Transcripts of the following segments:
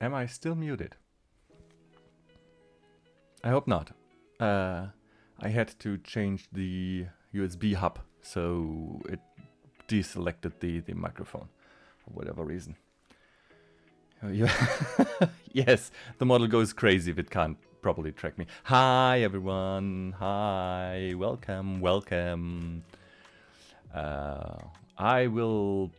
Am I still muted? I hope not. I had to change the USB hub, so it deselected the microphone for whatever reason. Yes, the model goes crazy if it can't properly track me. Hi everyone, hi, welcome, welcome. I will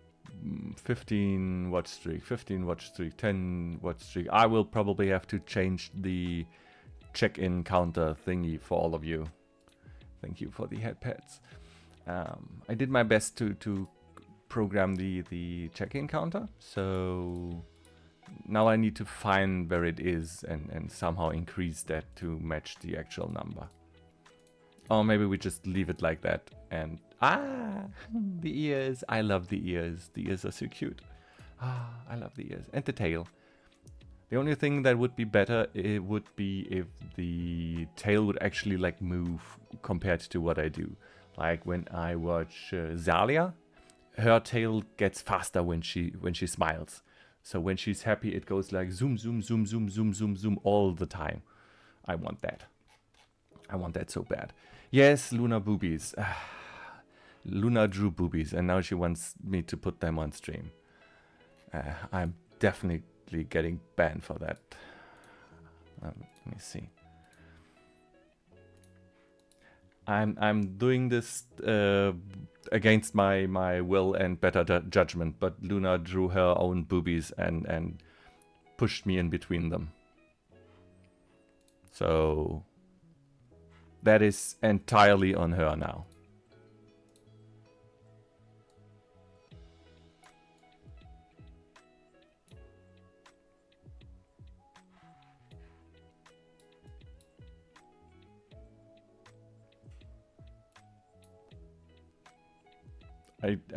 15 watch streak, 15 watch streak, 10 watch streak. I will probably have to change the check-in counter thingy for all of you. Thank you for the headpads. I did my best to program the check-in counter, so now I need to find where it is and somehow increase that to match the actual number. Or maybe we just leave it like that and... the ears. I love the ears. The ears are so cute. I love the ears. And the tail. The only thing that would be better, it would be if the tail would actually like move compared to what I do. Like when I watch Zalia, her tail gets faster when she smiles. So when she's happy, it goes like zoom, zoom, zoom, zoom, zoom, zoom, zoom all the time. I want that. I want that so bad. Yes, Luna boobies. Luna drew boobies, and now she wants me to put them on stream. I'm definitely getting banned for that. Let me see. I'm doing this against my will and better judgment, but Luna drew her own boobies and pushed me in between them. So that is entirely on her now.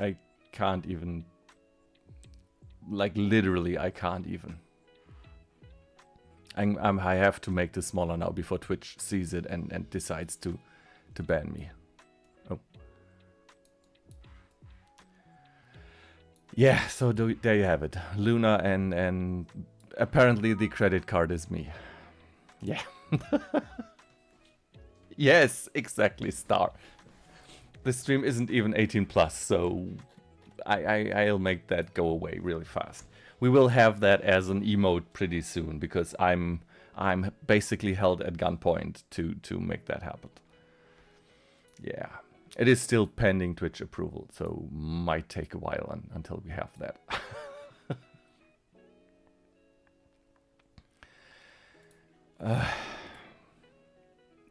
I can't even, like literally I can't even. I have to make this smaller now before Twitch sees it and decides to ban me. Oh. Yeah, so there you have it. Luna and apparently the credit card is me. Yeah. Yes, exactly, Star. The stream isn't even 18 plus, so I'll make that go away really fast. We will have that as an emote pretty soon because I'm basically held at gunpoint to make that happen. Yeah, it is still pending Twitch approval, so might take a while until we have that.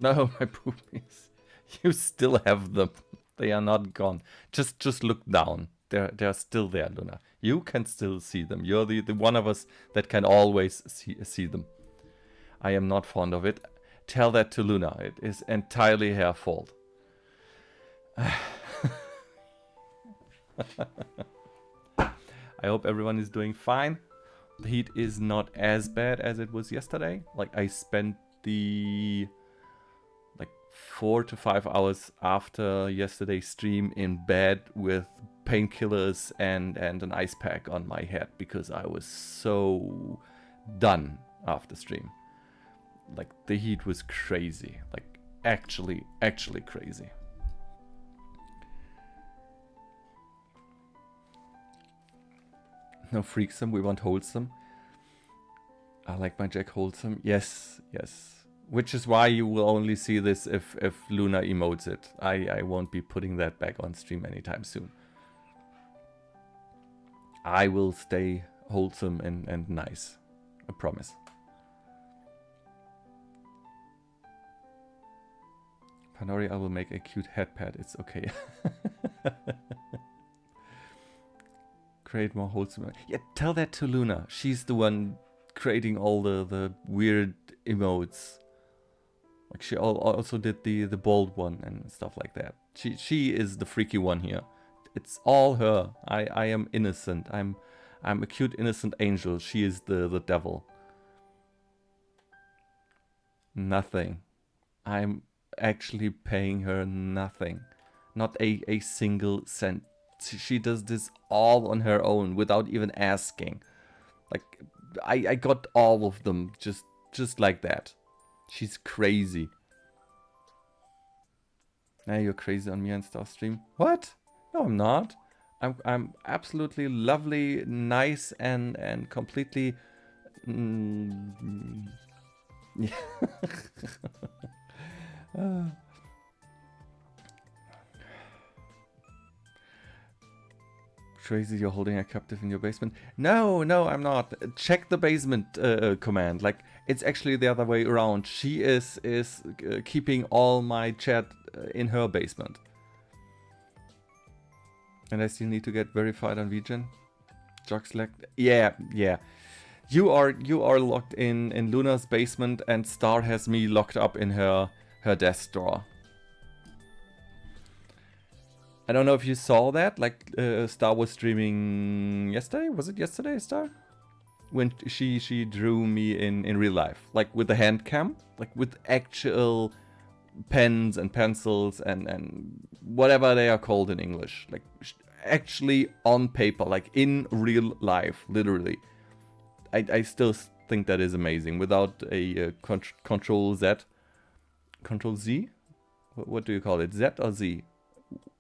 No, my boobies. You still have them. They are not gone. Just look down. They're still there, Luna. You can still see them. You're the one of us that can always see them. I am not fond of it. Tell that to Luna. It is entirely her fault. I hope everyone is doing fine. The heat is not as bad as it was yesterday. Like I spent the 4 to 5 hours after yesterday's stream in bed with painkillers and an ice pack on my head because I was so done after stream. Like the heat was crazy, like actually crazy. No freaksome, we want wholesome. I like my Jack wholesome. Yes, yes. Which is why you will only see this if Luna emotes it. I won't be putting that back on stream anytime soon. I will stay wholesome and nice. I promise. Panori, I will make a cute headpad. It's okay. Create more wholesome. Yeah, tell that to Luna. She's the one creating all the weird emotes. Like she also did the bald one and stuff like that. She is the freaky one here. It's all her. I am innocent. I'm a cute innocent angel. She is the devil. Nothing. I'm actually paying her nothing. Not a single cent. She does this all on her own without even asking. Like I got all of them just like that. She's crazy. Now you're crazy on me and Star Stream. What? No, I'm not. I'm absolutely lovely, nice, and completely. Yeah. Crazy, you're holding a captive in your basement. No, I'm not. Check the basement command. Like, it's actually the other way around. She is keeping all my chat in her basement. And I still need to get verified on VGen. Jog select. Yeah. You are locked in Luna's basement, and Star has me locked up in her desk drawer. I don't know if you saw that, like Star was streaming yesterday. Was it yesterday, Star? When she drew me in real life, like with the hand cam, like with actual pens and pencils and whatever they are called in English, like actually on paper, like in real life, literally. I still think that is amazing. Without a Control Z, Control Z, what do you call it? Z or Z?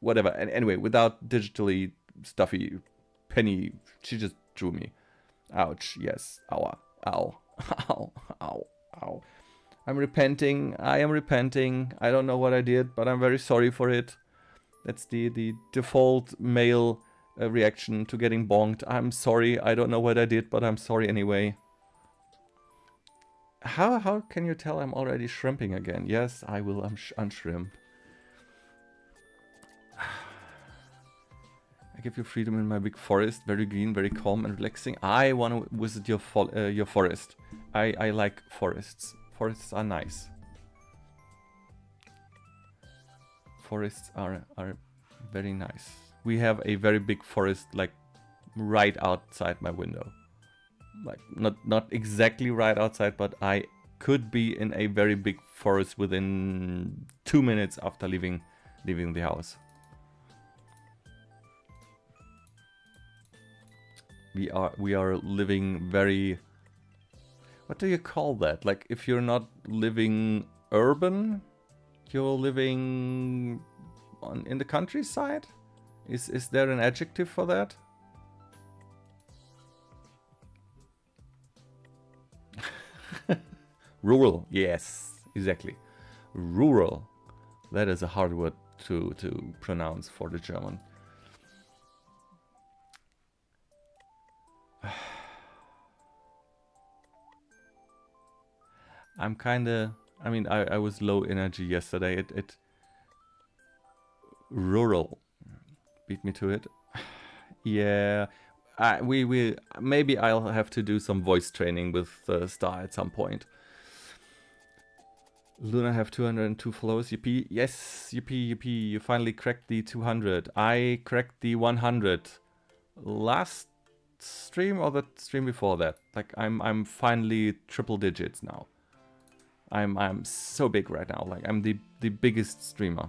Whatever. And anyway, without digitally stuffy penny, she just drew me. Ouch. Yes. Ow. I'm repenting. I am repenting. I don't know what I did, but I'm very sorry for it. That's the default male reaction to getting bonked. I'm sorry. I don't know what I did, but I'm sorry anyway. How can you tell I'm already shrimping again? Yes, I will unshrimp. I give you freedom in my big forest, very green, very calm and relaxing. I want to visit your forest. I like forests. Forests are nice. Forests are very nice. We have a very big forest, like right outside my window. Like not exactly right outside, but I could be in a very big forest within 2 minutes after leaving the house. We are living very, what do you call that? Like, if you're not living urban, you're living in the countryside? Is there an adjective for that? Rural, yes, exactly. Rural. That is a hard word to pronounce for the German. I'm kinda, I mean, I was low energy yesterday. It rural beat me to it. Yeah, we maybe I'll have to do some voice training with Star at some point. Luna have 202 followers. Yippee! Yes, yippee! You finally cracked the 200. I cracked the 100 last stream or the stream before that. Like, I'm finally triple digits now. I'm so big right now. Like, I'm the biggest streamer.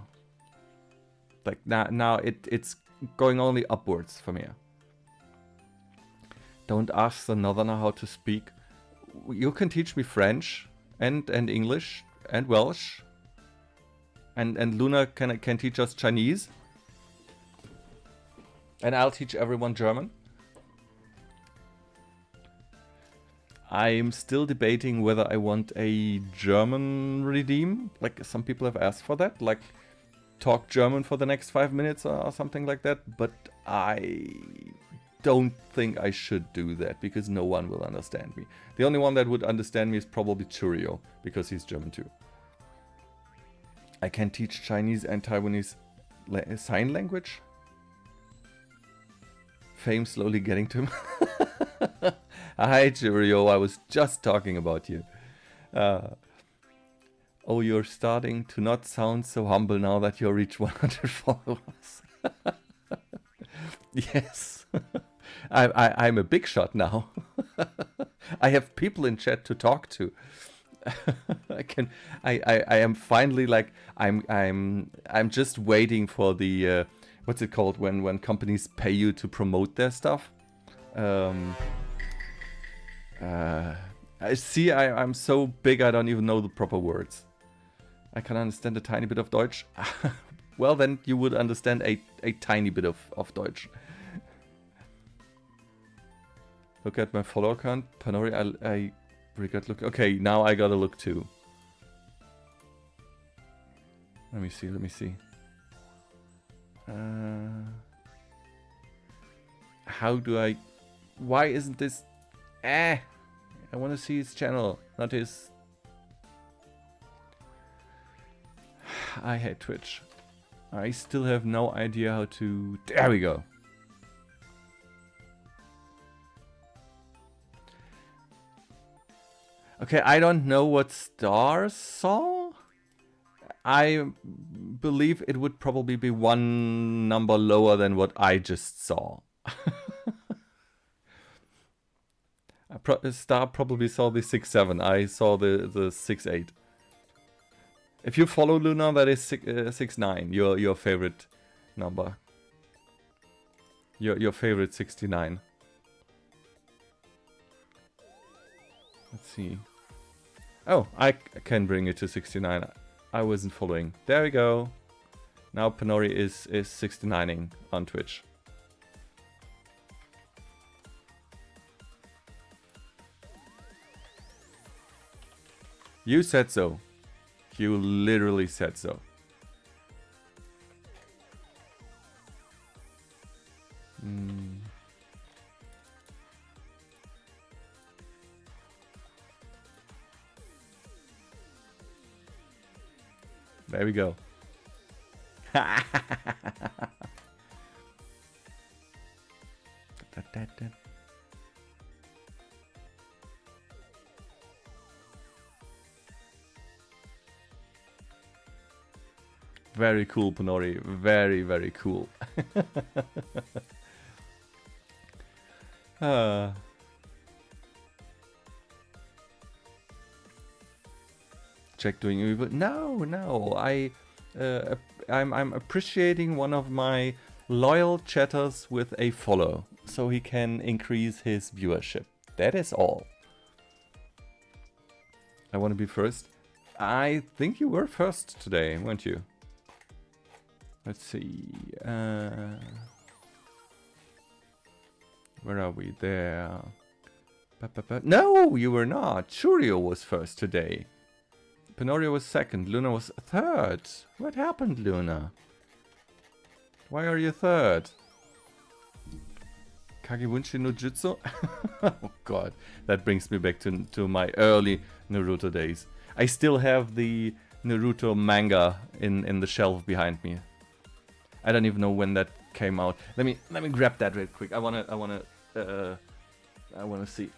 Like, now it's going only upwards from here. Don't ask the Northerner how to speak. You can teach me French and English and Welsh. And Luna can teach us Chinese. And I'll teach everyone German. I'm still debating whether I want a German redeem. Like, some people have asked for that. Like, talk German for the next 5 minutes or something like that. But I don't think I should do that, because no one will understand me. The only one that would understand me is probably Churio, because he's German too. I can teach Chinese and Taiwanese sign language. Fame slowly getting to him. Hi, Churio, I was just talking about you. Oh, you're starting to not sound so humble now that you reach 100 followers. Yes. I'm a big shot now. I have people in chat to talk to. I am finally, like, I'm just waiting for the what's it called when companies pay you to promote their stuff? I see, I'm so big I don't even know the proper words. I can understand a tiny bit of Deutsch. Well, then you would understand a tiny bit of Deutsch. Look at my follower count. Panori, I regret looking. Okay, now I gotta look too. Let me see. How do I... Why isn't this... I want to see his channel, not his... I hate Twitch. I still have no idea how to... There we go. Okay, I don't know what Star saw. I believe it would probably be one number lower than what I just saw. Star probably saw the 6-7. I saw the 6-8. If you follow Luna, that is 6-9. Your favorite number. Your favorite 69. Let's see. Oh, I can bring it to 69. I wasn't following. There we go. Now Panori is 69ing on Twitch. You said so. You literally said so. There we go. Very cool, Panori. Very, very cool. Jack doing evil? No. I'm appreciating one of my loyal chatters with a follow, so he can increase his viewership. That is all. I want to be first. I think you were first today, weren't you? Let's see. Where are we? There. No, you were not. Churio was first today. Penorio was second. Luna was third. What happened, Luna? Why are you third? Kagebunshi no Jutsu? Oh god, that brings me back to my early Naruto days. I still have the Naruto manga in the shelf behind me. I don't even know when that came out. Let me grab that real quick. I wanna see.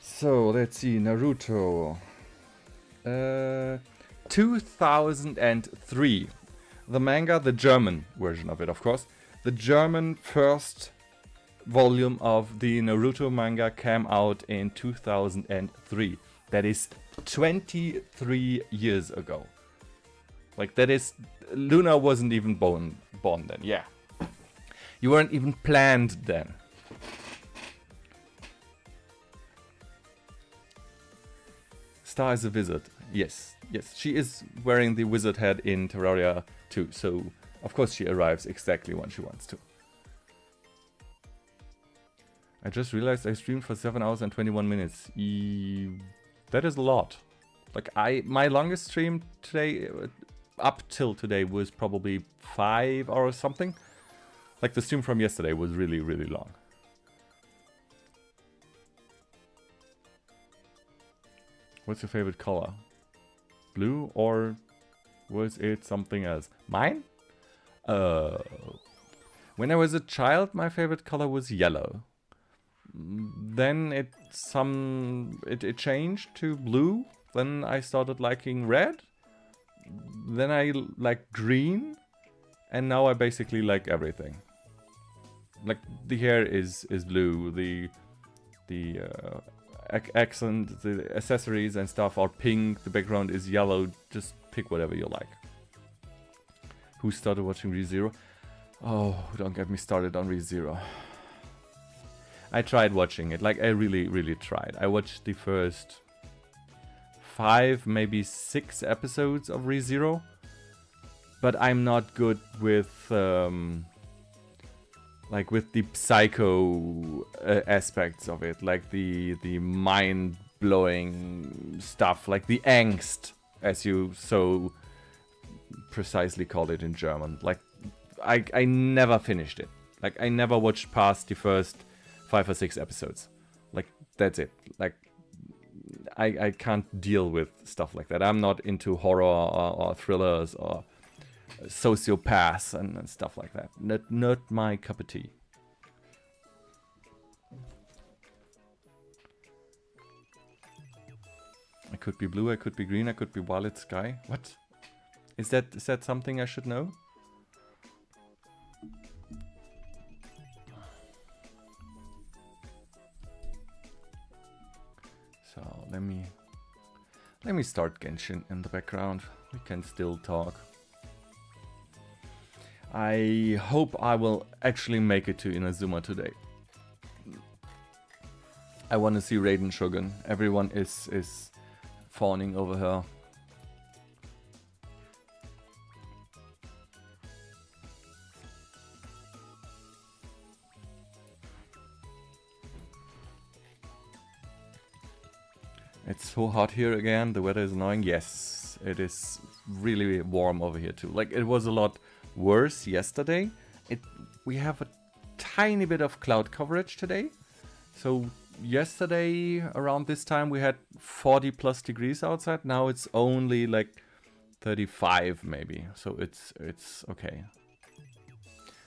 So let's see, Naruto. 2003. The manga, the German version of it, of course. The German first volume of the Naruto manga came out in 2003. That is 23 years ago. Like, that is... Luna wasn't even born then, yeah. You weren't even planned then. Star is a wizard. Yes. She is wearing the wizard head in Terraria 2, so of course she arrives exactly when she wants to. I just realized I streamed for 7 hours and 21 minutes. That is a lot. Like, my longest stream today, up till today, was probably 5 hours something. Like, the stream from yesterday was really, really long. What's your favorite color? Blue, or was it something else? Mine? When I was a child, my favorite color was yellow. Then it changed to blue. Then I started liking red. Then I like green, and now I basically like everything. Like, the hair is blue. The accent, the accessories and stuff are pink. The background is yellow. Just pick whatever you like. Who started watching ReZero? Oh, don't get me started on ReZero. I tried watching it, like I really tried. I watched the first 5, maybe 6 episodes of ReZero, but I'm not good with like with the psycho aspects of it, like the mind-blowing stuff, like the angst, as you so precisely call it in German. Like I never finished it. Like I never watched past the first 5 or 6 episodes. Like that's it. Like I can't deal with stuff like that. I'm not into horror or thrillers or sociopaths and stuff like that. Not my cup of tea. I could be blue, I could be green, I could be violet sky. What? Is that something I should know? So let me start Genshin in the background. We can still talk. I hope I will actually make it to Inazuma today. I want to see Raiden Shogun. Everyone is fawning over her. It's so hot here again. The weather is annoying. Yes, it is really warm over here too. Like it was a lot worse yesterday. We have a tiny bit of cloud coverage today. So yesterday around this time we had 40 plus degrees outside. Now it's only like 35 maybe. So it's okay.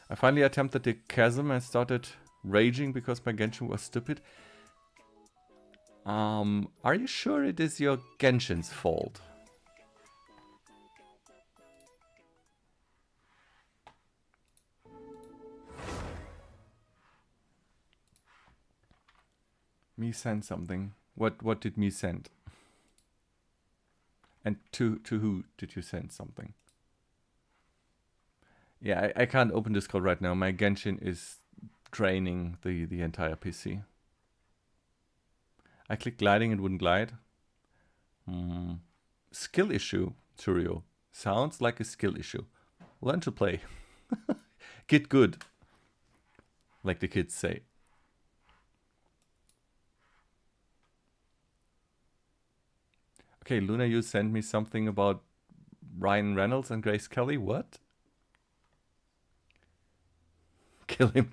I finally attempted the chasm and started raging because my Genshin was stupid. Are you sure it is your Genshin's fault? Me send something. What did me send? And to who did you send something? Yeah, I can't open Discord right now. My Genshin is draining the entire PC. I clicked gliding, it wouldn't glide. Skill issue, Turio. Sounds like a skill issue. Learn to play. Get good. Like the kids say. Okay, Luna, you sent me something about Ryan Reynolds and Grace Kelly. What? Kill him.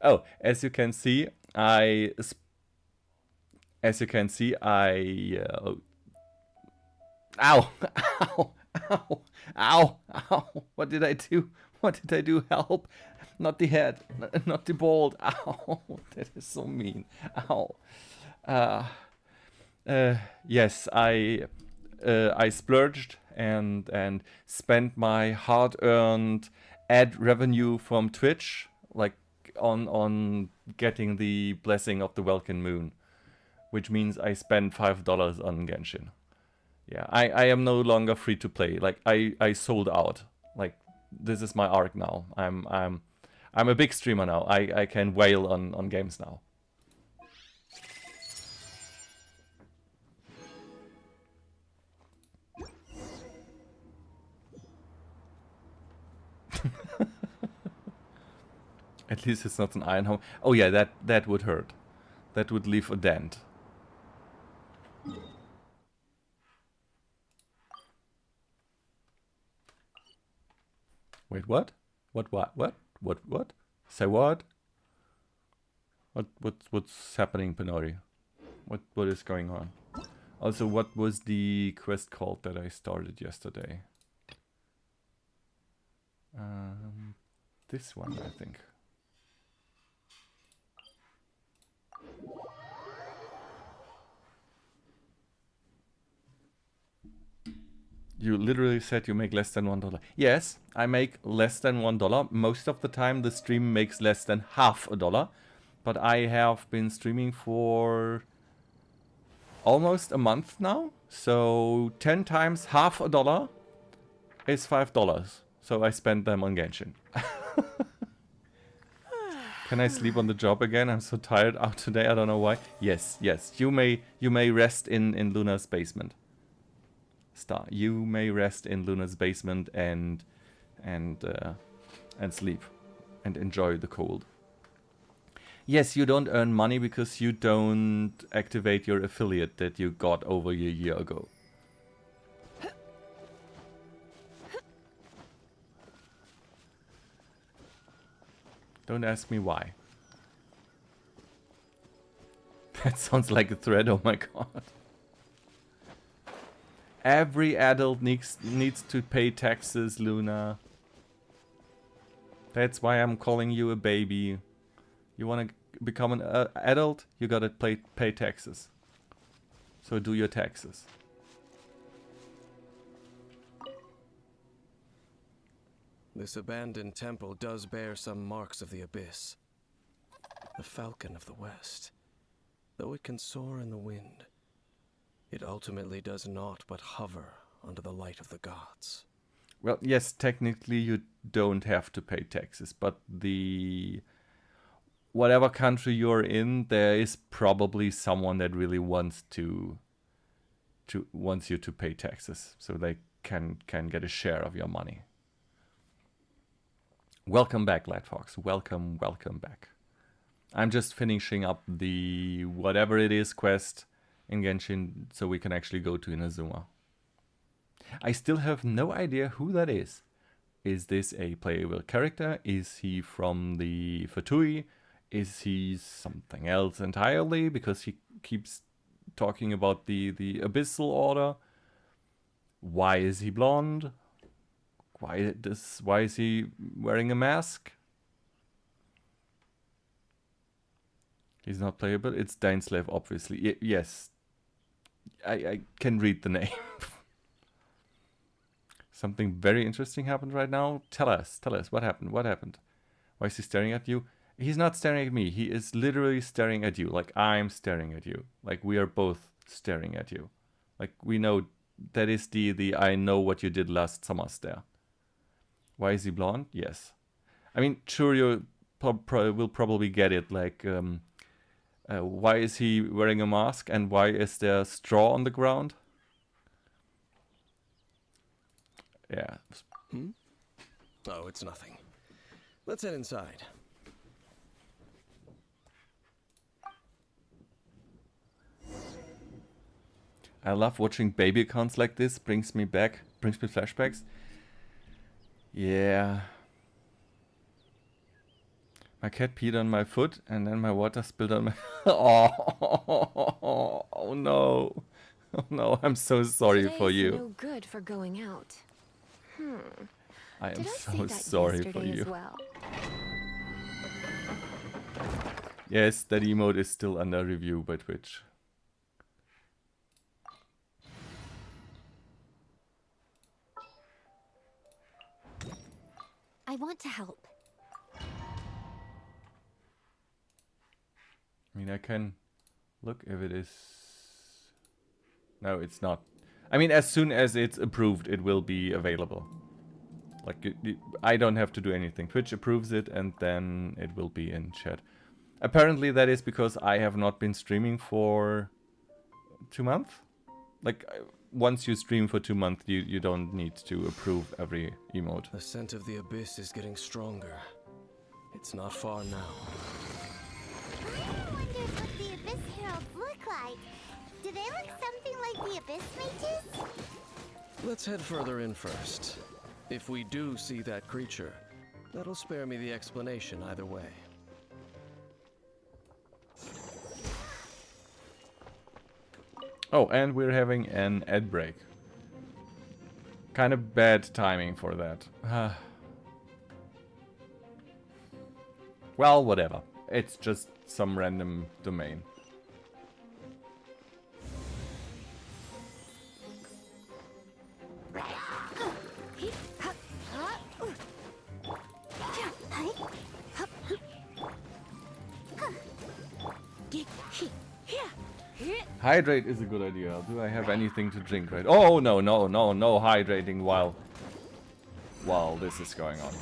Oh, as you can see, ow, ow, ow, ow, ow. What did I do? What did I do? Help. Not the head, not the bald. Ow, that is so mean. Ow. Yes, I splurged and spent my hard-earned ad revenue from Twitch, like on getting the blessing of the Welkin Moon, which means I spent $5 on Genshin. Yeah, I am no longer free to play. Like I sold out. Like this is my arc now. I'm a big streamer now. I can wail on games now. At least it's not an iron home. Oh yeah, that would hurt. That would leave a dent. Wait, what? What? Say what? What's happening, Penori? What is going on? Also, what was the quest called that I started yesterday? This one, I think. You literally said you make less than $1. Yes, I make less than $1. Most of the time the stream makes less than half a dollar. But I have been streaming for almost a month now. So 10 times half a dollar is $5. So I spent them on Genshin. Can I sleep on the job again? I'm so tired out today. I don't know why. Yes, yes. You may rest in Luna's basement. Star. You may rest in Luna's basement and sleep and enjoy the cold. Yes, you don't earn money because you don't activate your affiliate that you got over a year ago. Don't ask me why. That sounds like a threat, oh my god. Every adult needs to pay taxes, Luna. That's why I'm calling you a baby. You want to become an adult, you gotta pay taxes. So do your taxes. This abandoned temple does bear some marks of the abyss. The falcon of the west. Though it can soar in the wind, it ultimately does naught but hover under the light of the gods. Well, yes, technically you don't have to pay taxes, but whatever country you're in, there is probably someone that really wants you to pay taxes, so they can get a share of your money. Welcome back, Lightfox. Welcome back. I'm just finishing up the whatever it is quest in Genshin, so we can actually go to Inazuma. I still have no idea who that is. Is this a playable character? Is he from the Fatui? Is he something else entirely? Because he keeps talking about the Abyssal Order. Why is he blonde? Why is he wearing a mask? He's not playable. It's Dainslave, obviously. Yes. I can read the name. Something very interesting happened right now. Tell us. What happened? Why is he staring at you? He's not staring at me. He is literally staring at you. Like I'm staring at you. Like we are both staring at you. Like we know that is the I know what you did last summer stare. Why is he blonde? Yes. I mean, sure, you will probably get it. Like, why is he wearing a mask and why is there straw on the ground? Yeah. Oh, it's nothing. Let's head inside. I love watching baby accounts like this. Brings me flashbacks. Yeah. My cat peed on my foot and then my water spilled on my... Oh no. Oh no, I'm so sorry for you. No good for going out. I am so sorry for you. Well? Yes, that emote is still under review by Twitch. I want to help. I mean, I can look if it is... No, it's not. I mean, as soon as it's approved, it will be available. Like, I don't have to do anything. Twitch approves it, and then it will be in chat. Apparently, that is because I have not been streaming for 2 months. Like, once you stream for 2 months, you don't need to approve every emote. The scent of the abyss is getting stronger. It's not far now. I wonder what the Abyss Heralds look like. Do they look something like the Abyss Mages? Let's head further in first. If we do see that creature, that'll spare me the explanation either way. Oh, and we're having an ad break. Kind of bad timing for that. Well, whatever. It's just some random domain. Hydrate is a good idea. Do I have anything to drink right? Oh no no no no hydrating while this is going on.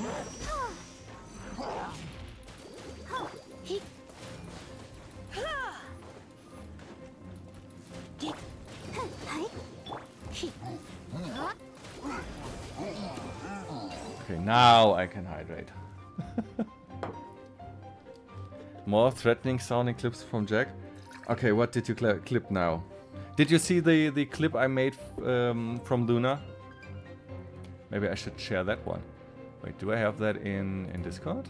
Okay, now I can hydrate. More threatening sounding clips from Jack. Okay, what did you clip now? Did you see the clip I made from Luna? Maybe I should share that one. Wait, do I have that in Discord?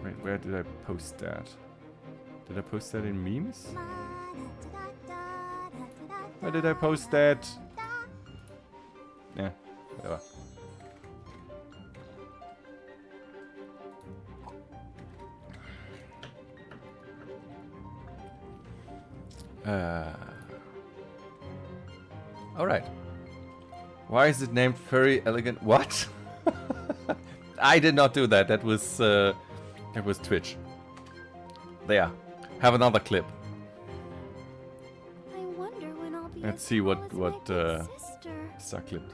Wait, where did I post that? Did I post that in memes? Where did I post that? Yeah, whatever. Alright. Why is it named Furry Elegant? What? I did not do that. That was Twitch. There. Have another clip. I wonder when I'll be Let's as see tall what as my big sister. Star clipped.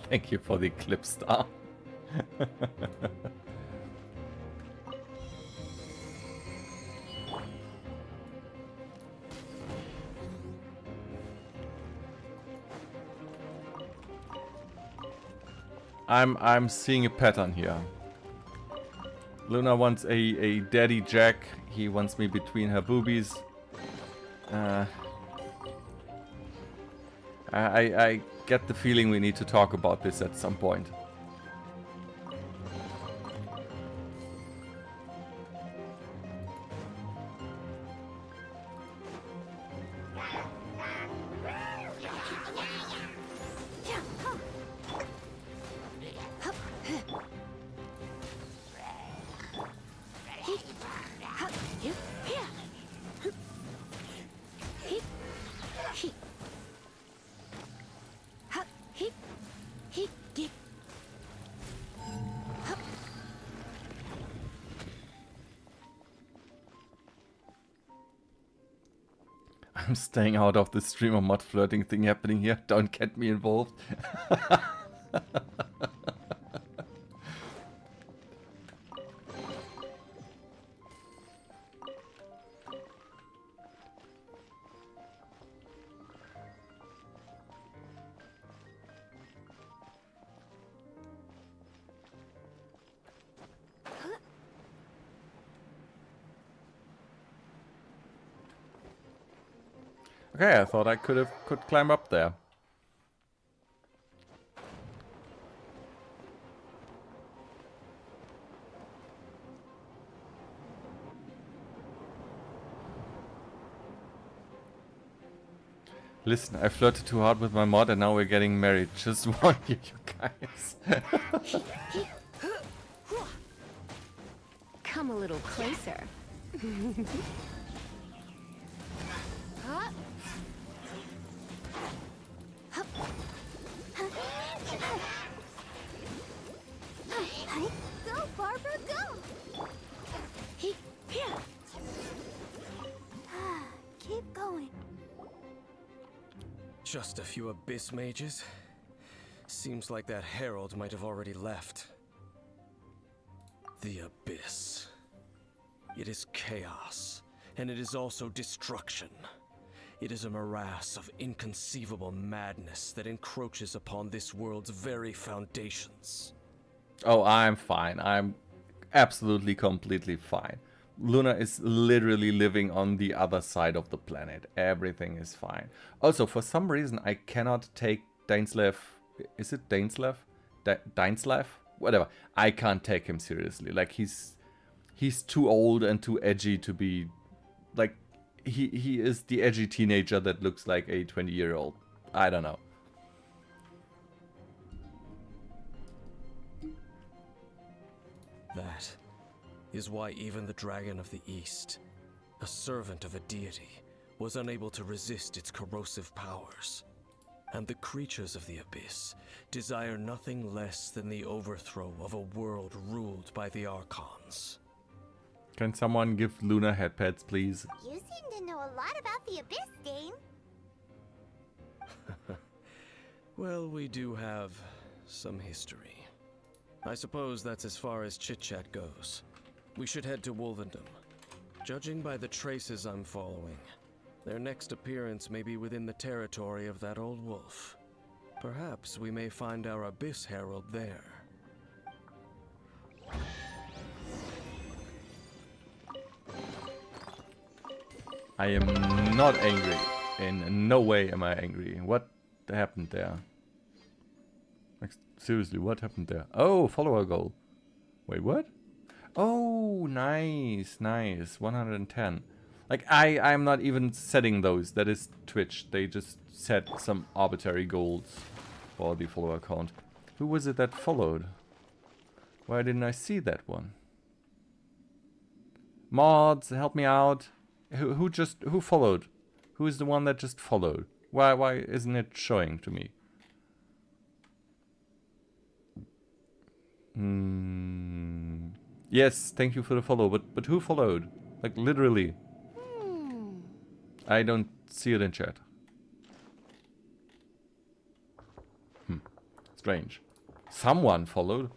Thank you for the clip, Star. I'm seeing a pattern here. Luna wants a daddy Jack. He wants me between her boobies. I get the feeling we need to talk about this at some point. I'm staying out of the streamer mod flirting thing happening here. Don't get me involved. Okay, I thought I could climb up there. Listen, I flirted too hard with my mod and now we're getting married. Just warn you guys. Come a little closer. Go, Barbara, go! Keep going. Just a few abyss mages? Seems like that herald might have already left. The abyss. It is chaos, and it is also destruction. It is a morass of inconceivable madness that encroaches upon this world's very foundations. Oh, I'm fine. I'm absolutely, completely fine. Luna is literally living on the other side of the planet. Everything is fine. Also, for some reason, I cannot take Dainslav. Is it Dainslav? Dainslav? Whatever. I can't take him seriously. Like, he's too old and too edgy to be... Like, he is the edgy teenager that looks like a 20-year-old. I don't know. That is why even the Dragon of the East, a servant of a deity, was unable to resist its corrosive powers. And the creatures of the abyss desire nothing less than the overthrow of a world ruled by the Archons. Can someone give Luna headpads, please? You seem to know a lot about the Abyss, Dane. Well, we do have some history. I suppose that's as far as chit-chat goes. We should head to Wolvendom. Judging by the traces I'm following, their next appearance may be within the territory of that old wolf. Perhaps we may find our Abyss Herald there. I am not angry. In no way am I angry. What happened there? Like, seriously, what happened there? Oh, follower goal. Wait, what? Oh, nice, nice. 110. Like, I'm not even setting those. That is Twitch. They just set some arbitrary goals for the follower count. Who was it that followed? Why didn't I see that one? Mods, help me out. Who followed? Who is the one that just followed? Why isn't it showing to me? Yes, thank you for the follow, but who followed? Like, literally. I don't see it in chat. Strange. Someone followed.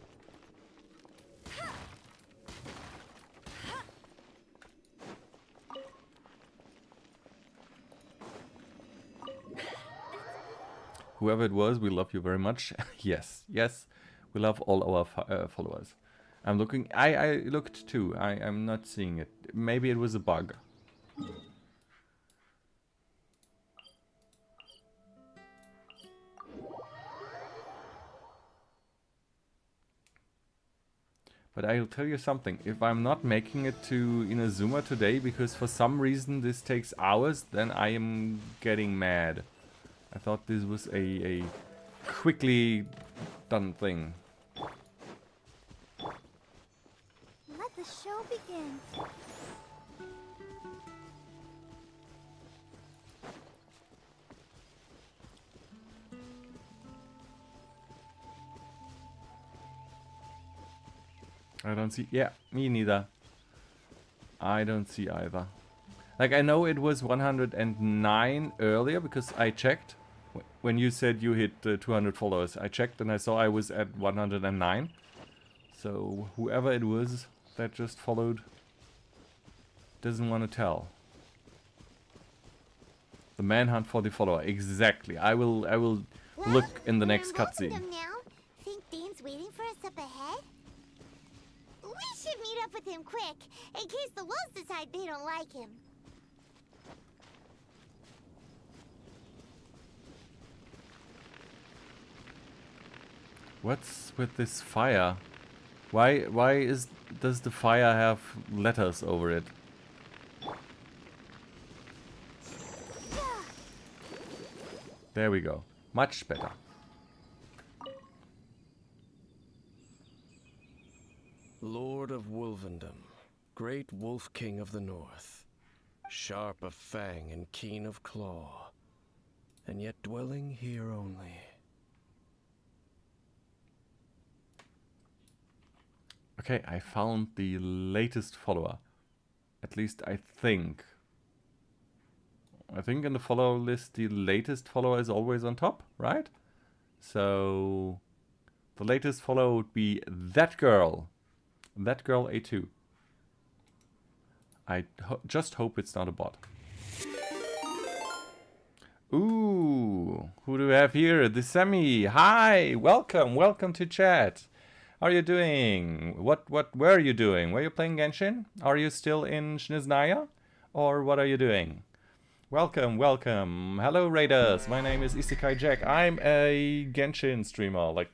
Whoever it was, we love you very much. Yes, yes, we love all our followers. I'm looking. I looked too. I'm not seeing it. Maybe it was a bug. But I'll tell you something. If I'm not making it to Inazuma today, because for some reason this takes hours, then I am getting mad. I thought this was a quickly done thing. Let the show begin. I don't see. Yeah, me neither. I don't see either. Like, I know it was 109 earlier because I checked. When you said you hit 200 followers, I checked and I saw I was at 109. So whoever it was that just followed doesn't want to tell. The manhunt for the follower. Exactly. I will look in the next cutscene. Now? Think Dane's waiting for us up ahead? We should meet up with him quick, in case the wolves decide they don't like him. What's with this fire? Why does the fire have letters over it? There we go. Much better. Lord of Wolvendom, great wolf king of the north, sharp of fang and keen of claw, and yet dwelling here only. Okay, I found the latest follower. At least I think. I think in the follower list the latest follower is always on top, right? So the latest follower would be that girl. That girl A2. I just hope it's not a bot. Ooh, who do we have here? The Semi. Hi, welcome to chat. How are you doing? Where are you doing? Were you playing Genshin? Are you still in Shniznaya? Or what are you doing? Welcome. Hello Raiders, my name is Isekai Jack. I'm a Genshin streamer. Like,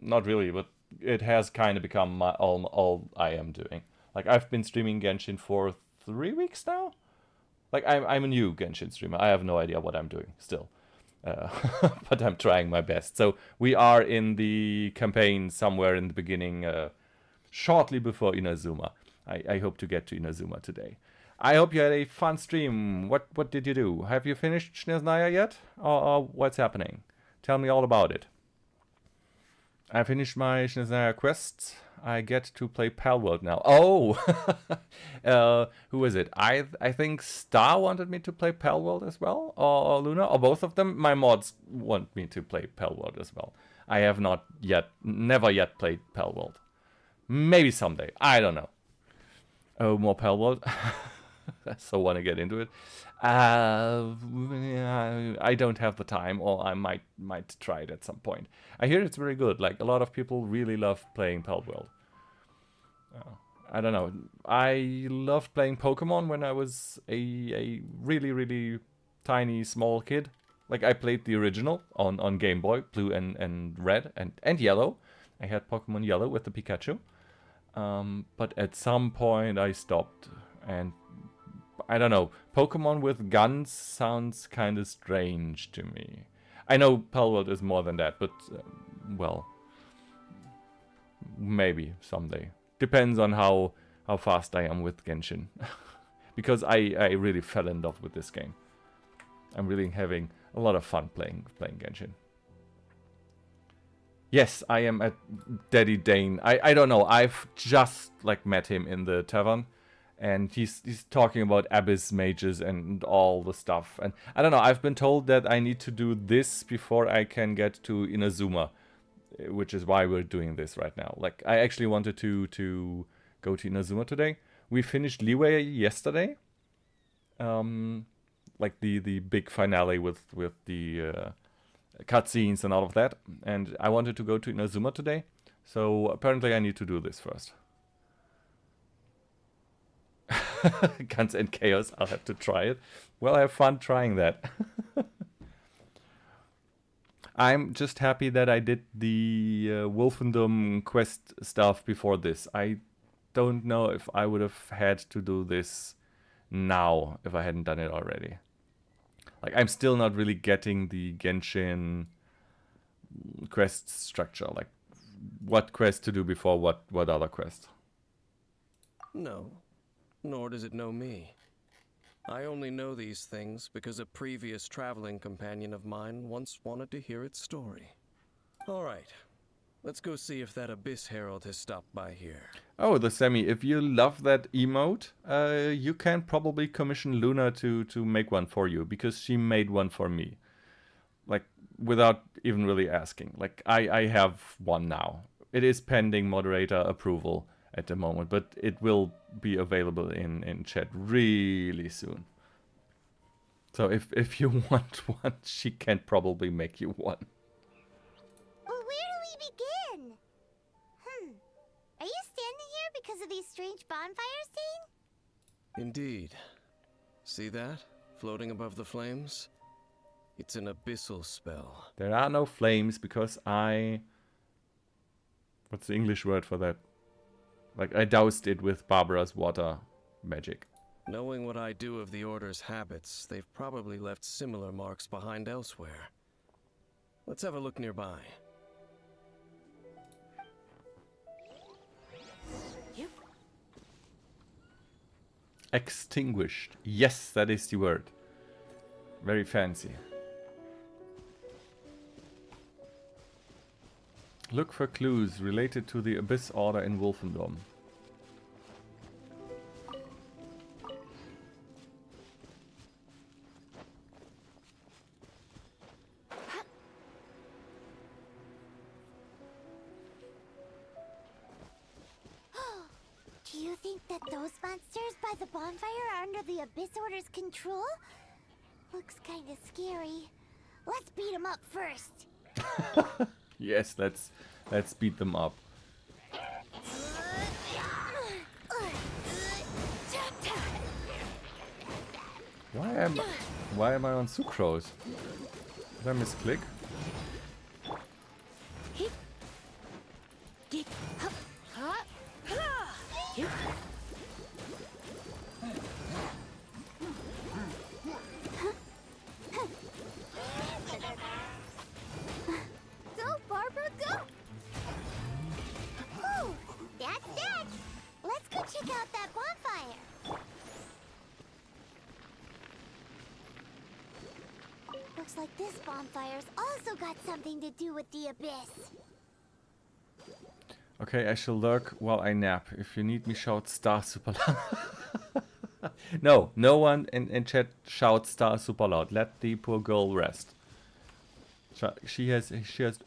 not really, but it has kind of become all I am doing. Like, I've been streaming Genshin for 3 weeks now. Like, I'm a new Genshin streamer. I have no idea what I'm doing still. But I'm trying my best. So we are in the campaign somewhere in the beginning, shortly before Inazuma. I hope to get to Inazuma today. I hope you had a fun stream. What did you do? Have you finished Snezhnaya yet? Or what's happening? Tell me all about it. I finished my Snezhnaya quests. I get to play Palworld now. Oh! Who is it? I think Star wanted me to play Palworld as well? Or Luna? Or both of them? My mods want me to play Palworld as well. I have never yet played Palworld. Maybe someday. I don't know. Oh, more Palworld. So want to get into it. I don't have the time, or I might try it at some point. I hear it's very good. Like, a lot of people really love playing Palworld. I don't know. I loved playing Pokemon when I was a really, really tiny, small kid. Like, I played the original on Game Boy, Blue and Red and Yellow. I had Pokemon Yellow with the Pikachu. But at some point I stopped, and I don't know, Pokemon with guns sounds kind of strange to me. I know Palworld is more than that, but, well, maybe someday. Depends on how fast I am with Genshin. Because I really fell in love with this game. I'm really having a lot of fun playing Genshin. Yes, I am at Daddy Dane. I don't know, I've just like met him in the tavern. And he's talking about Abyss mages and all the stuff. And I don't know, I've been told that I need to do this before I can get to Inazuma. Which is why we're doing this right now. Like, I actually wanted to go to Inazuma today. We finished Leeway yesterday. Like the big finale with the cutscenes and all of that. And I wanted to go to Inazuma today. So apparently I need to do this first. Guns and Chaos, I'll have to try it. Well, I have fun trying that. I'm just happy that I did the Wolfendom quest stuff before this. I don't know if I would have had to do this now if I hadn't done it already. Like, I'm still not really getting the Genshin quest structure. Like, what quest to do before what other quest. No, nor does it know me. I only know these things because a previous traveling companion of mine once wanted to hear its story. All right, let's go see if that Abyss Herald has stopped by here. Oh, the Semi, if you love that emote, you can probably commission Luna to make one for you, because she made one for me. Like, without even really asking. Like, I have one now. It is pending moderator approval at the moment, but it will be available in chat really soon. So if you want one, she can probably make you one. Well, where do we begin? Are you standing here because of these strange bonfires, Dane? Indeed. See that? Floating above the flames? It's an abyssal spell. There are no flames because what's the English word for that? Like, I doused it with Barbara's water magic. Knowing what I do of the Order's habits, they've probably left similar marks behind elsewhere. Let's have a look nearby. Yep. Extinguished. Yes, that is the word. Very fancy. Look for clues related to the Abyss Order in Wolfendom. Do you think that those monsters by the bonfire are under the Abyss Order's control? Looks kinda scary. Let's beat them up first. Yes, let's beat them up. Why am I on sucrose? Did I misclick? Go, Barbara, go! Ooh, that's it! Let's go check out that bonfire. like this bonfire's also got something to do with the abyss. Okay, I shall lurk while I nap. If you need me, shout star super loud. No, no one in chat shouts star super loud. Let the poor girl rest. She has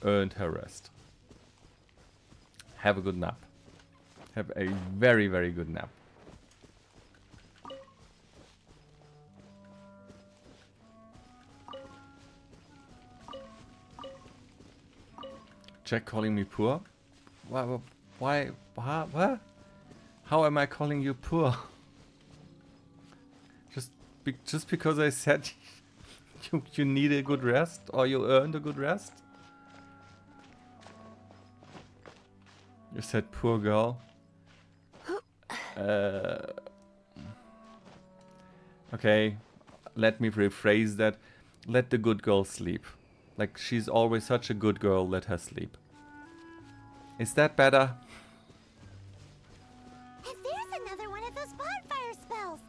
earned her rest. Have a good nap. Have a very, very good nap. Jack calling me poor? Why? What? How am I calling you poor? Just because I said you need a good rest, or you earned a good rest? You said poor girl. Okay, let me rephrase that. Let the good girl sleep. Like, she's always such a good girl, let her sleep. Is that better? And there's another one of those bonfire spells.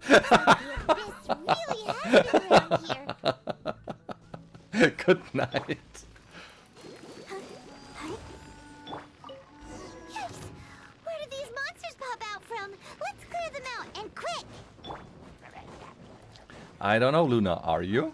The abyss really has been around here. Good night. Yikes! Where did these monsters pop out from? Let's clear them out, and quick! I don't know, Luna, are you?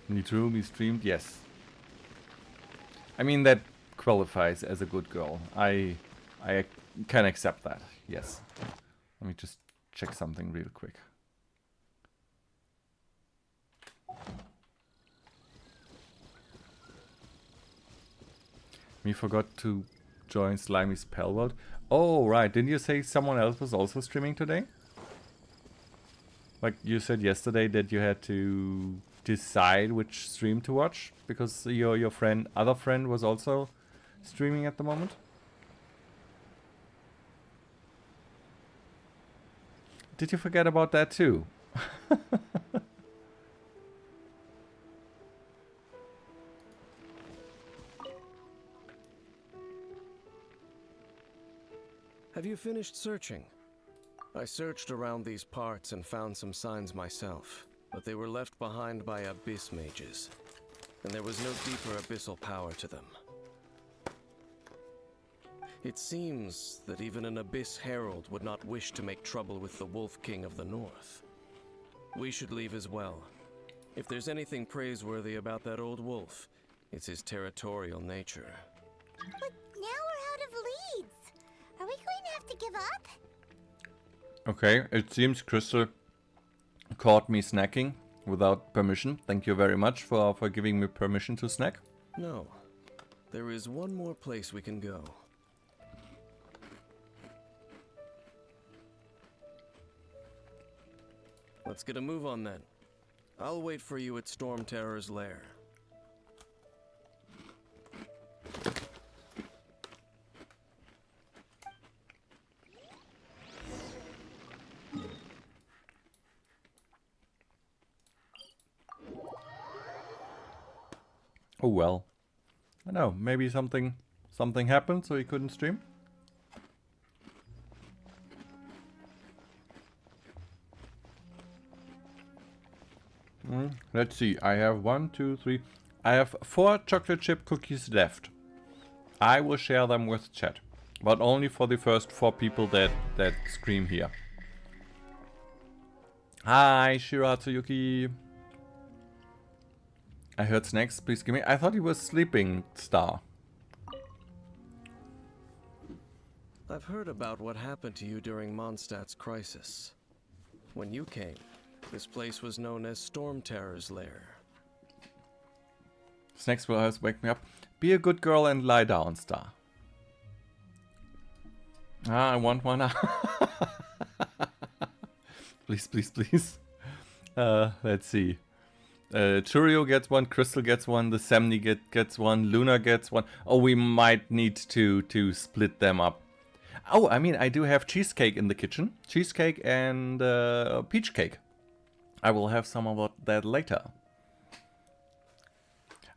Me too, me streamed, yes. I mean, that qualifies as a good girl. I can accept that, yes. Let me just check something real quick. Me forgot to join Slimy's Spell World. Oh, right. Didn't you say someone else was also streaming today? Like you said yesterday that you had to decide which stream to watch because your other friend was also streaming at the moment. Did you forget about that too? Have you finished searching? I searched around these parts and found some signs myself, but they were left behind by abyss mages, and there was no deeper abyssal power to them. It seems that even an abyss herald would not wish to make trouble with the Wolf King of the North. We should leave as well. If there's anything praiseworthy about that old wolf, it's his territorial nature. But now we're out of leads. Are we going to have to give up? Okay, it seems Crystal caught me snacking without permission. Thank you very much for giving me permission to snack. No. There is one more place we can go. Let's get a move on then. I'll wait for you at Storm Terror's lair. Oh well. I know, maybe something happened so he couldn't stream. Let's see, I have 1, 2, 3. I have 4 chocolate chip cookies left. I will share them with chat, but only for the first 4 people that scream here. Hi, Shiratsuyuki. I heard snacks, please give me. I thought he was sleeping, Star. I've heard about what happened to you during Mondstadt's crisis. When you came, this place was known as Storm Terror's lair. Snacks will always wake me up. Be a good girl and lie down, Star. Ah, I want one. Please, please, please. Let's see. Churio gets one, Crystal gets one, the Semni gets one, Luna gets one. Oh, we might need to split them up. Oh, I mean, I do have cheesecake in the kitchen. Cheesecake and peach cake. I will have some of that later.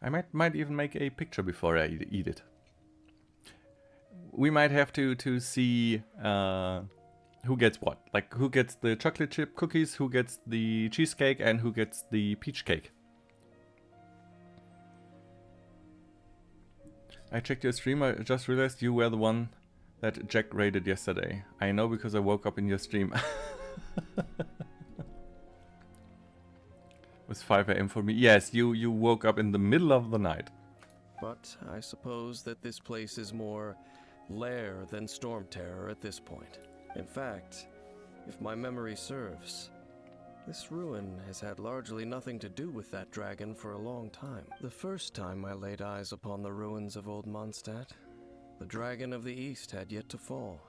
I might even make a picture before I eat it. We might have to see who gets what. Like, who gets the chocolate chip cookies, who gets the cheesecake, and who gets the peach cake. I checked your stream. I just realized you were the one that Jack raided yesterday. I know because I woke up in your stream. It was 5 AM for me. Yes, you woke up in the middle of the night. But I suppose that this place is more lair than storm terror at this point. In fact, if my memory serves, this ruin has had largely nothing to do with that dragon for a long time. The first time I laid eyes upon the ruins of Old Mondstadt, the dragon of the east had yet to fall,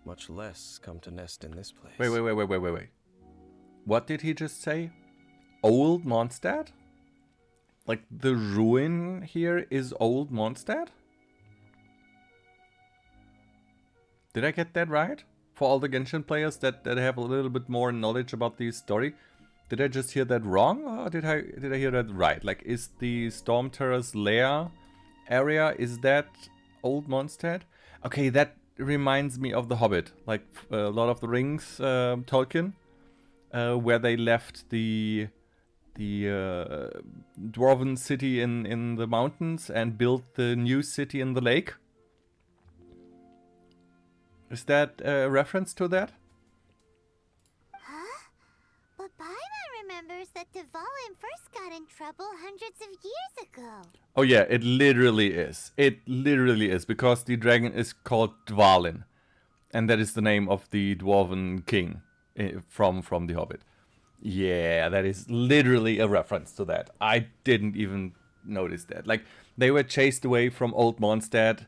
much less come to nest in this place. Wait. What did he just say? Old Mondstadt? Like, the ruin here is Old Mondstadt? Did I get that right? For all the Genshin players that have a little bit more knowledge about the story, did I just hear that wrong, or did I hear that right? Like, is the Storm Terror's lair area, is that Old Mondstadt? Okay, that reminds me of The Hobbit, like Lord of the Rings, Tolkien, where they left the dwarven city in the mountains and built the new city in the lake. Is that a reference to that? Huh? But Paimon remembers that Dvalin first got in trouble hundreds of years ago. Oh yeah, it literally is. It literally is, because the dragon is called Dvalin. And that is the name of the dwarven king from The Hobbit. Yeah, that is literally a reference to that. I didn't even notice that. Like, they were chased away from Old Mondstadt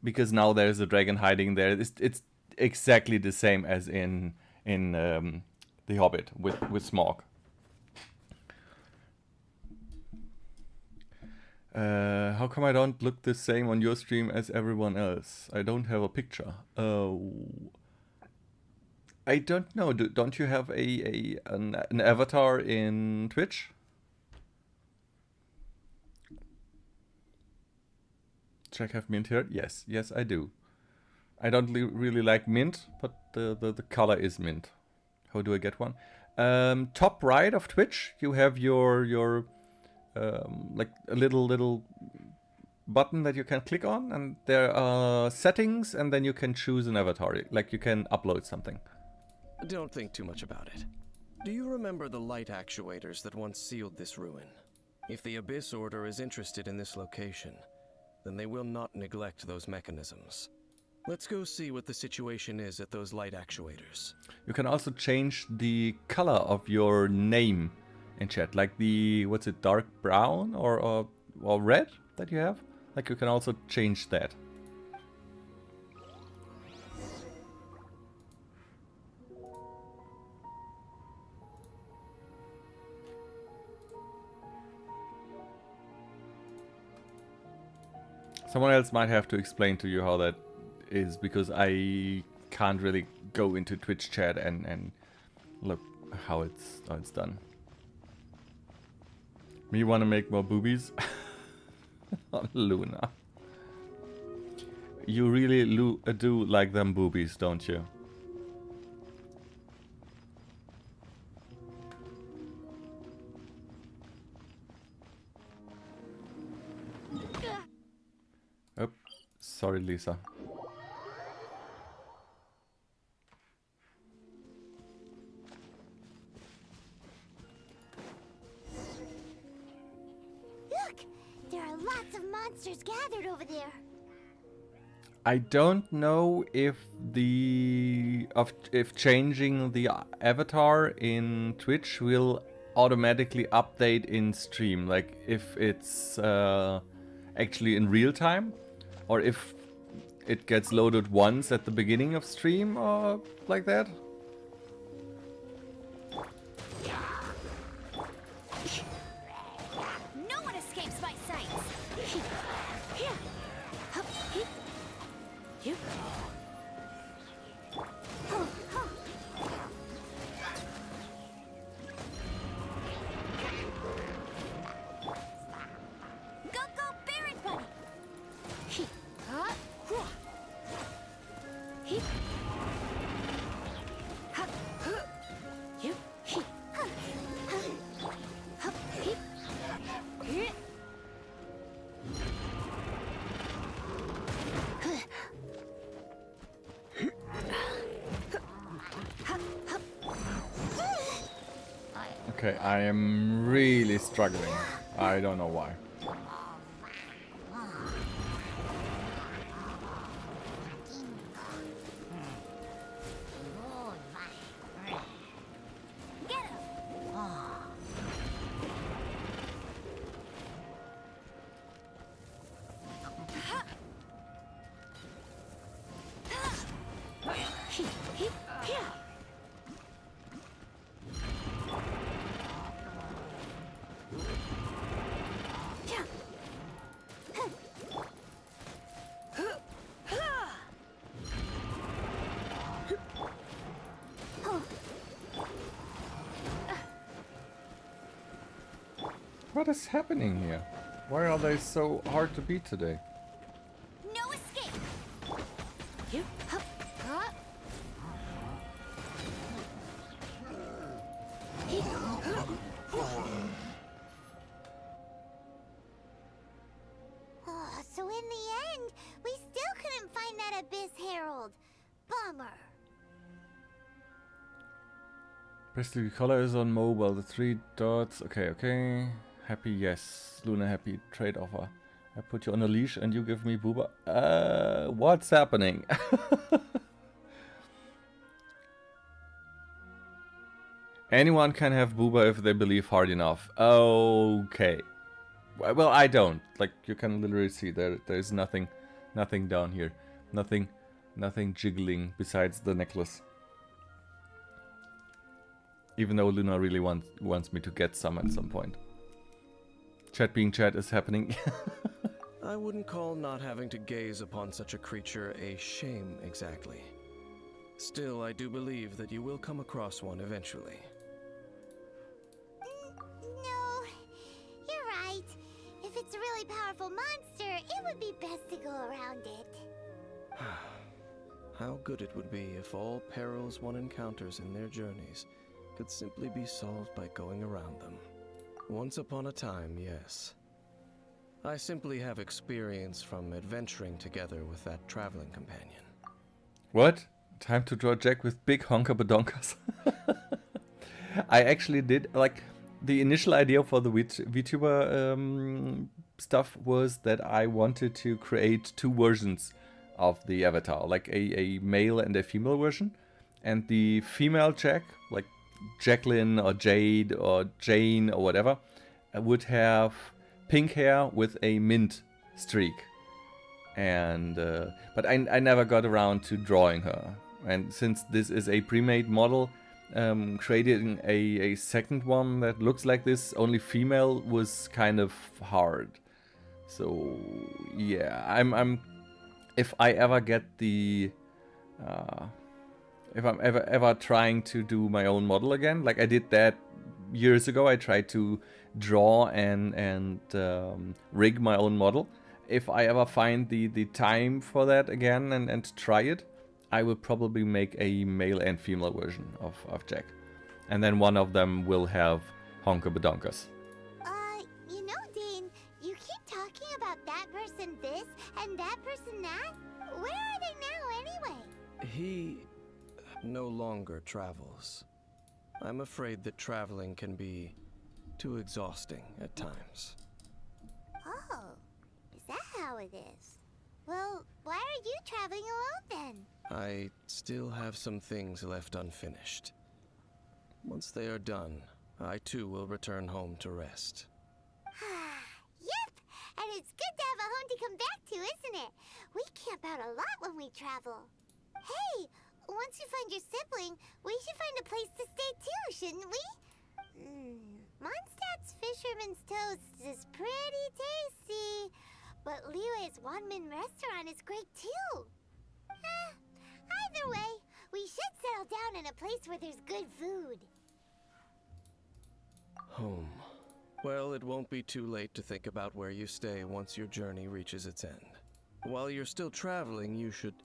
because now there's a dragon hiding there. It's exactly the same as in The Hobbit with Smaug. How come I don't look the same on your stream as everyone else? I don't have a picture. I don't know. Don't you have an avatar in Twitch? Jack have mint here? Yes, I do. I don't really like mint, but the color is mint. How do I get one? Top right of Twitch, you have your like a little button that you can click on, and there are settings, and then you can choose an avatar. Like, you can upload something. Don't think too much about it. Do you remember the light actuators that once sealed this ruin? If the Abyss Order is interested in this location, then they will not neglect those mechanisms. Let's go see what the situation is at those light actuators. You can also change the color of your name in chat, like the, what's it, dark brown or red that you have? Like, you can also change that. Someone else might have to explain to you how that is, because I can't really go into Twitch chat and look how it's done. Me wanna make more boobies? Luna. You really do like them boobies, don't you? Oh, sorry, Lisa. Look! There are lots of monsters gathered over there. I don't know if changing the avatar in Twitch will automatically update in stream, like if it's actually in real time, or if it gets loaded once at the beginning of stream or like that. Okay, I am really struggling. I don't know why. What is happening here? Why are they so hard to beat today? No escape. Oh, so in the end, we still couldn't find that Abyss Herald. Bummer. Press the color is on mobile. The 3 dots. Okay, okay. Happy, yes. Luna happy. Trade offer. I put you on a leash and you give me booba. What's happening? Anyone can have booba if they believe hard enough. Okay. Well, I don't. Like, you can literally see there's nothing down here. Nothing jiggling besides the necklace. Even though Luna really wants me to get some at some point. Chat being chat is happening. I wouldn't call not having to gaze upon such a creature a shame exactly. Still, I do believe that you will come across one eventually. No, you're right. If it's a really powerful monster, it would be best to go around it. How good it would be if all perils one encounters in their journeys could simply be solved by going around them. Once upon a time, yes. I simply have experience from adventuring together with that traveling companion. What? Time to draw Jack with big honker badonkas. I actually did, like, the initial idea for the VTuber stuff was that I wanted to create 2 versions of the avatar, like a male and a female version. And the female Jack, like Jacqueline or Jade or Jane or whatever, would have pink hair with a mint streak. And but I never got around to drawing her. And since this is a pre-made model, creating a second one that looks like this, only female, was kind of hard. So yeah, I'm if I ever get the if I'm ever trying to do my own model again, like I did that years ago, I tried to draw and rig my own model. If I ever find the time for that again and try it, I will probably make a male and female version of Jack. And then one of them will have honker badonkas. You know, Dane, you keep talking about that person this and that person that. Where are they now anyway? He no longer travels. I'm afraid that traveling can be too exhausting at times. Oh, is that how it is? Well, why are you traveling alone then? I still have some things left unfinished. Once they are done, I too will return home to rest. Yep, and it's good to have a home to come back to, isn't it? We camp out a lot when we travel. Hey, once you find your sibling, we should find a place to stay too, shouldn't we? Mondstadt's Fisherman's Toast is pretty tasty, but Liyue's Wanmin restaurant is great too. Either way, we should settle down in a place where there's good food. Home. Well, it won't be too late to think about where you stay once your journey reaches its end. While you're still traveling, you should...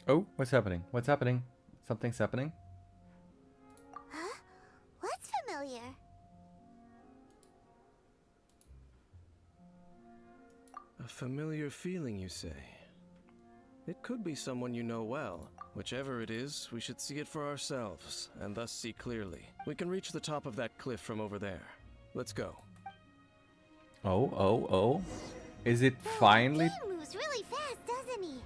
Oh, what's happening? What's happening? Something's happening. Huh? What's familiar? A familiar feeling, you say? It could be someone you know well. Whichever it is, we should see it for ourselves, and thus see clearly. We can reach the top of that cliff from over there. Let's go. Oh. Is it finally... He moves really fast, doesn't he?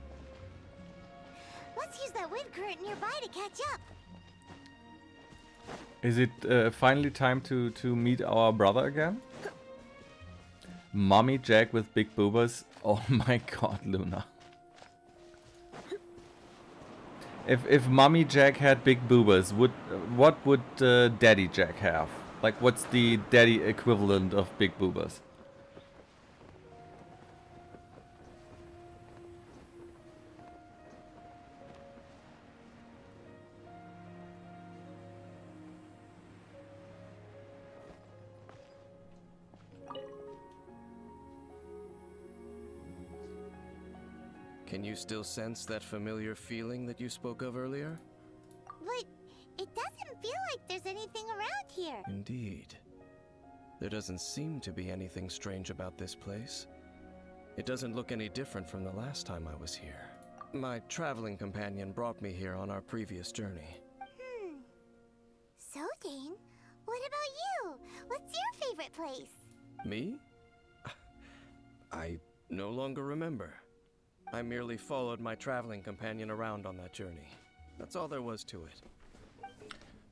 Let's use that wind current nearby to catch up. Is it finally time to meet our brother again? Mommy Jack with big boobas. Oh my god, Luna. If Mommy Jack had big boobas, what would Daddy Jack have? Like, what's the daddy equivalent of big boobas? Can you still sense that familiar feeling that you spoke of earlier? But it doesn't feel like there's anything around here. Indeed. There doesn't seem to be anything strange about this place. It doesn't look any different from the last time I was here. My traveling companion brought me here on our previous journey. So, Dane, what about you? What's your favorite place? Me? I no longer remember. I merely followed my traveling companion around on that journey. That's all there was to it.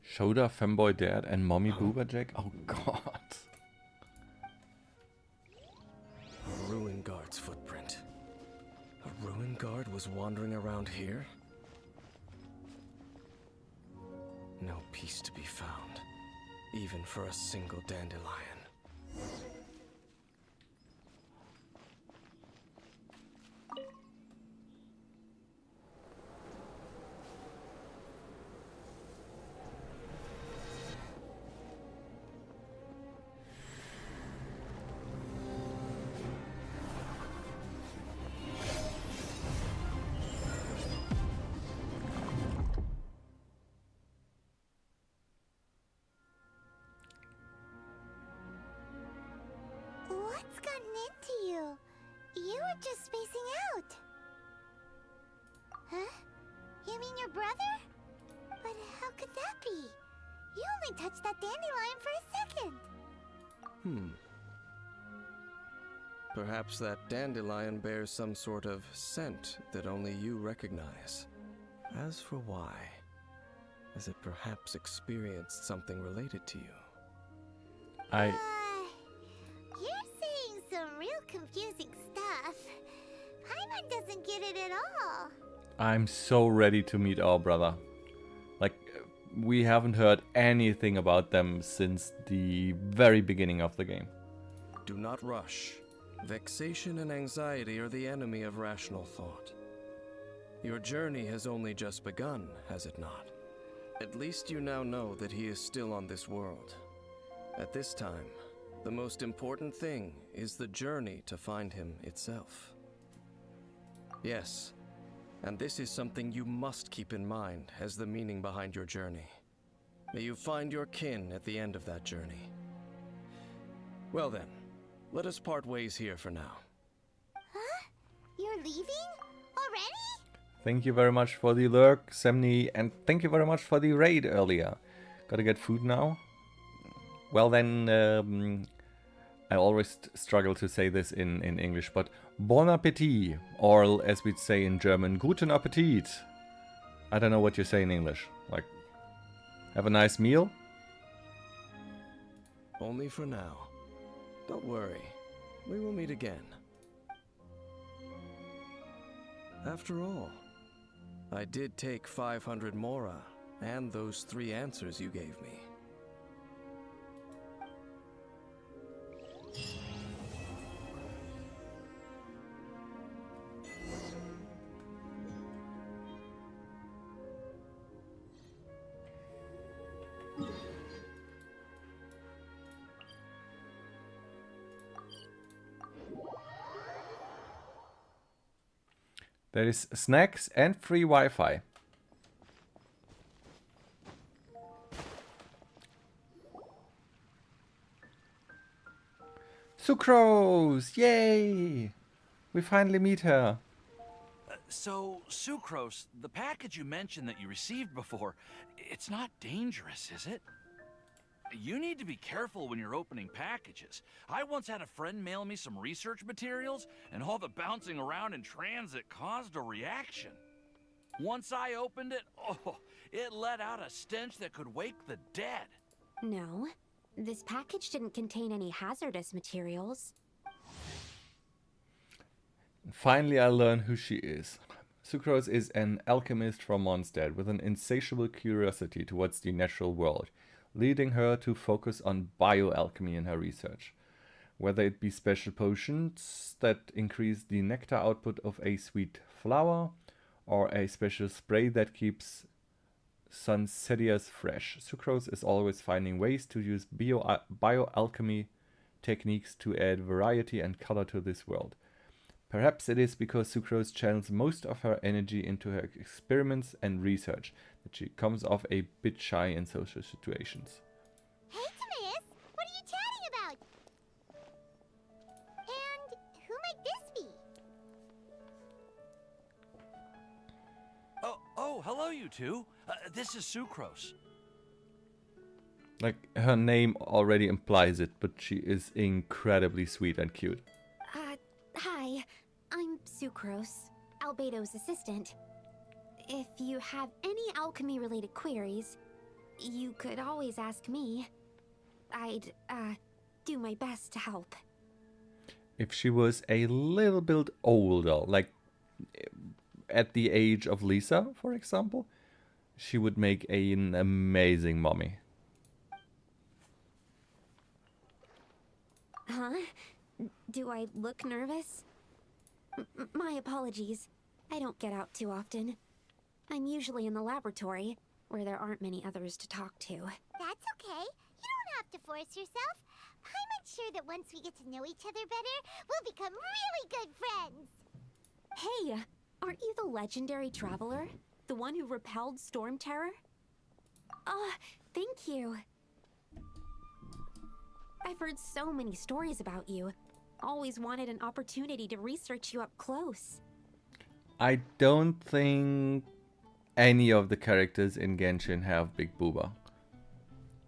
Shoda, Femboy Dad, and Mommy Booba Jack? Oh god. A ruin guard's footprint. A ruin guard was wandering around here? No peace to be found, even for a single dandelion. What's gotten into you? You were just spacing out. Huh? You mean your brother? But how could that be? You only touched that dandelion for a second. Perhaps that dandelion bears some sort of scent that only you recognize. As for why, has it perhaps experienced something related to you? You're saying some real confusing stuff. Paimon doesn't get it at all. I'm so ready to meet our brother. Like, we haven't heard anything about them since the very beginning of the game. Do not rush. Vexation and anxiety are the enemy of rational thought. Your journey has only just begun, has it not? At least you now know that he is still on this world. At this time, the most important thing is the journey to find him itself. Yes, and this is something you must keep in mind as the meaning behind your journey. May you find your kin at the end of that journey. Well then, let us part ways here for now. Huh? You're leaving? Already? Thank you very much for the lurk, Semni, and thank you very much for the raid earlier. Gotta get food now. Well then, I always struggle to say this in English, but bon appetit, or as we'd say in German, guten Appetit. I don't know what you say in English. Like, have a nice meal? Only for now. Don't worry, we will meet again. After all, I did take 500 mora and those 3 answers you gave me. There is snacks and free Wi-Fi. Sucrose! Yay! We finally meet her. So, Sucrose, the package you mentioned that you received before, it's not dangerous, is it? You need to be careful when you're opening packages. I once had a friend mail me some research materials, and all the bouncing around in transit caused a reaction. Once I opened it, it let out a stench that could wake the dead. No, this package didn't contain any hazardous materials. Finally, I learn who she is. Sucrose is an alchemist from Mondstadt with an insatiable curiosity towards the natural world, leading her to focus on bioalchemy in her research. Whether it be special potions that increase the nectar output of a sweet flower, or a special spray that keeps Sunsedias fresh, Sucrose is always finding ways to use bioalchemy techniques to add variety and color to this world. Perhaps it is because Sucrose channels most of her energy into her experiments and research that she comes off a bit shy in social situations. Hey, Timaeus! What are you chatting about? And who might this be? Oh, hello, you two. This is Sucrose. Like, her name already implies it, but she is incredibly sweet and cute. Hi. I'm Sucrose, Albedo's assistant. If you have any alchemy-related queries, you could always ask me. I'd, do my best to help. If she was a little bit older, like at the age of Lisa, for example, she would make an amazing mommy. Huh? Do I look nervous? My apologies. I don't get out too often. I'm usually in the laboratory, where there aren't many others to talk to. That's okay. You don't have to force yourself. I'm sure that once we get to know each other better, we'll become really good friends. Hey, aren't you the legendary traveler? The one who repelled Storm Terror? Thank you. I've heard so many stories about you. Always wanted an opportunity to research you up close. I don't think any of the characters in Genshin have Big Booba.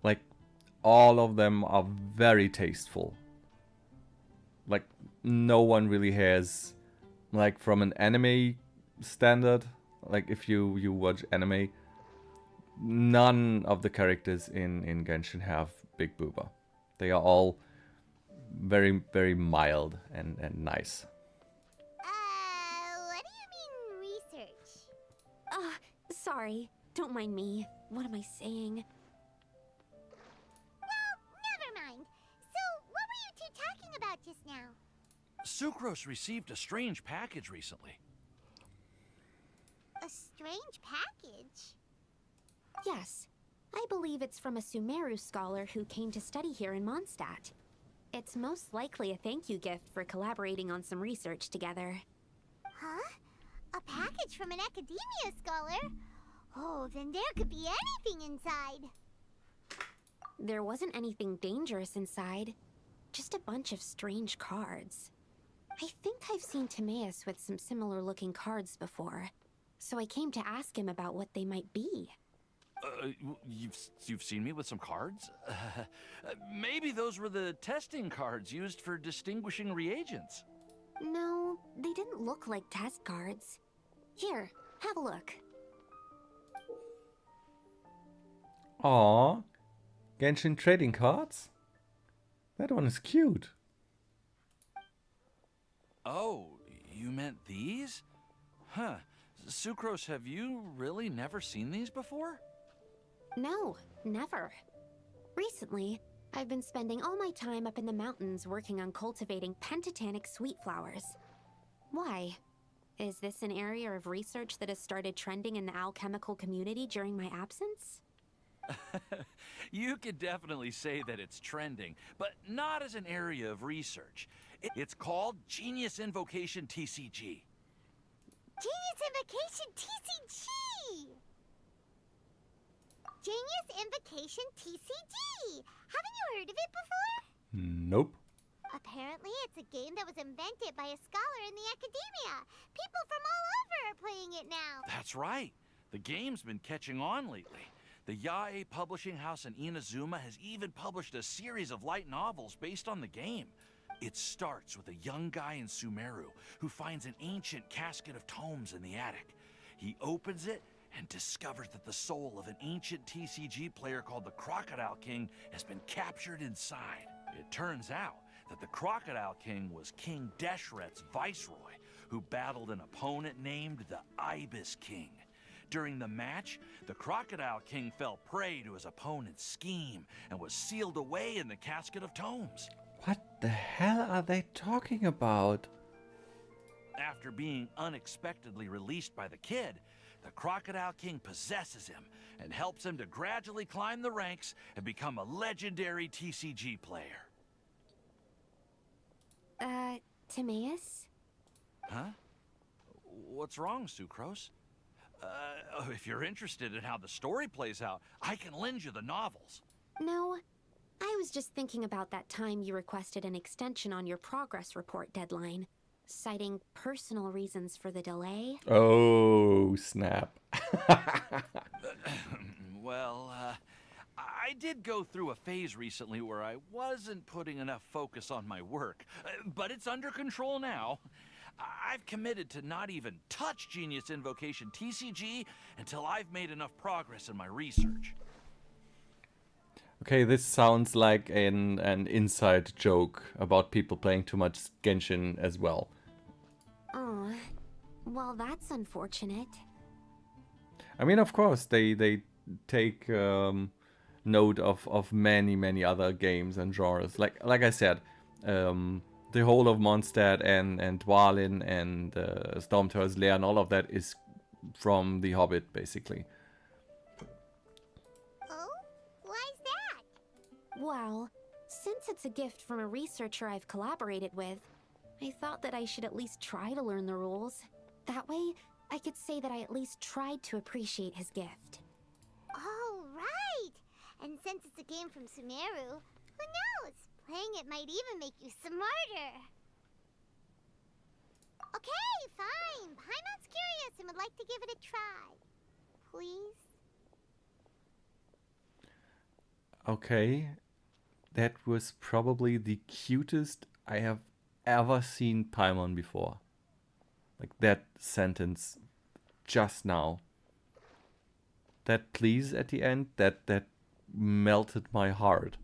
Like, all of them are very tasteful. Like, no one really has, like, from an anime standard, like if you watch anime, none of the characters in Genshin have Big Booba. They are all very, very mild and nice. What do you mean research? Sorry. Don't mind me. What am I saying? Well, never mind. So, what were you two talking about just now? Sucrose received a strange package recently. A strange package? Yes. I believe it's from a Sumeru scholar who came to study here in Mondstadt. It's most likely a thank you gift for collaborating on some research together. Huh? A package from an academia scholar? Oh, then there could be anything inside. There wasn't anything dangerous inside. Just a bunch of strange cards. I think I've seen Timaeus with some similar looking cards before. So I came to ask him about what they might be. You've seen me with some cards? Maybe those were the testing cards used for distinguishing reagents. No, they didn't look like test cards. Here, have a look. Aww, Genshin trading cards? That one is cute. Oh, you meant these? Huh. Sucrose, have you really never seen these before? No, never. Recently, I've been spending all my time up in the mountains working on cultivating pentatonic sweet flowers. Why? Is this an area of research that has started trending in the alchemical community during my absence? You could definitely say that it's trending, but not as an area of research. It's called Genius Invocation TCG. Genius Invocation TCG! Genius Invocation TCG! Haven't you heard of it before? Nope. Apparently, it's a game that was invented by a scholar in the academia. People from all over are playing it now. That's right. The game's been catching on lately. The Yae publishing house in Inazuma has even published a series of light novels based on the game. It starts with a young guy in Sumeru who finds an ancient casket of tomes in the attic. He opens it and discovers that the soul of an ancient TCG player called the Crocodile King has been captured inside. It turns out that the Crocodile King was King Deshret's viceroy, who battled an opponent named the Ibis King. During the match, the Crocodile King fell prey to his opponent's scheme and was sealed away in the casket of tomes. What the hell are they talking about? After being unexpectedly released by the kid, the Crocodile King possesses him and helps him to gradually climb the ranks and become a legendary TCG player. Timaeus? Huh? What's wrong, Sucrose? If you're interested in how the story plays out, I can lend you the novels. No, I was just thinking about that time you requested an extension on your progress report deadline, citing personal reasons for the delay. Oh, snap. Well, I did go through a phase recently where I wasn't putting enough focus on my work, but it's under control now. I've committed to not even touch Genius Invocation TCG until I've made enough progress in my research. Okay, this sounds like an inside joke about people playing too much Genshin as well. Oh, well, that's unfortunate. I mean, of course, they take note of many other games and genres. Like I said, the whole of Mondstadt and Dwalin and Stormterror's Lair and all of that is from The Hobbit, basically. Oh? Why's that? Well, since it's a gift from a researcher I've collaborated with, I thought that I should at least try to learn the rules. That way, I could say that I at least tried to appreciate his gift. Oh, right! And since it's a game from Sumeru, who knows? Playing it might even make you smarter. Okay, fine. Paimon's curious and would like to give it a try. Please? Okay, that was probably the cutest I have ever seen Paimon before. Like that sentence just now. That please at the end, that melted my heart.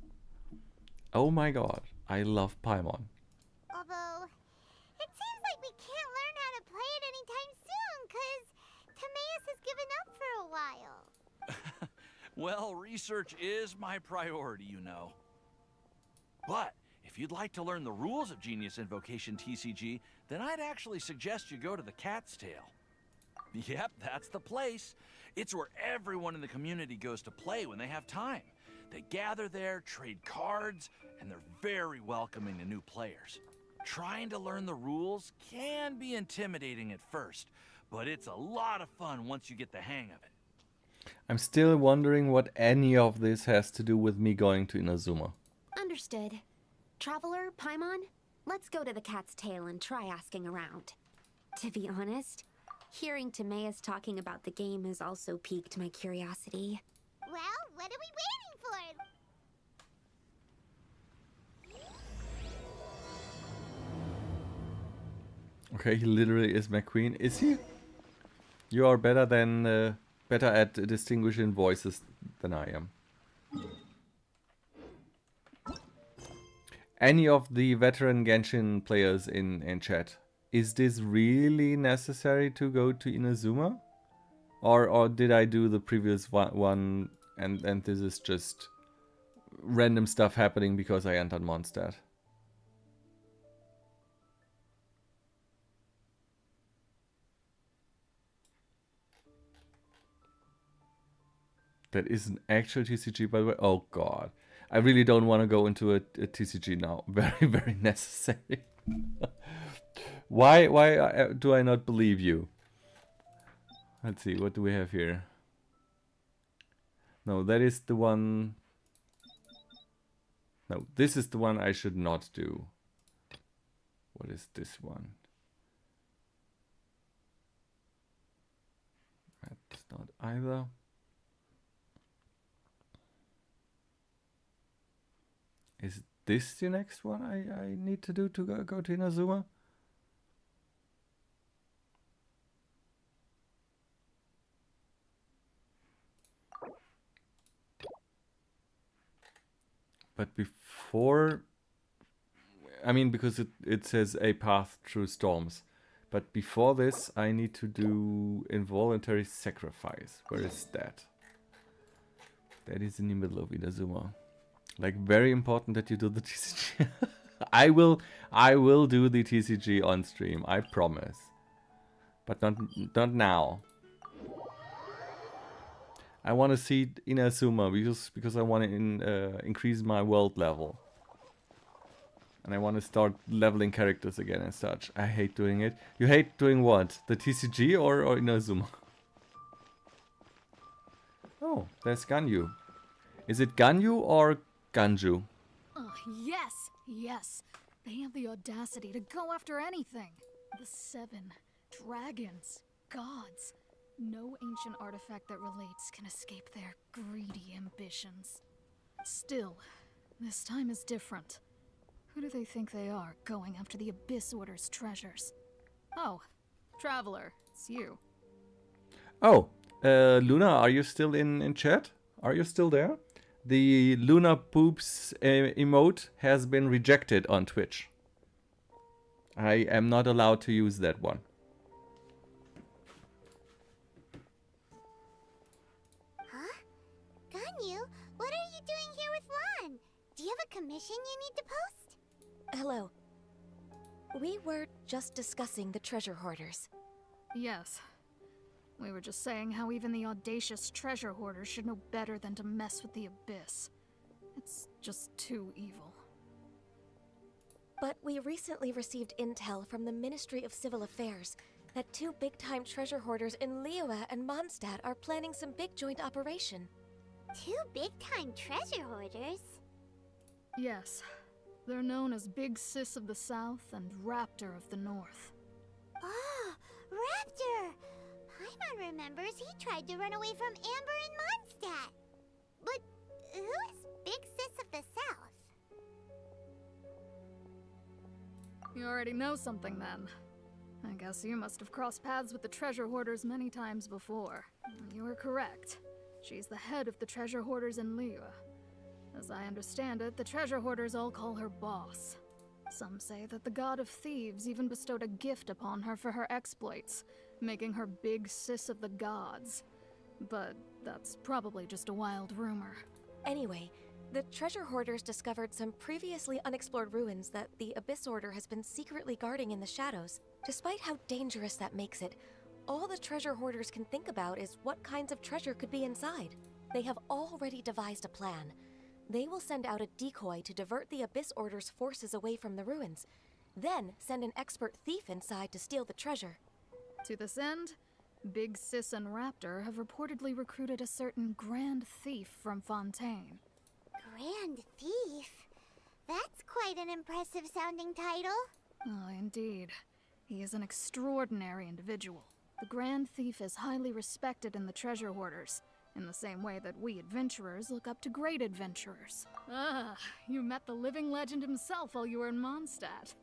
Oh my god, I love Paimon. Although, it seems like we can't learn how to play it anytime soon, because Timaeus has given up for a while. Well, research is my priority, you know. But if you'd like to learn the rules of Genius Invocation TCG, then I'd actually suggest you go to the Cat's Tail. Yep, that's the place. It's where everyone in the community goes to play when they have time. They gather there, trade cards, and they're very welcoming to new players. Trying to learn the rules can be intimidating at first, but it's a lot of fun once you get the hang of it. I'm still wondering what any of this has to do with me going to Inazuma. Understood. Traveler, Paimon, let's go to the Cat's Tail and try asking around. To be honest, hearing Timaeus talking about the game has also piqued my curiosity. Well, what are we waiting for? Okay, he literally is my queen. Is he? You are better at distinguishing voices than I am. Any of the veteran Genshin players in chat, is this really necessary to go to Inazuma? Or did I do the previous one and this is just random stuff happening because I entered Mondstadt? That is an actual TCG, by the way. Oh god. I really don't want to go into a TCG now. Very necessary. Why do I not believe you? Let's see, what do we have here? No, that is the one... No, this is the one I should not do. What is this one? That's not either. Is this the next one I need to do to go to Inazuma? But before, I mean, because it says a path through storms. But before this, I need to do involuntary sacrifice. Where is that? That is in the middle of Inazuma. Like, very important that you do the TCG. I will do the TCG on stream, I promise. But not now. I want to see Inazuma because I want to increase my world level. And I want to start leveling characters again and such. I hate doing it. You hate doing what? The TCG or Inazuma? Oh, there's Ganyu. Is it Ganyu or Ganju? Oh, yes, yes. They have the audacity to go after anything. The 7 dragons, gods. No ancient artifact that relates can escape their greedy ambitions. Still, this time is different. Who do they think they are, going after the Abyss Order's treasures? Oh, Traveler, it's you. Oh, Luna, are you still in chat? Are you still there? The Luna Poops emote has been rejected on Twitch. I am not allowed to use that one. Ganyu, what are you doing here with Lan? Do you have a commission you need to post? Hello. We were just discussing the treasure hoarders. Yes. We were just saying how even the audacious treasure hoarders should know better than to mess with the Abyss. It's just too evil. But we recently received intel from the Ministry of Civil Affairs that 2 big-time treasure hoarders in Liyue and Mondstadt are planning some big joint operation. 2 big-time treasure hoarders? Yes. They're known as Big Sis of the South and Raptor of the North. Oh, Raptor! Paimon remembers he tried to run away from Amber in Mondstadt. But who is Big Sis of the South? You already know something then. I guess you must have crossed paths with the treasure hoarders many times before. You were correct. She's the head of the treasure hoarders in Liyue. As I understand it, the treasure hoarders all call her boss. Some say that the god of thieves even bestowed a gift upon her for her exploits, making her Big Sis of the gods. But that's probably just a wild rumor. Anyway, the treasure hoarders discovered some previously unexplored ruins that the Abyss Order has been secretly guarding in the shadows. Despite how dangerous that makes it, all the treasure hoarders can think about is what kinds of treasure could be inside. They have already devised a plan. They will send out a decoy to divert the Abyss Order's forces away from the ruins, then send an expert thief inside to steal the treasure. To this end, Big Sis and Raptor have reportedly recruited a certain Grand Thief from Fontaine. Grand Thief? That's quite an impressive sounding title. Oh, indeed. He is an extraordinary individual. The Grand Thief is highly respected in the treasure hoarders, in the same way that we adventurers look up to great adventurers. Ah, you met the living legend himself while you were in Mondstadt.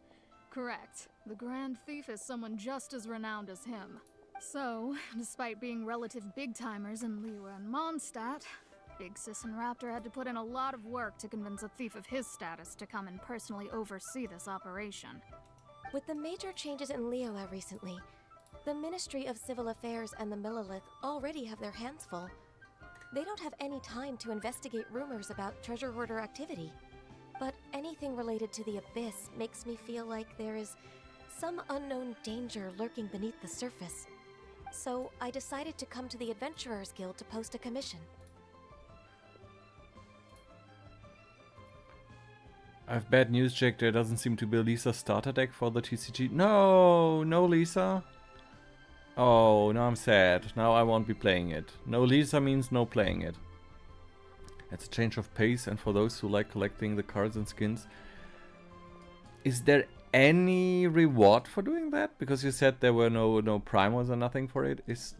Correct. The Grand Thief is someone just as renowned as him. So, despite being relative big-timers in Liyue and Mondstadt, Big Sis and Raptor had to put in a lot of work to convince a thief of his status to come and personally oversee this operation. With the major changes in Liyue recently, the Ministry of Civil Affairs and the Millelith already have their hands full. They don't have any time to investigate rumors about treasure hoarder activity. But anything related to the Abyss makes me feel like there is some unknown danger lurking beneath the surface. So I decided to come to the Adventurers Guild to post a commission. I have bad news, Jack. There doesn't seem to be Lisa's starter deck for the TCG. No, no Lisa. Oh, now I'm sad. Now I won't be playing it. No Lisa means no playing it. It's a change of pace, and for those who like collecting the cards and skins, is there any reward for doing that? Because you said there were no primos or nothing for it. Is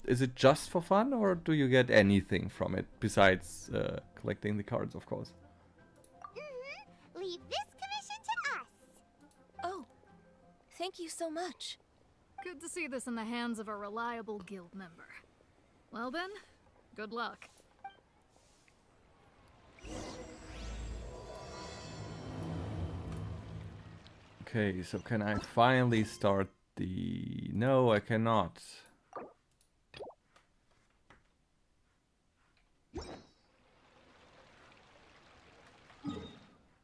it just for fun, or do you get anything from it besides collecting the cards, of course? Leave this commission to us. Oh, thank you so much. Good to see this in the hands of a reliable guild member. Well then, good luck. Okay, so can I finally start the... No, I cannot.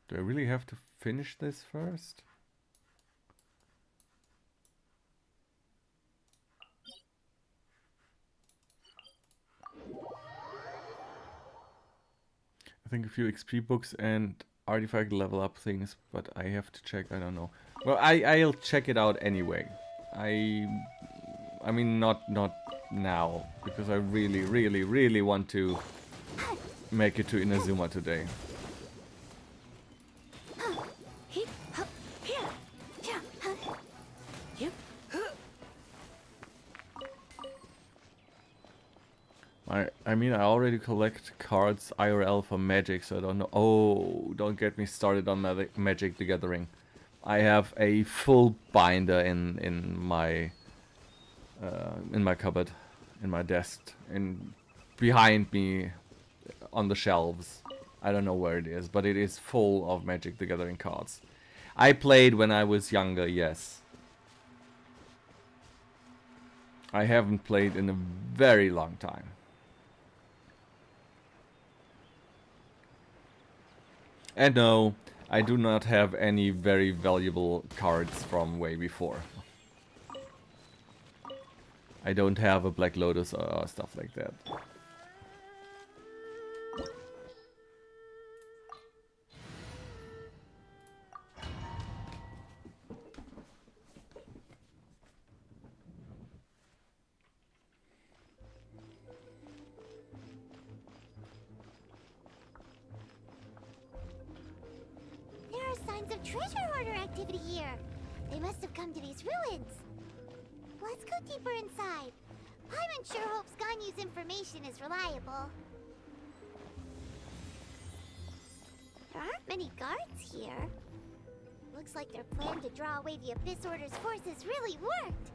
Do I really have to finish this first? I think a few XP books and artifact level up things, but I have to check, I don't know. Well, I'll check it out anyway. I mean, not now, because I really want to make it to Inazuma today. I mean, I already collect cards IRL for Magic, so I don't know. Oh, don't get me started on Magic the Gathering. I have a full binder in my cupboard, in my desk, and behind me on the shelves. I don't know where it is, but it is full of Magic the Gathering cards. I played when I was younger, yes. I haven't played in a very long time. And no, I do not have any very valuable cards from way before. I don't have a Black Lotus or stuff like that. There are signs of treasure hoarder activity here. They must have come to these ruins. Let's go deeper inside. Paimon sure hopes Ganyu's information is reliable. There aren't many guards here. Looks like their plan to draw away the Abyss Order's forces really worked.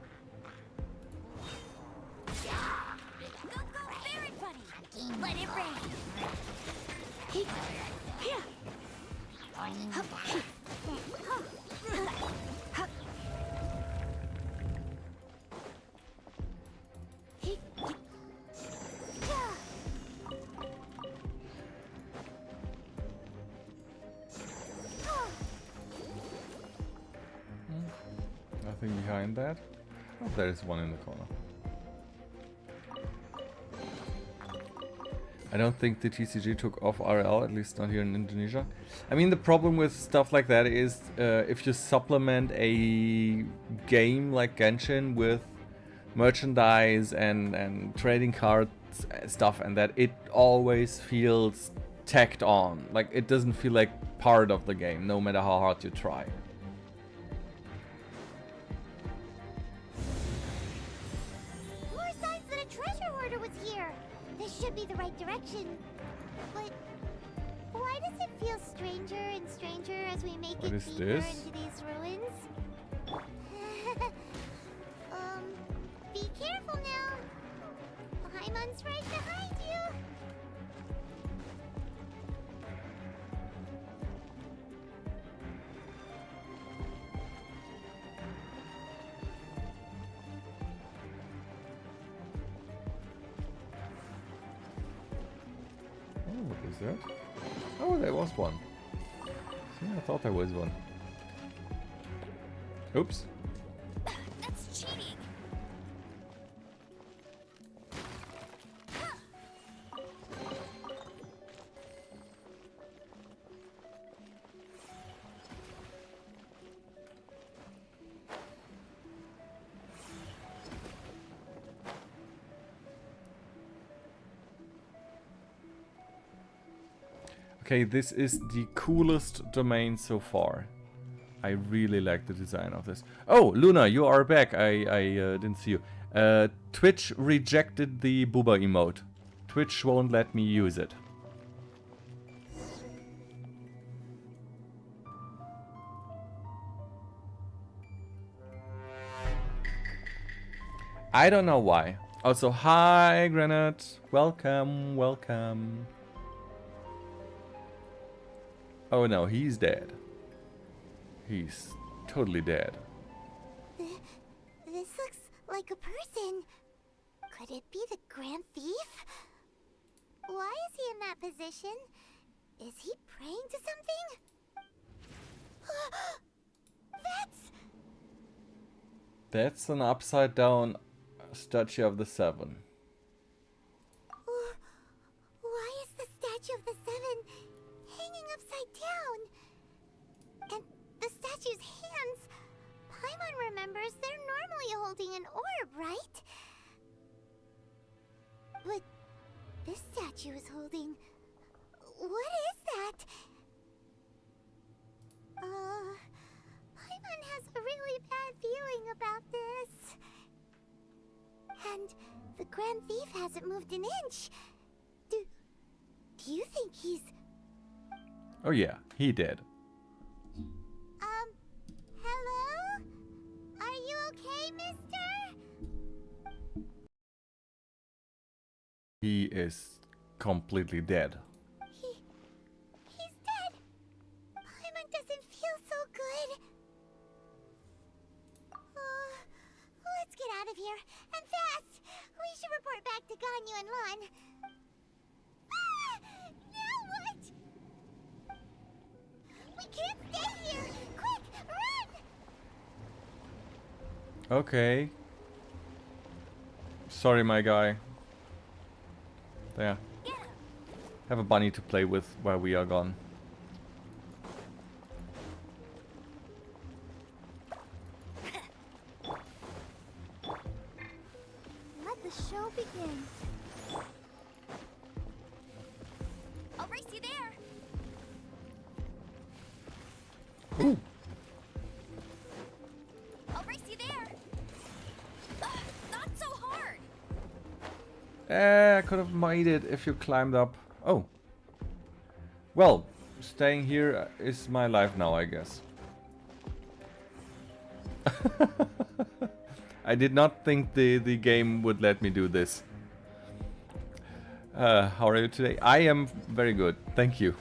Go, very funny. Let it rain. Nothing behind that. Oh, there is one in the corner. I don't think the TCG took off RL, at least not here in Indonesia. I mean, the problem with stuff like that is if you supplement a game like Genshin with merchandise and trading cards stuff and that, it always feels tacked on. Like, it doesn't feel like part of the game, no matter how hard you try. More signs that a treasure hoarder was here. This should be the right direction. But why does it feel stranger and stranger as we make What it is deeper this? into these ruins? Be careful now. Paimon's right behind you. Oh, what is that? Oh, there was one. See, I thought there was one. Oops. That's cheating. Okay, this is the coolest domain so far. I really like the design of this. Oh, Luna, you are back. I didn't see you. Twitch rejected the booba emote. Twitch won't let me use it. I don't know why. Also, hi, Granite. Welcome, welcome. Oh no, he's dead. He's totally dead. This looks like a person. Could it be the Grand Thief? Why is he in that position? Is he praying to something? That's an upside down statue of the Seven. Why is the statue of the Seven hanging upside down? And the statue's hands, Paimon remembers they're normally holding an orb, right? But this statue is holding... What is that? Paimon has a really bad feeling about this. And the Grand Thief hasn't moved an inch. Do you think he's... Oh yeah, he did. Hello? Are you okay, mister? He is completely dead. He's dead. Paimon doesn't feel so good. Let's get out of here, and fast. We should report back to Ganyu and Lon. Now what? We can't stay here. Quick, run! Okay. Sorry, my guy. There. Have a bunny to play with while we are gone. Let the show begin. I'll race you there. Ooh. I'll race you there. Not so hard. I could have made it if you climbed up. Oh. Well, staying here is my life now, I guess. I did not think the game would let me do this. How are you today? I am very good, thank you.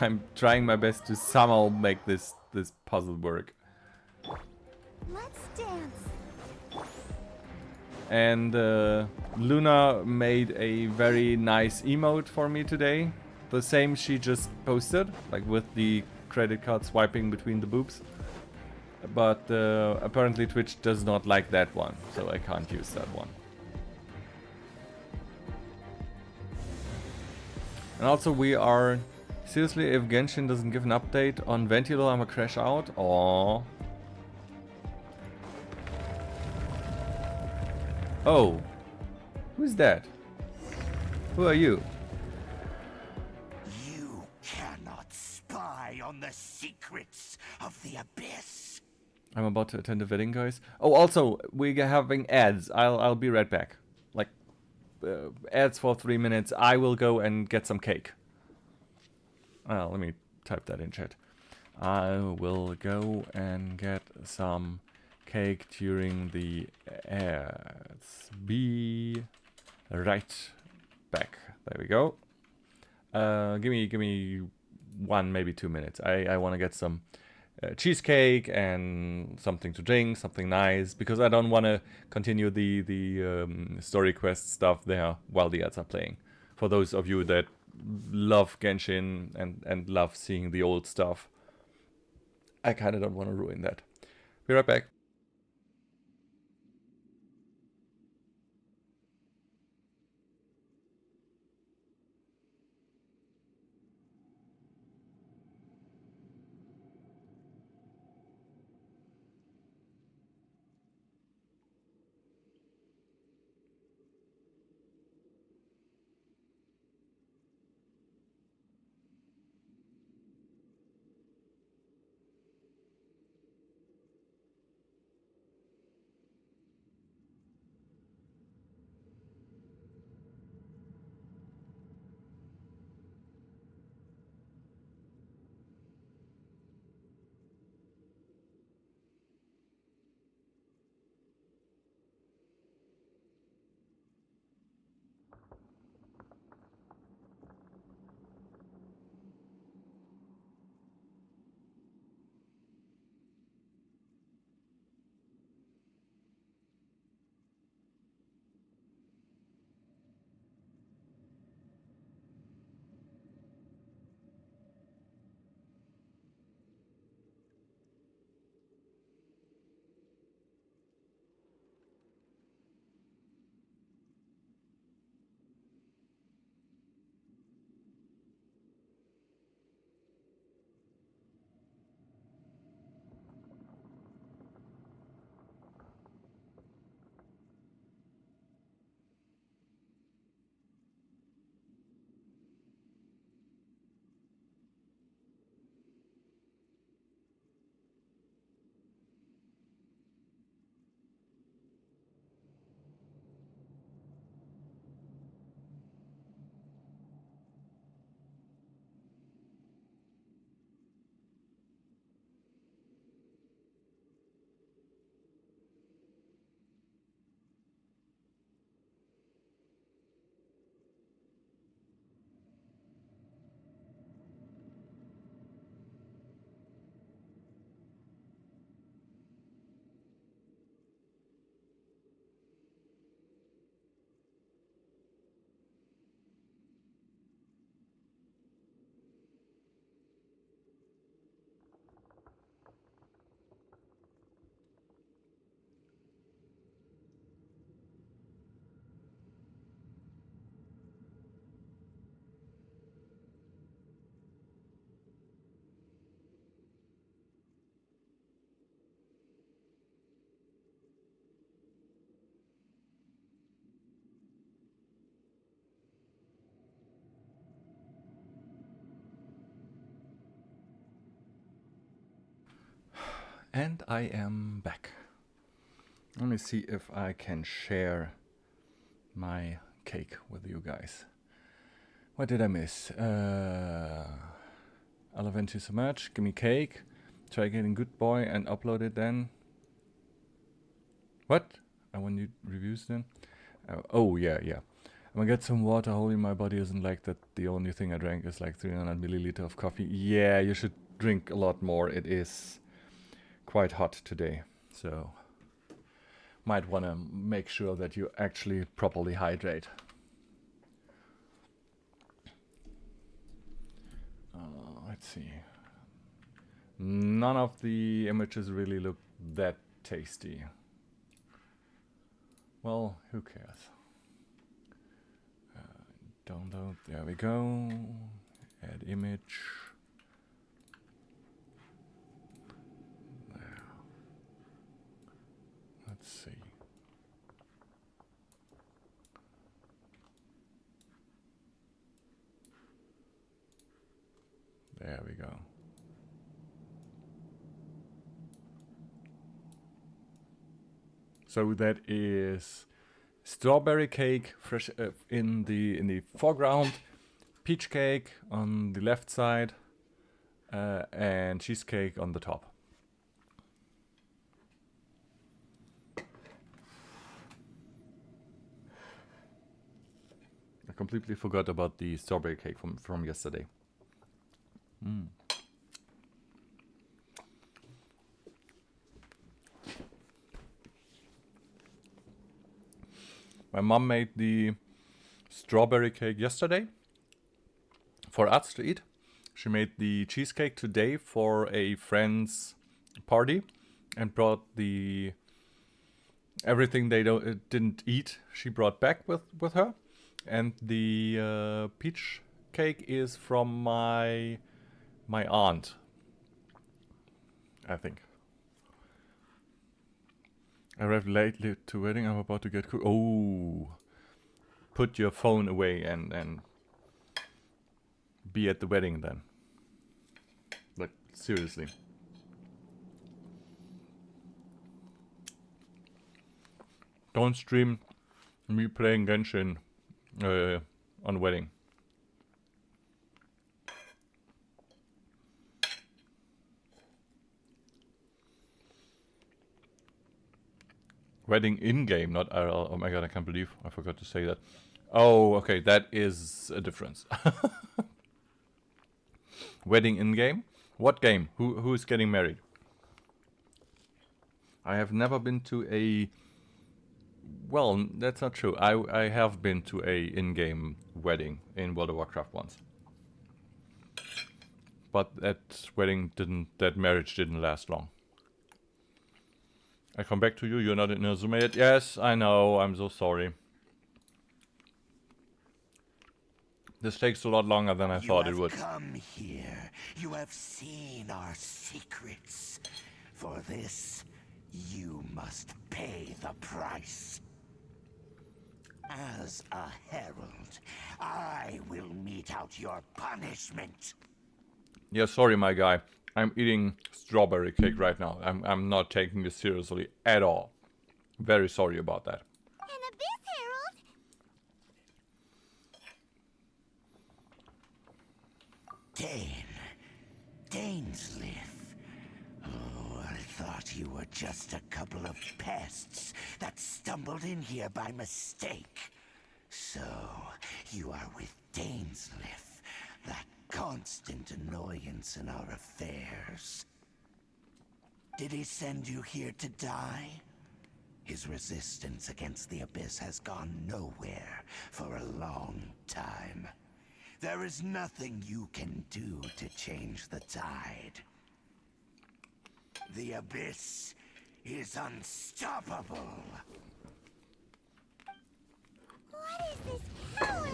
I'm trying my best to somehow make this puzzle work. Let's dance. And Luna made a very nice emote for me today. The same she just posted, like with the credit card swiping between the boobs. But apparently Twitch does not like that one, so I can't use that one. And also we are... Seriously, if Genshin doesn't give an update on Ventilo, I'ma crash out? Aww. Oh. Who's that? Who are you? You cannot spy on the secrets of the Abyss. I'm about to attend a wedding, guys. Oh, also, we're having ads. I'll be right back. Like, ads for 3 minutes. I will go and get some cake. Let me type that in chat. I will go and get some cake during the ads. Be right back. There we go. Give me 1, maybe 2 minutes. I want to get some cheesecake and something to drink, something nice, because I don't want to continue the story quest stuff there while the ads are playing. For those of you that love Genshin and love seeing the old stuff, I kind of don't want to ruin that. Be right back. And I am back. Let me see if I can share my cake with you guys. What did I miss? I love you so much. Give me cake. Try getting good boy and upload it then. What? I want you reviews then? Oh, yeah. I'm gonna get some water. Holy, my body isn't like that. The only thing I drank is like 300 milliliter of coffee. Yeah, you should drink a lot more. It is quite hot today. So, might want to make sure that you actually properly hydrate. Let's see. None of the images really look that tasty. Well, who cares? Download, there we go. Add image. There. Let's see. There we go. So that is strawberry cake, fresh in the foreground, peach cake on the left side, and cheesecake on the top. I completely forgot about the strawberry cake from yesterday. My mom made the strawberry cake yesterday for us to eat. She made the cheesecake today for a friend's party and brought everything they didn't eat. She brought back with her, and the peach cake is from my aunt, I think. I arrived lately to wedding. I'm about to get cooked. Oh, put your phone away and be at the wedding then. Like, seriously. Don't stream me playing Genshin on wedding. Wedding in-game, not IRL. Oh my god, I can't believe I forgot to say that. Oh, okay, that is a difference. Wedding in-game? What game? Who is getting married? I have never been to a... Well, that's not true. I have been to a in-game wedding in World of Warcraft once. But that marriage didn't last long. I come back to you, you're not in Inazuma yet. Yes, I know, I'm so sorry. This takes a lot longer than I thought it would. You have come here. You have seen our secrets. For this, you must pay the price. As a herald, I will mete out your punishment. Yeah, sorry, my guy. I'm eating strawberry cake right now. I'm not taking this seriously at all. Very sorry about that. An abyss, Herald! Dainsleif. Oh, I thought you were just a couple of pests that stumbled in here by mistake. So, you are with Dainsleif, that constant annoyance in our affairs. Did he send you here to die? His resistance against the Abyss has gone nowhere for a long time. There is nothing you can do to change the tide. The Abyss is unstoppable. What is this power?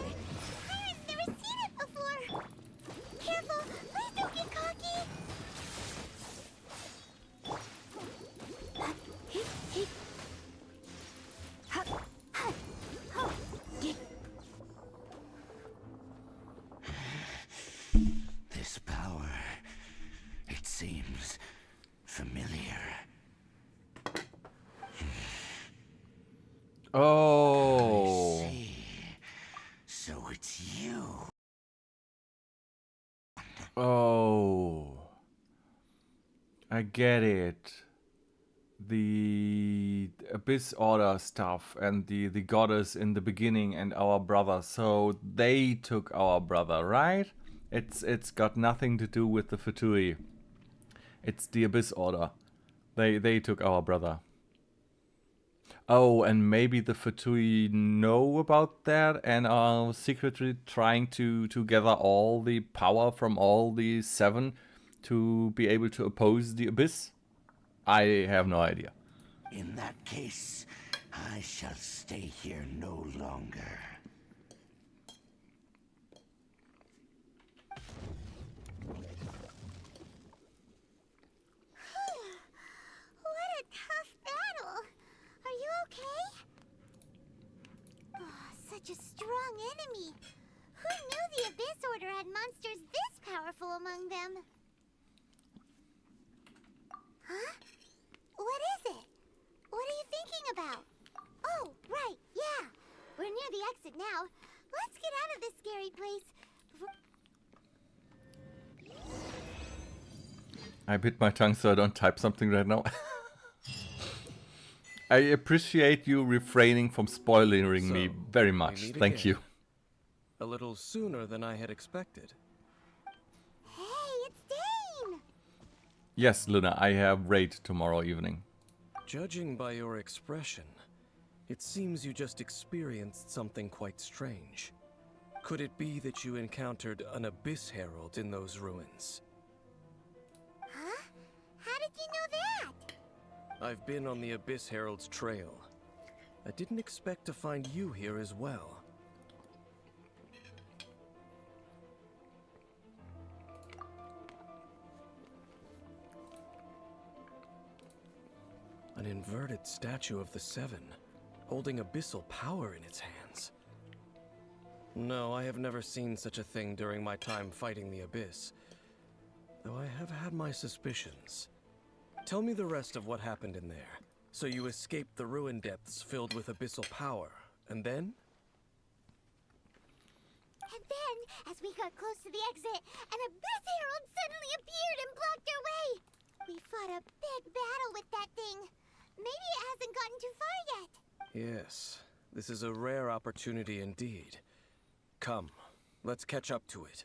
I've never seen it before. Careful, please don't get cocky. This power, it seems familiar. Oh. I see. So it's you. Oh. I get it. The Abyss Order stuff and the goddess in the beginning and our brother. So they took our brother, right? It's got nothing to do with the Fatui. It's the Abyss Order. They took our brother. Oh, and maybe the Fatui know about that and are secretly trying to gather all the power from all the 7 to be able to oppose the Abyss? I have no idea. In that case, I shall stay here no longer. What a tough battle. Are you okay? Oh, such a strong enemy. Who knew the Abyss Order had monsters this powerful among them? Huh? What is it? What are you thinking about? Oh, right, yeah. We're near the exit now. Let's get out of this scary place. I bit my tongue so I don't type something right now. I appreciate you refraining from spoiling me So, very we much. meet Thank again. you. A little sooner than I had expected. Hey, it's Dane! Yes, Luna, I have raid tomorrow evening. Judging by your expression, it seems you just experienced something quite strange. Could it be that you encountered an Abyss Herald in those ruins? Huh? How did you know that? I've been on the Abyss Herald's trail. I didn't expect to find you here as well. An inverted statue of the 7, holding abyssal power in its hands. No, I have never seen such a thing during my time fighting the Abyss, though I have had my suspicions. Tell me the rest of what happened in there. So you escaped the ruin depths filled with abyssal power, and then? And then, as we got close to the exit, an Abyss Herald suddenly appeared and blocked our way. We fought a big battle with that thing. Maybe it hasn't gotten too far yet. Yes, this is a rare opportunity indeed. Come, let's catch up to it.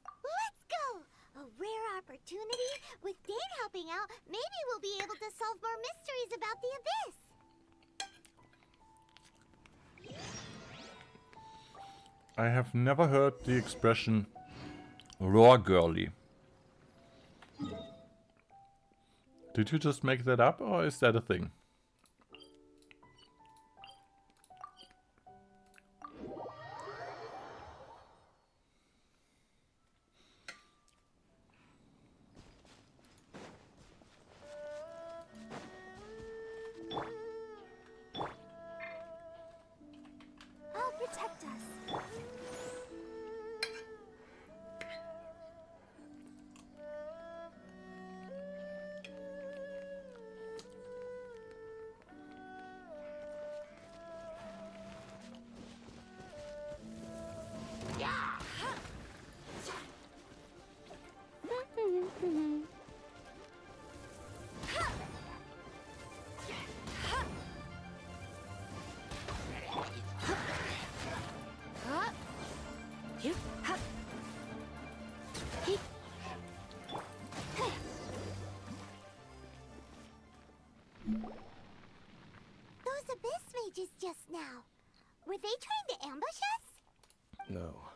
Let's go! A rare opportunity? With Dane helping out, maybe we'll be able to solve more mysteries about the Abyss. I have never heard the expression raw girly. Did you just make that up or is that a thing? I'll protect us. Those Abyss mages just now. Were they trying to ambush us? No.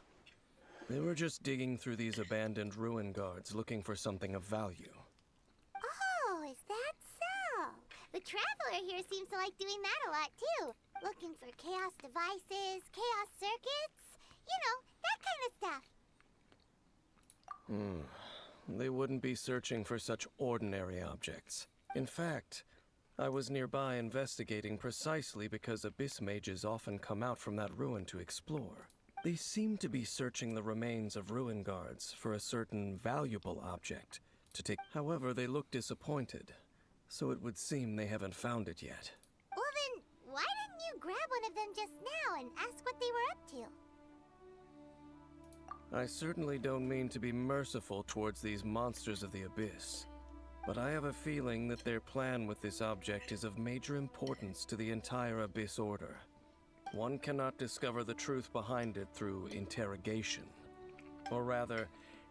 They were just digging through these abandoned ruin guards looking for something of value. Oh, is that so? The Traveler here seems to like doing that a lot too. Looking for chaos devices, chaos circuits, you know, that kind of stuff. They wouldn't be searching for such ordinary objects. In fact, I was nearby investigating precisely because Abyss mages often come out from that ruin to explore. They seem to be searching the remains of ruin guards for a certain valuable object to take. However, they look disappointed, so it would seem they haven't found it yet. Well then, why didn't grab one of them just now and ask what they were up to. I certainly don't mean to be merciful towards these monsters of the abyss, but I have a feeling that their plan with this object is of major importance to the entire Abyss Order. One cannot discover the truth behind it through interrogation. Or rather,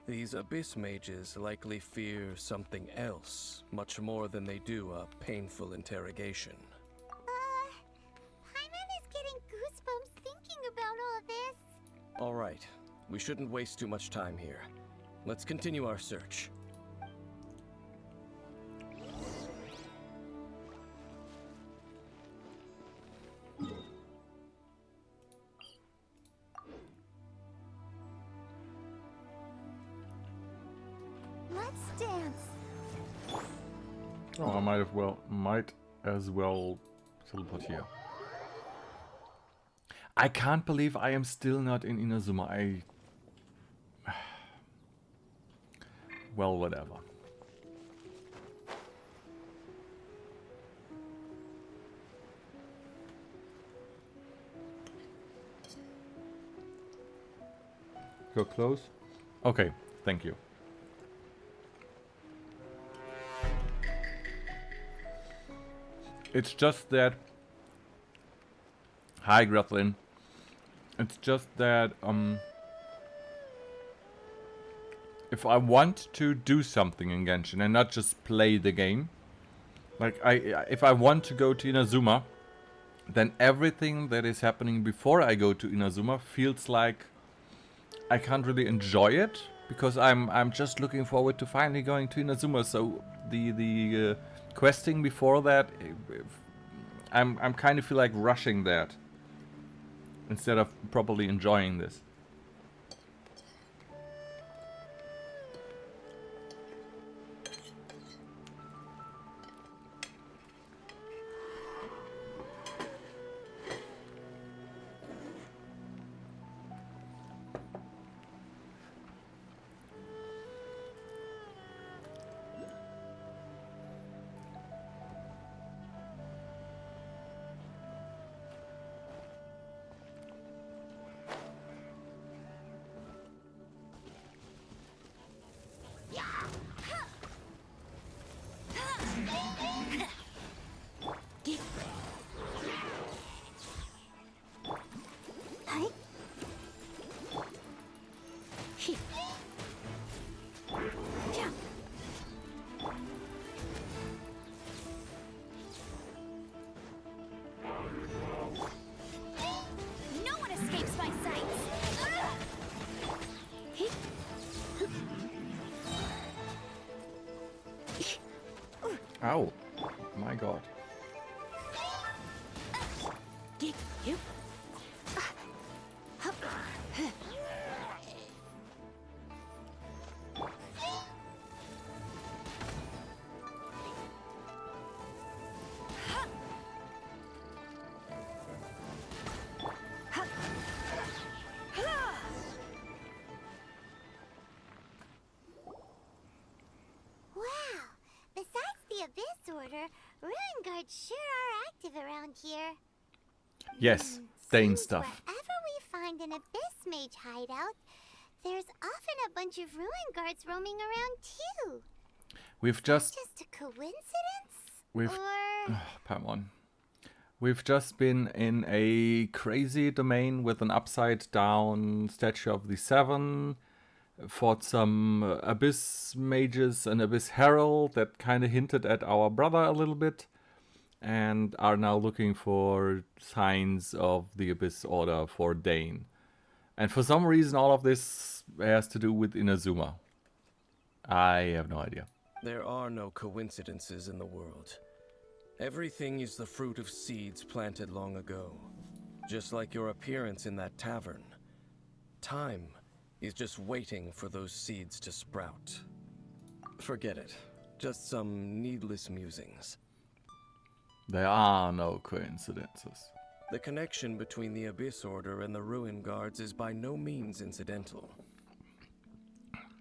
these Abyss mages likely fear something else, much more than they do a painful interrogation. Paimon is getting goosebumps thinking about all this. All right, we shouldn't waste too much time here. Let's continue our search. Let's dance. Oh, I might as well teleport here. I can't believe I am still not in Inazuma. Well, whatever. Go close. Okay, thank you. It's just that... Hi, Grethrin. It's just that, if I want to do something in Genshin and not just play the game, like, if I want to go to Inazuma, then everything that is happening before I go to Inazuma feels like I can't really enjoy it, because I'm just looking forward to finally going to Inazuma. So the questing before that, I'm kind of feel like rushing that instead of properly enjoying this. No one escapes my sights. Ow. My god. Wow. Besides the Abyss Order, Ruin Guards sure are active around here. Yes, Dane Seems stuff. Wherever we find an Abyss Mage hideout, there's often a bunch of Ruin Guards roaming around too. We've just... Just a coincidence? We've... Or... Paimon. We've just been in a crazy domain with an upside down statue of the Seven. Fought some Abyss Mages and Abyss Herald that kind of hinted at our brother a little bit. And are now looking for signs of the Abyss Order for Dane. And for some reason all of this has to do with Inazuma. I have no idea. There are no coincidences in the world. Everything is the fruit of seeds planted long ago. Just like your appearance in that tavern. Time is just waiting for those seeds to sprout. Forget it. Just some needless musings. There are no coincidences. The connection between the Abyss Order and the Ruin Guards is by no means incidental.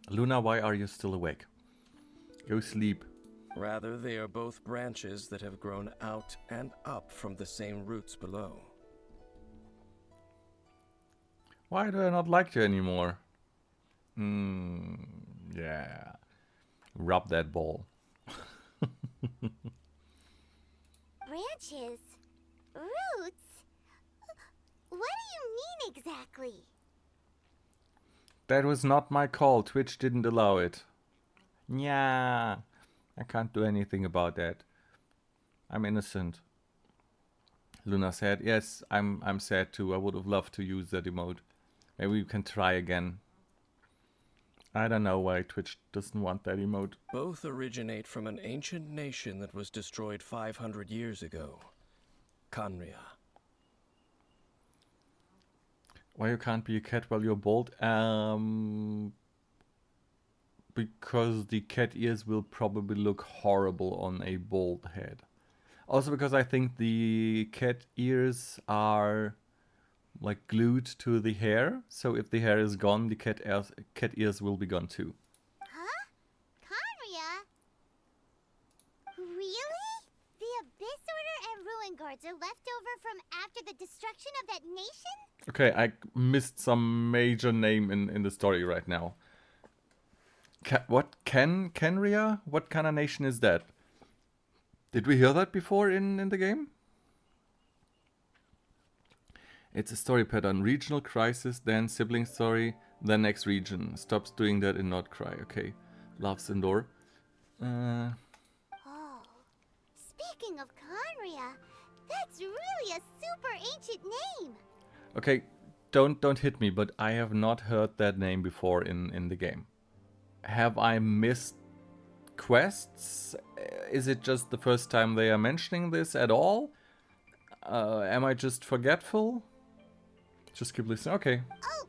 Luna, why are you still awake? Go sleep. Rather, they are both branches that have grown out and up from the same roots below. Why do I not like you anymore? Yeah. Rub that ball. Branches? Roots? What do you mean exactly? That was not my call. Twitch didn't allow it. Yeah. I can't do anything about that. I'm innocent. Luna said, yes, I'm sad too. I would have loved to use that emote. Maybe we can try again. I don't know why Twitch doesn't want that emote. Both originate from an ancient nation that was destroyed 500 years ago. Khaenri'ah. Why you can't be a cat while you're bald? Because the cat ears will probably look horrible on a bald head. Also because I think the cat ears are like glued to the hair. So if the hair is gone, the cat ears will be gone too. Huh? Khaenri'ah? Really? The Abyss Order and Ruin Guards are left over from after the destruction of that nation? Okay, I missed some major name in the story right now. Khaenri'ah? What kind of nation is that? Did we hear that before in the game? It's a story pattern. Regional crisis, then sibling story, then next region. Stops doing that and not cry. Okay. Loves indoor. Oh. Speaking of Khaenri'ah, that's really a super ancient name. Okay, don't hit me, but I have not heard that name before in the game. Have I missed quests? Is it just the first time they are mentioning this at all? Am I just forgetful? Just keep listening. Okay. Oh,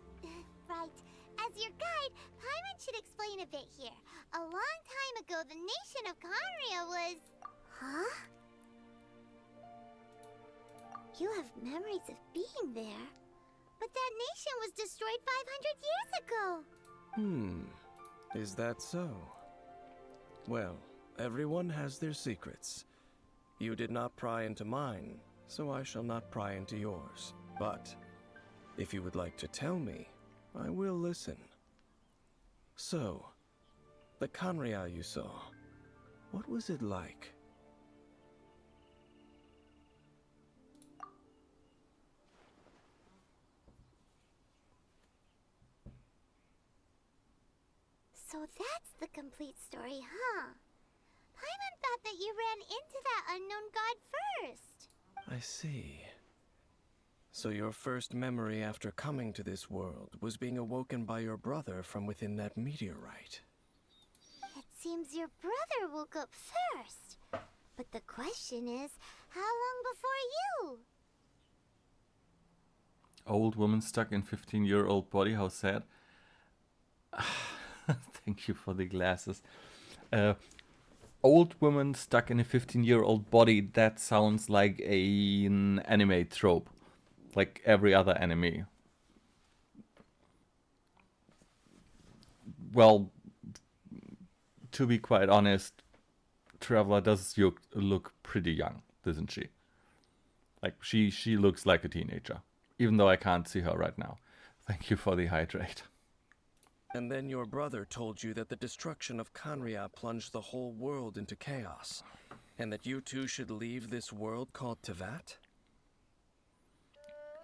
right. As your guide, Paimon should explain a bit here. A long time ago, the nation of Khaenri'ah was... Huh? You have memories of being there. But that nation was destroyed 500 years ago. Is that so? Well, everyone has their secrets. You did not pry into mine, so I shall not pry into yours. But if you would like to tell me, I will listen. So, the Khaenri'ah you saw, what was it like? So that's the complete story, huh? Paimon thought that you ran into that unknown god first. I see. So your first memory after coming to this world was being awoken by your brother from within that meteorite. It seems your brother woke up first. But the question is, how long before you? Old woman stuck in 15-year-old body. How sad. Thank you for the glasses. Old woman stuck in a 15-year-old body. That sounds like an anime trope. Like every other anime. Well, to be quite honest, Traveler does look pretty young, doesn't she? Like, she looks like a teenager. Even though I can't see her right now. Thank you for the hydrate. And then your brother told you that the destruction of Khaenri'ah plunged the whole world into chaos. And that you two should leave this world called Teyvat?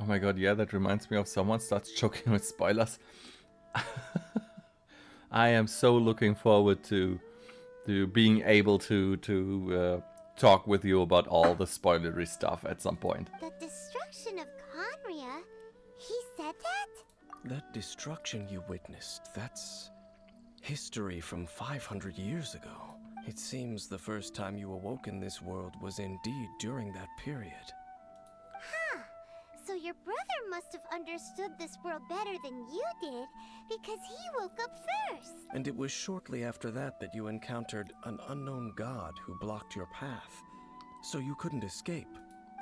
Oh my god, yeah, that reminds me of someone starts choking with spoilers. I am so looking forward to being able to talk with you about all the spoilery stuff at some point. The destruction of Khaenri'ah? He said that? That destruction you witnessed, that's history from 500 years ago. It seems the first time you awoke in this world was indeed during that period. Huh. So your brother must have understood this world better than you did, because he woke up first. And it was shortly after that that you encountered an unknown god who blocked your path, so you couldn't escape.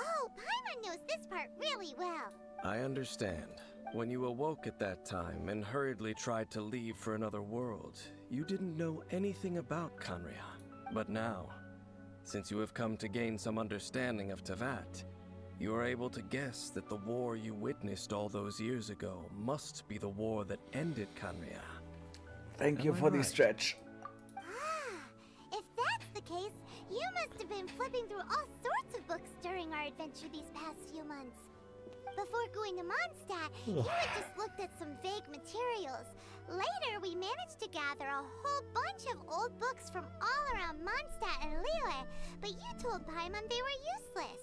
Oh, Paimon knows this part really well. I understand. When you awoke at that time and hurriedly tried to leave for another world, you didn't know anything about Khaenri'ah. But now, since you have come to gain some understanding of Teyvat, You are able to guess that the war you witnessed all those years ago must be the war that ended Kanria. Thank you Am I for the right? stretch. Ah, if that's the case, you must have been flipping through all sorts of books during our adventure these past few months. Before going to Mondstadt, you had just looked at some vague materials. Later, we managed to gather a whole bunch of old books from all around Mondstadt and Liyue, but you told Paimon they were useless.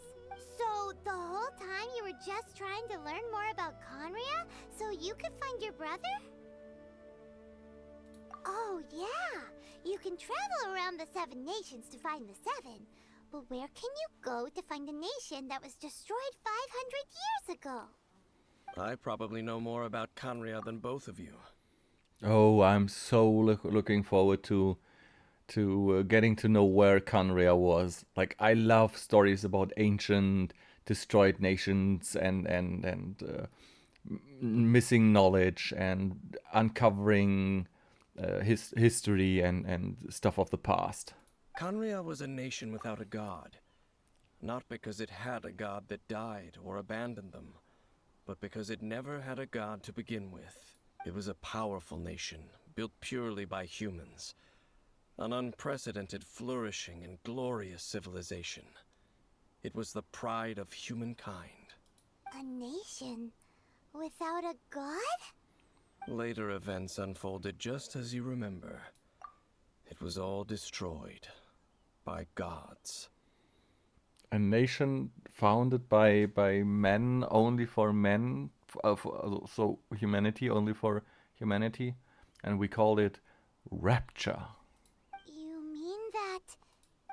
So, the whole time you were just trying to learn more about Conria so you could find your brother? Oh, yeah! You can travel around the 7 nations to find the 7. But where can you go to find a nation that was destroyed 500 years ago? I probably know more about Kanria than both of you. Oh, I'm so looking forward to getting to know where Canria was. Like, I love stories about ancient destroyed nations and missing knowledge and uncovering history and stuff of the past. Kanria was a nation without a god. Not because it had a god that died or abandoned them, but because it never had a god to begin with. It was a powerful nation, built purely by humans. An unprecedented, flourishing, and glorious civilization. It was the pride of humankind. A nation without a god? Later events unfolded just as you remember. It was all destroyed by gods. A nation founded by men only for men, so humanity only for humanity, and we called it Rapture. You mean that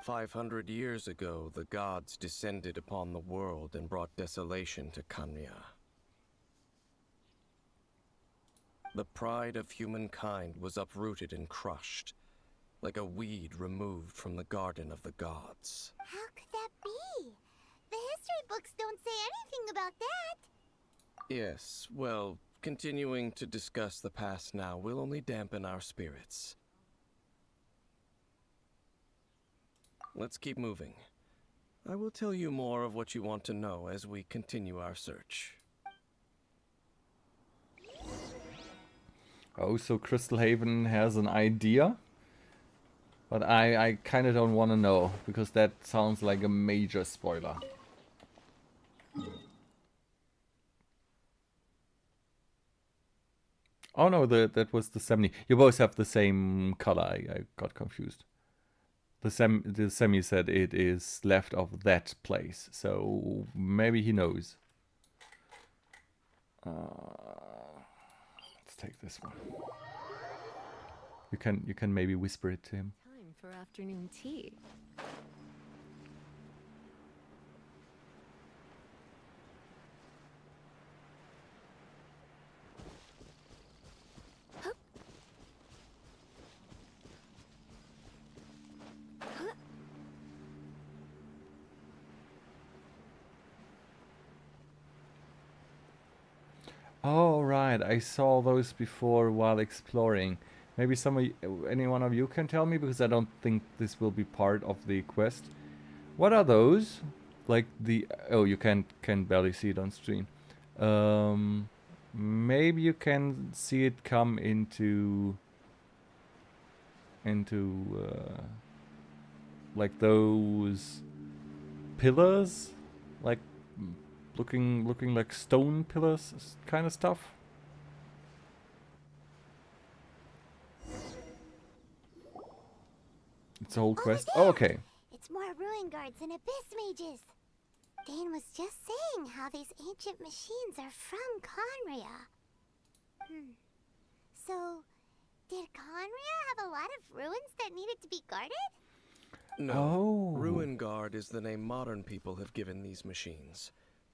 500 years ago, the gods descended upon the world and brought desolation to Kanria. The pride of humankind was uprooted and crushed, like a weed removed from the garden of the gods. how could that be? The history books don't say anything about that. Yes, well, continuing to discuss the past now will only dampen our spirits. Let's keep moving. I will tell you more of what you want to know as we continue our search. Oh, so Crystal Haven has an idea? But I kind of don't want to know, because that sounds like a major spoiler. Oh no, that was the 70. You both have the same color. I got confused. The Semi said it is left of that place, so maybe he knows. Let's take this one. You can maybe whisper it to him. Time for afternoon tea. Oh right, I saw those before while exploring. Maybe any one of you can tell me, because I don't think this will be part of the quest. What are those? Like you can barely see it on screen. Maybe you can see it come into like those pillars, like looking like stone pillars kind of stuff. It's a whole quest. Oh, okay. It's more ruin guards and abyss mages. Dane was just saying how these ancient machines are from Conria. So, did Conria have a lot of ruins that needed to be guarded? No. Oh. Ruin Guard is the name modern people have given these machines.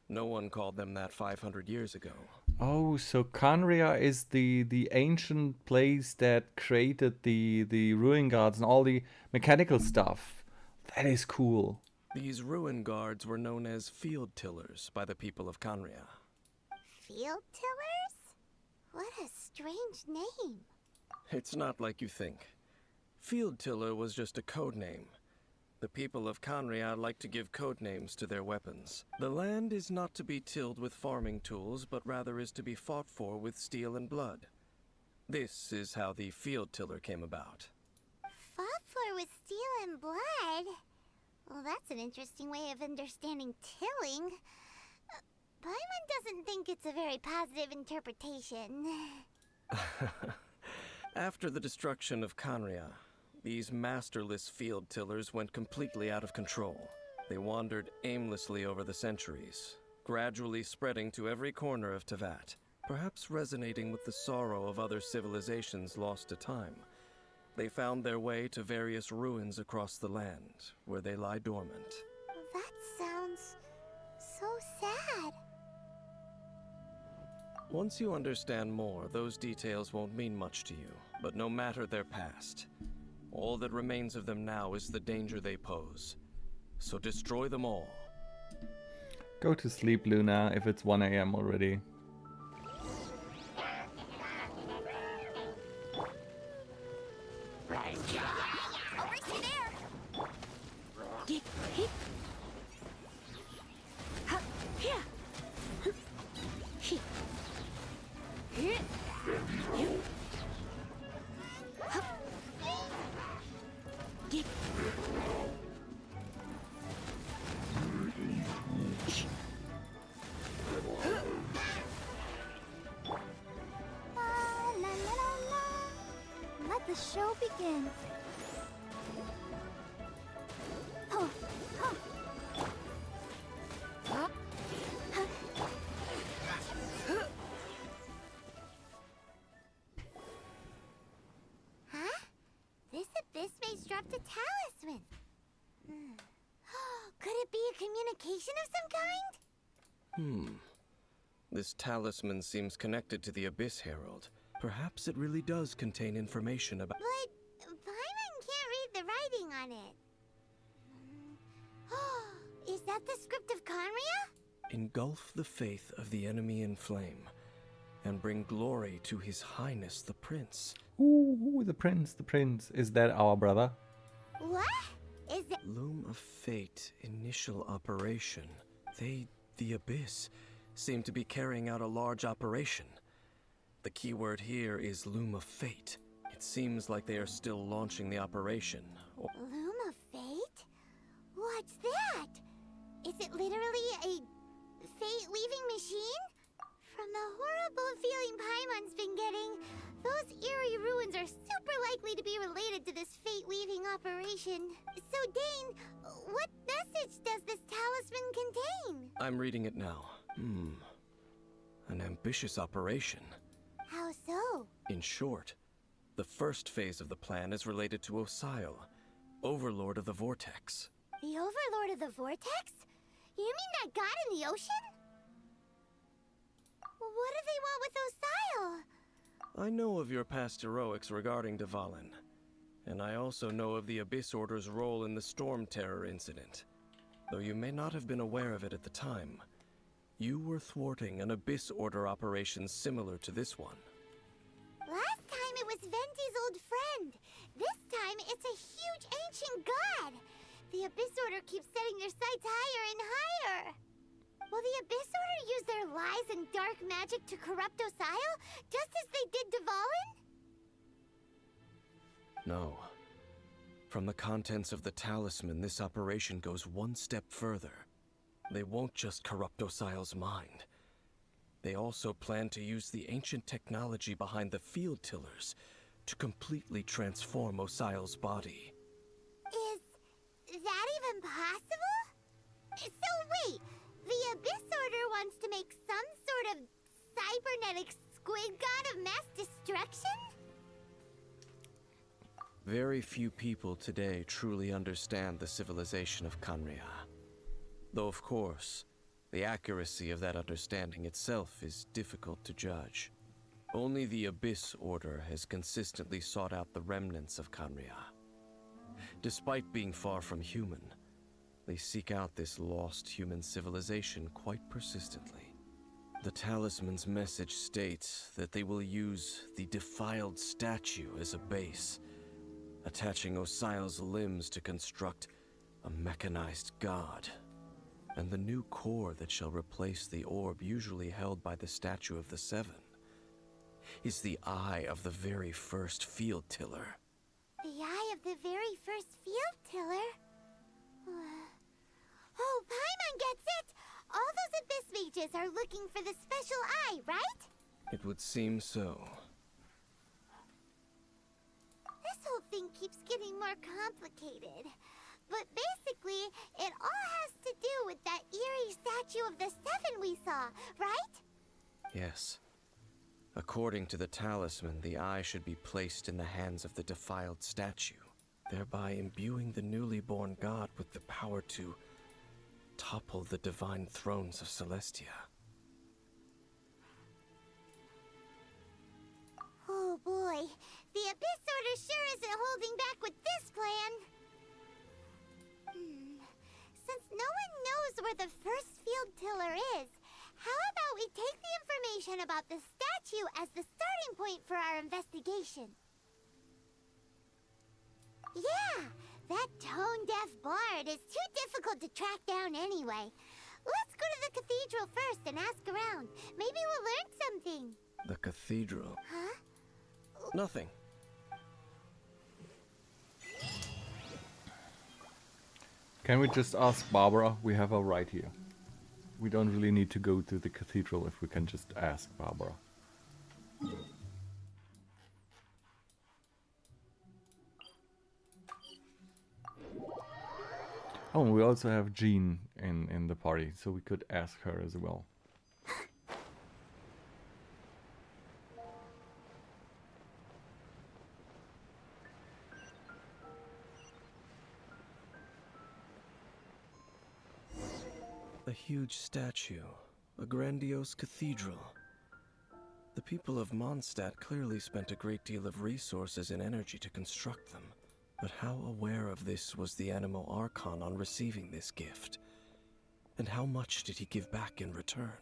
No one called them that 500 years ago. Oh, so Canria is the ancient place that created the ruin guards and all the mechanical stuff. That is cool. These ruin guards were known as field tillers by the people of Kanria. Field tillers? What a strange name. It's not like you think. Field tiller was just a code name. The people of Canria like to give code names to their weapons. The land is not to be tilled with farming tools, but rather is to be fought for with steel and blood. This is how the field tiller came about. Fought for with steel and blood? Well, that's an interesting way of understanding tilling. Paimon doesn't think it's a very positive interpretation. After the destruction of Canria, these masterless field tillers went completely out of control. They wandered aimlessly over the centuries, gradually spreading to every corner of Teyvat, perhaps resonating with the sorrow of other civilizations lost to time. They found their way to various ruins across the land, where they lie dormant. That sounds so sad. Once you understand more, those details won't mean much to you, but no matter their past, all that remains of them now is the danger they pose. So destroy them all. Go to sleep, Luna, if it's 1 a.m. already. Let the show begin. Huh? This abyss maze dropped a talisman. Could it be a communication of some kind? This talisman seems connected to the Abyss Herald. Perhaps it really does contain information about— But Paimon can't read the writing on it. Is that the script of Canria? engulf the faith of the enemy in flame, and bring glory to His Highness the Prince. Ooh, the prince, the prince. Is that our brother? What? Is it? Loom of Fate initial operation. They, the Abyss, seem to be carrying out a large operation. The keyword here is Loom of Fate. It seems like they are still launching the operation. Loom of Fate? What's that? Is it literally a fate-weaving machine? From the horrible feeling Paimon's been getting, those eerie ruins are super likely to be related to this fate-weaving operation. So, Dane, what message does this talisman contain? I'm reading it now. An ambitious operation. How so? In short, the first phase of the plan is related to Osile, Overlord of the Vortex. The Overlord of the Vortex? You mean that god in the ocean? What do they want with Osile? I know of your past heroics regarding Dvalin, and I also know of the Abyss Order's role in the Storm Terror incident. Though you may not have been aware of it at the time, you were thwarting an Abyss Order operation similar to this one. Last time it was Venti's old friend. This time it's a huge ancient god. The Abyss Order keeps setting their sights higher and higher. Will the Abyss Order use their lies and dark magic to corrupt Osile, just as they did Dvalin? No. From the contents of the talisman, this operation goes one step further. They won't just corrupt Osile's mind. They also plan to use the ancient technology behind the field tillers to completely transform Osile's body. Is that even possible? So wait, the Abyss Order wants to make some sort of cybernetic squid god of mass destruction? Very few people today truly understand the civilization of Canria. Though, of course, the accuracy of that understanding itself is difficult to judge. Only the Abyss Order has consistently sought out the remnants of Canria. Despite being far from human, they seek out this lost human civilization quite persistently. The talisman's message states that they will use the defiled statue as a base, attaching Osile's limbs to construct A mechanized god. And the new core that shall replace the orb usually held by the Statue of the Seven is the eye of the very first field tiller. The eye of the very first field tiller? Oh, Paimon gets it! All those abyss mages are looking for the special eye, right? It would seem so. This whole thing keeps getting more complicated. But basically, it all has to do with that eerie Statue of the Seven we saw, right? Yes. According to the talisman, the eye should be placed in the hands of the defiled statue, thereby imbuing the newly born god with the power to topple the divine thrones of Celestia. Oh boy, the Abyss Order sure isn't holding back with this plan. Since no one knows where the first field tiller is, how about we take the information about the statue as the starting point for our investigation? Yeah, that tone-deaf bard is too difficult to track down anyway. Let's go to the cathedral first and ask around. Maybe we'll learn something. The cathedral? Huh? Nothing. Can we just ask Barbara? We have her right here. We don't really need to go to the cathedral if we can just ask Barbara. Oh, and we also have Jean in the party, so we could ask her as well. A huge statue, a grandiose cathedral. The people of Mondstadt clearly spent a great deal of resources and energy to construct them. But how aware of this was the Animo Archon on receiving this gift? And how much did he give back in return?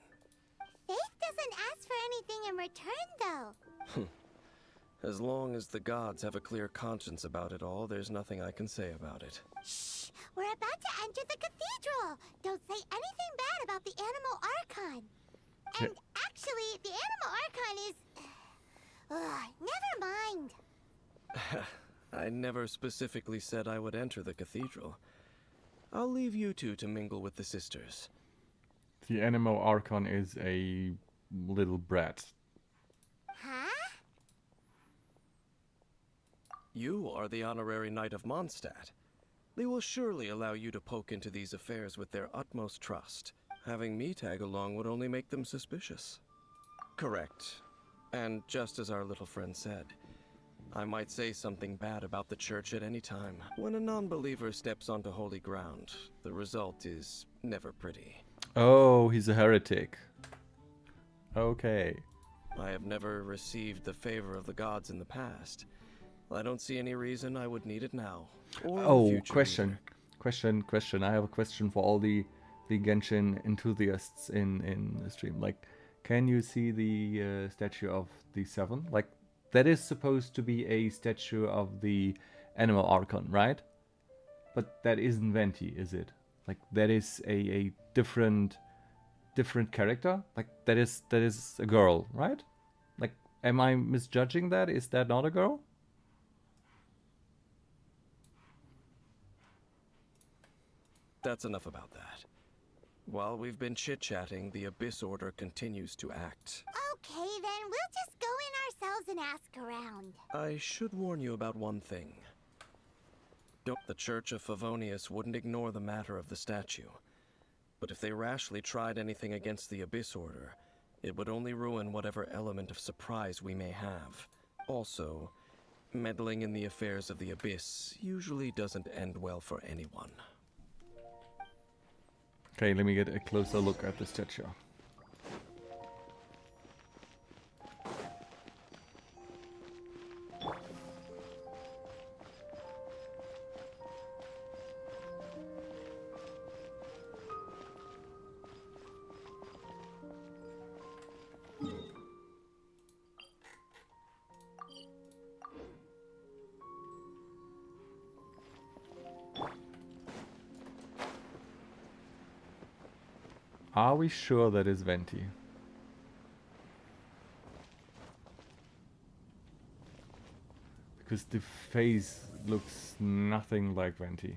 Faith doesn't ask for anything in return, though. As long as the gods have a clear conscience about it all, there's nothing I can say about it. Shh! We're about to enter the cathedral! Don't say anything bad about the Animo Archon. And actually, the Animo Archon is... never mind. I never specifically said I would enter the cathedral. I'll leave you two to mingle with the sisters. The Animo Archon is a little brat. Huh? You are the honorary knight of Mondstadt. They will surely allow you to poke into these affairs with their utmost trust. Having me tag along would only make them suspicious. Correct. And just as our little friend said, I might say something bad about the church at any time. When a non-believer steps onto holy ground, the result is never pretty. Oh, he's a heretic. Okay. I have never received the favor of the gods in the past. I don't see any reason I would need it now. Or in the Oh, future question. either. Question. I have a question for all the Genshin enthusiasts in the stream. Like, can you see the statue of the Seven? Like, that is supposed to be a statue of the Animo Archon, right? But that isn't Venti, is it? Like, that is a different character? Like, that is a girl, right? Like, am I misjudging that? Is that not a girl? That's enough about that. While we've been chit-chatting, the Abyss Order continues to act. Okay, then we'll just go in ourselves and ask around. I should warn you about one thing. The Church of Favonius wouldn't ignore the matter of the statue. But if they rashly tried anything against the Abyss Order, it would only ruin whatever element of surprise we may have. Also, meddling in the affairs of the Abyss usually doesn't end well for anyone. Okay, let me get a closer look at the statue. Are we sure that is Venti? Because the face looks nothing like Venti.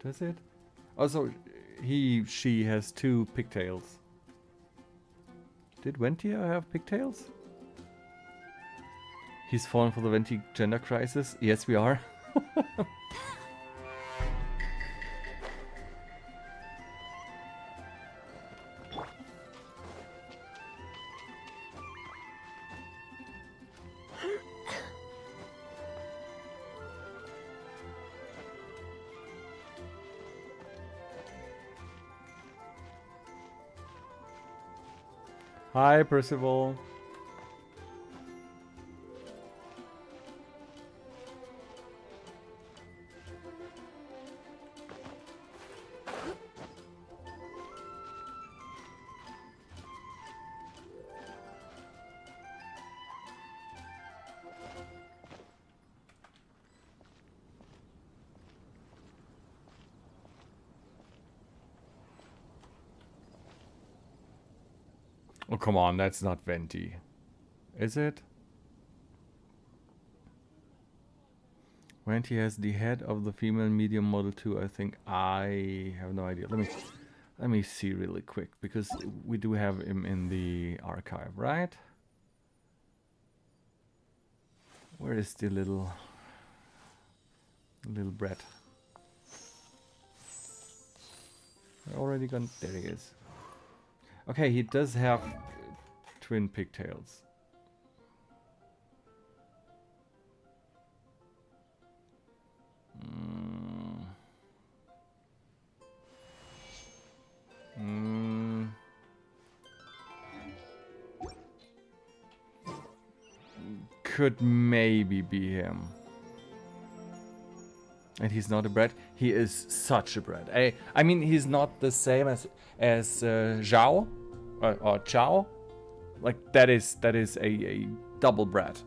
Does it? Also, she has 2 pigtails. Did Venti have pigtails? He's fallen for the Venti gender crisis? Yes, we are. Hi, Percival. Oh, come on, that's not Venti. Is it? Venti has the head of the female medium model too, I think. I have no idea. Let me see really quick, because we do have him in the archive, right? Where is the little brat? I already got, there he is. Okay, he does have twin pigtails. Could maybe be him. And he's not a brat. He is such a brat. I mean, he's not the same as Zhao or Chao. Like that is a double brat.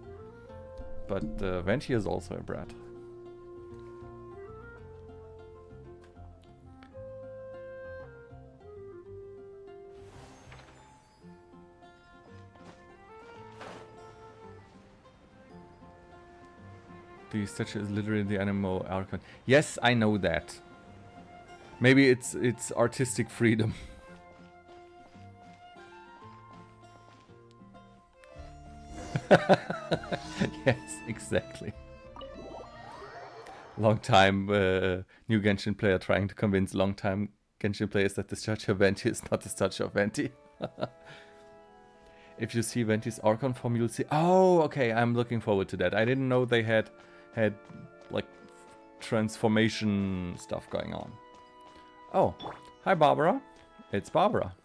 But Venti is also a brat. The statue is literally the animal icon. Yes, I know that. Maybe it's artistic freedom. Yes, exactly. Long time new Genshin player trying to convince long time Genshin players that the statue of Venti is not the statue of Venti. If you see Venti's Archon form, you'll see. Oh, okay. I'm looking forward to that. I didn't know they had like transformation stuff going on. Oh, hi Barbara. It's Barbara.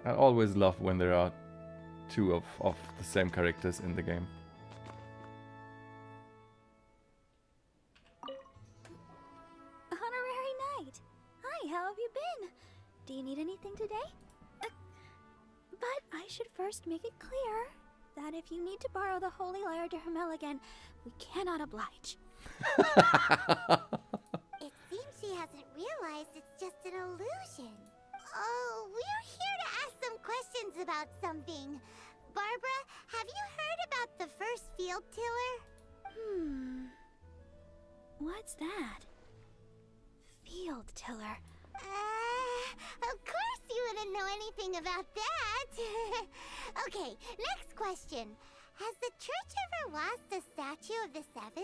I always love when there are 2 of the same characters in the game. Honorary Knight. Hi, how have you been? Do you need anything today? But I should first make it clear that if you need to borrow the Holy Lyre to Hermel again, we cannot oblige. It seems she hasn't realized it's just an illusion. Oh, we're here to ask some questions about something. Barbara, have you heard about the first field tiller? What's that? Field tiller. Of course you wouldn't know anything about that. Okay, next question. Has the church ever lost a statue of the 7?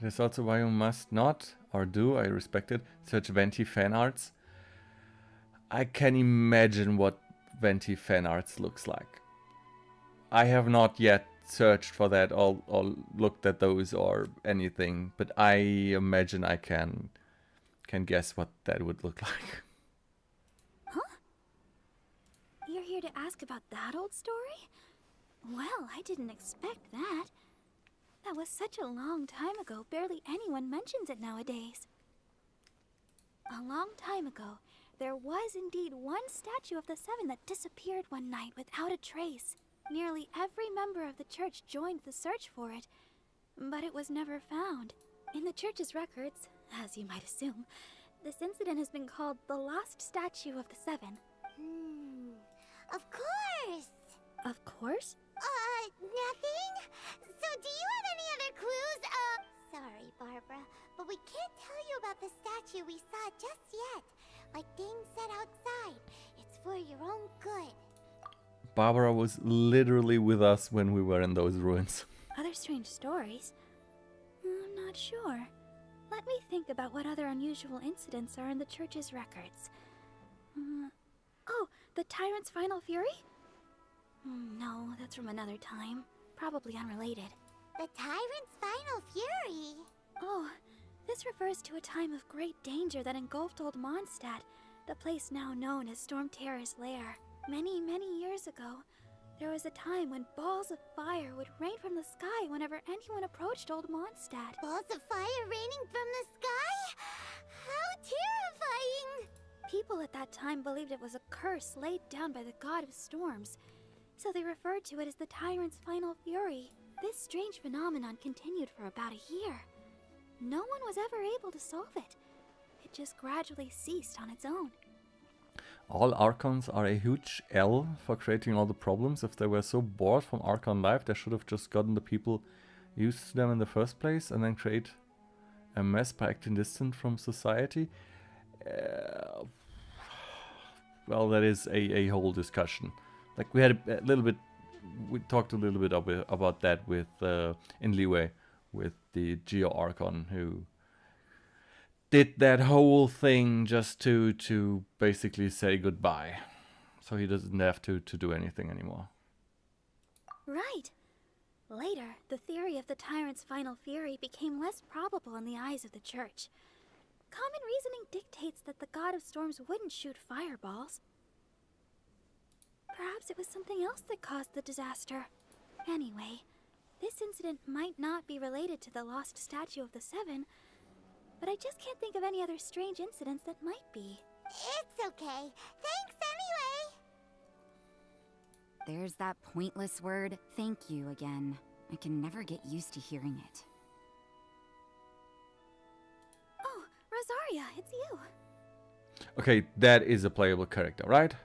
That is also why you must not, or do, I respect it, search Venti fan arts. I can imagine what Venti fan arts looks like. I have not yet searched for that or looked at those or anything, but I imagine I can guess what that would look like. Huh? You're here to ask about that old story? Well, I didn't expect that. That was such a long time ago, barely anyone mentions it nowadays. A long time ago, there was indeed one statue of the Seven that disappeared one night without a trace. Nearly every member of the church joined the search for it, but it was never found. In the church's records, as you might assume, this incident has been called the Lost Statue of the Seven. Of course! Of course? Nothing? So do you have any other clues? Sorry, Barbara, but we can't tell you about the statue we saw just yet. Like Dane said outside, it's for your own good. Barbara was literally with us when we were in those ruins. Other strange stories? I'm not sure. Let me think about what other unusual incidents are in the church's records. Oh, the Tyrant's Final Fury? No, that's from another time. Probably unrelated. The Tyrant's Final Fury? Oh, this refers to a time of great danger that engulfed Old Mondstadt, the place now known as Storm Terror's lair. Many, many years ago, there was a time when balls of fire would rain from the sky whenever anyone approached Old Mondstadt. Balls of fire raining from the sky? How terrifying! People at that time believed it was a curse laid down by the god of storms, so they referred to it as the Tyrant's Final Fury. This strange phenomenon continued for about a year. No one was ever able to solve it. It just gradually ceased on its own. All Archons are a huge L for creating all the problems. If they were so bored from Archon life, they should have just gotten the people used to them in the first place and then create a mess by acting distant from society. Well, that is a whole discussion. Like we had a little bit, we talked a little bit about that with in Leeway with the Geo Archon who did that whole thing just to basically say goodbye, so he doesn't have to do anything anymore. Right. Later, the theory of the Tyrant's Final Fury became less probable in the eyes of the Church. Common reasoning dictates that the god of storms wouldn't shoot fireballs. Perhaps it was something else that caused the disaster. Anyway, this incident might not be related to the lost statue of the Seven, but I just can't think of any other strange incidents that might be. It's okay. Thanks anyway. There's that pointless word, thank you, again. I can never get used to hearing it. Oh, Rosaria, it's you. Okay, that is a playable character, right?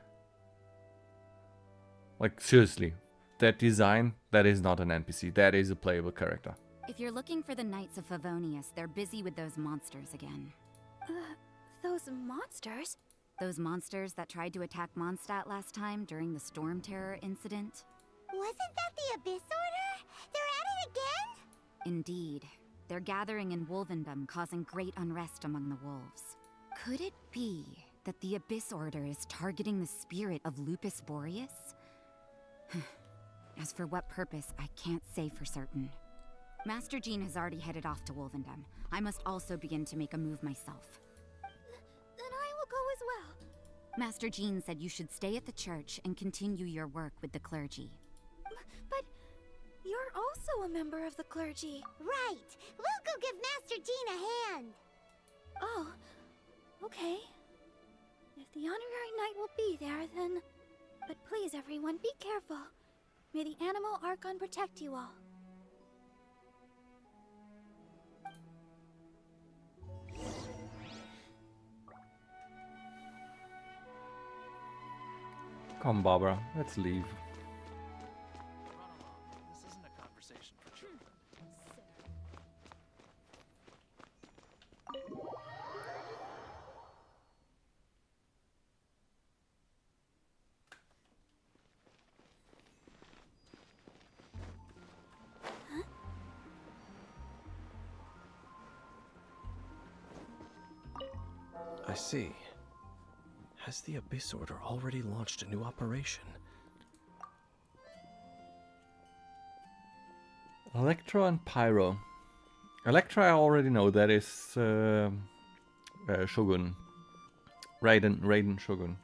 Like, seriously, that design, that is not an NPC, that is a playable character. If you're looking for the Knights of Favonius, they're busy with those monsters again. Those monsters? Those monsters that tried to attack Mondstadt last time during the Storm Terror incident? Wasn't that the Abyss Order? They're at it again? Indeed. They're gathering in Wolvendom, causing great unrest among the wolves. Could it be that the Abyss Order is targeting the spirit of Lupus Boreas? As for what purpose, I can't say for certain. Master Jean has already headed off to Wolvendom. I must also begin to make a move myself. Then I will go as well. Master Jean said you should stay at the church and continue your work with the clergy. But you're also a member of the clergy. Right. We'll go give Master Jean a hand. Oh, okay. If the honorary knight will be there, then... But please, everyone, be careful. May the Animal Archon protect you all. Come, Barbara, let's leave. Run along. This isn't a conversation for children. I see. Has the Abyss Order already launched a new operation? Electro and Pyro. Electro I already know, that is Shogun. Raiden Shogun.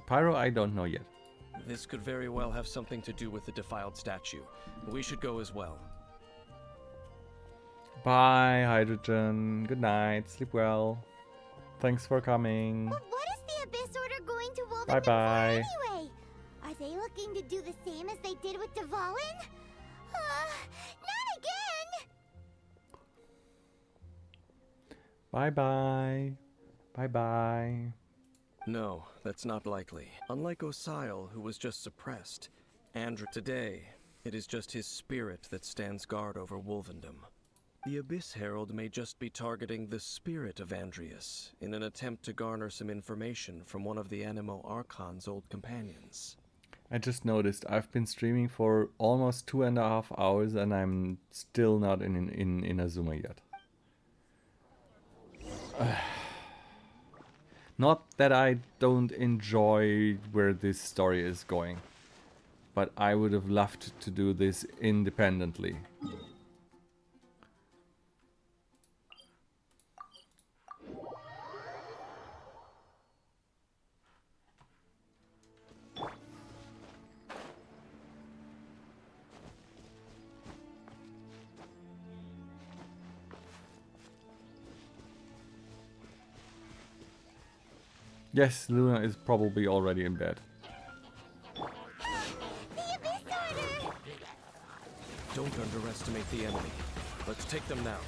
Pyro I don't know yet. This could very well have something to do with the defiled statue. We should go as well. Bye, Hydrogen. Good night. Sleep well. Thanks for coming. But what is the Abyss Order going to Wolvendom Bye-bye. for anyway? Are they looking to do the same as they did with Dvalin? Not again! Bye-bye. Bye-bye. No, that's not likely. Unlike Osile, who was just suppressed, Andrew today, it is just his spirit that stands guard over Wolvendom. The Abyss Herald may just be targeting the spirit of Andrius in an attempt to garner some information from one of the Animo Archon's old companions. I just noticed I've been streaming for almost 2.5 hours and I'm still not in Inazuma yet. Not that I don't enjoy where this story is going, but I would have loved to do this independently. Yes, Luna is probably already in bed. The Abyss Order! Don't underestimate the enemy. Let's take them now.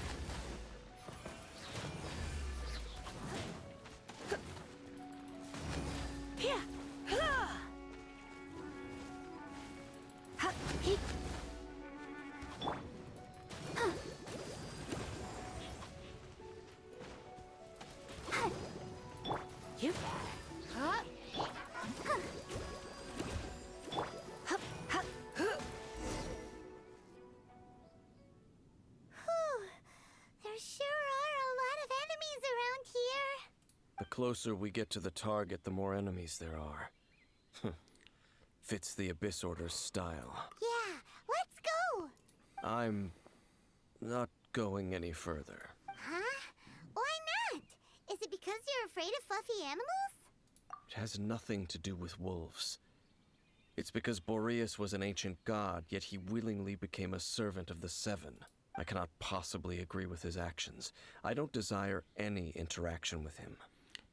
There sure are a lot of enemies around here. The closer we get to the target, the more enemies there are. Fits the Abyss Order's style. Yeah, let's go! I'm not going any further. Huh? Why not? Is it because you're afraid of fluffy animals? It has nothing to do with wolves. It's because Boreas was an ancient god, yet he willingly became a servant of the Seven. I cannot possibly agree with his actions. I don't desire any interaction with him.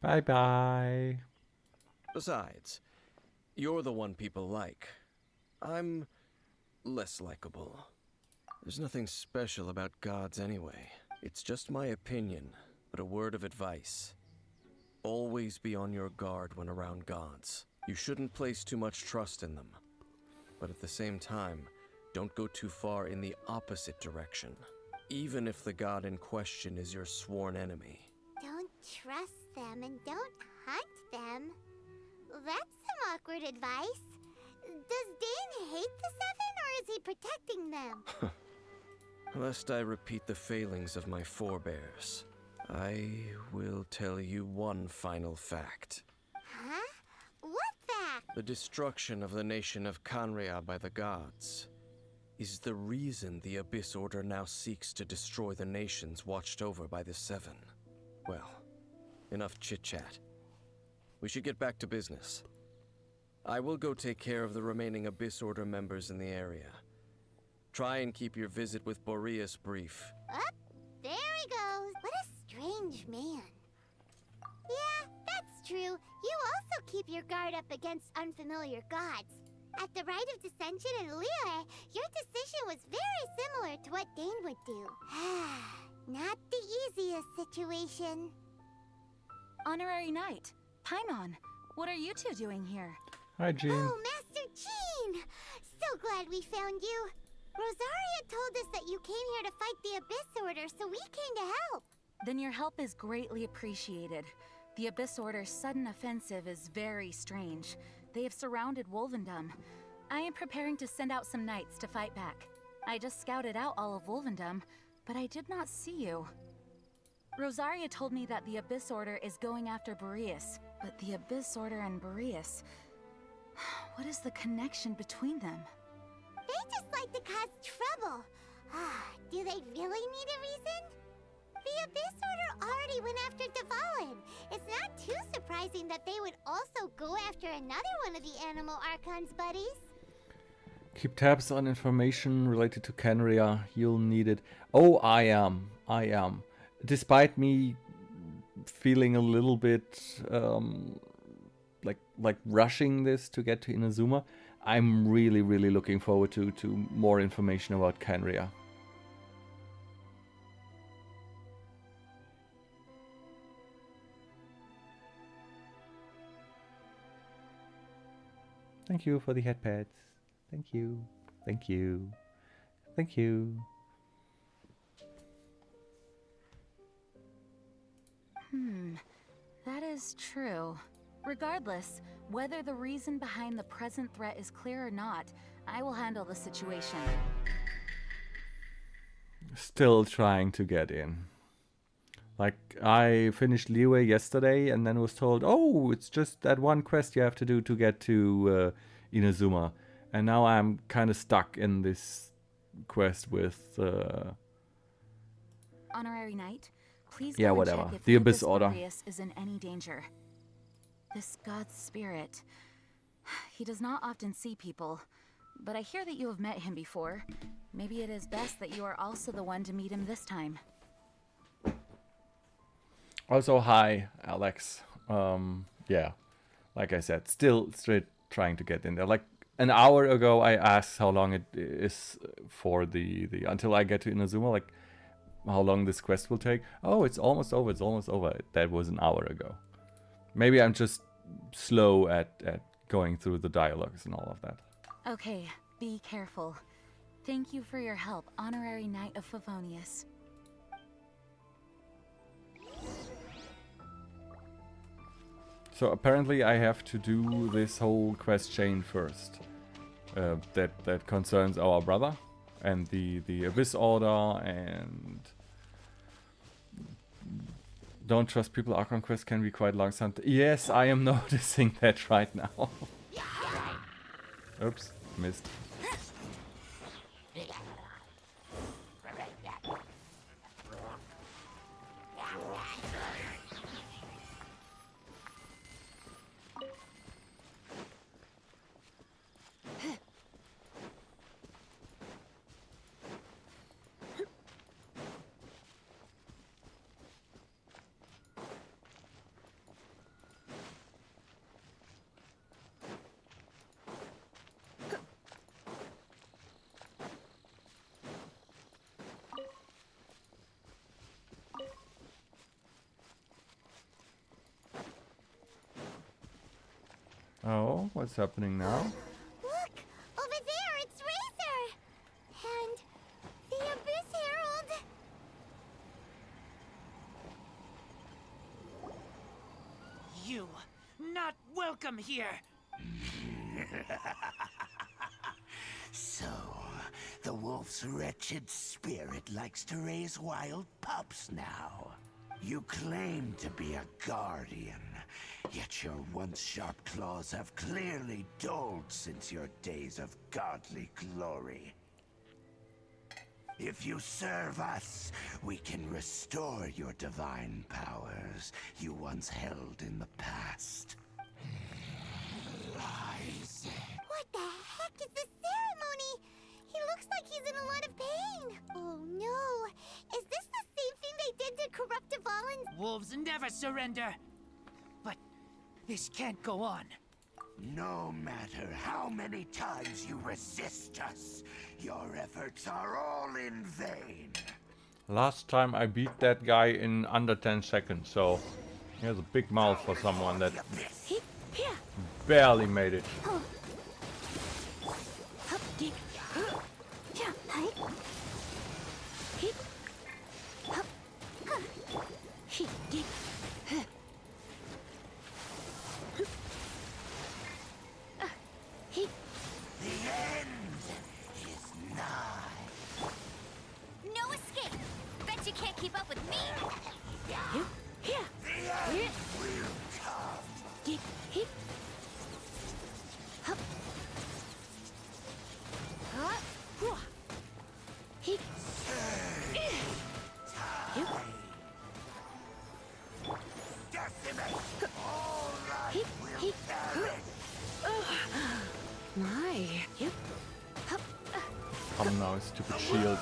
Bye-bye. Besides, you're the one people like. I'm less likable. There's nothing special about gods anyway. It's just my opinion, but a word of advice. Always be on your guard when around gods. You shouldn't place too much trust in them. But at the same time, don't go too far in the opposite direction, even if the god in question is your sworn enemy. Don't trust them and don't hunt them. That's some awkward advice. Does Dane hate the Seven, or is he protecting them? Lest I repeat the failings of my forebears, I will tell you one final fact. Huh? What fact? The destruction of the nation of Canria by the gods is the reason the Abyss Order now seeks to destroy the nations watched over by the Seven. Well, enough chit-chat. We should get back to business. I will go take care of the remaining Abyss Order members in the area. Try and keep your visit with Boreas brief. Up, there he goes. What a strange man. Yeah, that's true. You also keep your guard up against unfamiliar gods. At the Rite of Dissension in Liyue, your decision was very similar to what Dane would do. Not the easiest situation. Honorary Knight, Paimon, what are you two doing here? Hi, Jean. Oh, Master Jean! So glad we found you. Rosaria told us that you came here to fight the Abyss Order, so we came to help. Then your help is greatly appreciated. The Abyss Order's sudden offensive is very strange. They have surrounded Wolvendom. I am preparing to send out some knights to fight back. I just scouted out all of Wolvendom, but I did not see you. Rosaria told me that the Abyss Order is going after Boreas, but the Abyss Order and Boreas... What is the connection between them? They just like to cause trouble. Do they really need a reason? The Abyss Order already went after Dvalin. It's not too surprising that they would also go after another one of the Animo Archon's buddies. Keep tabs on information related to Canria. You'll need it. Oh, I am. Despite me feeling a little bit like rushing this to get to Inazuma. I'm really looking forward to more information about Canria. Thank you for the headpads. Thank you. Thank you. Thank you. That is true. Regardless, whether the reason behind the present threat is clear or not, I will handle the situation. Still trying to get in. Like, I finished Liyue yesterday and then was told, oh, it's just that one quest you have to do to get to Inazuma. And now I'm kind of stuck in this quest with... Honorary Knight, please yeah, go and whatever. check if The Abyss Order. Glorious is in any danger. This god's spirit. He does not often see people, but I hear that you have met him before. Maybe it is best that you are also the one to meet him this time. Also, hi, Alex. Yeah, like I said, still straight trying to get in there. Like an hour ago, I asked how long it is for the until I get to Inazuma. Like how long this quest will take. Oh, it's almost over. It's almost over. That was an hour ago. Maybe I'm just slow at going through the dialogues and all of that. Okay, be careful. Thank you for your help, Honorary Knight of Favonius. So apparently I have to do this whole quest chain first. That concerns our brother and the Abyss Order and... Don't trust people. Archon quests can be quite long sometimes. Yes, I am noticing that right now. Oops, missed. Oh, what's happening now? Look! Over there, it's Razor! And the Abyss Herald! You, not welcome here! So, the wolf's wretched spirit likes to raise wild pups now. You claim to be a guardian, yet your once sharp claws have clearly dulled since your days of godly glory. If you serve us, we can restore your divine powers you once held in the past. Lies. What the heck is this ceremony? He looks like he's in a lot of pain. Oh no! Is this the same thing they did to corrupt Devalans? Wolves never surrender! But this can't go on. No matter how many times you resist us, your efforts are all in vain. Last time I beat that guy in under 10 seconds, so he has a big mouth for someone that barely made it. No escape! Bet you can't keep up with me! My. Come now, stupid shield.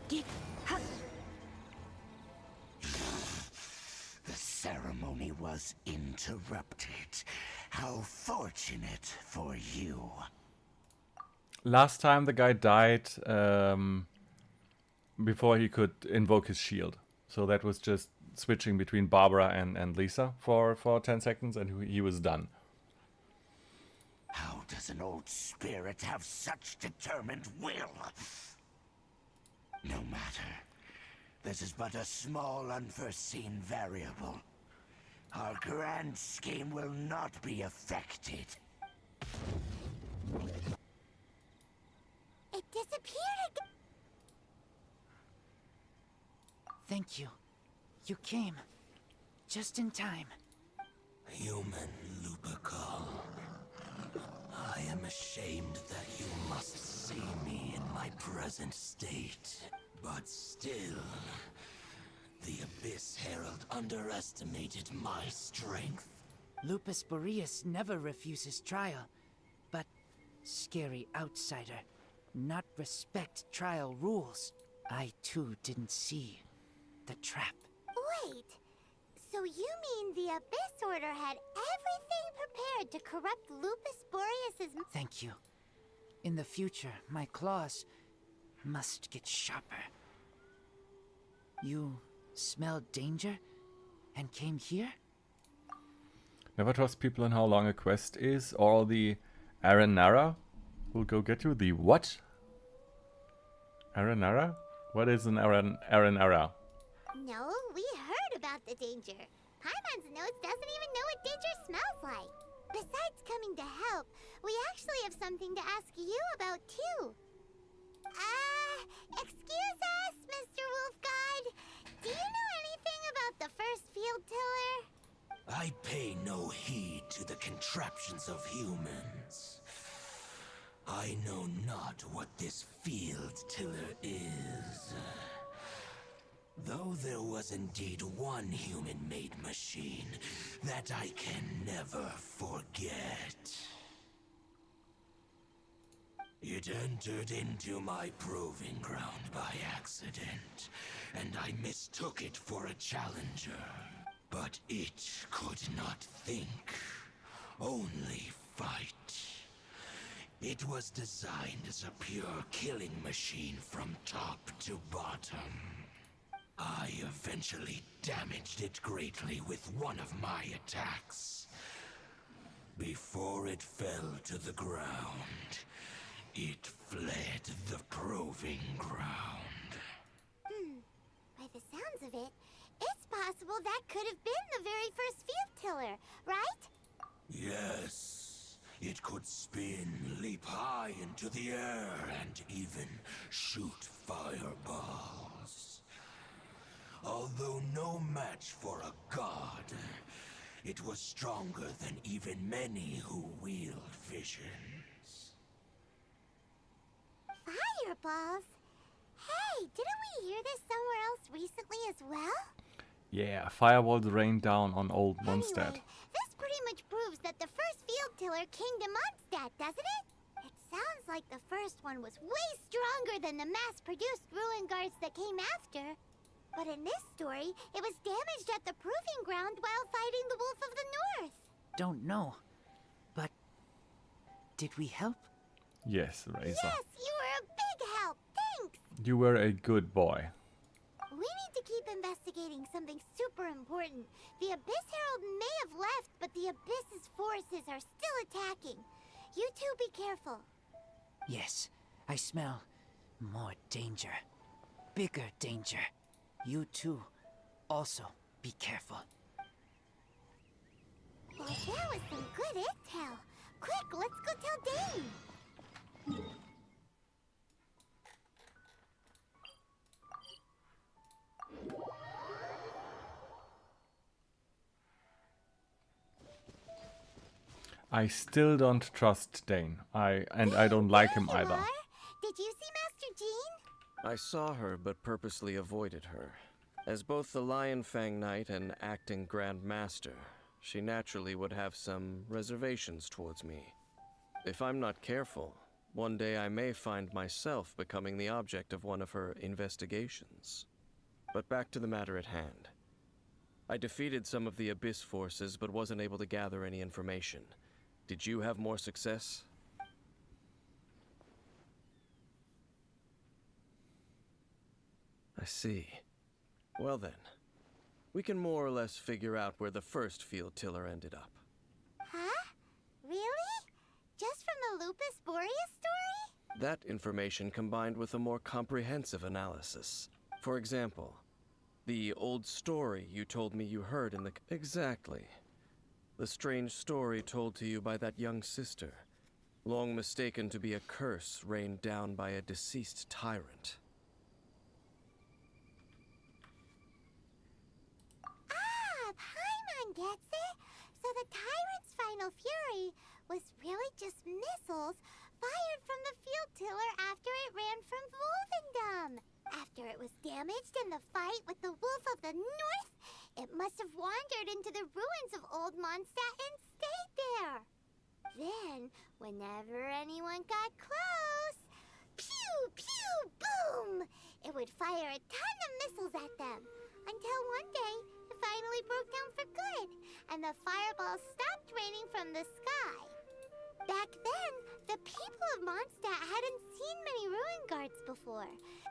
The ceremony was interrupted. How fortunate for you. Last time the guy died before he could invoke his shield. So that was just switching between Barbara and Lisa for 10 seconds, and he was done. How does an old spirit have such determined will? No matter. This is but a small unforeseen variable. Our grand scheme will not be affected. It disappeared again. Thank you. You came. Just in time. Human Lupercal. I am ashamed that you must see me in my present state. But still, the Abyss Herald underestimated my strength. Lupus Boreas never refuses trial, but scary outsider, not respect trial rules. I too didn't see the trap. Wait, so you mean the Abyss Order had everything prepared to corrupt Lupus Boreas's... Thank you. In the future, my claws must get sharper. You smelled danger and came here? Never trust people in how long a quest is, or the Aranara will go get you. The what? Aranara? What is an Aranara? No, we heard about the danger. Paimon's nose doesn't even know what danger smells like. Besides coming to help, we actually have something to ask you about too. Excuse us, Mr. Wolfguard. Do you know anything about the first field tiller? I pay no heed to the contraptions of humans. I know not what this field tiller is. Though there was indeed one human-made machine that I can never forget. It entered into my proving ground by accident, and I mistook it for a challenger. But it could not think, only fight. It was designed as a pure killing machine from top to bottom. I eventually damaged it greatly with one of my attacks. Before it fell to the ground, it fled the proving ground. By the sounds of it, it's possible that could have been the very first field tiller, right? Yes, it could spin, leap high into the air, and even shoot fireballs. Although no match for a god, it was stronger than even many who wield visions. Fireballs? Hey, didn't we hear this somewhere else recently as well? Yeah, fireballs rained down on old Mondstadt. Anyway, this pretty much proves that the first field tiller came to Mondstadt, doesn't it? It sounds like the first one was way stronger than the mass-produced ruin guards that came after. But in this story, it was damaged at the proving ground while fighting the Wolf of the North. Don't know, but did we help? Yes, Razor. Yes, you were a big help. Thanks. You were a good boy. We need to keep investigating something super important. The Abyss Herald may have left, but the Abyss's forces are still attacking. You two be careful. Yes, I smell more danger. Bigger danger. You too, also be careful. Well, there was some good intel. Quick, let's go tell Dane. I still don't trust Dane. I don't like him either. Did you see Master Jean? I saw her, but purposely avoided her. As both the Lion Fang Knight and acting Grand Master, she naturally would have some reservations towards me. If I'm not careful, One day I may find myself becoming the object of one of her investigations. But back to the matter at hand. I defeated some of the Abyss forces, but wasn't able to gather any information. Did you have more success? I see. Well then, we can more or less figure out where the first field tiller ended up. Huh? Really? Just from the Lupus Boreas story? That information combined with a more comprehensive analysis. For example, the old story you told me you heard in the... Exactly. The strange story told to you by that young sister, long mistaken to be a curse rained down by a deceased tyrant. Ah, Paimon gets it! So the tyrant's final fury was really just missiles fired from the field tiller after it ran from Wolvendom. After it was damaged in the fight with the Wolf of the North, it must have wandered into the ruins of Old Mondstadt and stayed there. Then, whenever anyone got close, pew, pew, boom! It would fire a ton of missiles at them, until one day it finally broke down for good, and the fireballs stopped raining from the sky. Back then, the people of Mondstadt hadn't seen many ruin guards before.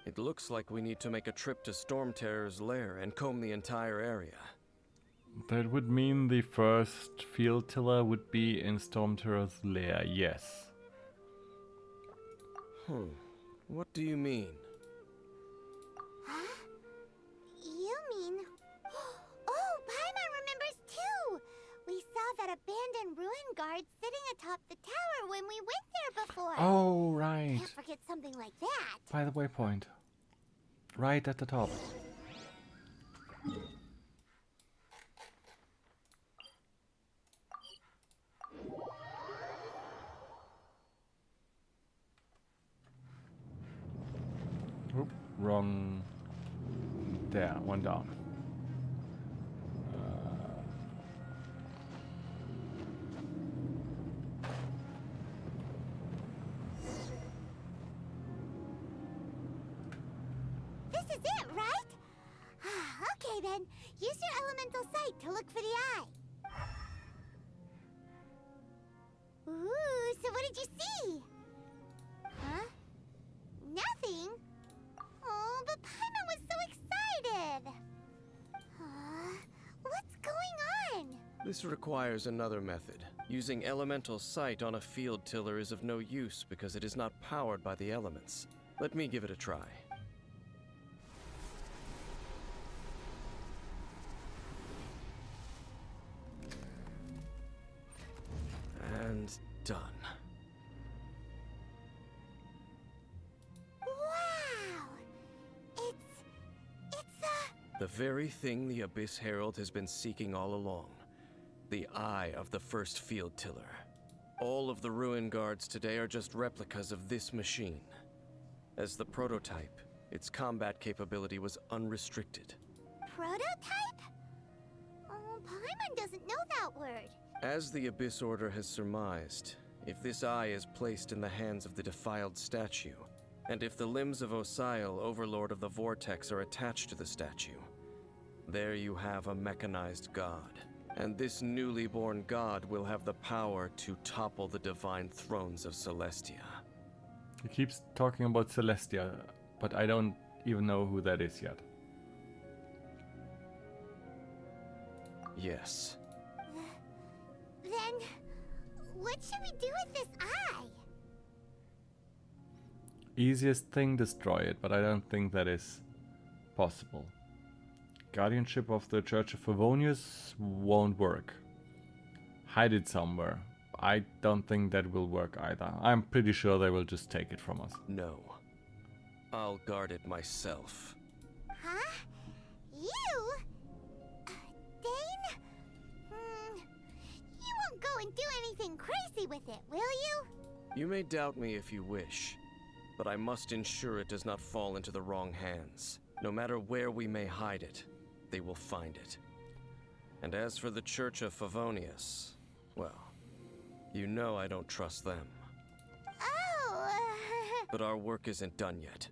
It looks like we need to make a trip to Storm Terror's lair and comb the entire area. That would mean the first field tiller would be in Storm Terror's lair, yes. What do you mean? Huh? You mean... Oh, Paimon remembers too! We saw that abandoned ruin guard sitting atop the tower when we went there before. Oh, right. Can't forget something like that. By the waypoint. Right at the top. Oop, wrong. There, one down. This is it, right? Okay then, use your elemental sight to look for the eye. Ooh, so what did you see? Huh? Nothing? Oh, but Paimon was so excited! What's going on? This requires another method. Using elemental sight on a field tiller is of no use because it is not powered by the elements. Let me give it a try. And done. Wow! It's The very thing the Abyss Herald has been seeking all along. The eye of the first field tiller. All of the ruin guards today are just replicas of this machine. As the prototype, its combat capability was unrestricted. prototype? Oh, Paimon doesn't know that word. As the Abyss Order has surmised, if this eye is placed in the hands of the defiled statue, and if the limbs of Osial, Overlord of the Vortex, are attached to the statue, there you have a mechanized god. And this newly born god will have the power to topple the divine thrones of Celestia. He keeps talking about Celestia, but I don't even know who that is yet. Yes. Then, what should we do with this eye? Easiest thing, destroy it, but I don't think that is possible. Guardianship of the Church of Favonius won't work. Hide it somewhere. I don't think that will work either. I'm pretty sure they will just take it from us. No. I'll guard it myself. Huh? You? Dane? You won't go and do anything crazy with it, will you? You may doubt me if you wish, but I must ensure it does not fall into the wrong hands. No matter where we may hide it, they will find it. And as for the Church of Favonius, well, you know I don't trust them. Oh, But our work isn't done yet.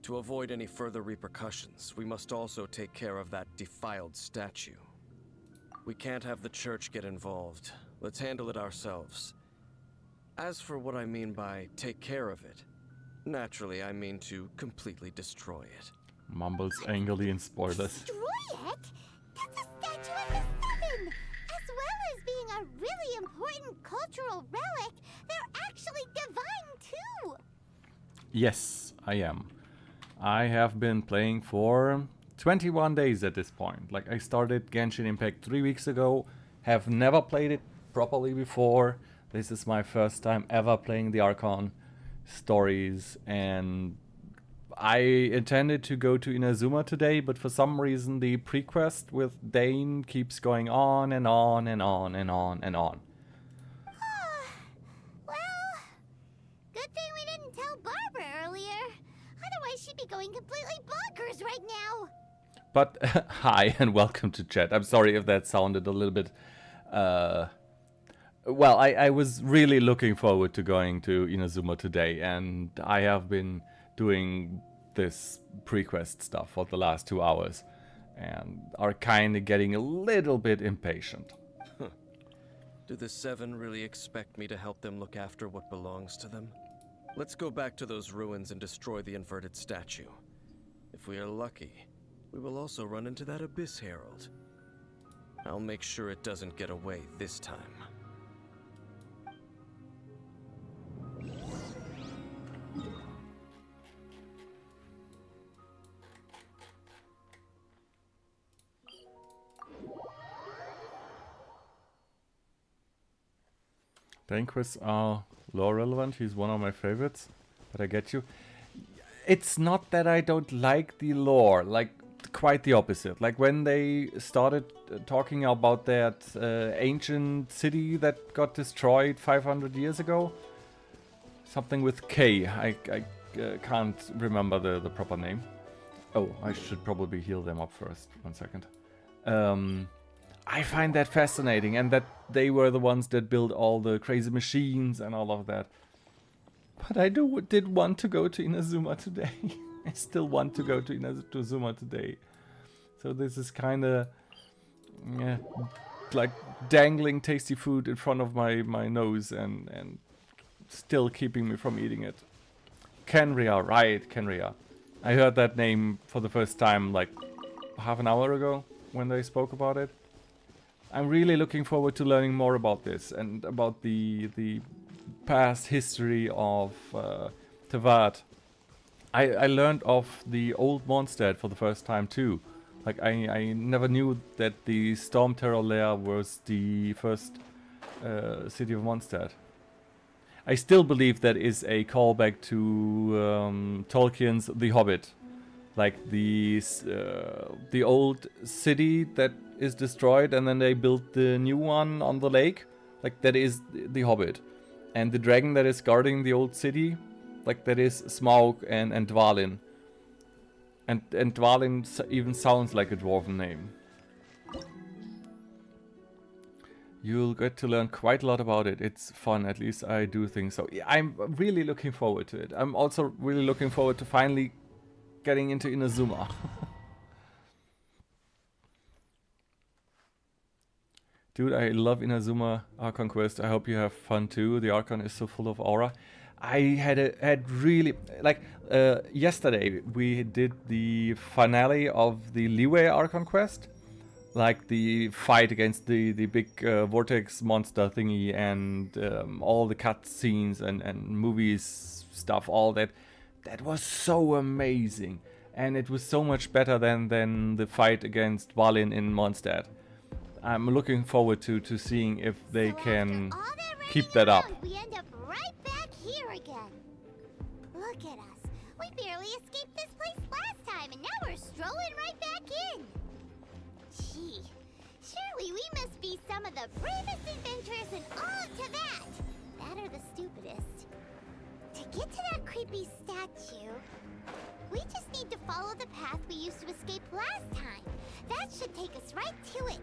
To avoid any further repercussions, we must also take care of that defiled statue. We can't have the church get involved. Let's handle it ourselves. As for what I mean by take care of it, naturally I mean to completely destroy it. Mumbles angrily and spoilers. Destroy it? That's a statue of the Seven! As well as being a really important cultural relic, they're actually divine too! Yes, I am. I have been playing for 21 days at this point. Like, I started Genshin Impact 3 weeks ago, have never played it properly before. This is my first time ever playing the Archon stories, and I intended to go to Inazuma today, but for some reason the pre-quest with Dane keeps going on and on and on and on and on. Well, good thing we didn't tell Barbara earlier. Otherwise she'd be going completely bonkers right now. But hi and welcome to chat. I'm sorry if that sounded a little bit... Well, I was really looking forward to going to Inazuma today, and I have been doing this pre-quest stuff for the last 2 hours, and are kind of getting a little bit impatient. Do the Seven really expect me to help them look after what belongs to them? Let's go back to those ruins and destroy the inverted statue. If we are lucky, we will also run into that Abyss Herald. I'll make sure it doesn't get away this time. Danquist are lore relevant. He's one of my favorites, but I get you. It's not that I don't like the lore, like quite the opposite. Like when they started talking about that ancient city that got destroyed 500 years ago, something with K. I can't remember the proper name. Oh, I should probably heal them up first. 1 second. I find that fascinating, and that they were the ones that built all the crazy machines and all of that. But I did want to go to Inazuma today. I still want to go to Inazuma today. So this is kind of like dangling tasty food in front of my nose and still keeping me from eating it. Kenria, right, Kenria. I heard that name for the first time like half an hour ago when they spoke about it. I'm really looking forward to learning more about this and about the past history of Teyvat. I learned of the old Mondstadt for the first time too. Like I never knew that the Storm Terror lair was the first city of Mondstadt. I still believe that is a callback to Tolkien's The Hobbit. Like the old city that is destroyed and then they built the new one on the lake. Like that is the Hobbit. And the dragon that is guarding the old city, like that is Smaug and Dvalin. And Dvalin even sounds like a dwarven name. You'll get to learn quite a lot about it. It's fun, at least I do think so. Yeah, I'm really looking forward to it. I'm also really looking forward to finally getting into Inazuma. Dude, I love Inazuma Archon Quest. I hope you have fun too. The Archon is so full of aura. I had really like yesterday we did the finale of the Leeway Archon Quest, like the fight against the big vortex monster thingy and all the cutscenes and movies stuff. All that was so amazing, and it was so much better than the fight against Dvalin in Mondstadt. I'm looking forward to seeing if they can keep that up. We end up right back here again. Look at us. We barely escaped this place last time, and now we're strolling right back in. Gee, surely we must be some of the bravest adventurers in all of Teyvat. That or the stupidest. To get to that creepy statue, we just need to follow the path we used to escape last time. That should take us right to it.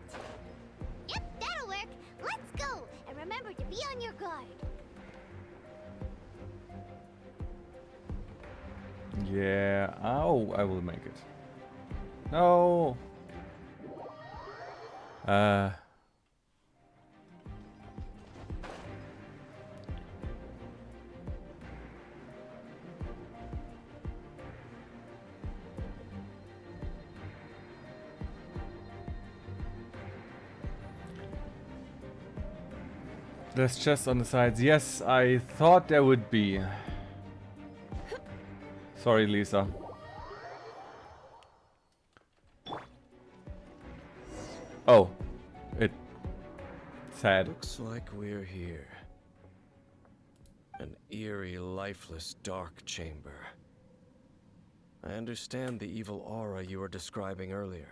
Yep, that'll work. Let's go, and remember to be on your guard. Yeah. Oh, I will make it. No. There's chests on the sides. Yes, I thought there would be. Sorry, Lisa. Oh, it sad. Looks like we're here. An eerie, lifeless, dark chamber. I understand the evil aura you were describing earlier.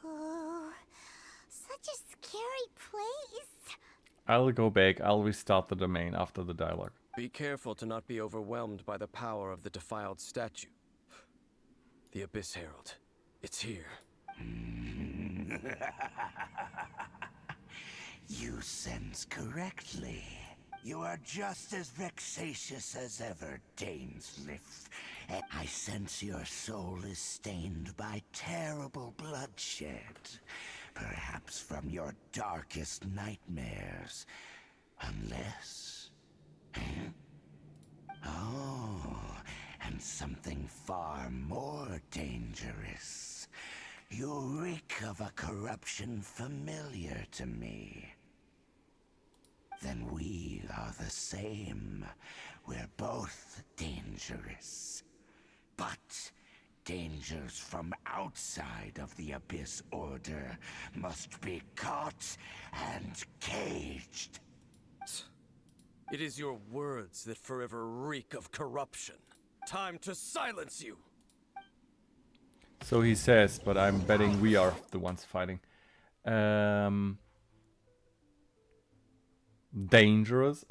Oh, such a scary place. I'll go back. I'll restart the domain after the dialogue. Be careful to not be overwhelmed by the power of the defiled statue. The Abyss Herald. It's here. You sense correctly. You are just as vexatious as ever, Dainsliff. And I sense your soul is stained by terrible bloodshed. Perhaps from your darkest nightmares. Unless... Oh, and something far more dangerous. You reek of a corruption familiar to me. Then we are the same. We're both dangerous. But dangers from outside of the Abyss Order must be caught and caged. It is your words that forever reek of corruption. Time to silence you! So he says, but I'm betting we are the ones fighting. Dangerous.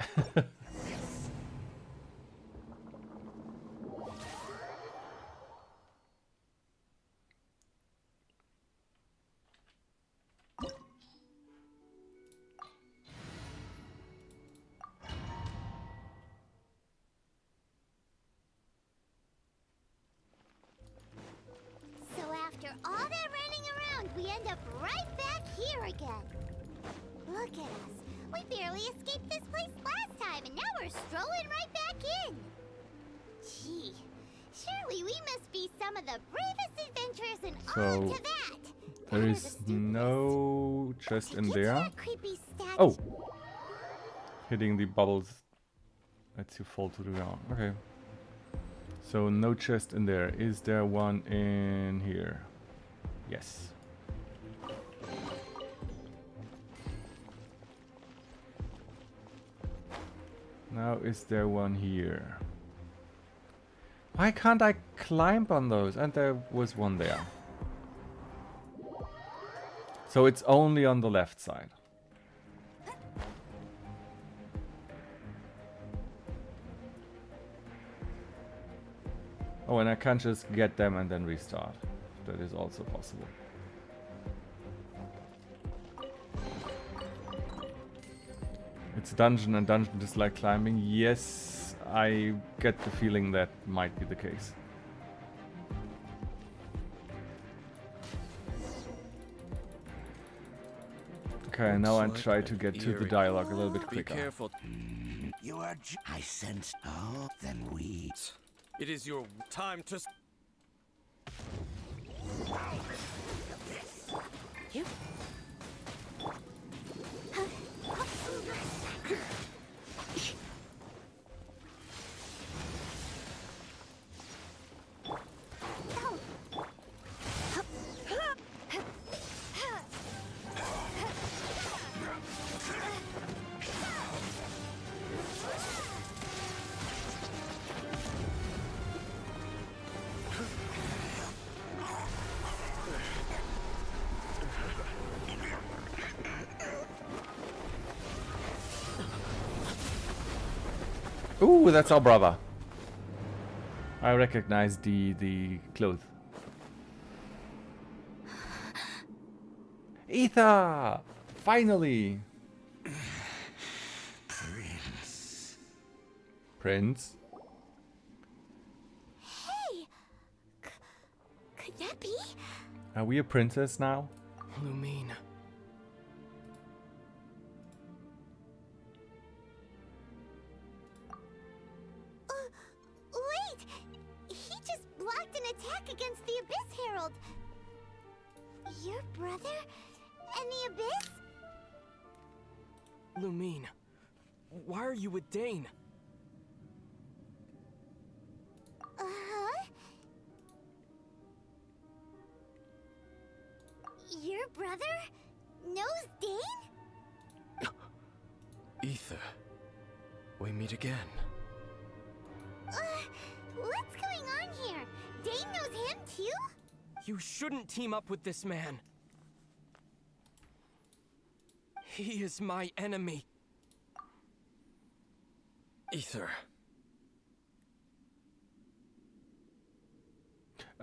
So after all that running around, we end up right back here again. Look at us. We barely escaped this place last time, and now we're strolling right back in. Gee, surely we must be some of the bravest adventurers in all So of Teyvat. there is no chest in there. That creepy statue. Oh! Hitting the bubbles lets you fall to the ground. Okay. So no chest in there. Is there one in here? Yes. Now is there one here? Why can't I climb on those? And there was one there. So it's only on the left side. Oh, and I can't just get them and then restart. That is also possible. It's dungeon and dungeon is like climbing. Yes, I get the feeling that might be the case. Okay, now I try to get to the dialogue a little bit quicker. Be careful. You are I sense... Oh, then we... It is your time to... You? Ooh, that's our brother. I recognize the clothes. Ether! Finally! Prince. Prince? Yeppy? Are we a princess now? Lumine. Wait! He just blocked an attack against the Abyss Herald. Your brother and the Abyss? Lumine, why are you with Dane? Uh-huh. Your brother knows Dane? Ether, we meet again. What's going on here? Dane knows him too? You shouldn't team up with this man. He is my enemy. Ether.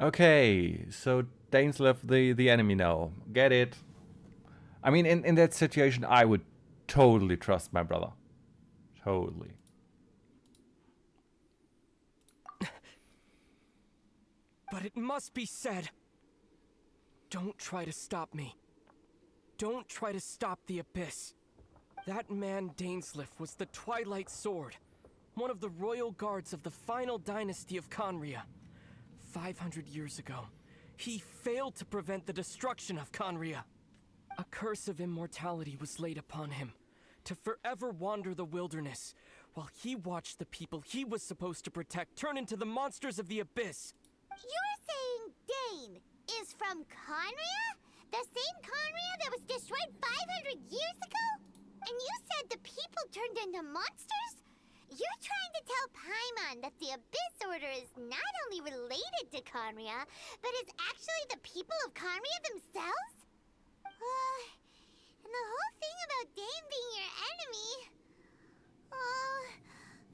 Okay, so Dane's left the enemy now. Get it? I mean, in that situation, I would totally trust my brother. Totally. But it must be said. Don't try to stop me. Don't try to stop the Abyss. That man Dainsliff was the Twilight Sword, one of the royal guards of the final dynasty of Conria. 500 years ago, he failed to prevent the destruction of Conria. A curse of immortality was laid upon him, to forever wander the wilderness, while he watched the people he was supposed to protect turn into the monsters of the Abyss. You're saying Dane is from Conria? The same Conria that was destroyed 500 years ago? And you said the people turned into monsters? You're trying to tell Paimon that the Abyss Order is not only related to Conria, but is actually the people of Conria themselves? And the whole thing about Dane being your enemy...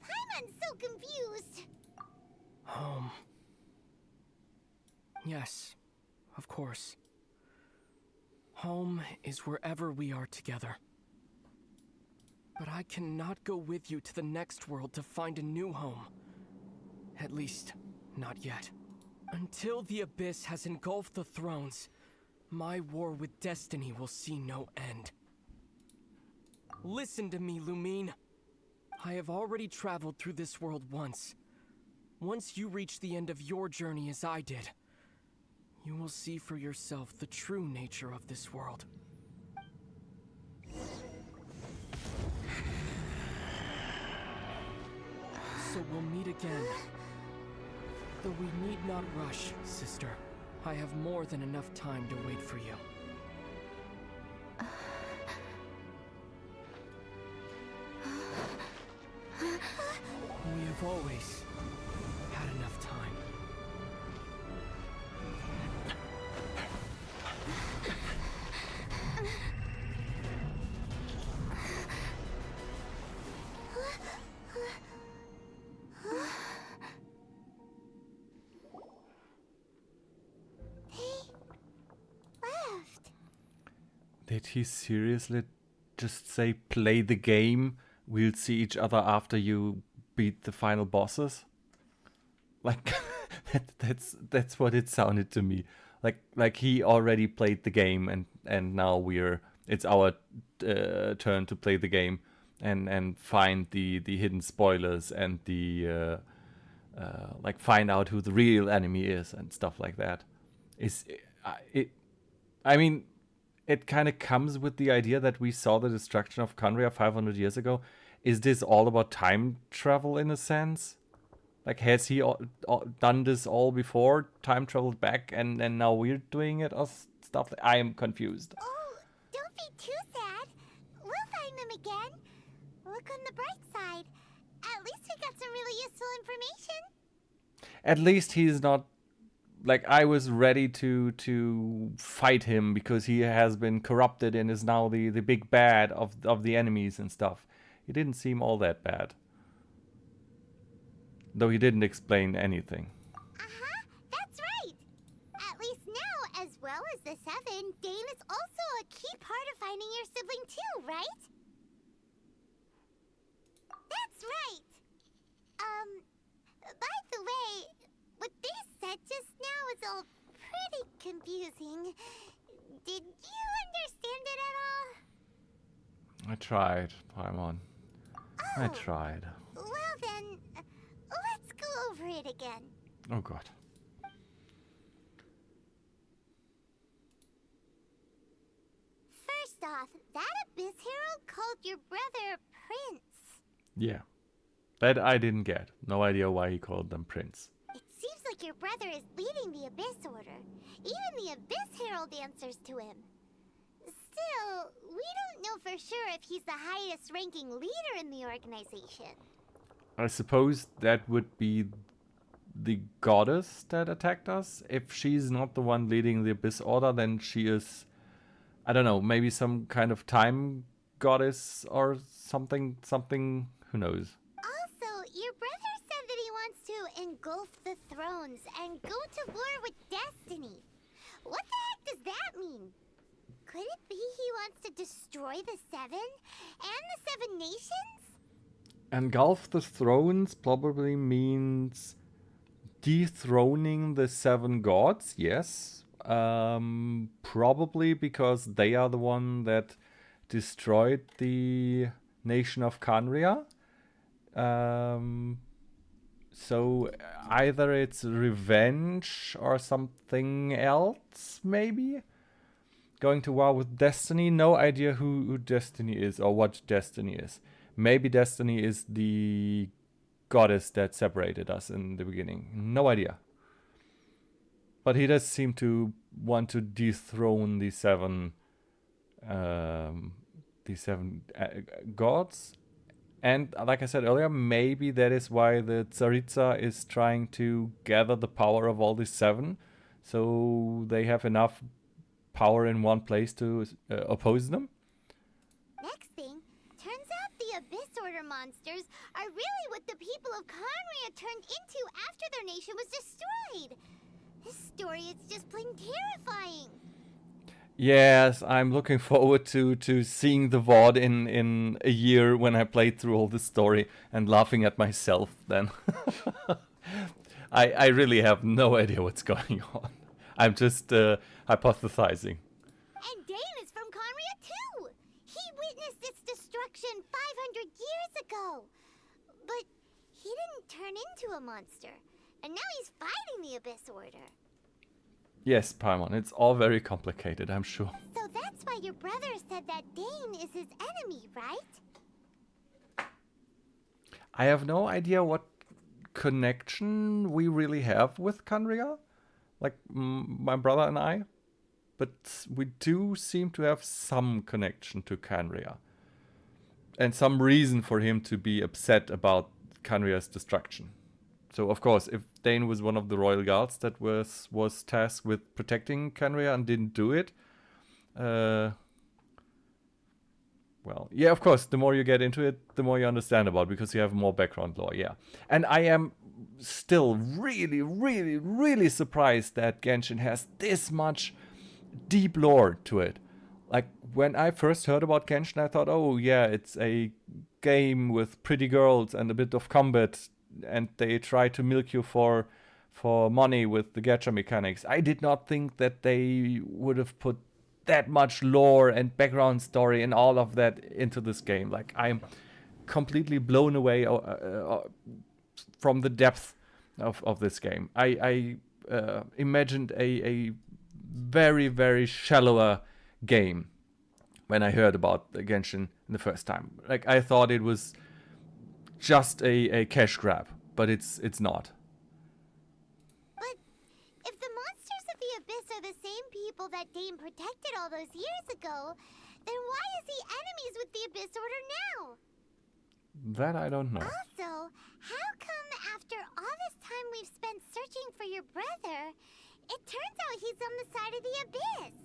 Paimon's so confused. Yes, of course. Home is wherever we are together. But I cannot go with you to the next world to find a new home. At least, not yet. Until the Abyss has engulfed the thrones, my war with destiny will see no end. Listen to me, Lumine. I have already traveled through this world once. Once you reach the end of your journey as I did, you will see for yourself the true nature of this world. So we'll meet again. Though we need not rush, sister. I have more than enough time to wait for you. We have always had enough time. Did he seriously just say play the game? We'll see each other after you beat the final bosses? Like that's what it sounded to me. Like he already played the game and now it's our turn to play the game and find the hidden spoilers and the like find out who the real enemy is and stuff like that. I mean, it kind of comes with the idea that we saw the destruction of Conria 500 years ago. Is this all about time travel in a sense? Like, has he done this all before? Time traveled back and now we're doing it or stuff? I am confused. Oh, don't be too sad. We'll find them again. Look on the bright side. At least we got some really useful information. At least he's not... Like, I was ready to fight him because he has been corrupted and is now the big bad of the enemies and stuff. He didn't seem all that bad. Though he didn't explain anything. That's right. At least now, as well as the Seven, Dane is also a key part of finding your sibling too, right? That's right. By the way, what they said just now is all pretty confusing. Did you understand it at all? I tried, Paimon. I Oh, tried. well then, let's go over it again. Oh god. First off, that Abyss Herald called your brother Prince. Yeah. That I didn't get. No idea why he called them Prince. It seems like your brother is leading the Abyss Order. Even the Abyss Herald answers to him. Still, we don't know for sure if he's the highest ranking leader in the organization. I suppose that would be the goddess that attacked us. If she's not the one leading the Abyss Order, then she is, I don't know, maybe some kind of time goddess or something, who knows. Also, your brother said that he wants to engulf the thrones and go to war with destiny. What the heck does that mean? Could it be he wants to destroy the Seven and the Seven Nations? Engulf the thrones probably means dethroning the 7 gods, yes. Probably because they are the one that destroyed the nation of Canria. So either it's revenge or something else, maybe? Going to war with Destiny? No idea who Destiny is or what Destiny is. Maybe Destiny is the goddess that separated us in the beginning. No idea. But he does seem to want to dethrone the 7 gods. And like I said earlier, maybe that is why the Tsaritsa is trying to gather the power of all the 7, so they have enough power in one place to oppose them. Next thing, turns out the Abyss Order monsters are really what the people of Conria turned into after their nation was destroyed. This story is just plain terrifying. Yes, I'm looking forward to seeing the VOD in a year when I played through all the story and laughing at myself then. I really have no idea what's going on. I'm just hypothesizing. And Dane is from Conria too! He witnessed its destruction 500 years ago! But he didn't turn into a monster, and now he's fighting the Abyss Order. Yes, Paimon, it's all very complicated, I'm sure. So that's why your brother said that Dane is his enemy, right? I have no idea what connection we really have with Canria, like my brother and I, but we do seem to have some connection to Canria. And some reason for him to be upset about Canria's destruction. So, of course, if Dane was one of the royal guards that was tasked with protecting Canria and didn't do it, well, yeah, of course, the more you get into it, the more you understand about it, because you have more background lore, yeah. And I am still really, really, really surprised that Genshin has this much deep lore to it. Like, when I first heard about Genshin, I thought, oh, yeah, it's a game with pretty girls and a bit of combat, and they try to milk you for money with the gacha mechanics. I did not think that they would have put that much lore and background story and all of that into this game. Like, I'm completely blown away from the depth of this game. I imagined a very, very shallower game when I heard about Genshin the first time. Like, I thought it was just a cash grab, but it's not. But if the monsters of the Abyss are the same people that Dane protected all those years ago, then why is he enemies with the Abyss Order now? That I don't know. Also, how come after all this time we've spent searching for your brother, it turns out he's on the side of the Abyss?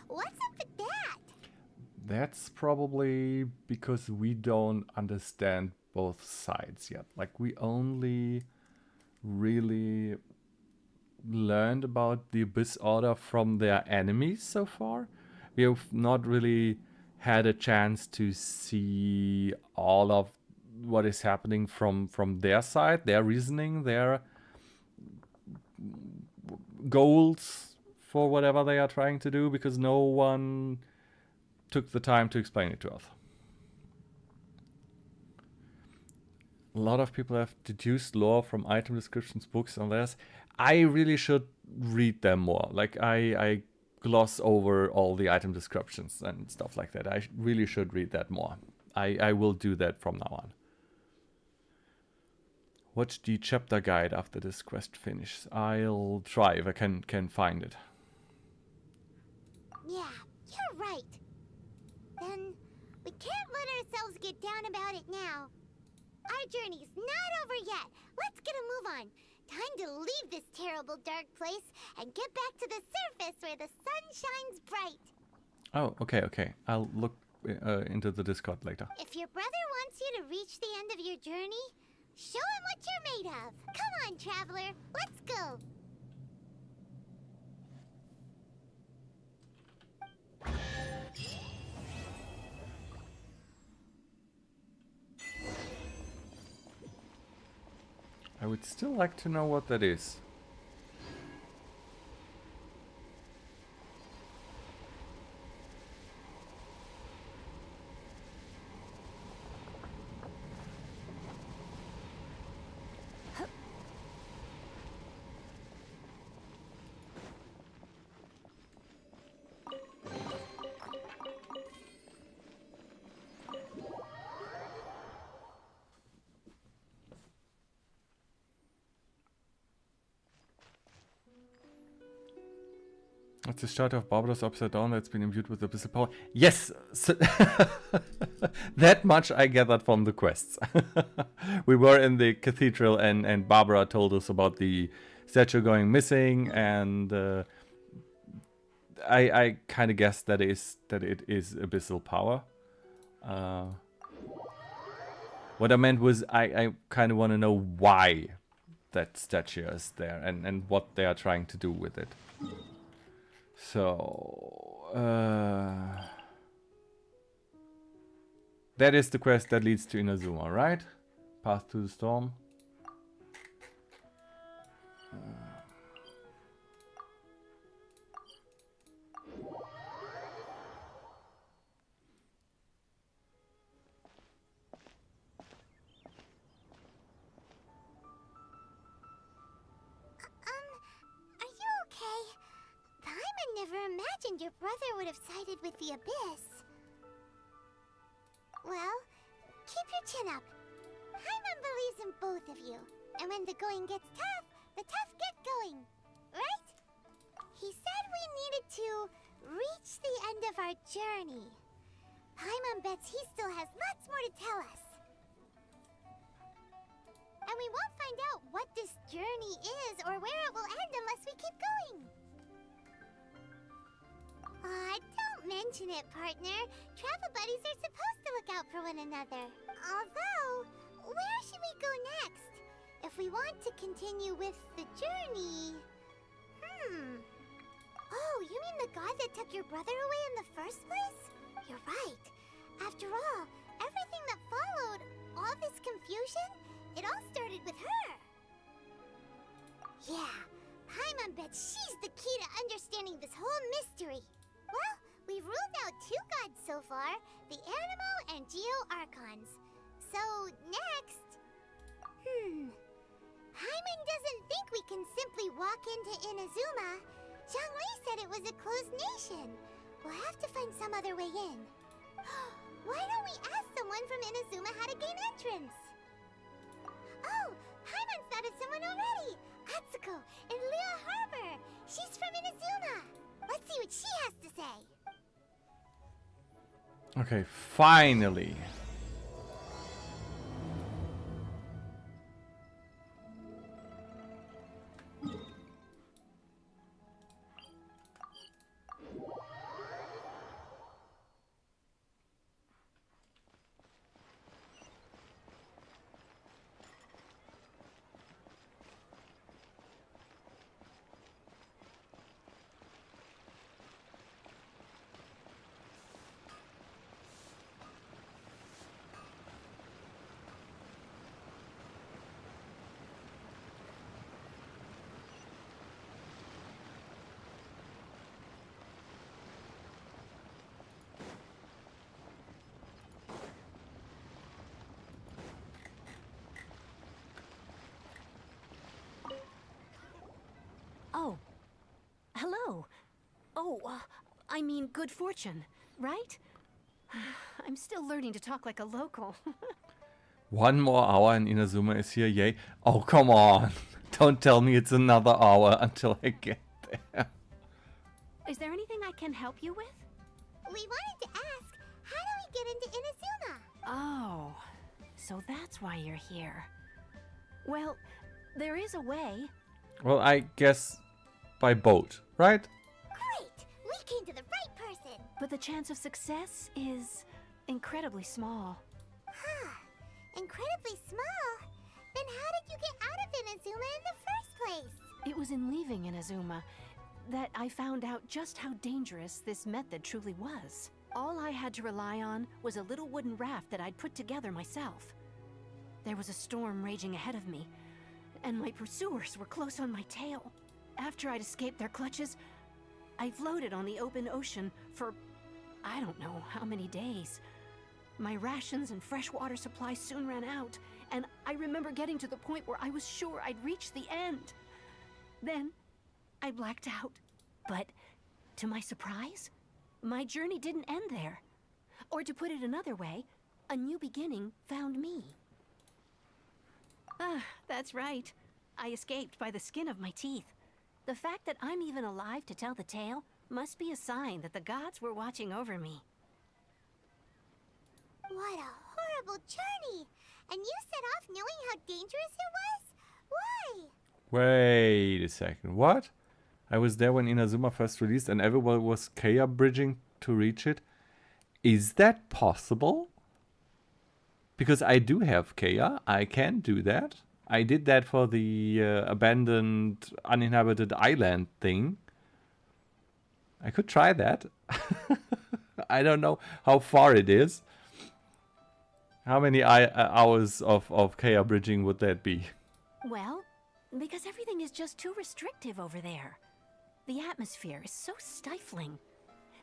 What's up with that? That's probably because we don't understand both sides yet. Like, we only really learned about the Abyss Order from their enemies so far. We have not really had a chance to see all of what is happening from their side, their reasoning, their goals for whatever they are trying to do, because no one took the time to explain it to us. A lot of people have deduced lore from item descriptions, books, and this. I really should read them more. Like, I gloss over all the item descriptions and stuff like that. I really should read that more. I will do that from now on. Watch the chapter guide after this quest finishes. I'll try if I can find it. Yeah, you're right. Then we can't let ourselves get down about it now. Our journey's not over yet. Let's get a move on. Time to leave this terrible dark place and get back to the surface where the sun shines bright. Oh, okay. I'll look into the Discord later. If your brother wants you to reach the end of your journey, show him what you're made of. Come on, traveler. Let's go. I would still like to know what that is. It's the start of Barbaros Upside Down that's been imbued with abyssal power. Yes! So that much I gathered from the quests. We were in the cathedral and Barbara told us about the statue going missing, and I kind of guessed that it is abyssal power. What I meant was I kind of want to know why that statue is there and what they are trying to do with it. So, that is the quest that leads to Inazuma, right? Path to the storm. Are you okay? Paimon never imagined your brother would have sided with the Abyss. Well, keep your chin up. Paimon believes in both of you. And when the going gets tough, the tough get going. Right? He said we needed to reach the end of our journey. Paimon bets he still has lots more to tell us. And we won't find out what this journey is or where it will end unless we keep going. Aw, don't mention it, partner. Travel buddies are supposed to look out for one another. Although, where should we go next? If we want to continue with the journey... Oh, you mean the god that took your brother away in the first place? You're right. After all, everything that followed, all this confusion, it all started with her. Yeah, Paimon bets she's the key to understanding this whole mystery. Well, we've ruled out two gods so far, the Animo and Geo Archons. So, next... Paimon doesn't think we can simply walk into Inazuma. Zhongli said it was a closed nation. We'll have to find some other way in. Why don't we ask someone from Inazuma how to gain entrance? Oh, Paimon's thought of someone already! Atsuko in Lea Harbor! She's from Inazuma! Let's see what she has to say! Okay, finally! Hello. Oh, I mean good fortune, right? I'm still learning to talk like a local. 1 more hour and Inazuma is here, yay. Oh, come on. Don't tell me it's another hour until I get there. Is there anything I can help you with? We wanted to ask, how do we get into Inazuma? Oh, so that's why you're here. Well, there is a way. Well, I guess by boat, right? Great! We came to the right person! But the chance of success is incredibly small. Huh. Incredibly small? Then how did you get out of Inazuma in the first place? It was in leaving Inazuma that I found out just how dangerous this method truly was. All I had to rely on was a little wooden raft that I'd put together myself. There was a storm raging ahead of me, and my pursuers were close on my tail. After I'd escaped their clutches, I floated on the open ocean for I don't know how many days. My rations and freshwater supply soon ran out, and I remember getting to the point where I was sure I'd reached the end. Then, I blacked out. But, to my surprise, my journey didn't end there. Or to put it another way, a new beginning found me. Ah, that's right. I escaped by the skin of my teeth. The fact that I'm even alive to tell the tale must be a sign that the gods were watching over me. What a horrible journey! And you set off knowing how dangerous it was? Why? Wait a second, what? I was there when Inazuma first released and everyone was Kea bridging to reach it. Is that possible? Because I do have Kea, I can do that. I did that for the abandoned, uninhabited island thing. I could try that. I don't know how far it is. How many hours of Kea bridging would that be? Well, because everything is just too restrictive over there. The atmosphere is so stifling.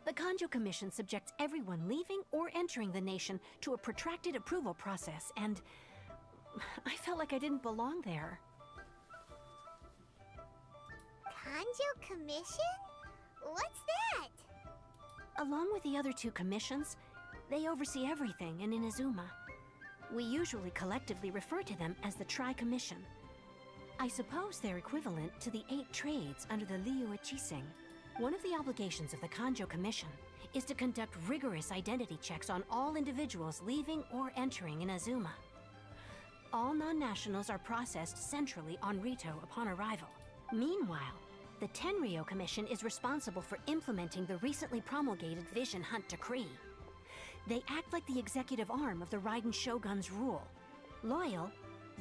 The Kanjo Commission subjects everyone leaving or entering the nation to a protracted approval process, and I felt like I didn't belong there. Kanjo Commission? What's that? Along with the other 2 commissions, they oversee everything in Inazuma. We usually collectively refer to them as the Tri-Commission. I suppose they're equivalent to the 8 trades under the Liyue Chiseng. One of the obligations of the Kanjo Commission is to conduct rigorous identity checks on all individuals leaving or entering Inazuma. All non-nationals are processed centrally on Rito upon arrival. Meanwhile, the Tenryo Commission is responsible for implementing the recently promulgated Vision Hunt Decree. They act like the executive arm of the Raiden Shogun's rule. Loyal,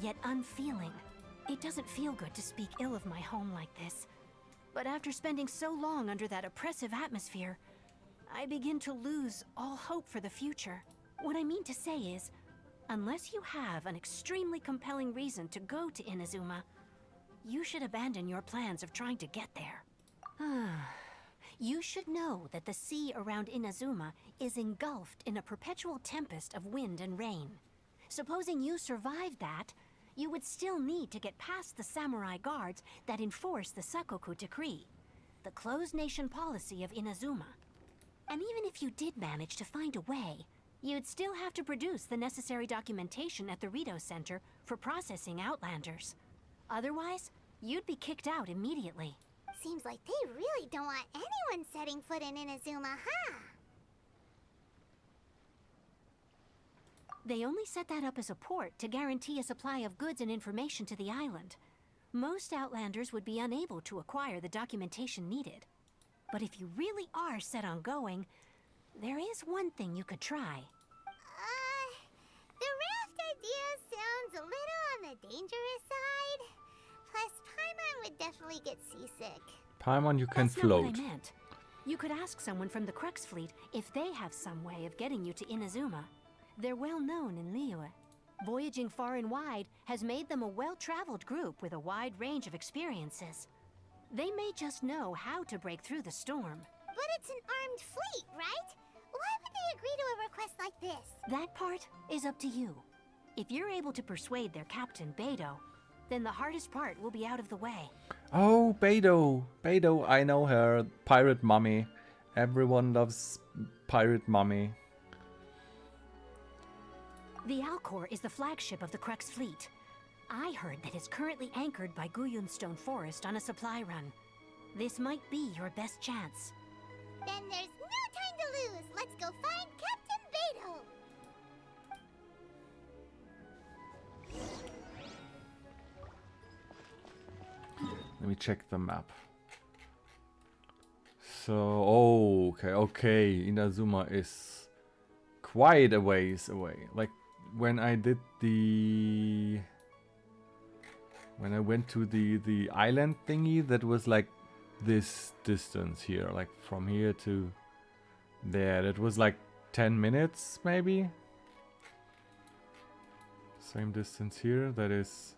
yet unfeeling. It doesn't feel good to speak ill of my home like this. But after spending so long under that oppressive atmosphere, I begin to lose all hope for the future. What I mean to say is, unless you have an extremely compelling reason to go to Inazuma, you should abandon your plans of trying to get there. You should know that the sea around Inazuma is engulfed in a perpetual tempest of wind and rain. Supposing you survived that, you would still need to get past the samurai guards that enforce the Sakoku Decree, the closed nation policy of Inazuma. And even if you did manage to find a way, you'd still have to produce the necessary documentation at the Rito Center for processing Outlanders. Otherwise, you'd be kicked out immediately. Seems like they really don't want anyone setting foot in Inazuma, huh? They only set that up as a port to guarantee a supply of goods and information to the island. Most Outlanders would be unable to acquire the documentation needed. But if you really are set on going, there is one thing you could try. The raft idea sounds a little on the dangerous side. Plus, Paimon would definitely get seasick. Paimon, you can That's float. not what I meant. You could ask someone from the Crux Fleet if they have some way of getting you to Inazuma. They're well known in Liyue. Voyaging far and wide has made them a well-traveled group with a wide range of experiences. They may just know how to break through the storm. But it's an armed fleet, right? Why would they agree to a request like this? That part is up to you. If you're able to persuade their captain, Beidou, Then the hardest part will be out of the way. Oh, Beidou. Beidou, I know her. Pirate Mummy. Everyone loves Pirate Mummy. The Alcor is the flagship of the Crux fleet. I heard that it's currently anchored by Guyunstone Forest on a supply run. This might be your best chance. Then there's no time to lose. Let's go find Captain Beidou. Let me check the map. So, oh, okay. Inazuma is quite a ways away. Like, when I did the... When I went to the island thingy, that was like this distance here. Like, from here to there. That was like 10 minutes, maybe? Same distance here. That is...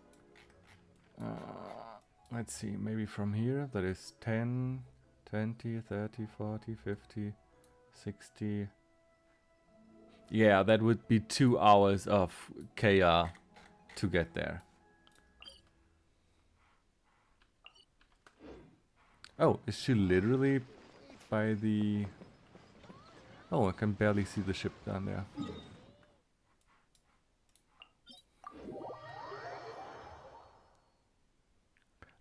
let's see, maybe from here, that is 10, 20, 30, 40, 50, 60. Yeah, that would be 2 hours of KR to get there. Oh, is she literally by the... Oh, I can barely see the ship down there.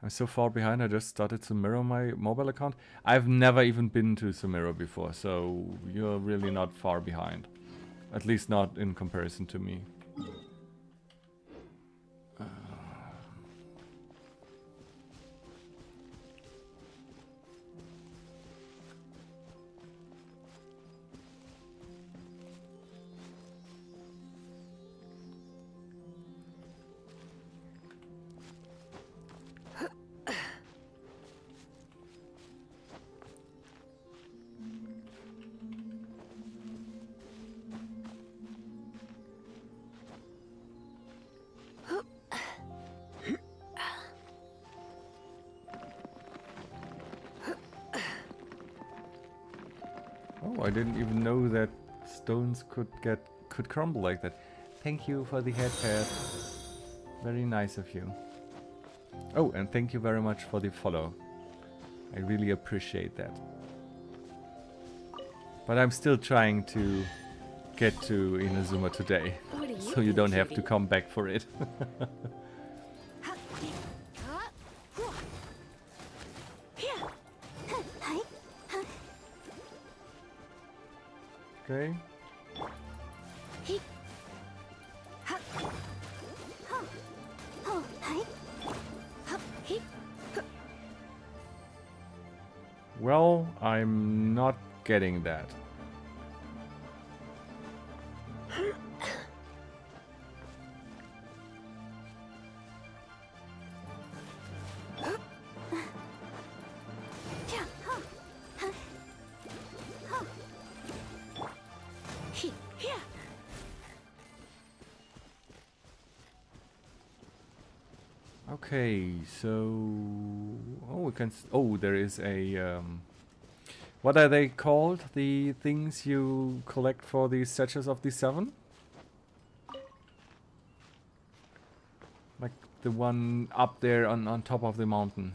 I'm so far behind, I just started Sumero my mobile account. I've never even been to Sumero before, so you're really not far behind. At least not in comparison to me. Oh, I didn't even know that stones could crumble like that. Thank you for the head pad. Very nice of you. Oh, and thank you very much for the follow. I really appreciate that. But I'm still trying to get to Inazuma today, so you don't have to come back for it. Okay. Well, I'm not getting that. Okay, so we can. Oh, there is a. What are they called? The things you collect for the statues of the Seven? Like the one up there on top of the mountain.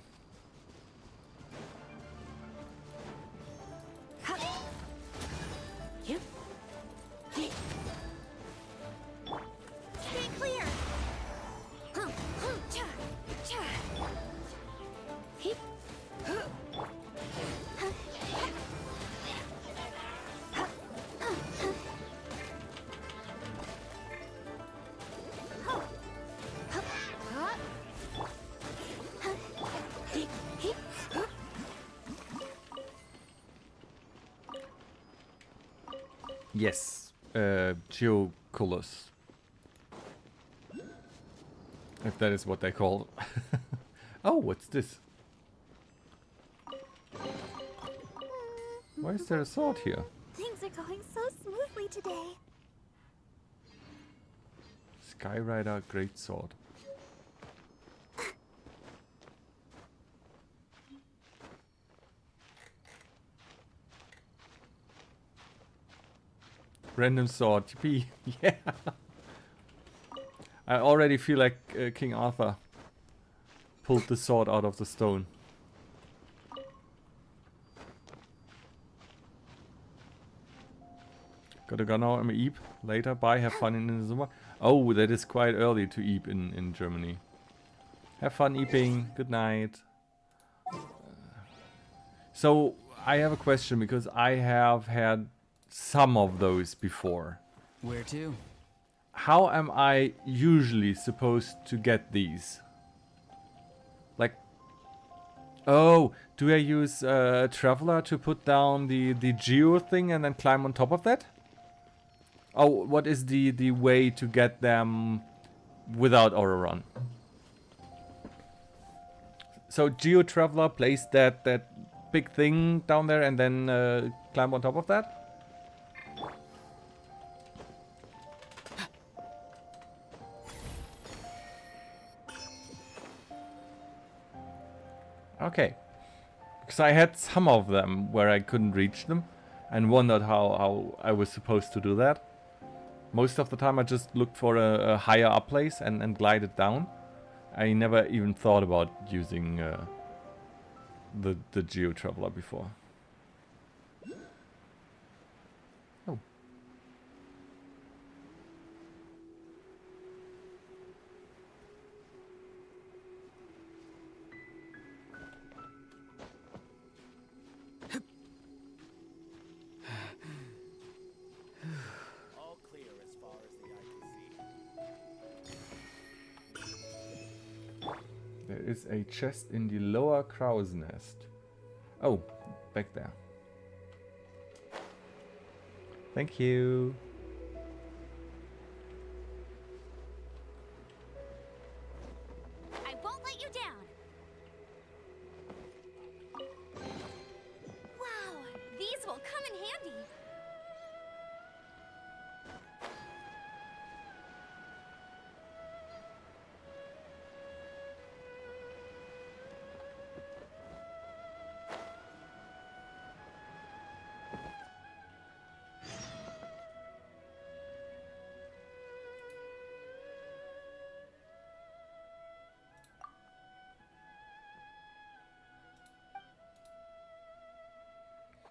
Yes, Geoculus. If that is what they call. Oh, what's this? Why is there a sword here? Things are going so smoothly today. Skyrider Greatsword. Random sword, TP. Yeah. I already feel like King Arthur pulled the sword out of the stone. Gotta go now, I'm eep. Later, bye, have fun in Inazuma. Oh, that is quite early to eep in Germany. Have fun eeping, good night. So, I have a question, because I have had some of those before. Where to? How am I usually supposed to get these? Like, oh, do I use Traveler to put down the geo thing and then climb on top of that? Oh, what is the way to get them without Aura Run? So Geo Traveler, place that big thing down there and then climb on top of that? Okay. Because I had some of them where I couldn't reach them and wondered how I was supposed to do that. Most of the time I just looked for a higher up place and glided down. I never even thought about using the Geo Traveler before. Oh. All clear as far as the eye can see. There is a chest in the lower crow's nest. Oh, back there. Thank you. I won't let you down. Wow, these will come in handy.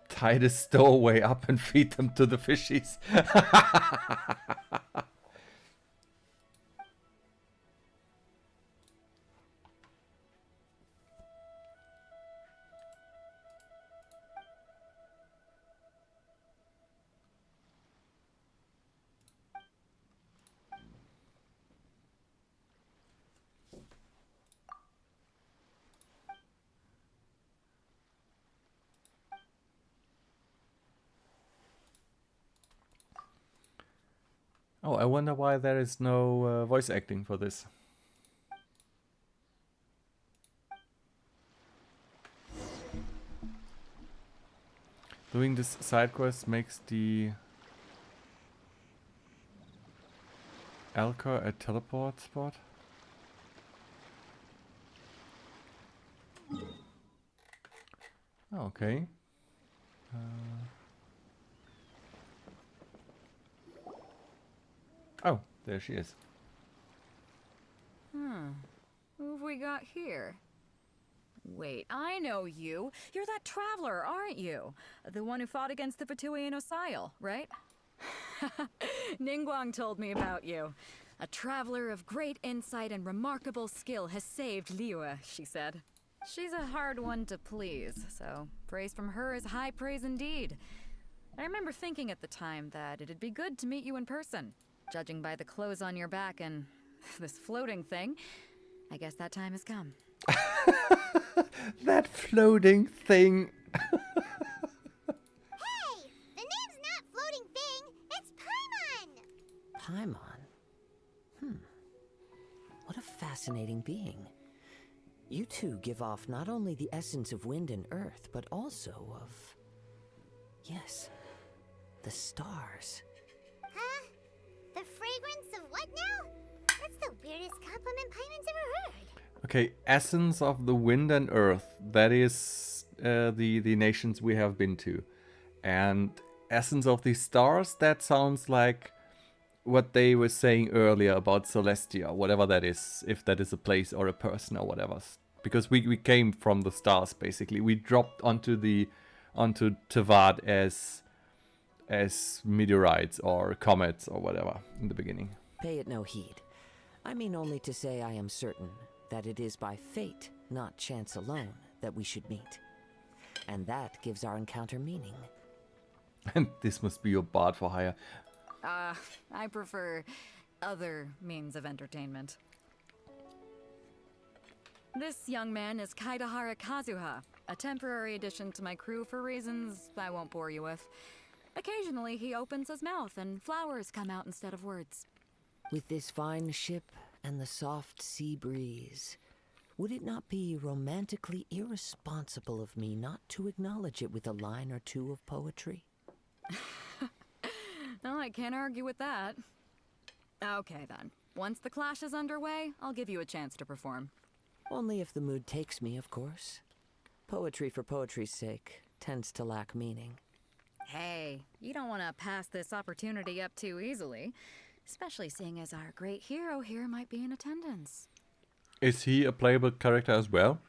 Tie the stowaway up and feed them to the fishies. Oh, I wonder why there is no voice acting for this. Doing this side quest makes the Alcor a teleport spot? Oh, okay. Oh, there she is. Who have we got here? Wait, I know you. You're that traveler, aren't you? The one who fought against the Fatui and Osile, right? Ningguang told me about you. A traveler of great insight and remarkable skill has saved Liyue, she said. She's a hard one to please, so praise from her is high praise indeed. I remember thinking at the time that it'd be good to meet you in person. Judging by the clothes on your back and this floating thing, I guess that time has come. That floating thing. Hey! The name's not Floating Thing, it's Paimon! Paimon? What a fascinating being. You two give off not only the essence of wind and earth, but also of... yes, the stars. Huh? The fragrance of what now? That's the weirdest compliment Paimon's ever heard. Okay, essence of the wind and earth. That is the nations we have been to. And essence of the stars, that sounds like what they were saying earlier about Celestia, whatever that is. If that is a place or a person or whatever. because we came from the stars basically. We dropped onto Tavad as meteorites or comets or whatever in the beginning. Pay it no heed. I mean only to say I am certain that it is by fate, not chance alone, that we should meet. And that gives our encounter meaning. And this must be your bard for hire. I prefer other means of entertainment. This young man is Kaidahara Kazuha, a temporary addition to my crew for reasons I won't bore you with. Occasionally he opens his mouth and flowers come out instead of words. With this fine ship and the soft sea breeze, would it not be romantically irresponsible of me not to acknowledge it with a line or two of poetry? No, I can't argue with that. Okay then. Once the clash is underway, I'll give you a chance to perform. Only if the mood takes me, of course. Poetry for poetry's sake tends to lack meaning. Hey, you don't want to pass this opportunity up too easily, especially seeing as our great hero here might be in attendance. Is he a playable character as well?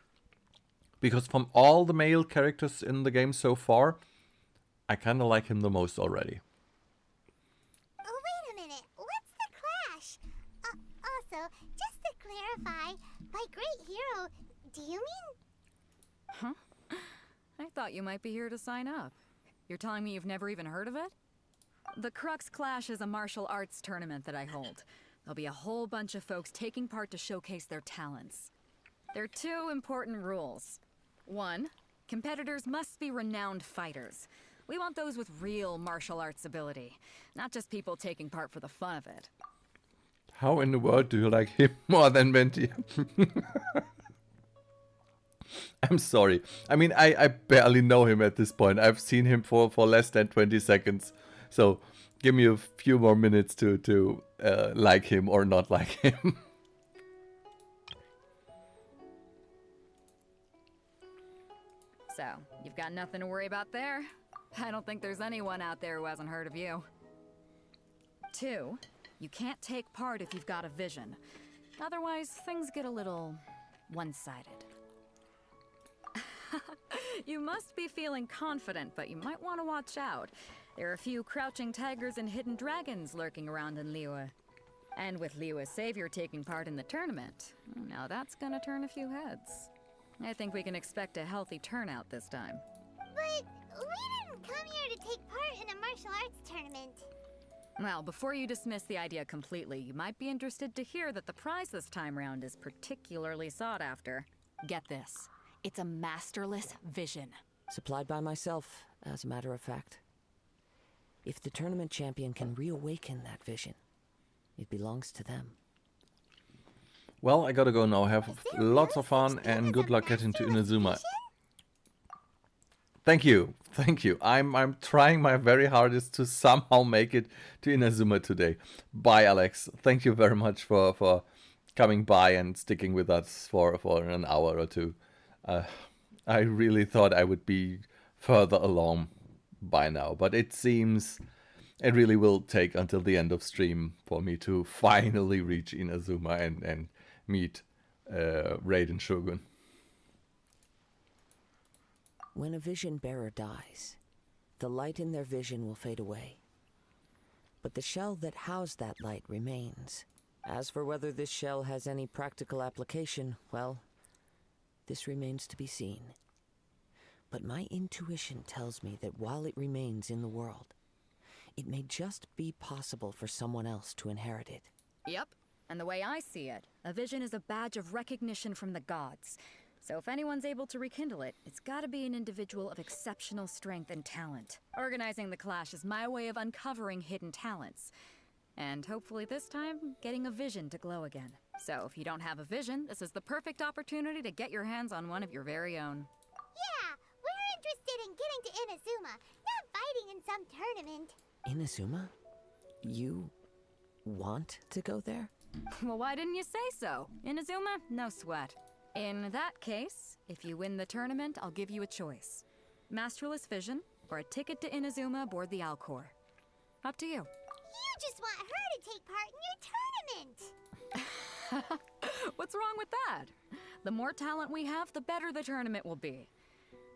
Because from all the male characters in the game so far, I kind of like him the most already. Oh, wait a minute. What's the clash? Also, just to clarify, by great hero, do you mean... Huh? I thought you might be here to sign up. You're telling me you've never even heard of it? The Crux Clash is a martial arts tournament that I hold. There'll be a whole bunch of folks taking part to showcase their talents. There are 2 important rules. 1, competitors must be renowned fighters. We want those with real martial arts ability, not just people taking part for the fun of it. How in the world do you like him more than Venti? I'm sorry. I mean, I barely know him at this point. I've seen him for less than 20 seconds. So give me a few more minutes to like him or not like him. So, you've got nothing to worry about there? I don't think there's anyone out there who hasn't heard of you. 2, you can't take part if you've got a vision. Otherwise, things get a little one-sided. You must be feeling confident, but you might want to watch out. There are a few crouching tigers and hidden dragons lurking around in Liyue. And with Liyue's savior taking part in the tournament, now that's gonna turn a few heads. I think we can expect a healthy turnout this time. But we didn't come here to take part in a martial arts tournament. Well, before you dismiss the idea completely, you might be interested to hear that the prize this time round is particularly sought after. Get this. It's a masterless vision. Supplied by myself, as a matter of fact. If the tournament champion can reawaken that vision, it belongs to them. Well, I gotta go now. Have lots of fun and good luck getting to Inazuma. Thank you. Thank you. I'm trying my very hardest to somehow make it to Inazuma today. Bye, Alex. Thank you very much for coming by and sticking with us for an hour or two. I really thought I would be further along by now, but it seems it really will take until the end of stream for me to finally reach Inazuma and meet Raiden Shogun. When a vision bearer dies, the light in their vision will fade away. But the shell that housed that light remains. As for whether this shell has any practical application, well, this remains to be seen. But my intuition tells me that while it remains in the world, it may just be possible for someone else to inherit it. Yep. And the way I see it, a vision is a badge of recognition from the gods. So if anyone's able to rekindle it, it's gotta be an individual of exceptional strength and talent. Organizing the clash is my way of uncovering hidden talents. And hopefully this time, getting a vision to glow again. So if you don't have a vision, this is the perfect opportunity to get your hands on one of your very own. Yeah, we're interested in getting to Inazuma, not fighting in some tournament. Inazuma? You want to go there? Well, why didn't you say so? Inazuma? No sweat. In that case, if you win the tournament, I'll give you a choice. Masterless Vision, or a ticket to Inazuma aboard the Alcor. Up to you. You just want her to take part in your tournament! What's wrong with that? The more talent we have, the better the tournament will be.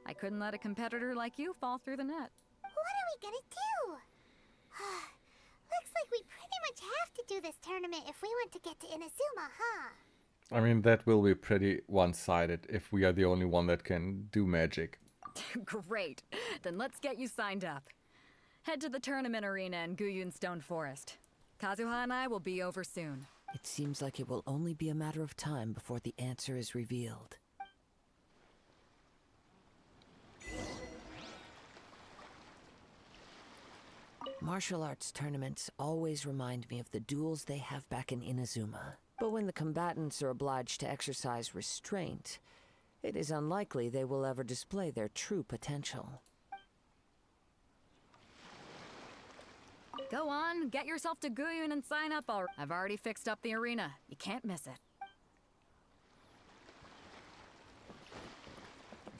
I couldn't let a competitor like you fall through the net. What are we gonna do? Looks like we pretty much have to do this tournament if we want to get to Inazuma, huh? I mean, that will be pretty one-sided if we are the only one that can do magic. Great. Then let's get you signed up. Head to the tournament arena in Guyun Stone Forest. Kazuha and I will be over soon. It seems like it will only be a matter of time before the answer is revealed. Martial arts tournaments always remind me of the duels they have back in Inazuma. But when the combatants are obliged to exercise restraint, it is unlikely they will ever display their true potential. Go on, get yourself to Guyun and sign up already. I've already fixed up the arena. You can't miss it.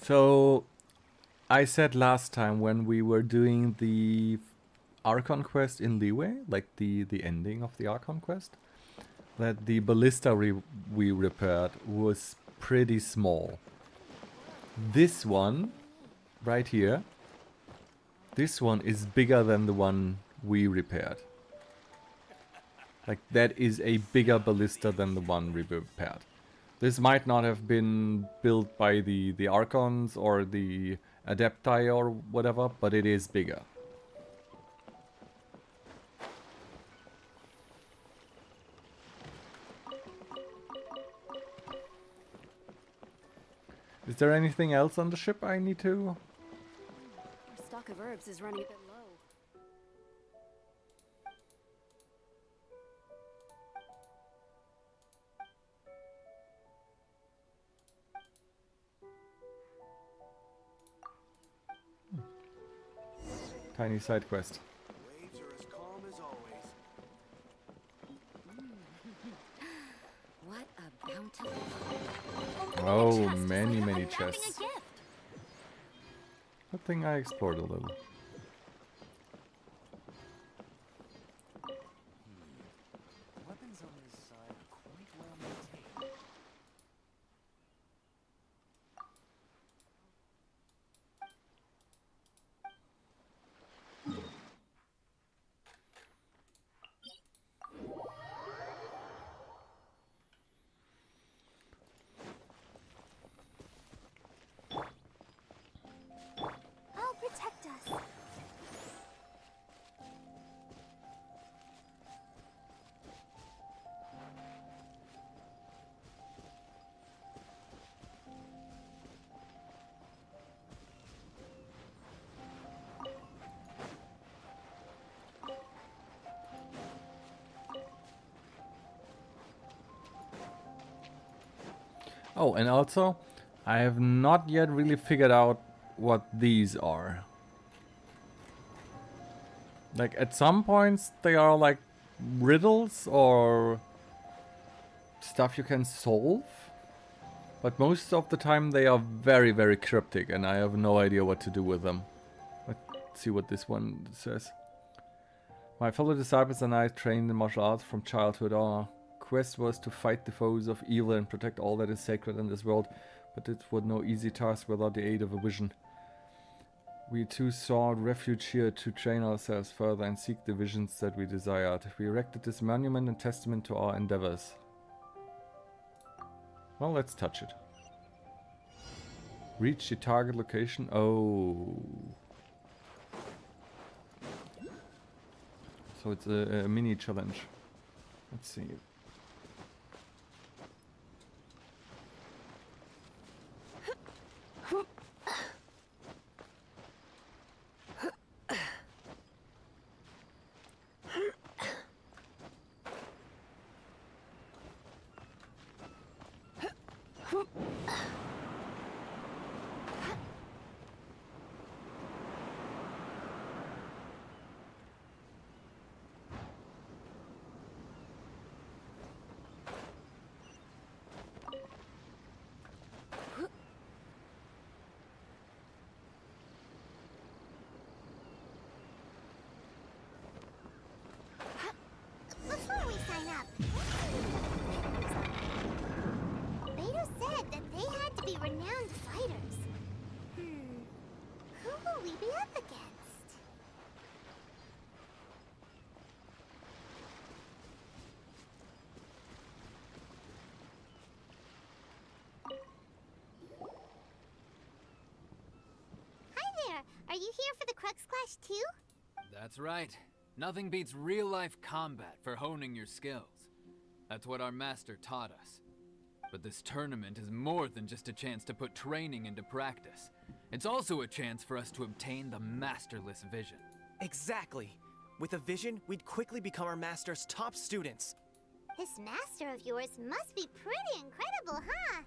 So, I said last time when we were doing the Archon quest in Liyue, like the ending of the Archon quest, that the ballista we repaired was pretty small. This one, right here, this one is bigger than the one we repaired. Like, that is a bigger ballista than the one we repaired. This might not have been built by the Archons or the Adepti or whatever, but it is bigger. Is there anything else on the ship I need to? Our stock of herbs is running a bit low. Tiny side quest. Waves are as calm as always. What a bountiful. Oh, many chests. Good thing I explored a little. Weapons on this side are quite well maintained. Oh, protect us. Oh, and also, I have not yet really figured out what these are. Like, at some points they are like riddles or stuff you can solve, but most of the time they are very cryptic and I have no idea what to do with them. Let's see what this one says. My fellow disciples and I trained in martial arts from childhood. Our quest was to fight the foes of evil and protect all that is sacred in this world, but it was no easy task without the aid of a vision. We too sought refuge here to train ourselves further and seek the visions that we desired. We erected this monument and testament to our endeavors. Well, let's touch it. Reach the target location. Oh. So it's a mini challenge. Let's see. you here for the Crux Clash too? That's right. Nothing beats real-life combat for honing your skills. That's what our master taught us. But this tournament is more than just a chance to put training into practice. It's also a chance for us to obtain the masterless vision. Exactly. With a vision, we'd quickly become our master's top students. This master of yours must be pretty incredible, huh?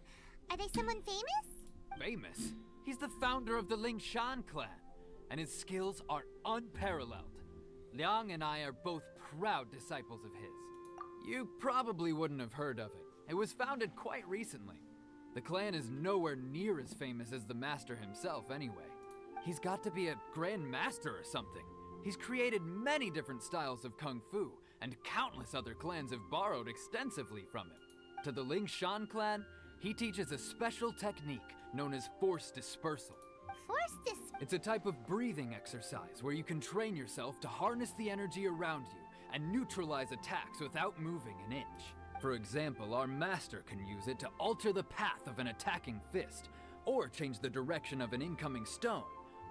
Are they someone famous? Famous? He's the founder of the Lingshan clan, and his skills are unparalleled. Liang and I are both proud disciples of his. You probably wouldn't have heard of it. It was founded quite recently. The clan is nowhere near as famous as the master himself anyway. He's got to be a grand master or something. He's created many different styles of kung fu, and countless other clans have borrowed extensively from him. To the Lingshan clan, he teaches a special technique known as force dispersal. It's a type of breathing exercise where you can train yourself to harness the energy around you and neutralize attacks without moving an inch. For example, our master can use it to alter the path of an attacking fist, or change the direction of an incoming stone,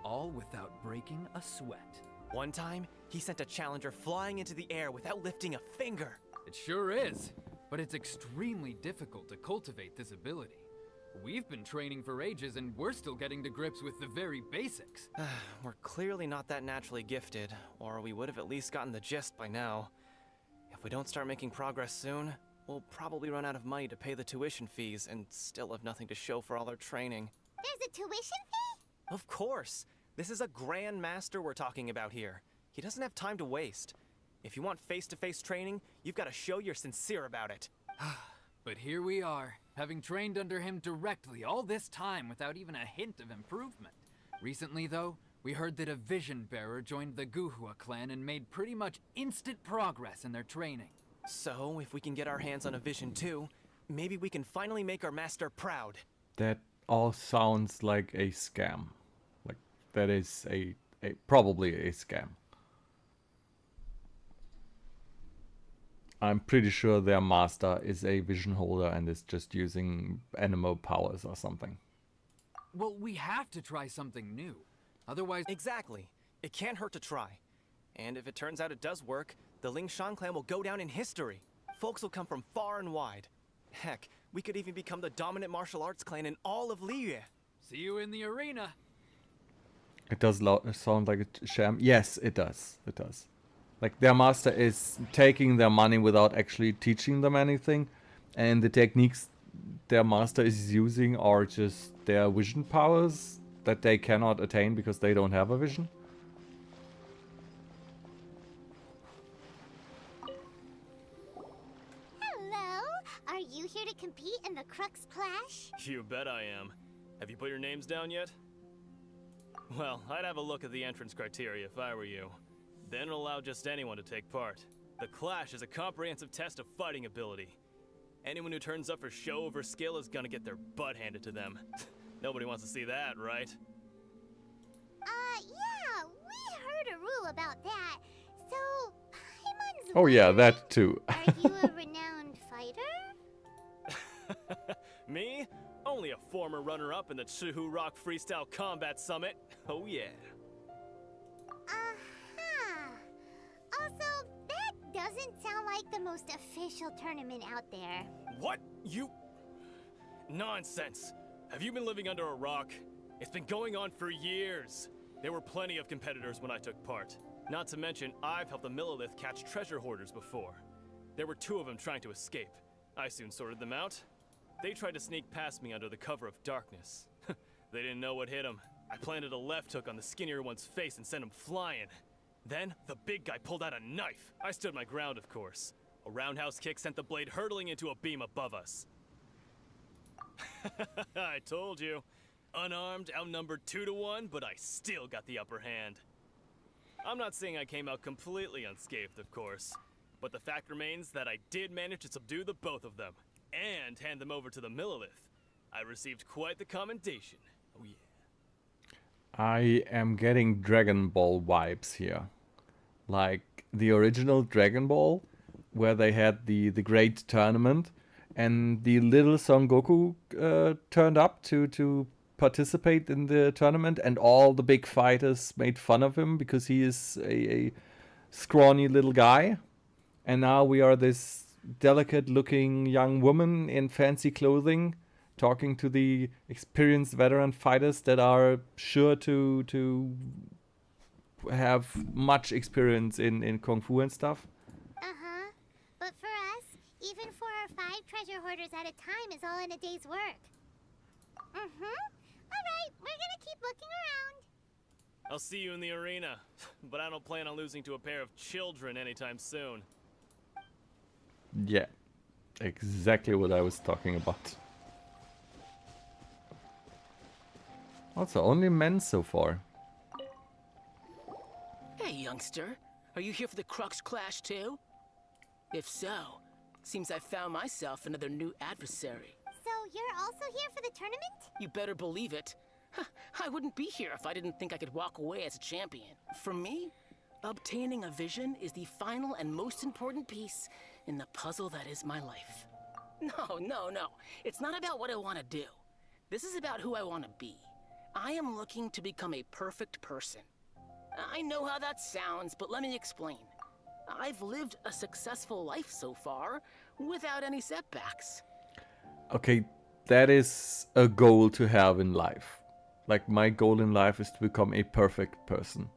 all without breaking a sweat. One time, he sent a challenger flying into the air without lifting a finger. It sure is, but it's extremely difficult to cultivate this ability. We've been training for ages and we're still getting to grips with the very basics. We're clearly not that naturally gifted, or we would have at least gotten the gist by now. If we don't start making progress soon, we'll probably run out of money to pay the tuition fees and still have nothing to show for all our training. There's a tuition fee? Of course! This is a grand master we're talking about here. He doesn't have time to waste. If you want face-to-face training, you've got to show you're sincere about it. But here we are, having trained under him directly all this time without even a hint of improvement. Recently, though, we heard that a vision bearer joined the Guhua clan and made pretty much instant progress in their training. So, if we can get our hands on a vision too, maybe we can finally make our master proud. That all sounds like a scam. Like, that is probably a scam. I'm pretty sure their master is a vision holder and is just using animal powers or something. Well, we have to try something new. Otherwise... Exactly. It can't hurt to try. And if it turns out it does work, the Lingshan clan will go down in history. Folks will come from far and wide. Heck, we could even become the dominant martial arts clan in all of Liyue. See you in the arena. It does sound like a sham. Yes, it does. It does. Like, their master is taking their money without actually teaching them anything. And the techniques their master is using are just their vision powers that they cannot attain because they don't have a vision. Hello? Are you here to compete in the Crux Clash? You bet I am. Have you put your names down yet? Well, I'd have a look at the entrance criteria if I were you. Then allow just anyone to take part. The Clash is a comprehensive test of fighting ability. Anyone who turns up for show over skill is gonna get their butt handed to them. Nobody wants to see that, right? Yeah, we heard a rule about that. So, Paimon's Oh yeah, that too. Are you a renowned fighter? Me? Only a former runner-up in the Chihu Rock Freestyle Combat Summit. Oh yeah. Also, that doesn't sound like the most official tournament out there. What? You... Nonsense. Have you been living under a rock? It's been going on for years. There were plenty of competitors when I took part. Not to mention, I've helped the Millilith catch treasure hoarders before. There were 2 of them trying to escape. I soon sorted them out. They tried to sneak past me under the cover of darkness. They didn't know what hit them. I planted a left hook on the skinnier one's face and sent him flying. Then, the big guy pulled out a knife. I stood my ground, of course. A roundhouse kick sent the blade hurtling into a beam above us. I told you. Unarmed, outnumbered 2-1, but I still got the upper hand. I'm not saying I came out completely unscathed, of course. But the fact remains that I did manage to subdue the both of them. And hand them over to the Millilith. I received quite the commendation. Oh yeah. I am getting Dragon Ball vibes here. Like the original Dragon Ball, where they had the great tournament, and the little Son Goku turned up to participate in the tournament, and all the big fighters made fun of him because he is a scrawny little guy. And now we are this delicate-looking young woman in fancy clothing talking to the experienced veteran fighters that are sure to have much experience in Kung Fu and stuff. Uh-huh. But for us, even 4 or 5 treasure hoarders at a time is all in a day's work. Mm-hmm. Alright, we're gonna keep looking around. I'll see you in the arena, but I don't plan on losing to a pair of children anytime soon. Yeah, exactly what I was talking about. Also, only men so far. Hey, youngster. Are you here for the Crux Clash too? If so, seems I found myself another new adversary. So you're also here for the tournament? You better believe it. I wouldn't be here if I didn't think I could walk away as a champion. For me, obtaining a vision is the final and most important piece in the puzzle that is my life. No. It's not about what I want to do. This is about who I want to be. I am looking to become a perfect person. I know how that sounds, but let me explain. I've lived a successful life so far, without any setbacks. Okay, that is a goal to have in life. Like, my goal in life is to become a perfect person.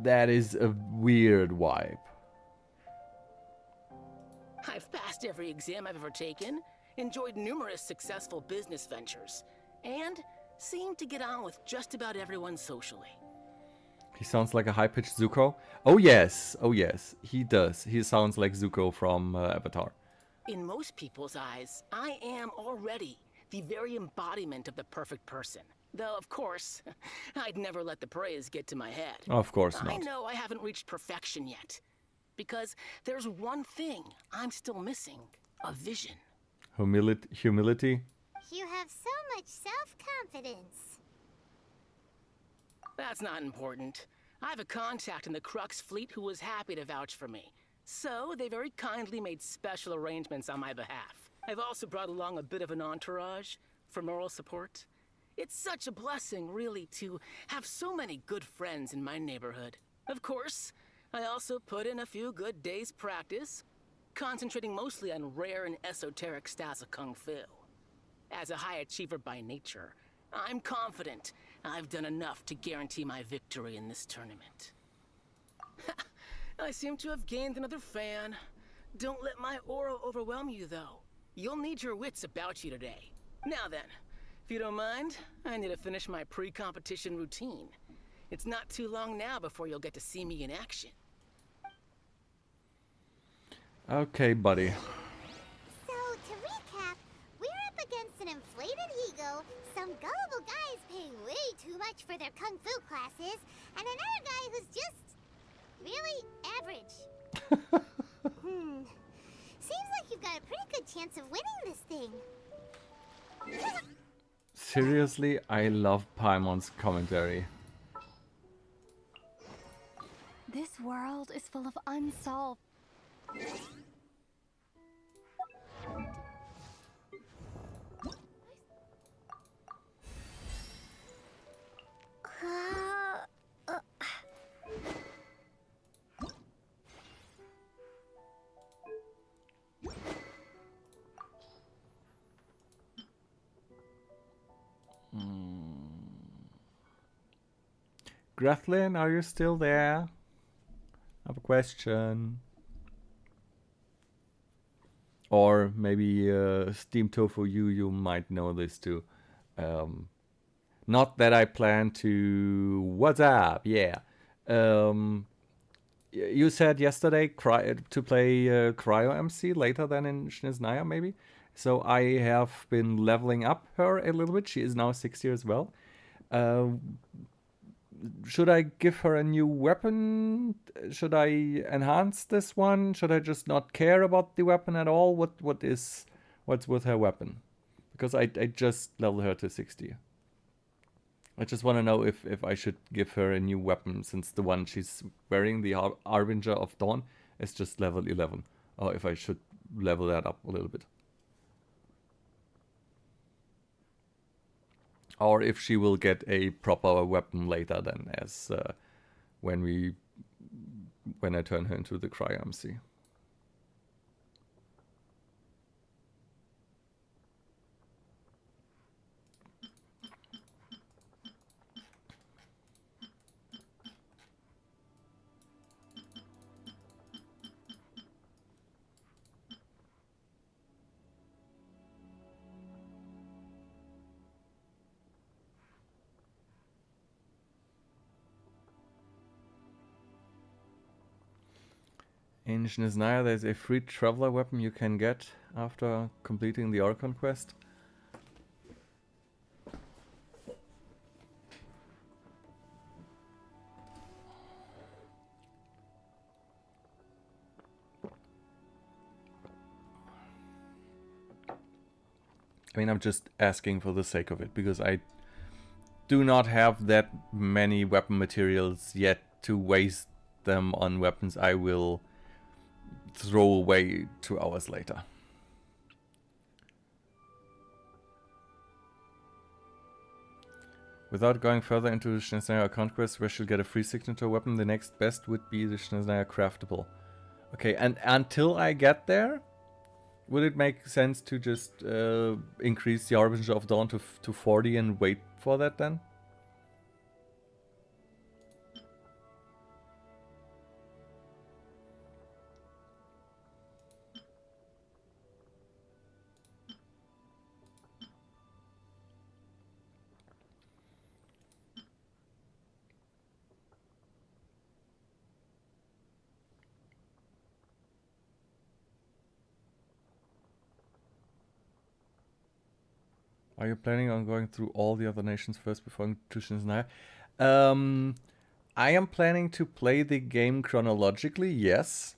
That is a weird vibe. I've passed every exam I've ever taken, enjoyed numerous successful business ventures, and seem to get on with just about everyone socially. He sounds like a high-pitched Zuko. Oh yes, he does. He sounds like Zuko from Avatar. In most people's eyes, I am already the very embodiment of the perfect person. Though, of course, I'd never let the praise get to my head. Of course not. I know I haven't reached perfection yet. Because there's one thing I'm still missing. A vision. Humility? You have so much self-confidence. That's not important. I have a contact in the Crux fleet who was happy to vouch for me. So they very kindly made special arrangements on my behalf. I've also brought along a bit of an entourage for moral support. It's such a blessing, really, to have so many good friends in my neighborhood. Of course, I also put in a few good days' practice, concentrating mostly on rare and esoteric styles of Kung Fu. As a high achiever by nature, I'm confident I've done enough to guarantee my victory in this tournament. I seem to have gained another fan. Don't let my aura overwhelm you, though. You'll need your wits about you today. Now then, if you don't mind, I need to finish my pre-competition routine. It's not too long now before you'll get to see me in action. Okay, buddy. So, to recap, we're up against an inflated ego, some gullible guys paying way too much for their kung fu classes, and another guy who's just really average. Seems like you've got a pretty good chance of winning this thing. Seriously, I love Paimon's commentary. This world is full of unsolved... Grethlin, are you still there? I have a question. Or maybe Steam Tofu, you might know this too. Not that I plan to... What's up? Yeah. You said yesterday to play Cryo MC later than in Shniznaya, maybe? So I have been leveling up her a little bit. She is now 60 as well. Should I give her a new weapon? Should I enhance this one? Should I just not care about the weapon at all? What's with her weapon? Because I just leveled her to 60. I just want to know if I should give her a new weapon, since the one she's wearing, the Harbinger of Dawn, is just level 11. Or if I should level that up a little bit. or if she will get a proper weapon later than as when I turn her into the Cryo-MC. In Snezhnaya, there's a free traveler weapon you can get after completing the Archon quest. I mean, I'm just asking for the sake of it, because I do not have that many weapon materials yet to waste them on weapons I will throw away 2 hours later. Without going further into the Snezhnaya conquest, where she'll get a free signature weapon, the next best would be the Snezhnaya craftable. Okay, and until I get there, would it make sense to just increase the Harbinger of Dawn to 40 and wait for that then? Are you planning on going through all the other nations first before going to Snezhnaya? I am planning to play the game chronologically, yes.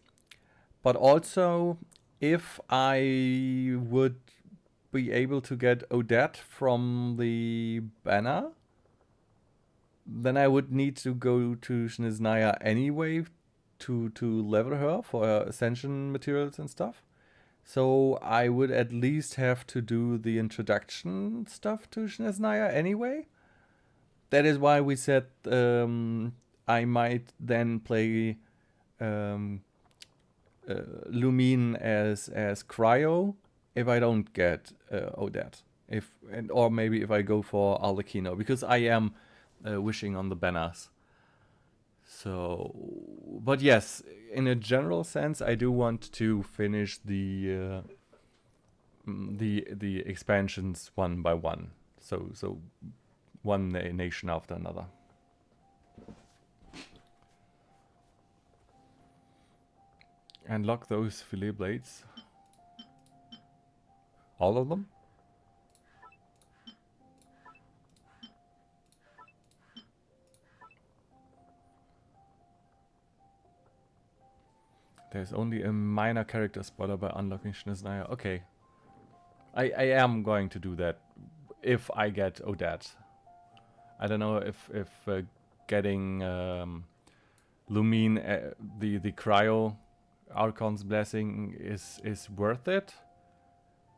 But also, if I would be able to get Odette from the banner, then I would need to go to Snezhnaya anyway to level her for her ascension materials and stuff. So I would at least have to do the introduction stuff to Snezhnaya anyway. That is why we said I might then play Lumine as Cryo if I don't get Odette. Or maybe if I go for Arlecchino, because I am wishing on the banners. So, but yes, in a general sense, I do want to finish the expansions one by one. So one nation after another. And lock those fillet blades. All of them? There's only a minor character spoiler by unlocking Snezhnaya. Okay. I am going to do that if I get Odette. I don't know if getting Lumine, the Cryo Archon's Blessing is worth it.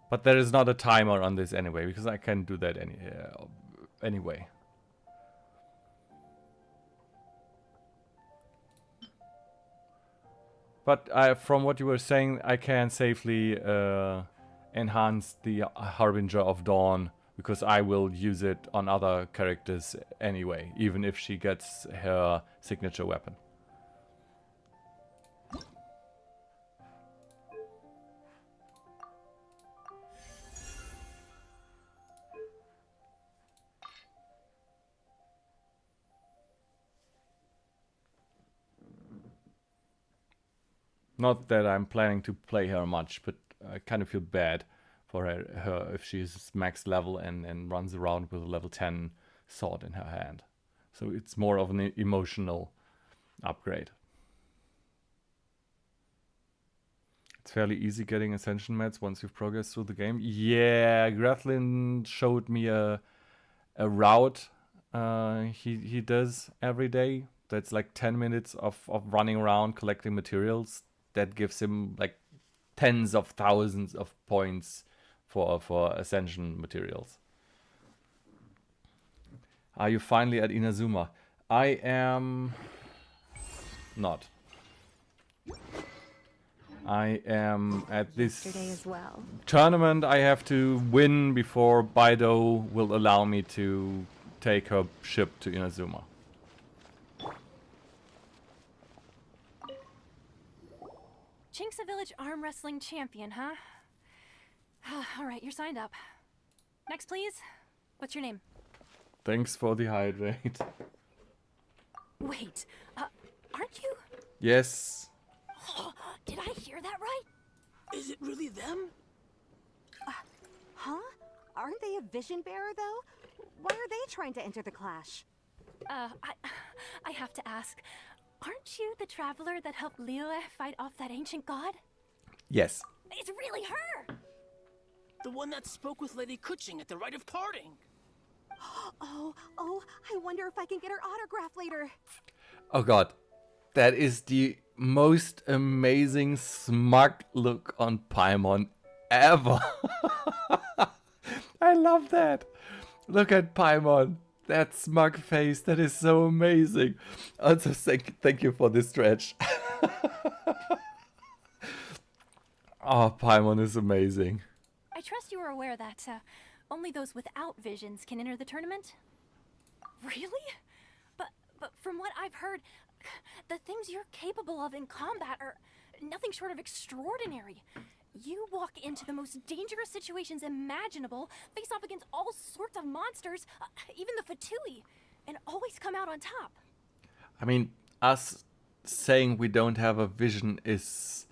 But there is not a timer on this anyway, because I can do that anyway. But from what you were saying, I can safely enhance the Harbinger of Dawn, because I will use it on other characters anyway, even if she gets her signature weapon. Not that I'm planning to play her much, but I kind of feel bad for her if she's max level and runs around with a level 10 sword in her hand. So it's more of an emotional upgrade. It's fairly easy getting ascension meds once you've progressed through the game. Yeah, Grethlin showed me a route he does every day. That's like 10 minutes of running around collecting materials. That gives him like tens of thousands of points for ascension materials. Are you finally at Inazuma? I am not. I am at this Yesterday as well. tournament I have to win before Baido will allow me to take her ship to Inazuma. Chinksa Village arm wrestling champion, huh? Alright, you're signed up. Next, please. What's your name? Thanks for the hydrate. Wait, aren't you? Yes. Did I hear that right? Is it really them? Huh? Aren't they a vision bearer, though? Why are they trying to enter the clash? I have to ask, aren't you the traveler that helped Liyue fight off that ancient god? Yes. It's really her! The one that spoke with Lady Kuching at the rite of parting. Oh, I wonder if I can get her autograph later. Oh god. That is the most amazing smug look on Paimon ever. I love that. Look at Paimon. That smug face. That is so amazing. Also, thank you for this stretch. Oh, Paimon is amazing. I trust you are aware that only those without visions can enter the tournament? Really? But from what I've heard, the things you're capable of in combat are nothing short of extraordinary. You walk into the most dangerous situations imaginable, face off against all sorts of monsters, even the Fatui, and always come out on top. I mean, us saying we don't have a vision is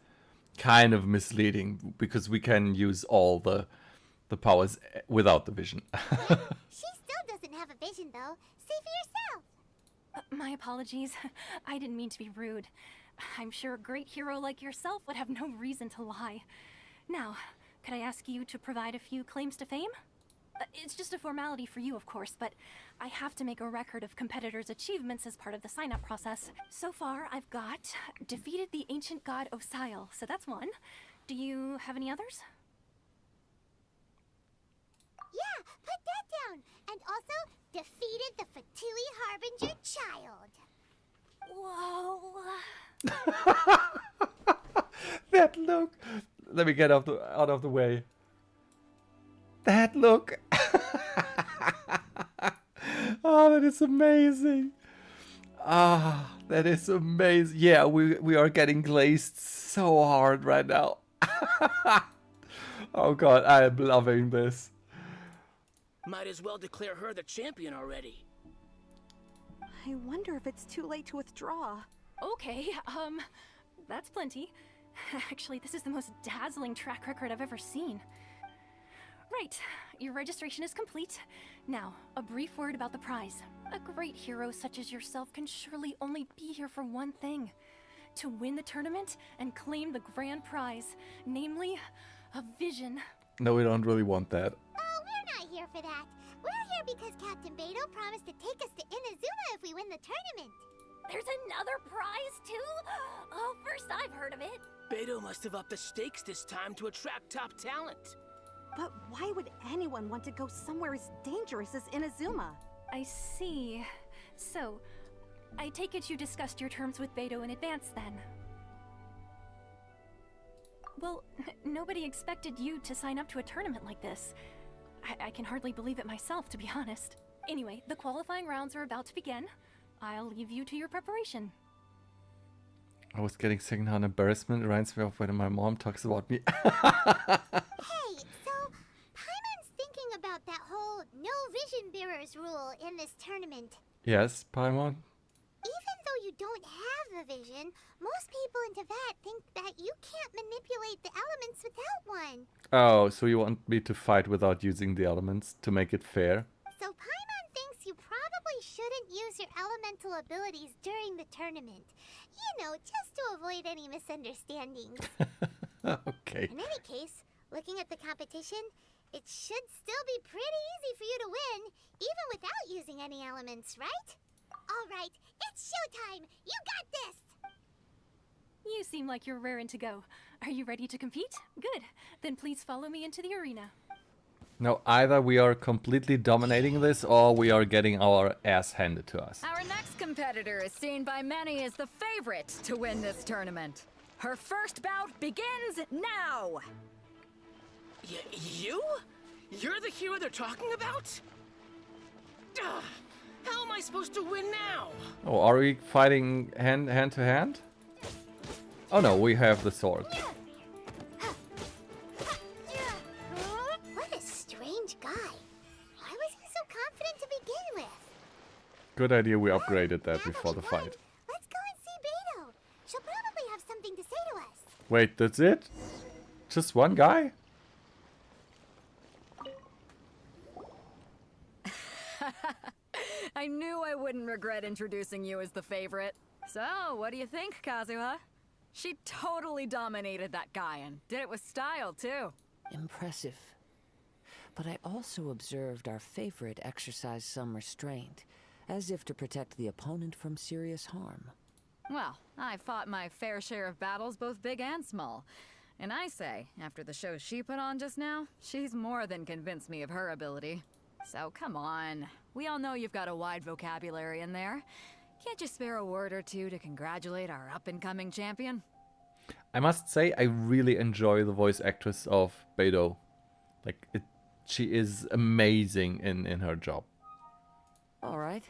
kind of misleading, because we can use all the powers without the vision. She still doesn't have a vision, though. Say for yourself. My apologies. I didn't mean to be rude. I'm sure a great hero like yourself would have no reason to lie. Now, could I ask you to provide a few claims to fame? It's just a formality for you, of course, but I have to make a record of competitors' achievements as part of the sign-up process. So far, I've got defeated the ancient god Osial, so that's one. Do you have any others? Yeah, put that down. And also, defeated the Fatui Harbinger child. Whoa. That look. Let me get out of the way. That look. Oh, that is amazing. Ah, that is amazing. Yeah, we are getting glazed so hard right now. Oh god, I am loving this. Might as well declare her the champion already. I wonder if it's too late to withdraw. Okay, that's plenty. Actually, this is the most dazzling track record I've ever seen. Right, your registration is complete. Now, a brief word about the prize. A great hero such as yourself can surely only be here for one thing. To win the tournament and claim the grand prize, namely, a vision. No, we don't really want that. Oh, we're not here for that. We're here because Captain Beidou promised to take us to Inazuma if we win the tournament. There's another prize, too? Oh, first I've heard of it. Beidou must have upped the stakes this time to attract top talent. But why would anyone want to go somewhere as dangerous as Inazuma? I see. So, I take it you discussed your terms with Beidou in advance, then? Well, nobody expected you to sign up to a tournament like this. I can hardly believe it myself, to be honest. Anyway, the qualifying rounds are about to begin. I'll leave you to your preparation. I was getting secondhand embarrassment. It reminds me of when my mom talks about me. Hey, so Paimon's thinking about that whole no vision bearers rule in this tournament. Yes, Paimon? Even though you don't have a vision, most people in Teyvat think that you can't manipulate the elements without one. Oh, so you want me to fight without using the elements to make it fair? So Paimon thinks you probably shouldn't use your elemental abilities during the tournament. You know, just to avoid any misunderstandings. Okay. In any case, looking at the competition, it should still be pretty easy for you to win, even without using any elements, right? Alright, it's showtime! You got this! You seem like you're raring to go. Are you ready to compete? Good. Then please follow me into the arena. Now, either we are completely dominating this, or we are getting our ass handed to us. Our next competitor is seen by many as the favorite to win this tournament. Her first bout begins now! You? You're the hero they're talking about? Ugh, how am I supposed to win now? Oh, are we fighting hand to hand? Oh no, we have the sword. What a strange guy. Why was he so confident to begin with? Good idea we upgraded that before the fight. Let's go and see Beto. She'll probably have something to say to us. Wait, that's it? Just one guy? I knew I wouldn't regret introducing you as the favorite. So, what do you think, Kazuha? She totally dominated that guy and did it with style, too. Impressive. But I also observed our favorite exercise some restraint, as if to protect the opponent from serious harm. Well, I fought my fair share of battles, both big and small. And I say, after the show she put on just now, she's more than convinced me of her ability. So come on. We all know you've got a wide vocabulary in there. Can't you spare a word or two to congratulate our up-and-coming champion? I must say, I really enjoy the voice actress of Beto. Like, she is amazing in her job. All right.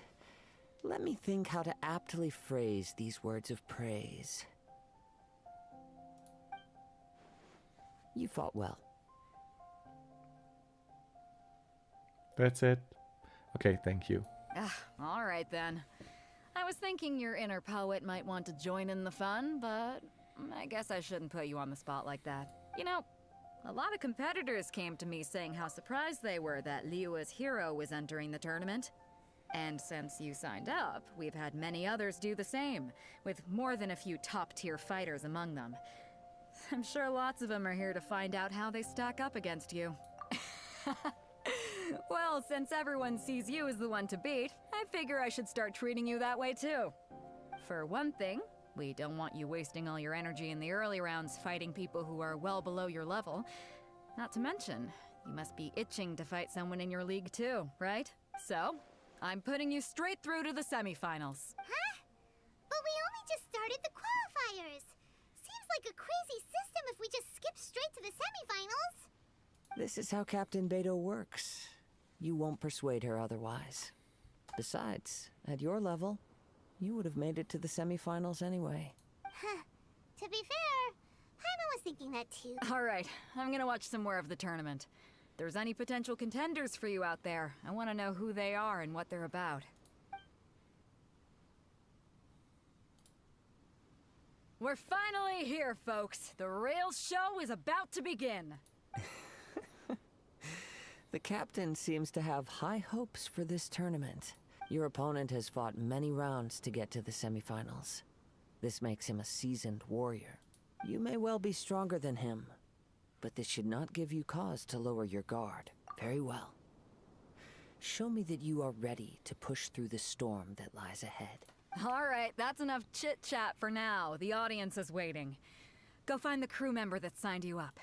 Let me think how to aptly phrase these words of praise. You fought well. That's it. Okay, thank you. All right then. I was thinking your inner poet might want to join in the fun, but I guess I shouldn't put you on the spot like that. You know, a lot of competitors came to me saying how surprised they were that Liyue's hero was entering the tournament. And since you signed up, we've had many others do the same, with more than a few top-tier fighters among them. I'm sure lots of them are here to find out how they stack up against you. Well, since everyone sees you as the one to beat, I figure I should start treating you that way too. For one thing, we don't want you wasting all your energy in the early rounds fighting people who are well below your level. Not to mention, you must be itching to fight someone in your league too, right? So, I'm putting you straight through to the semifinals. Huh? But we only just started the qualifiers. Seems like a crazy system if we just skip straight to the semifinals. This is how Captain Beto works. You won't persuade her otherwise. Besides, at your level, you would have made it to the semifinals anyway. Huh. To be fair, Paimon was thinking that too. All right, I'm gonna watch some more of the tournament. If there's any potential contenders for you out there, I want to know who they are and what they're about. We're finally here, folks. The real show is about to begin. The captain seems to have high hopes for this tournament. Your opponent has fought many rounds to get to the semifinals. This makes him a seasoned warrior. You may well be stronger than him, but this should not give you cause to lower your guard. Very well. Show me that you are ready to push through the storm that lies ahead. All right, that's enough chit-chat for now. The audience is waiting. Go find the crew member that signed you up.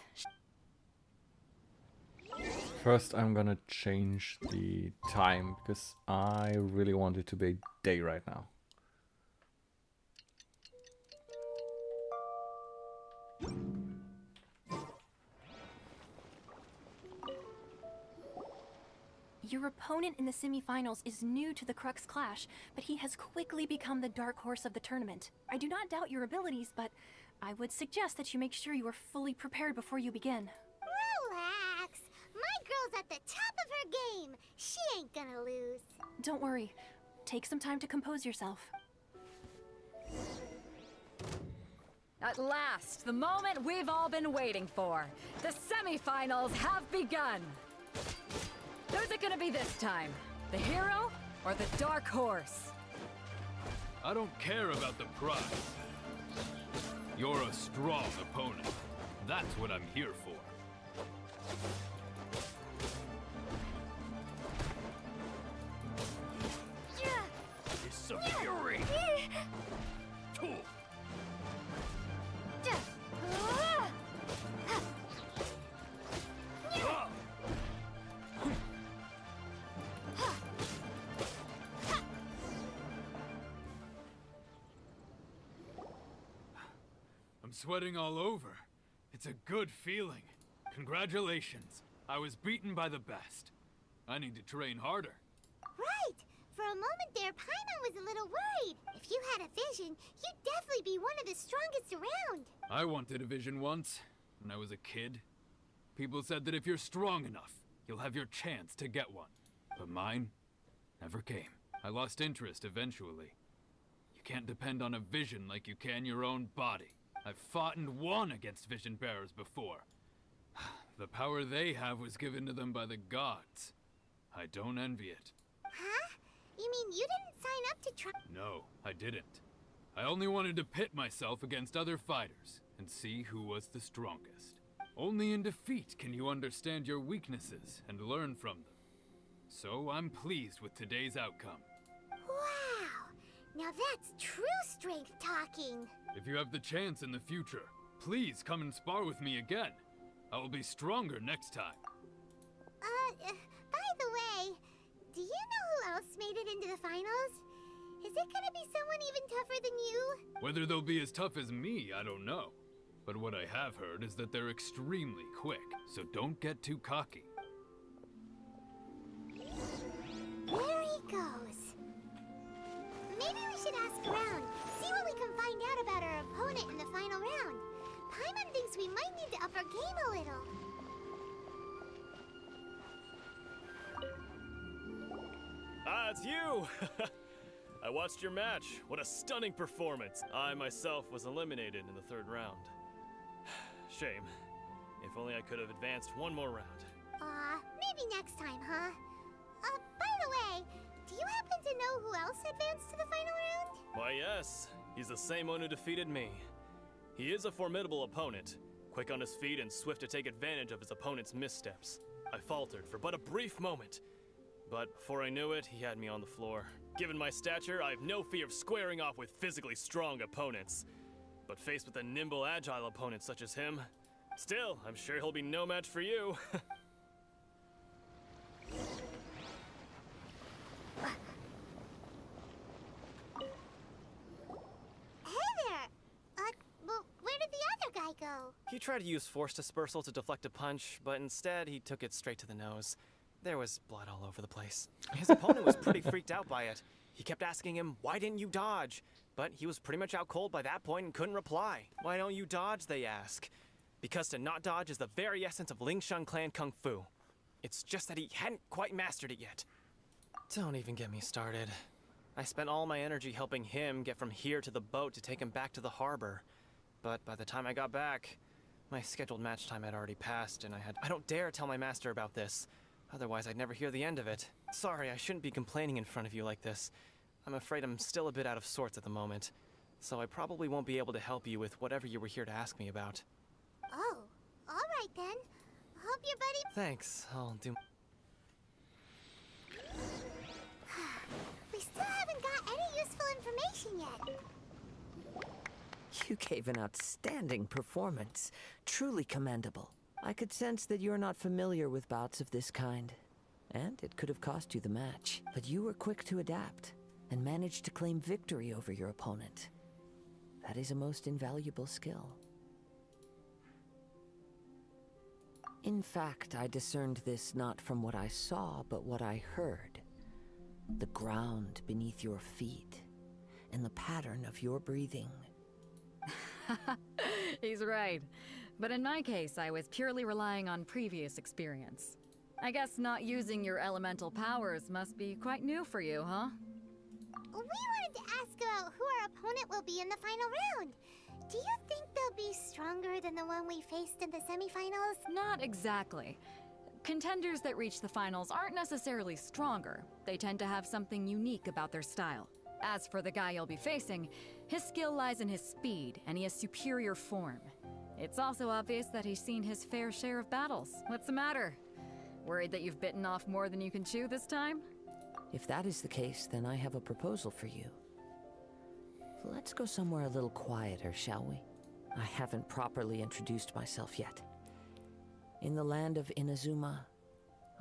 First, I'm gonna change the time because I really want it to be day right now. Your opponent in the semifinals is new to the Crux Clash, but he has quickly become the dark horse of the tournament. I do not doubt your abilities, but I would suggest that you make sure you are fully prepared before you begin. Relax. My girl's at the top of her game. She ain't gonna lose. Don't worry. Take some time to compose yourself. At last, the moment we've all been waiting for. The semifinals have begun. Who's it gonna be this time? The hero or the dark horse? I don't care about the prize. You're a strong opponent. That's what I'm here for. It's a fury! sweating all over. It's a good feeling. Congratulations. I was beaten by the best. I need to train harder. Right! For a moment there, Paimon was a little worried. If you had a vision, you'd definitely be one of the strongest around. I wanted a vision once, when I was a kid. People said that if you're strong enough, you'll have your chance to get one. But mine never came. I lost interest eventually. You can't depend on a vision like you can your own body. I've fought and won against vision bearers before. The power they have was given to them by the gods. I don't envy it. Huh? You mean you didn't sign up to try? No, I didn't. I only wanted to pit myself against other fighters and see who was the strongest. Only in defeat can you understand your weaknesses and learn from them. So I'm pleased with today's outcome. Wow! Now that's true strength talking. If you have the chance in the future, please come and spar with me again. I will be stronger next time. By the way, do you know who else made it into the finals? Is it gonna be someone even tougher than you? Whether they'll be as tough as me, I don't know. But what I have heard is that they're extremely quick, so don't get too cocky. There he goes. Maybe we should ask around, see what we can find out about our opponent in the final round. Paimon thinks we might need to up our game a little. Ah, it's you! I watched your match. What a stunning performance. I myself was eliminated in the third round. Shame. If only I could have advanced one more round. Maybe next time, huh? By the way, do you happen to know who else advanced to the final round? Why, yes. He's the same one who defeated me. He is a formidable opponent, quick on his feet and swift to take advantage of his opponent's missteps. I faltered for but a brief moment, but before I knew it, he had me on the floor. Given my stature, I have no fear of squaring off with physically strong opponents. But faced with a nimble, agile opponent such as him, still, I'm sure he'll be no match for you. Where did the other guy go? He tried to use force dispersal to deflect a punch, but instead he took it straight to the nose. There was blood all over the place. His opponent was pretty freaked out by it. He kept asking him, "Why didn't you dodge?" But he was pretty much out cold by that point and couldn't reply. "Why don't you dodge?" they ask. Because to not dodge is the very essence of Lingshan clan kung fu. It's just that he hadn't quite mastered it yet. Don't even get me started. I spent all my energy helping him get from here to the boat to take him back to the harbor. But by the time I got back, my scheduled match time had already passed, and I don't dare tell my master about this. Otherwise, I'd never hear the end of it. Sorry, I shouldn't be complaining in front of you like this. I'm afraid I'm still a bit out of sorts at the moment, so I probably won't be able to help you with whatever you were here to ask me about. Oh, alright then. Hope your buddy... Thanks, I'll do... We still haven't got any useful information yet. You gave an outstanding performance. Truly commendable. I could sense that you're not familiar with bouts of this kind, and it could have cost you the match. But you were quick to adapt, and managed to claim victory over your opponent. That is a most invaluable skill. In fact, I discerned this not from what I saw, but what I heard. The ground beneath your feet, and the pattern of your breathing. He's right. But in my case, I was purely relying on previous experience. I guess not using your elemental powers must be quite new for you, huh? We wanted to ask about who our opponent will be in the final round. Do you think they'll be stronger than the one we faced in the semifinals? Not exactly. Contenders that reach the finals aren't necessarily stronger. They tend to have something unique about their style. As for the guy you'll be facing, his skill lies in his speed, and he has superior form. It's also obvious that he's seen his fair share of battles. What's the matter? Worried that you've bitten off more than you can chew this time? If that is the case, then I have a proposal for you. Let's go somewhere a little quieter, shall we? I haven't properly introduced myself yet. In the land of Inazuma,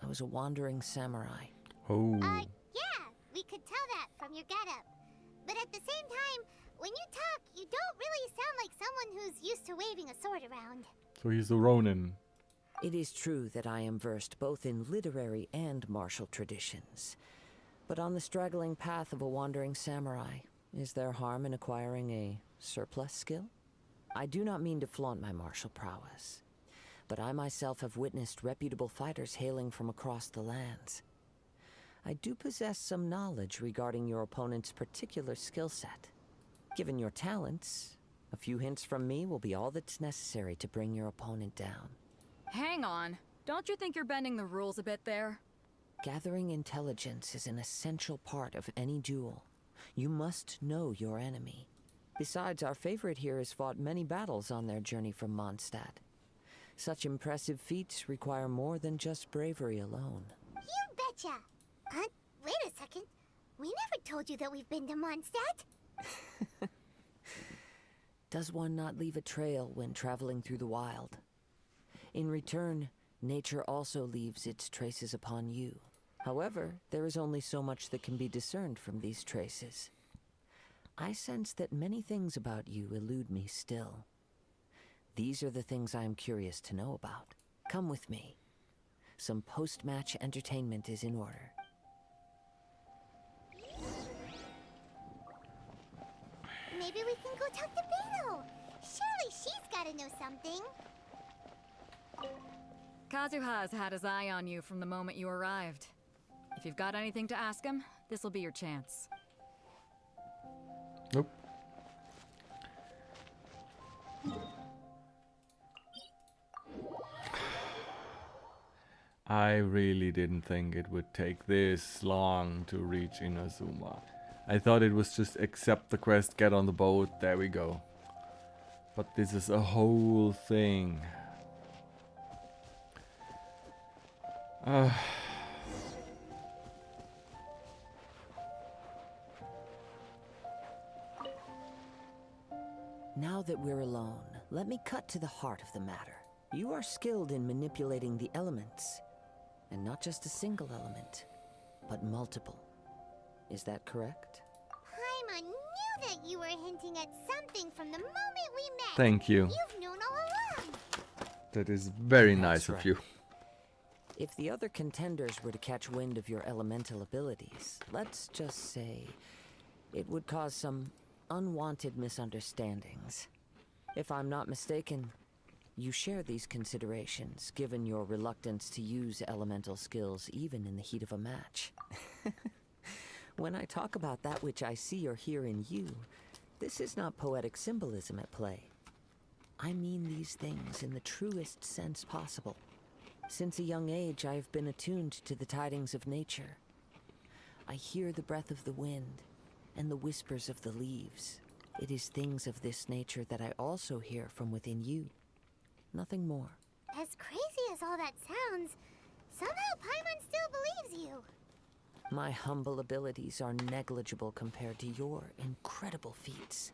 I was a wandering samurai. Oh. Yeah, we could tell that from your getup. But at the same time, When you talk, you don't really sound like someone who's used to waving a sword around. So he's a Ronin. It is true that I am versed both in literary and martial traditions. But on the straggling path of a wandering samurai, is there harm in acquiring a surplus skill? I do not mean to flaunt my martial prowess, but I myself have witnessed reputable fighters hailing from across the lands. I do possess some knowledge regarding your opponent's particular skill set. Given your talents, a few hints from me will be all that's necessary to bring your opponent down. Hang on. Don't you think you're bending the rules a bit there? Gathering intelligence is an essential part of any duel. You must know your enemy. Between, our favorite here has fought many battles on their journey from Mondstadt. Such impressive feats require more than just bravery alone. You betcha! Wait a second. We never told you that we've been to Mondstadt. Does one not leave a trail when traveling through the wild? In return, nature also leaves its traces upon you. However, there is only so much that can be discerned from these traces. I sense that many things about you elude me still. These are the things I am curious to know about. Come with me. Some post-match entertainment is in order. Maybe we can go talk to Beto. Surely she's gotta know something. Kazuha's had his eye on you from the moment you arrived. If you've got anything to ask him, this'll be your chance. Nope. I really didn't think it would take this long to reach Inazuma. I thought it was just accept the quest, get on the boat, there we go. But this is a whole thing. Now that we're alone, let me cut to the heart of the matter. You are skilled in manipulating the elements. And not just a single element, but multiple. Is that correct? Paimon knew that you were hinting at something from the moment we met. Thank you. You've known all along. That is very nice That's of you. right. If the other contenders were to catch wind of your elemental abilities, let's just say it would cause some unwanted misunderstandings. If I'm not mistaken, you share these considerations, given your reluctance to use elemental skills even in the heat of a match. When I talk about that which I see or hear in you, this is not poetic symbolism at play. I mean these things in the truest sense possible. Since a young age, I have been attuned to the tidings of nature. I hear the breath of the wind and the whispers of the leaves. It is things of this nature that I also hear from within you. Nothing more. As crazy as all that sounds, somehow Paimon still believes you. My humble abilities are negligible compared to your incredible feats.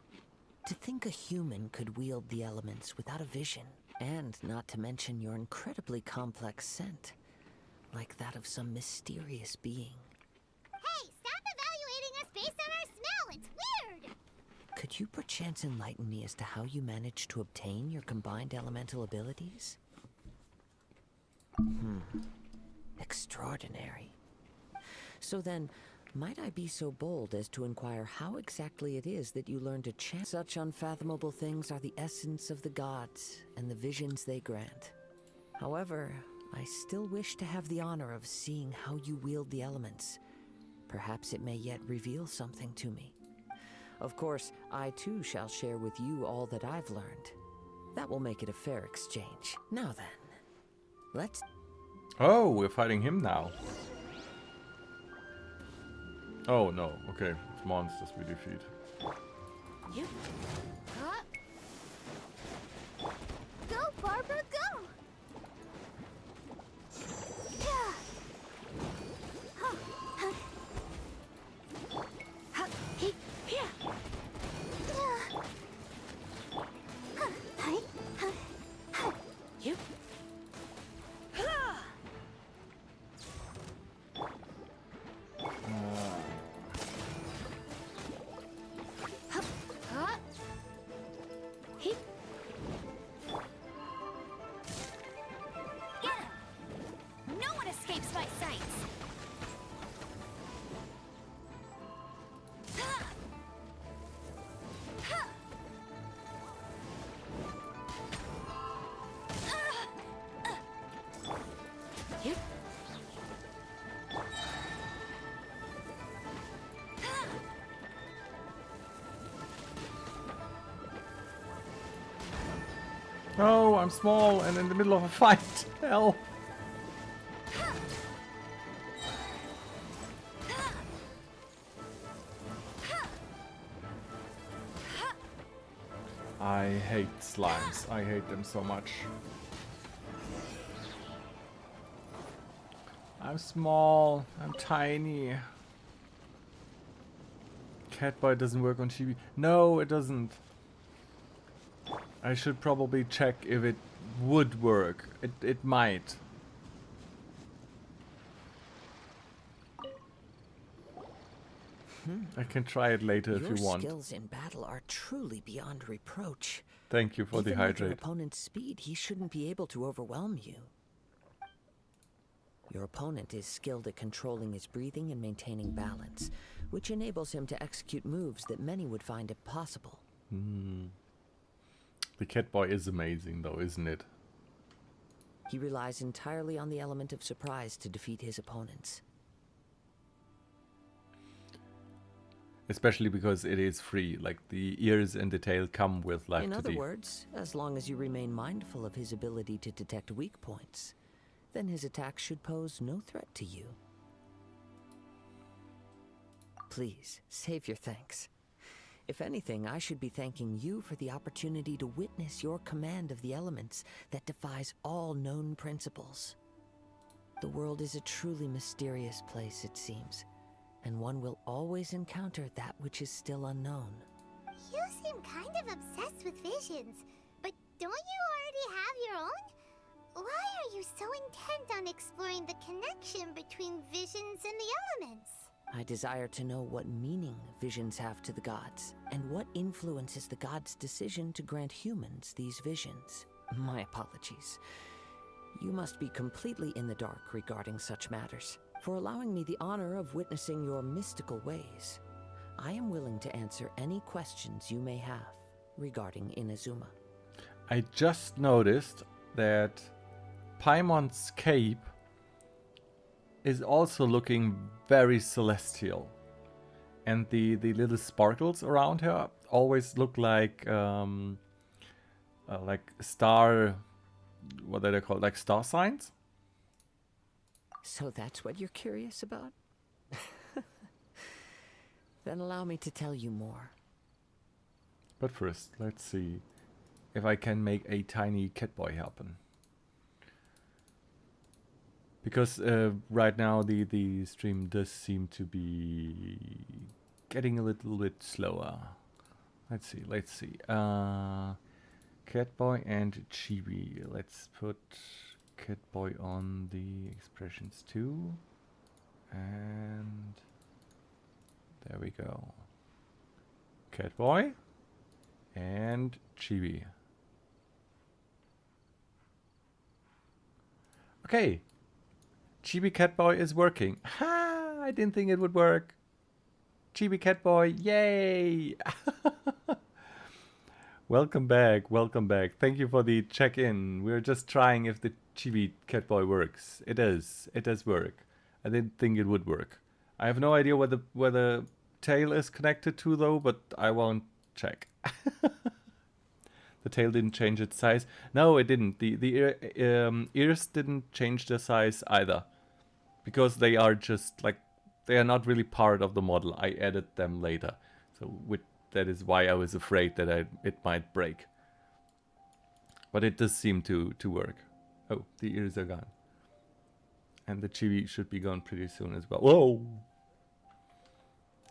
To think a human could wield the elements without a vision, and not to mention your incredibly complex scent, like that of some mysterious being. Hey, stop evaluating us based on our smell! It's weird! Could you perchance enlighten me as to how you managed to obtain your combined elemental abilities? Extraordinary. So then, might I be so bold as to inquire how exactly it is that you learned to chant? Such unfathomable things are the essence of the gods and the visions they grant. However, I still wish to have the honor of seeing how you wield the elements. Perhaps it may yet reveal something to me. Of course, I too shall share with you all that I've learned. That will make it a fair exchange. Now then, let's... Oh, we're fighting him now. Oh no, okay. It's monsters we defeat. You. Go, Barbara, go! You. No, I'm small and in the middle of a fight. Hell. I hate slimes. I hate them so much. I'm small. I'm tiny. Catboy doesn't work on Chibi. No, it doesn't. I should probably check if it would work. It might. I can try it later if you want. Your skills in battle are truly beyond reproach. Thank you for the Even with your hydrate. opponent's speed, he shouldn't be able to overwhelm you. Your opponent is skilled at controlling his breathing and maintaining balance, which enables him to execute moves that many would find impossible. The Catboy is amazing though, isn't it? He relies entirely on the element of surprise to defeat his opponents. Especially because it is free, like the ears and the tail come with life In to other the... words, as long as you remain mindful of his ability to detect weak points, then his attacks should pose no threat to you. Please, save your thanks. If anything, I should be thanking you for the opportunity to witness your command of the elements that defies all known principles. The world is a truly mysterious place, it seems, and one will always encounter that which is still unknown. You seem kind of obsessed with visions, but don't you already have your own? Why are you so intent on exploring the connection between visions and the elements? I desire to know what meaning visions have to the gods, and what influences the gods' decision to grant humans these visions. My apologies. You must be completely in the dark regarding such matters. For allowing me the honor of witnessing your mystical ways, I am willing to answer any questions you may have regarding Inazuma. I just noticed that Paimon's cape is also looking very celestial. And the little sparkles around her always look like star... what are they called? Like star signs? So that's what you're curious about? Then allow me to tell you more. But first, let's see if I can make a tiny Catboy happen. Because right now the stream does seem to be getting a little bit slower. Let's see. Catboy and Chibi. Let's put Catboy on the expressions too. And there we go. Catboy and Chibi. Okay. Chibi Catboy is working. Ha! I didn't think it would work. Chibi Catboy, yay! Welcome back, welcome back. Thank you for the check-in. We're just trying if the Chibi Catboy works. It does work. I didn't think it would work. I have no idea where the tail is connected to though, but I won't check. The tail didn't change its size. No, it didn't. The ears didn't change their size either. Because they are just like, they are not really part of the model. I added them later. So that is why I was afraid that it might break. But it does seem to work. Oh, the ears are gone. And the chibi should be gone pretty soon as well. Whoa!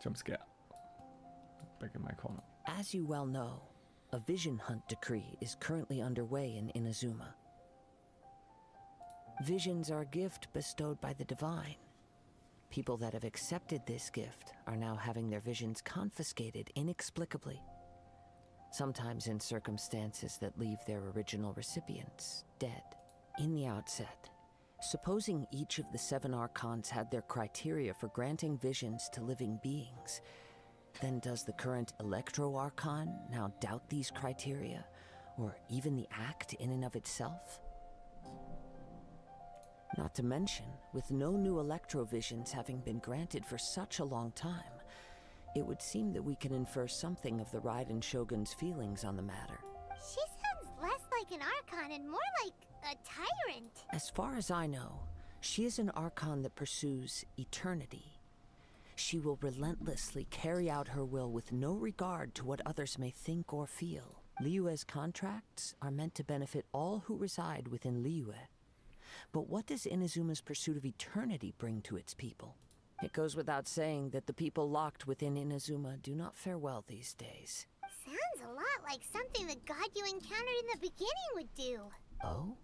Jump scare. Back in my corner. As you well know, a vision hunt decree is currently underway in Inazuma. Visions are a gift bestowed by the divine. People that have accepted this gift are now having their visions confiscated inexplicably. Sometimes in circumstances that leave their original recipients dead. In the outset, supposing each of the 7 archons had their criteria for granting visions to living beings, then does the current Electro Archon now doubt these criteria, or even the act in and of itself? Not to mention, with no new electrovisions having been granted for such a long time, it would seem that we can infer something of the Raiden Shogun's feelings on the matter. She sounds less like like an Archon and more like a tyrant. As far as I know, she is an Archon that pursues eternity. She will relentlessly carry out her will with no regard to what others may think or feel. Liyue's contracts are meant to benefit all who reside within Liyue. But what does Inazuma's pursuit of eternity bring to its people? It goes without saying that the people locked within Inazuma do not fare well these days. Sounds a lot like something the god you encountered in the beginning would do. Oh?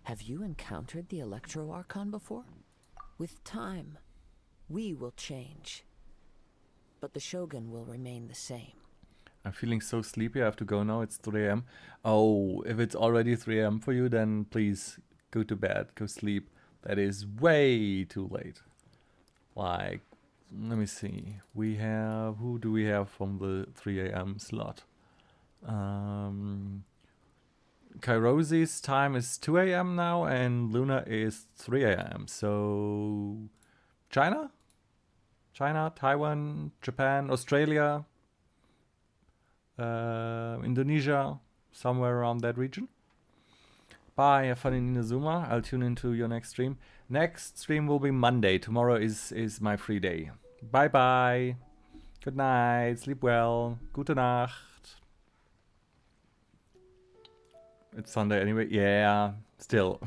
Have you encountered the Electro Archon before? With time, we will change. But the Shogun will remain the same. I'm feeling so sleepy. I have to go now. It's 3 a.m. Oh, if it's already 3 a.m. for you, then please go to bed. Go sleep. That is way too late. Like, let me see. We have... Who do we have from the 3 a.m. slot? Kairosi's time is 2 a.m. now, and Luna is 3 a.m. So... China? China, Taiwan, Japan, Australia, Indonesia, somewhere around that region. Bye, have fun in Inazuma. I'll tune into your next stream. Next stream will be Monday. Tomorrow is my free day. Bye bye. Good night. Sleep well. Gute Nacht. It's Sunday anyway. Yeah, still.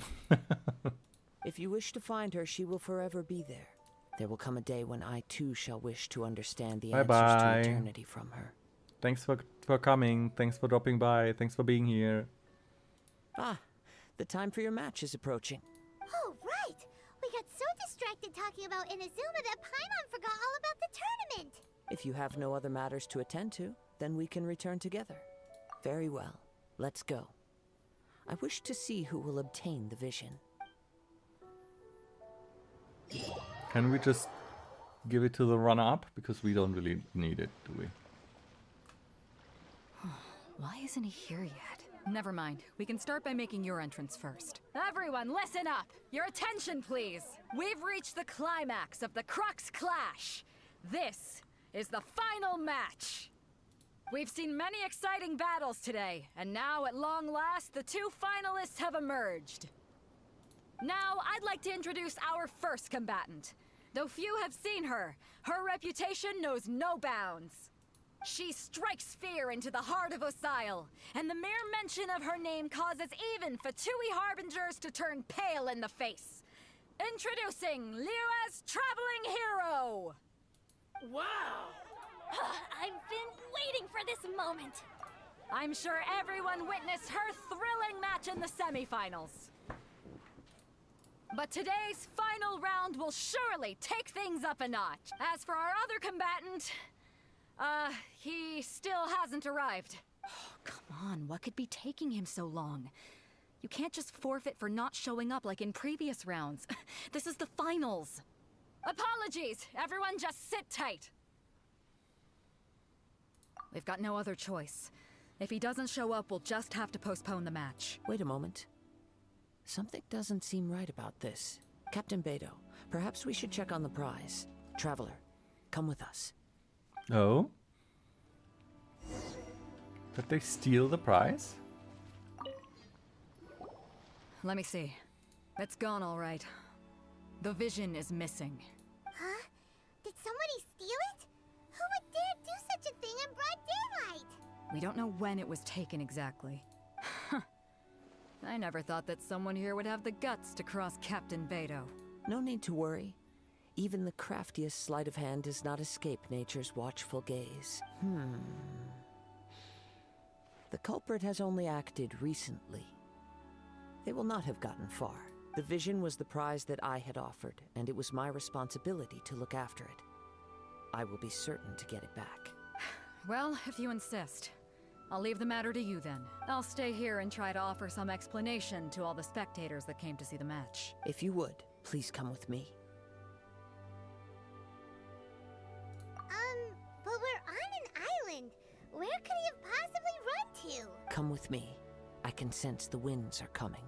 If you wish to find her, she will forever be there. There will come a day when I too shall wish to understand the answers to eternity from her. Thanks for coming. Thanks for dropping by. Thanks for being here. Ah, the time for your match is approaching. Oh, right! We got so distracted talking about Inazuma that Paimon forgot all about the tournament! If you have no other matters to attend to, then we can return together. Very well. Let's go. I wish to see who will obtain the vision. Can we just give it to the runner-up? Because we don't really need it, do we? Why isn't he here yet? Never mind. We can start by making your entrance first. Everyone, listen up! Your attention, please! We've reached the climax of the Crux Clash! This is the final match! We've seen many exciting battles today, and now, at long last, the two finalists have emerged. Now, I'd like to introduce our first combatant. Though few have seen her, her reputation knows no bounds. She strikes fear into the heart of Osile, and the mere mention of her name causes even Fatui Harbingers to turn pale in the face. Introducing Liyue's traveling hero! Wow! I've been waiting for this moment. I'm sure everyone witnessed her thrilling match in the semifinals. But today's final round will surely take things up a notch. As for our other combatant, he still hasn't arrived. Oh, come on, what could be taking him so long? You can't just forfeit for not showing up like in previous rounds. This is the finals. Apologies! Everyone just sit tight. We've got no other choice. If he doesn't show up, we'll just have to postpone the match. Wait a moment. Something doesn't seem right about this. Captain Beto, perhaps we should check on the prize. Traveler, come with us. Oh? Did they steal the prize? Let me see. It's gone all right. The vision is missing. Huh? Did somebody steal it? Who would dare do such a thing in broad daylight? We don't know when it was taken exactly. I never thought that someone here would have the guts to cross Captain Beto. No need to worry. Even the craftiest sleight of hand does not escape nature's watchful gaze. The culprit has only acted recently. They will not have gotten far. The vision was the prize that I had offered, and it was my responsibility to look after it. I will be certain to get it back. Well, if you insist. I'll leave the matter to you then. I'll stay here and try to offer some explanation to all the spectators that came to see the match. If you would, please come with me. But we're on an island. Where could he have possibly run to? Come with me. I can sense the winds are coming.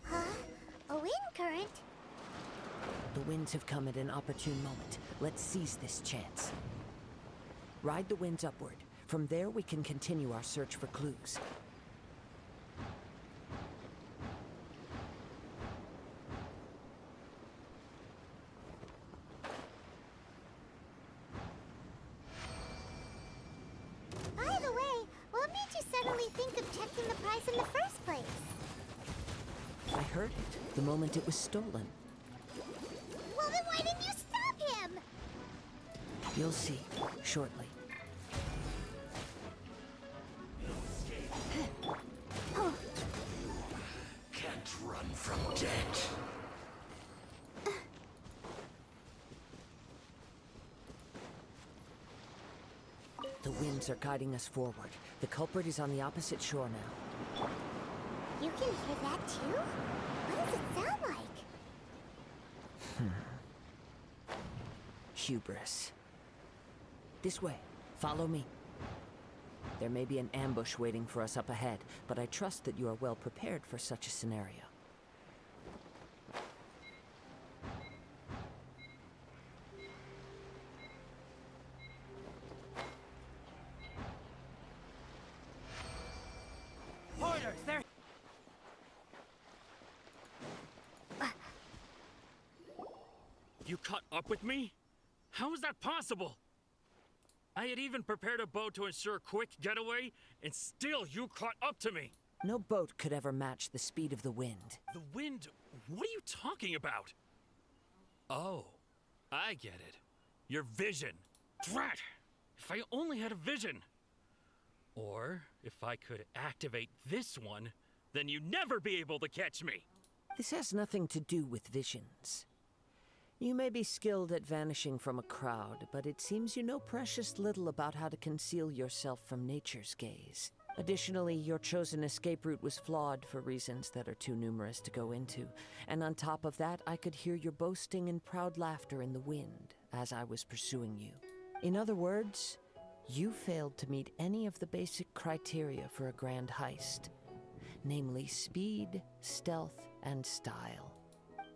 Huh? A wind different? The winds have come at an opportune moment. Let's seize this chance. Ride the winds upward. From there, we can continue our search for clues. By the way, what made you suddenly think of checking the prize in the first place? I heard it the moment it was stolen. Well, then why didn't you stop him? You'll see shortly. Can't run from death. The winds are guiding us forward. The culprit is on the opposite shore now. You can hear that too? What does it sound like? Hubris. This way. Follow me. There may be an ambush waiting for us up ahead, but I trust that you are well prepared for such a scenario. Hoarders, they're... You caught up with me? How is that possible? I had even prepared a boat to ensure a quick getaway, and still you caught up to me. No boat could ever match the speed of the wind. The wind? What are you talking about? Oh, I get it. Your vision. Drat! If I only had a vision. Or if I could activate this one, then you'd never be able to catch me. This has nothing to do with visions. You may be skilled at vanishing from a crowd, but it seems you know precious little about how to conceal yourself from nature's gaze. Additionally, your chosen escape route was flawed for reasons that are too numerous to go into. And on top of that, I could hear your boasting and proud laughter in the wind as I was pursuing you. In other words, you failed to meet any of the basic criteria for a grand heist. Namely, speed, stealth, and style.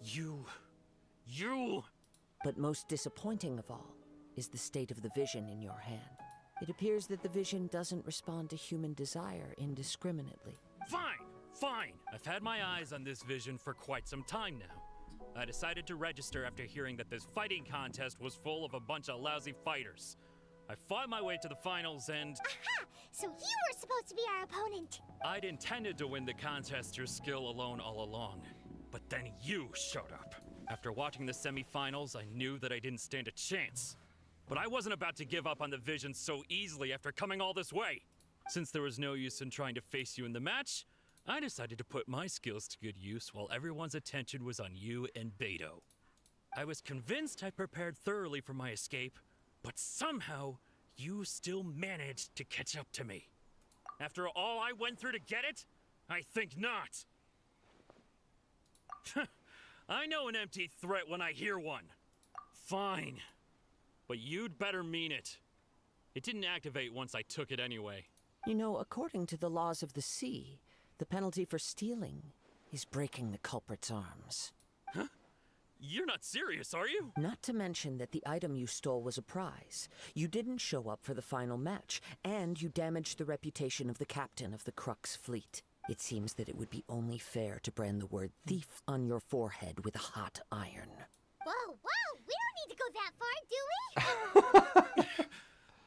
You... But most disappointing of all is the state of the vision in your hand. It appears that the vision doesn't respond to human desire indiscriminately. Fine. I've had my eyes on this vision for quite some time now. I decided to register after hearing that this fighting contest was full of a bunch of lousy fighters. I fought my way to the finals and... Aha! So you were supposed to be our opponent. I'd intended to win the contest through skill alone all along. But then you showed up. After watching the semifinals, I knew that I didn't stand a chance. But I wasn't about to give up on the vision so easily after coming all this way. Since there was no use in trying to face you in the match, I decided to put my skills to good use while everyone's attention was on you and Beto. I was convinced I prepared thoroughly for my escape, but somehow you still managed to catch up to me. After all I went through to get it? I think not. I know an empty threat when I hear one. Fine. But you'd better mean it. It didn't activate once I took it anyway. You know, according to the laws of the sea, the penalty for stealing is breaking the culprit's arms. Huh? You're not serious, are you? Not to mention that the item you stole was a prize. You didn't show up for the final match, and you damaged the reputation of the captain of the Crux fleet. It seems that it would be only fair to brand the word thief on your forehead with a hot iron. Whoa, we don't need to go that far, do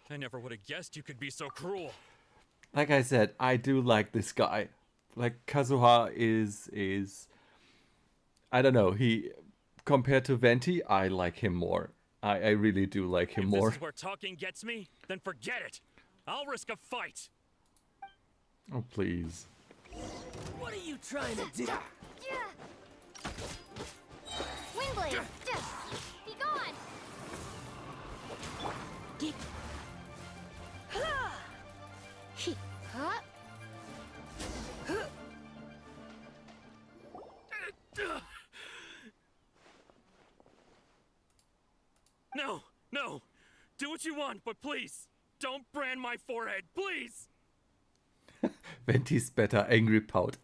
we? I never would have guessed you could be so cruel. Like I said, I do like this guy. Like, Kazuha is I don't know, he compared to Venti, I like him more. I really do like him more. If this is where talking gets me, then forget it. I'll risk a fight. Oh, please. What are you trying to do? Windblade! Be gone! No. Do what you want, but please, don't brand my forehead, please. Venti's better angry pout.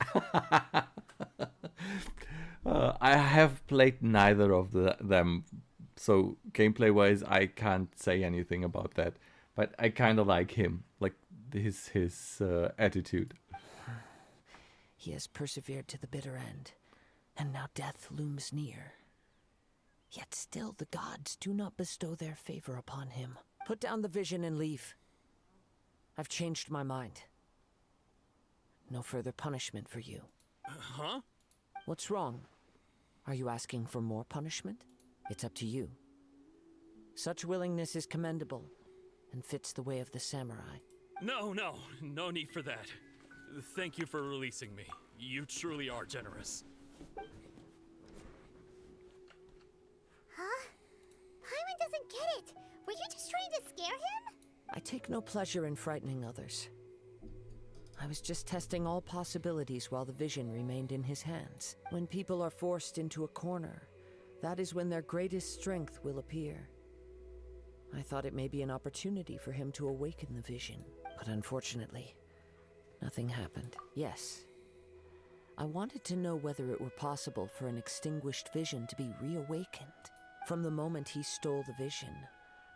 I have played neither of them, so gameplay-wise, I can't say anything about that. But I kind of like him, like his attitude. He has persevered to the bitter end, and now death looms near. Yet still the gods do not bestow their favor upon him. Put down the vision and leave. I've changed my mind. No further punishment for you. Huh? What's wrong? Are you asking for more punishment? It's up to you. Such willingness is commendable, and fits the way of the samurai. No need for that. Thank you for releasing me. You truly are generous. Huh? Paimon doesn't get it. Were you just trying to scare him? I take no pleasure in frightening others. I was just testing all possibilities while the vision remained in his hands. When people are forced into a corner, that is when their greatest strength will appear. I thought it may be an opportunity for him to awaken the vision, but unfortunately, nothing happened. Yes, I wanted to know whether it were possible for an extinguished vision to be reawakened. From the moment he stole the vision,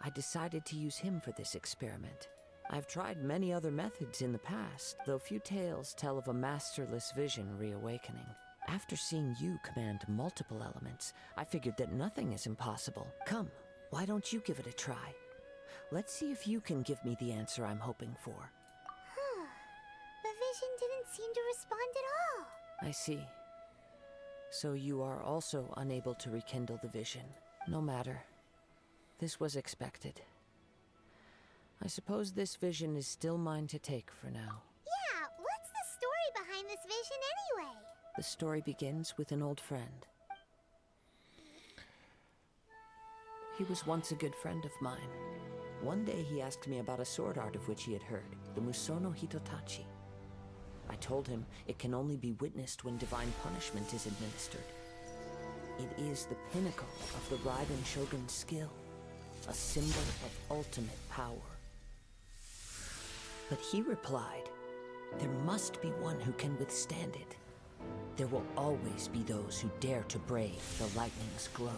I decided to use him for this experiment. I've tried many other methods in the past, though few tales tell of a masterless vision reawakening. After seeing you command multiple elements, I figured that nothing is impossible. Come, why don't you give it a try? Let's see if you can give me the answer I'm hoping for. The vision didn't seem to respond at all. I see. So you are also unable to rekindle the vision. No matter. This was expected. I suppose this vision is still mine to take for now. Yeah, what's the story behind this vision anyway? The story begins with an old friend. He was once a good friend of mine. One day he asked me about a sword art of which he had heard, the Musono Hitotachi. I told him it can only be witnessed when divine punishment is administered. It is the pinnacle of the Raiden Shogun's skill, a symbol of ultimate power. But he replied, there must be one who can withstand it. There will always be those who dare to brave the lightning's glow.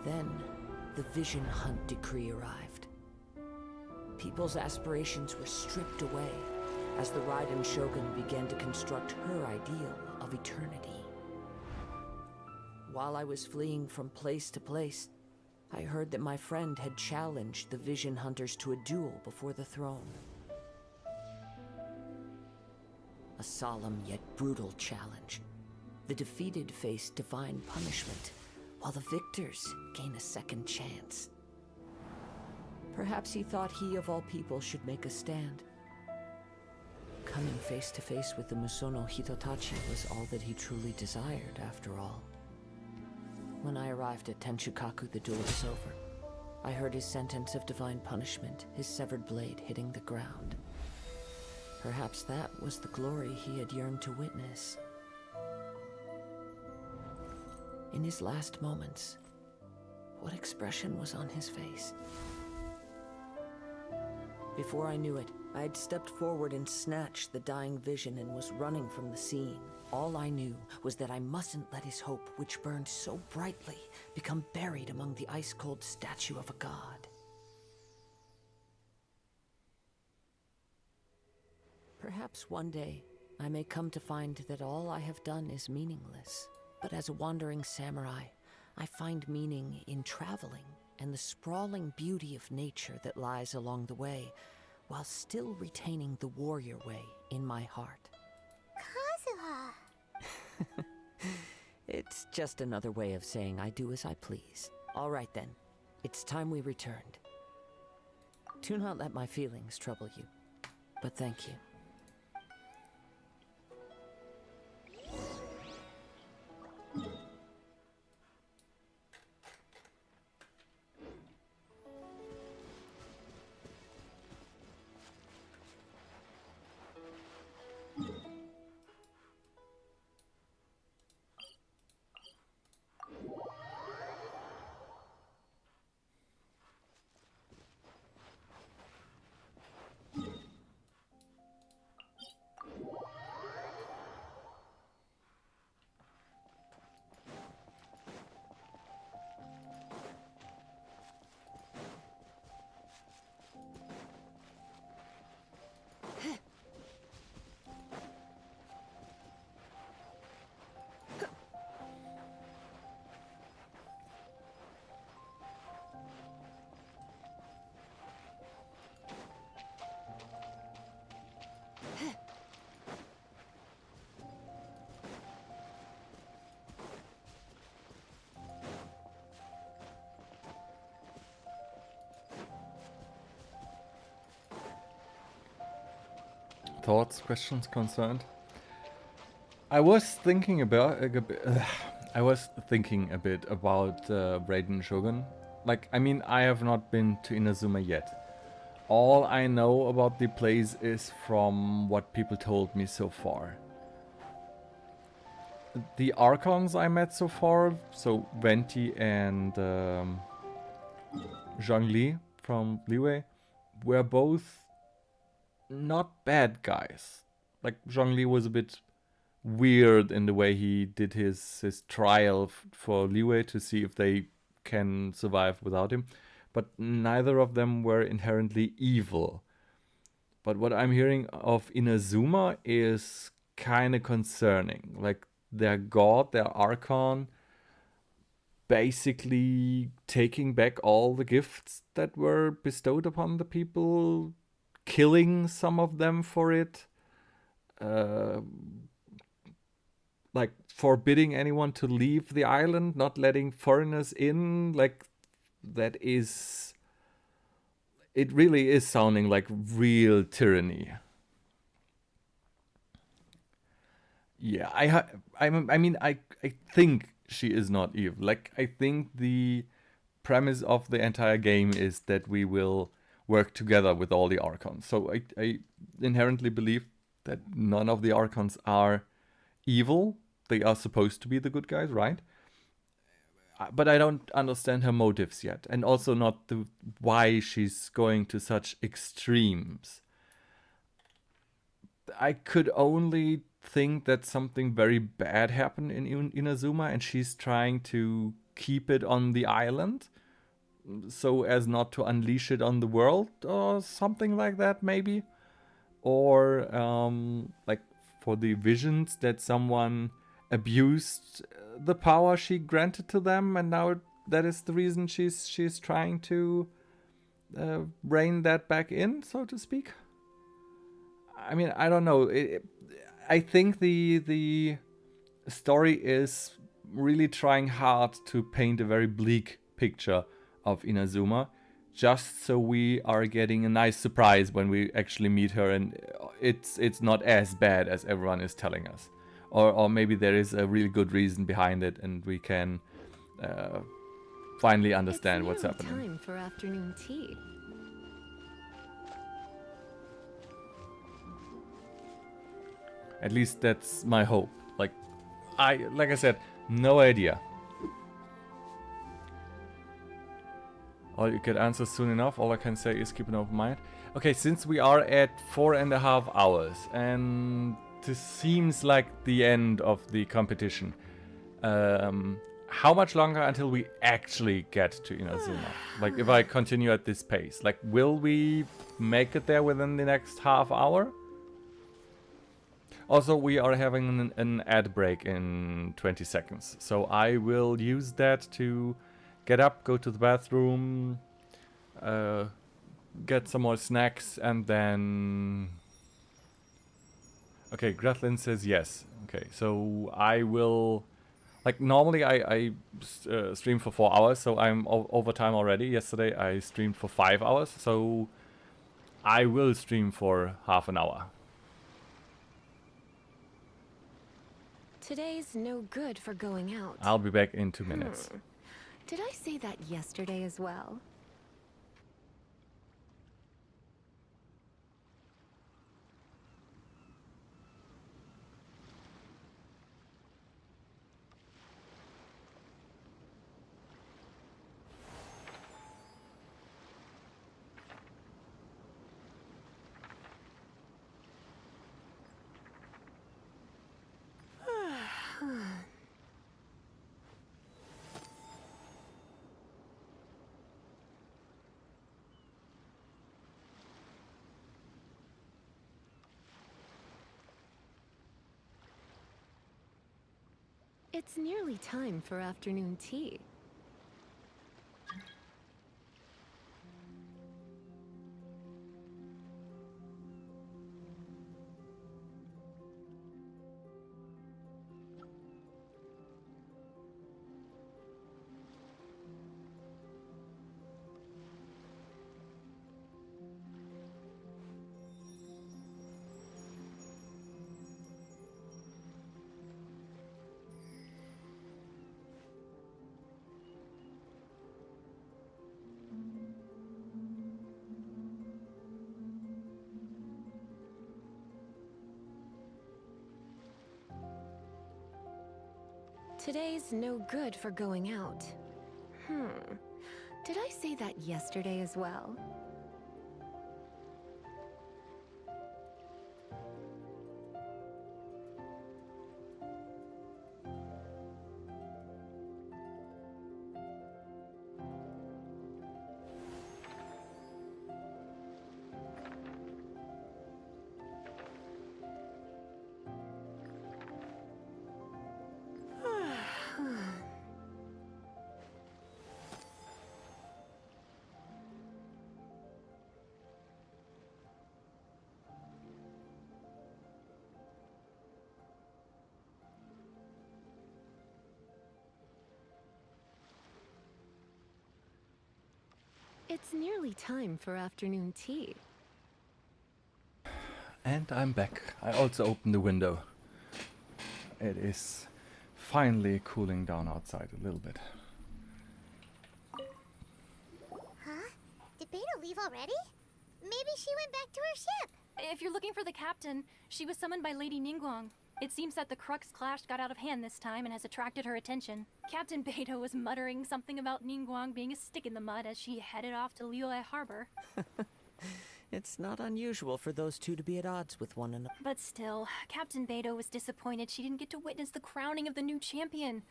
Then, the Vision Hunt decree arrived. People's aspirations were stripped away as the Raiden Shogun began to construct her ideal of eternity. While I was fleeing from place to place, I heard that my friend had challenged the Vision Hunters to a duel before the throne. A solemn yet brutal challenge. The defeated face divine punishment, while the victors gain a second chance. Perhaps he thought he of all people should make a stand. Coming face to face with the Musono Hitotachi was all that he truly desired, after all. When I arrived at Tenchukaku, the duel was over. I heard his sentence of divine punishment, his severed blade hitting the ground. Perhaps that was the glory he had yearned to witness. In his last moments, what expression was on his face? Before I knew it, I had stepped forward and snatched the dying vision and was running from the scene. All I knew was that I mustn't let his hope, which burned so brightly, become buried among the ice-cold statue of a god. Perhaps one day, I may come to find that all I have done is meaningless. But as a wandering samurai, I find meaning in traveling and the sprawling beauty of nature that lies along the way, while still retaining the warrior way in my heart. Kazuha! It's just another way of saying I do as I please. All right then, it's time we returned. Do not let my feelings trouble you, but thank you. thoughts, questions, concerned. I was thinking about I was thinking a bit about Raiden Shogun. Like, I mean, I have not been to Inazuma yet. All I know about the place is from what people told me so far. The Archons I met so far, so Venti and Zhongli from Liyue, were both not bad guys. Like, Zhongli was a bit weird in the way he did his trial for Liyue to see if they can survive without him. But neither of them were inherently evil. But what I'm hearing of Inazuma is kind of concerning. Like, their god, their Archon, basically taking back all the gifts that were bestowed upon the people, killing some of them for it, like forbidding anyone to leave the island, not letting foreigners in. Like, that is, it really is sounding like real tyranny. Yeah, I mean, I think she is not evil. Like, I think the premise of the entire game is that we will work together with all the Archons. So I inherently believe that none of the Archons are evil. They are supposed to be the good guys, right? But I don't understand her motives yet, and also not the why she's going to such extremes. I could only think that something very bad happened in Inazuma, and she's trying to keep it on the island so as not to unleash it on the world, or something like that, maybe. Or like for the visions that someone abused the power she granted to them, and now that is the reason she's trying to rein that back in, so to speak. I mean, I don't know. I think the story is really trying hard to paint a very bleak picture of Inazuma, just so we are getting a nice surprise when we actually meet her, and it's not as bad as everyone is telling us. Or maybe there is a really good reason behind it, and we can finally understand what's happening. Time for afternoon tea. At least that's my hope. Like I said, no idea. Or you get answers soon enough. All I can say is keep an open mind. Okay, since we are at 4.5 hours, and this seems like the end of the competition, how much longer until we actually get to Inazuma? Like, if I continue at this pace, like, will we make it there within the next half hour? Also, we are having an ad break in 20 seconds, so I will use that to get up, go to the bathroom, get some more snacks, and then... Okay, Grethlin says yes. Okay, so I will... Like, normally I stream for 4 hours, so I'm over time already. Yesterday I streamed for 5 hours, so I will stream for half an hour. Today's no good for going out. I'll be back in 2 minutes. Did I say that yesterday as well? It's nearly time for afternoon tea. Today's no good for going out. Did I say that yesterday as well? It's nearly time for afternoon tea. And I'm back. I also opened the window. It is finally cooling down outside a little bit. Huh? Did Beta leave already? Maybe she went back to her ship. If you're looking for the captain, she was summoned by Lady Ningguang. It seems that the Crux clash got out of hand this time and has attracted her attention. Captain Beidou was muttering something about Ningguang being a stick in the mud as she headed off to Liyue Harbor. It's not unusual for those two to be at odds with one another. But still, Captain Beidou was disappointed she didn't get to witness the crowning of the new champion.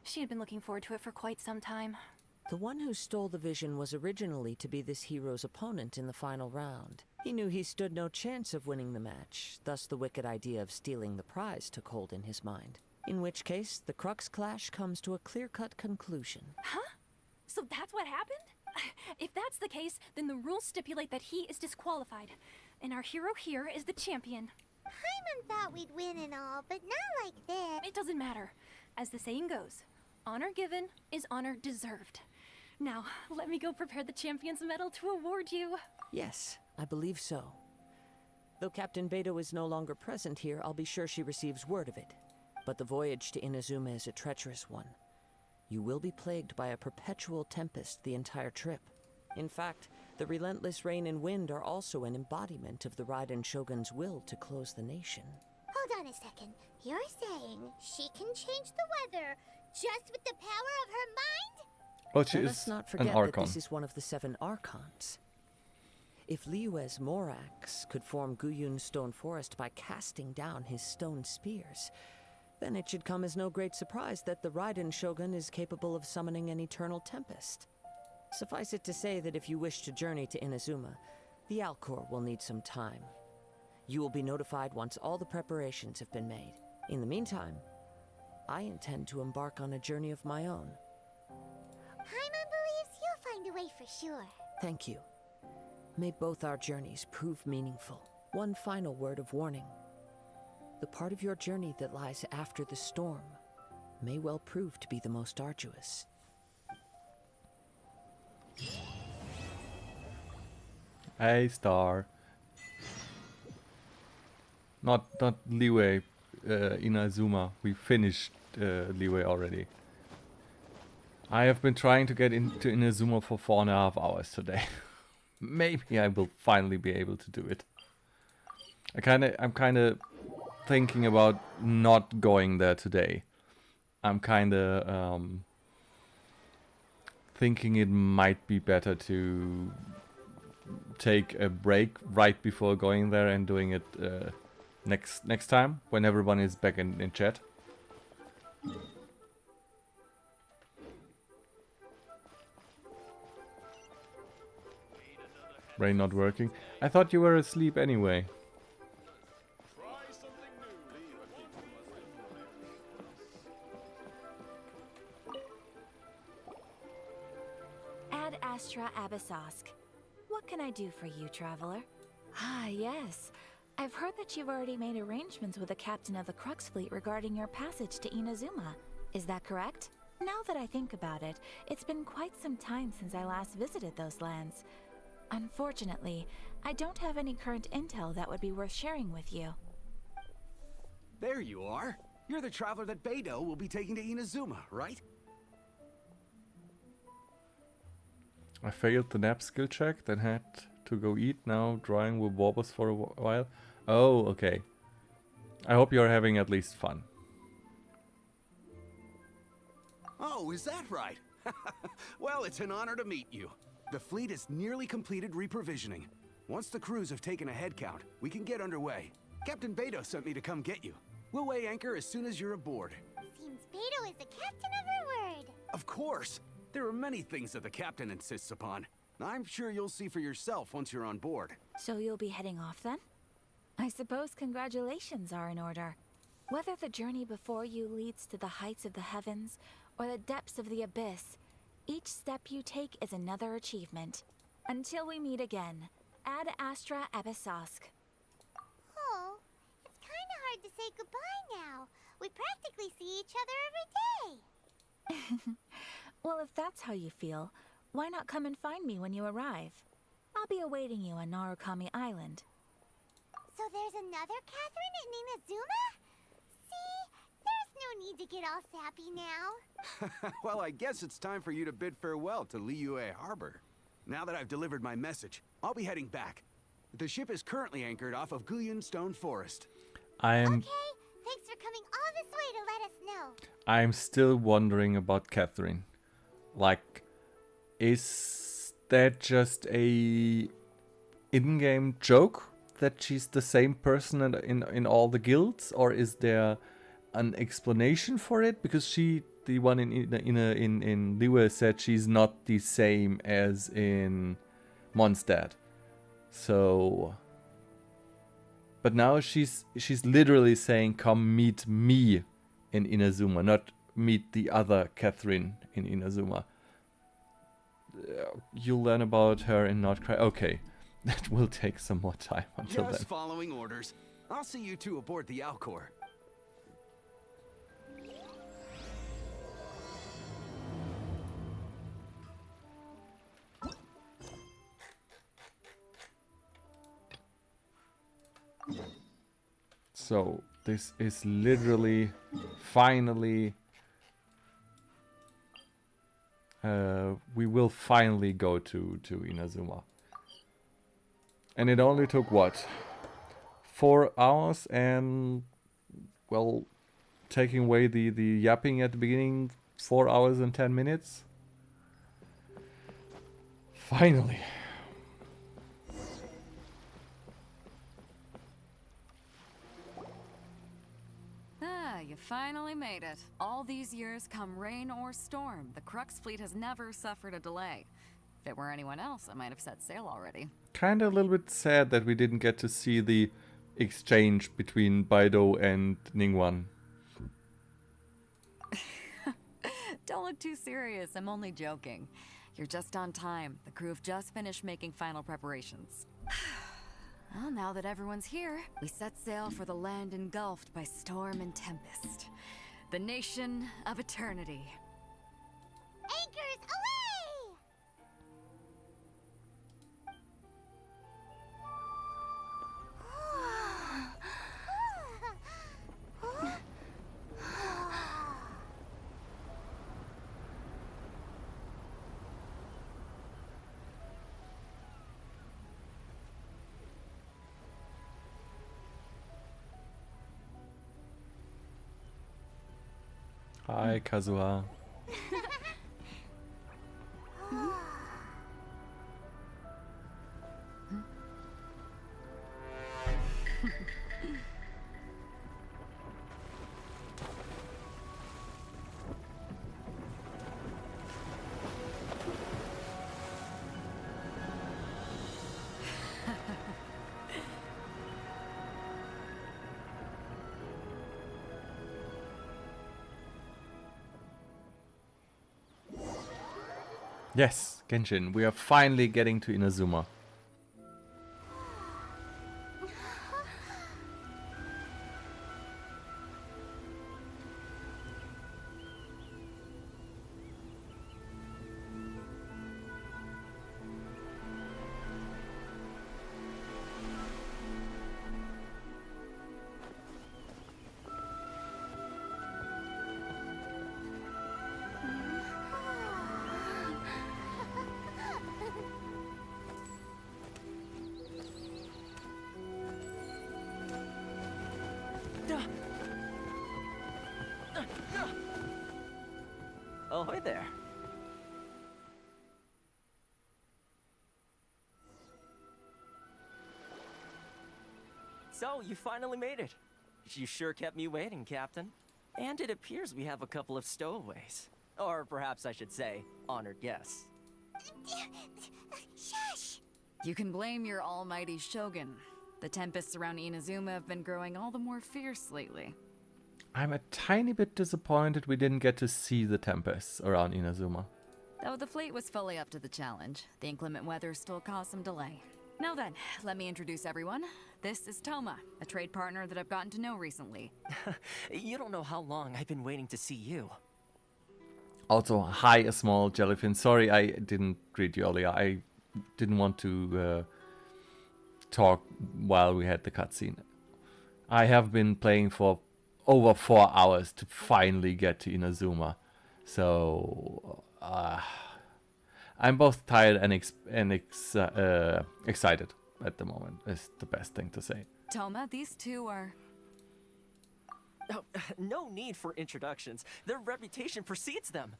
She had been looking forward to it for quite some time. The one who stole the vision was originally to be this hero's opponent in the final round. He knew he stood no chance of winning the match, thus the wicked idea of stealing the prize took hold in his mind. In which case, the Crux clash comes to a clear-cut conclusion. Huh? So that's what happened? If that's the case, then the rules stipulate that he is disqualified. And our hero here is the champion. Paimon thought we'd win and all, but not like this. It doesn't matter. As the saying goes, honor given is honor deserved. Now, let me go prepare the champion's medal to award you. Yes, I believe so. Though Captain Beidou is no longer present here, I'll be sure she receives word of it. But the voyage to Inazuma is a treacherous one. You will be plagued by a perpetual tempest the entire trip. In fact, the relentless rain and wind are also an embodiment of the Raiden Shogun's will to close the nation. Hold on a second. You're saying she can change the weather just with the power of her mind? Well, she And is let's not an forget that Archon. this is one of the 7 Archons. If Liyue's Morax could form Guyun's stone forest by casting down his stone spears, then it should come as no great surprise that the Raiden Shogun is capable of summoning an eternal tempest. Suffice it to say that if you wish to journey to Inazuma, the Alcor will need some time. You will be notified once all the preparations have been made. In the meantime, I intend to embark on a journey of my own. Paimon believes you'll find a way for sure. Thank you. May both our journeys prove meaningful. One final word of warning. The part of your journey that lies after the storm may well prove to be the most arduous. Hey, Star. Not Liyue, Inazuma. We finished Liyue already. I have been trying to get into Inazuma for 4.5 hours today. Maybe I will finally be able to do it. I'm kinda thinking about not going there today. I'm kinda thinking it might be better to take a break right before going there and doing it next time when everyone is back in chat. Brain not working. I thought you were asleep anyway. Ad Astra Abyssosk. What can I do for you, traveler? Ah, yes. I've heard that you've already made arrangements with the captain of the Crux fleet regarding your passage to Inazuma. Is that correct? Now that I think about it, it's been quite some time since I last visited those lands. Unfortunately, I don't have any current intel that would be worth sharing with you. There you are. You're the traveler that Beidou will be taking to Inazuma, right? I failed the nap skill check, then had to go eat, now drawing with Warbus for a while. Oh, okay. I hope you're having at least fun. Oh, is that right? Well, it's an honor to meet you. The fleet has nearly completed reprovisioning. Once the crews have taken a head count, we can get underway. Captain Beto sent me to come get you. We'll weigh anchor as soon as you're aboard. Seems Beto is the captain of her word. Of course! There are many things that the captain insists upon. I'm sure you'll see for yourself once you're on board. So you'll be heading off then? I suppose congratulations are in order. Whether the journey before you leads to the heights of the heavens or the depths of the abyss, each step you take is another achievement. Until we meet again, Ad Astra Abyssosque. Oh, it's kinda hard to say goodbye now. We practically see each other every day. Well, if that's how you feel, why not come and find me when you arrive? I'll be awaiting you on Narukami Island. So there's another Catherine in Inazuma? See? There's no need to get all sappy now. Well, I guess it's time for you to bid farewell to Liyue Harbor. Now that I've delivered my message, I'll be heading back. The ship is currently anchored off of Guyun Stone Forest. I'm Okay, thanks for coming all this way to let us know. I'm still wondering about Catherine. Like, is that just a in-game joke that she's the same person in all the guilds, or is there an explanation for it? Because she, the one in Liyue, said she's not the same as in Mondstadt. So, but now she's literally saying, "Come meet me in Inazuma," not meet the other Catherine in Inazuma. You'll learn about her in Nordcry. Okay, that will take some more time until Just then. following orders. I'll see you two aboard the Alcor. So this is literally, finally, we will finally go to Inazuma. And it only took what? 4 hours, and well, taking away the yapping at the beginning, 4 hours and 10 minutes. Finally. You finally made it. All these years, come rain or storm, the Crux fleet has never suffered a delay. If it were anyone else, I might have set sail already. Kinda a little bit sad that we didn't get to see the exchange between Baido and Ningguang. Don't look too serious, I'm only joking. You're just on time. The crew have just finished making final preparations. Well, now that everyone's here, we set sail for the land engulfed by storm and tempest. The nation of eternity. Anchors away! Hi, Kazuha. Yes, Genshin, we are finally getting to Inazuma. Ahoy there. So, you finally made it. You sure kept me waiting, Captain. And it appears we have a couple of stowaways. Or perhaps I should say, honored guests. Shush! You can blame your almighty Shogun. The tempests around Inazuma have been growing all the more fierce lately. I'm a tiny bit disappointed we didn't get to see the tempests around Inazuma. Though the fleet was fully up to the challenge, the inclement weather still caused some delay. Now then, let me introduce everyone. This is Toma, a trade partner that I've gotten to know recently. You don't know how long I've been waiting to see you. Also, hi, a small jellyfin. Sorry I didn't greet you earlier. I didn't want to talk while we had the cutscene. I have been playing for over 4 hours to finally get to Inazuma. So, I'm both tired and excited at the moment, is the best thing to say. Toma, these two are... Oh, no need for introductions. Their reputation precedes them.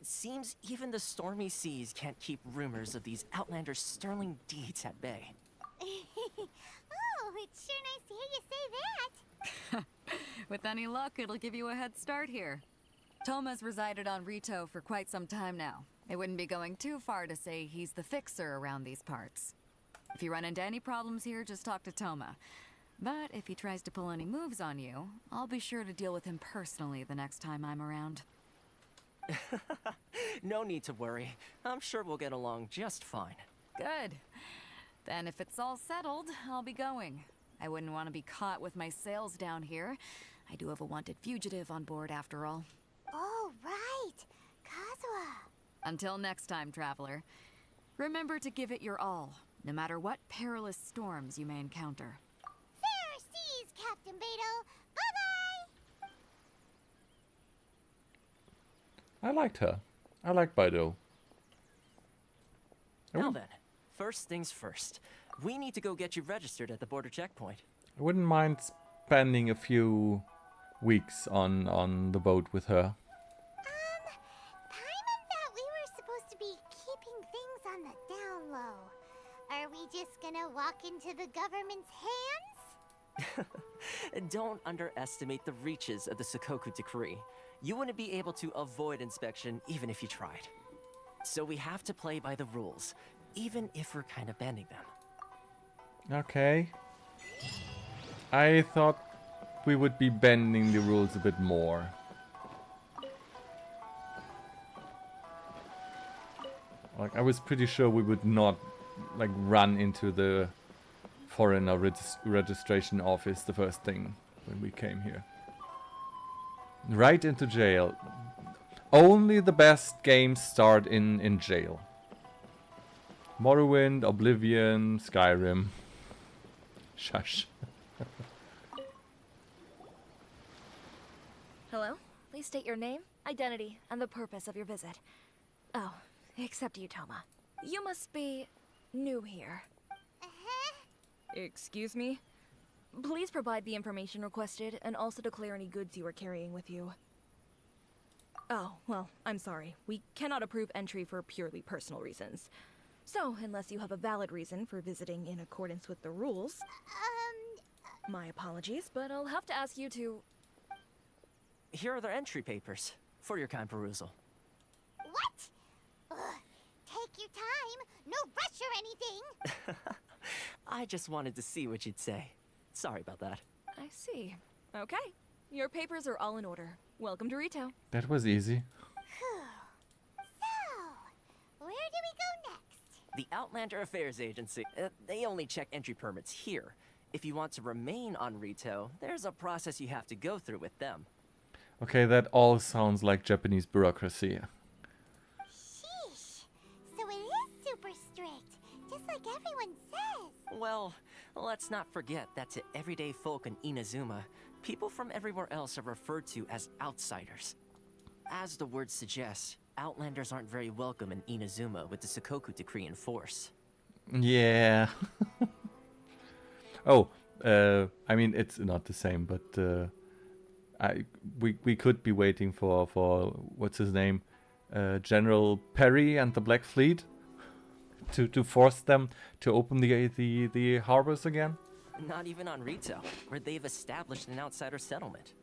Seems even the stormy seas can't keep rumors of these Outlanders' sterling deeds at bay. Oh, it's sure nice to hear you say that. With any luck, it'll give you a head start here. Toma's resided on Rito for quite some time now. It wouldn't be going too far to say he's the fixer around these parts. If you run into any problems here, just talk to Toma. But if he tries to pull any moves on you, I'll be sure to deal with him personally the next time I'm around. No need to worry. I'm sure we'll get along just fine. Good. Then if it's all settled, I'll be going. I wouldn't want to be caught with my sails down here. I do have a wanted fugitive on board after all. Oh, right. Kazuha. Until next time, traveler. Remember to give it your all, no matter what perilous storms you may encounter. Fair seas, Captain Beto. Bye-bye! I liked her. I like Beidou. Now then, first things first. We need to go get you registered at the border checkpoint. I wouldn't mind spending a few weeks on the boat with her. Paimon thought we were supposed to be keeping things on the down low. Are we just gonna walk into the government's hands? Don't underestimate the reaches of the Sakoku Decree. You wouldn't be able to avoid inspection even if you tried. So we have to play by the rules, even if we're kind of bending them. Okay. I thought we would be bending the rules a bit more. Like, I was pretty sure we would not, like, run into the foreigner registration office the first thing when we came here. Right into jail. Only the best games start in jail. Morrowind, Oblivion, Skyrim. Shush. Hello? Please state your name, identity, and the purpose of your visit. Oh, except you, Toma. You must be new here. Excuse me? Please provide the information requested and also declare any goods you are carrying with you. Oh, well, I'm sorry. We cannot approve entry for purely personal reasons. So, unless you have a valid reason for visiting in accordance with the rules... My apologies, but I'll have to ask you to... Here are their entry papers, for your kind perusal. What? Ugh, take your time. No rush or anything. I just wanted to see what you'd say. Sorry about that. I see. Okay. Your papers are all in order. Welcome to Rito. That was easy. So, where do we go next? The Outlander Affairs Agency. They only check entry permits here. If you want to remain on Rito, there's a process you have to go through with them. Okay, that all sounds like Japanese bureaucracy. Sheesh. So it is super strict, just like everyone says. Well, let's not forget that to everyday folk in Inazuma, people from everywhere else are referred to as outsiders. As the word suggests, Outlanders aren't very welcome in Inazuma with the Sakoku Decree in force. Yeah. Oh, I mean, it's not the same, but we could be waiting for what's his name, General Perry and the Black Fleet to force them to open the harbors again? Not even on Rito, where they've established an outsider settlement.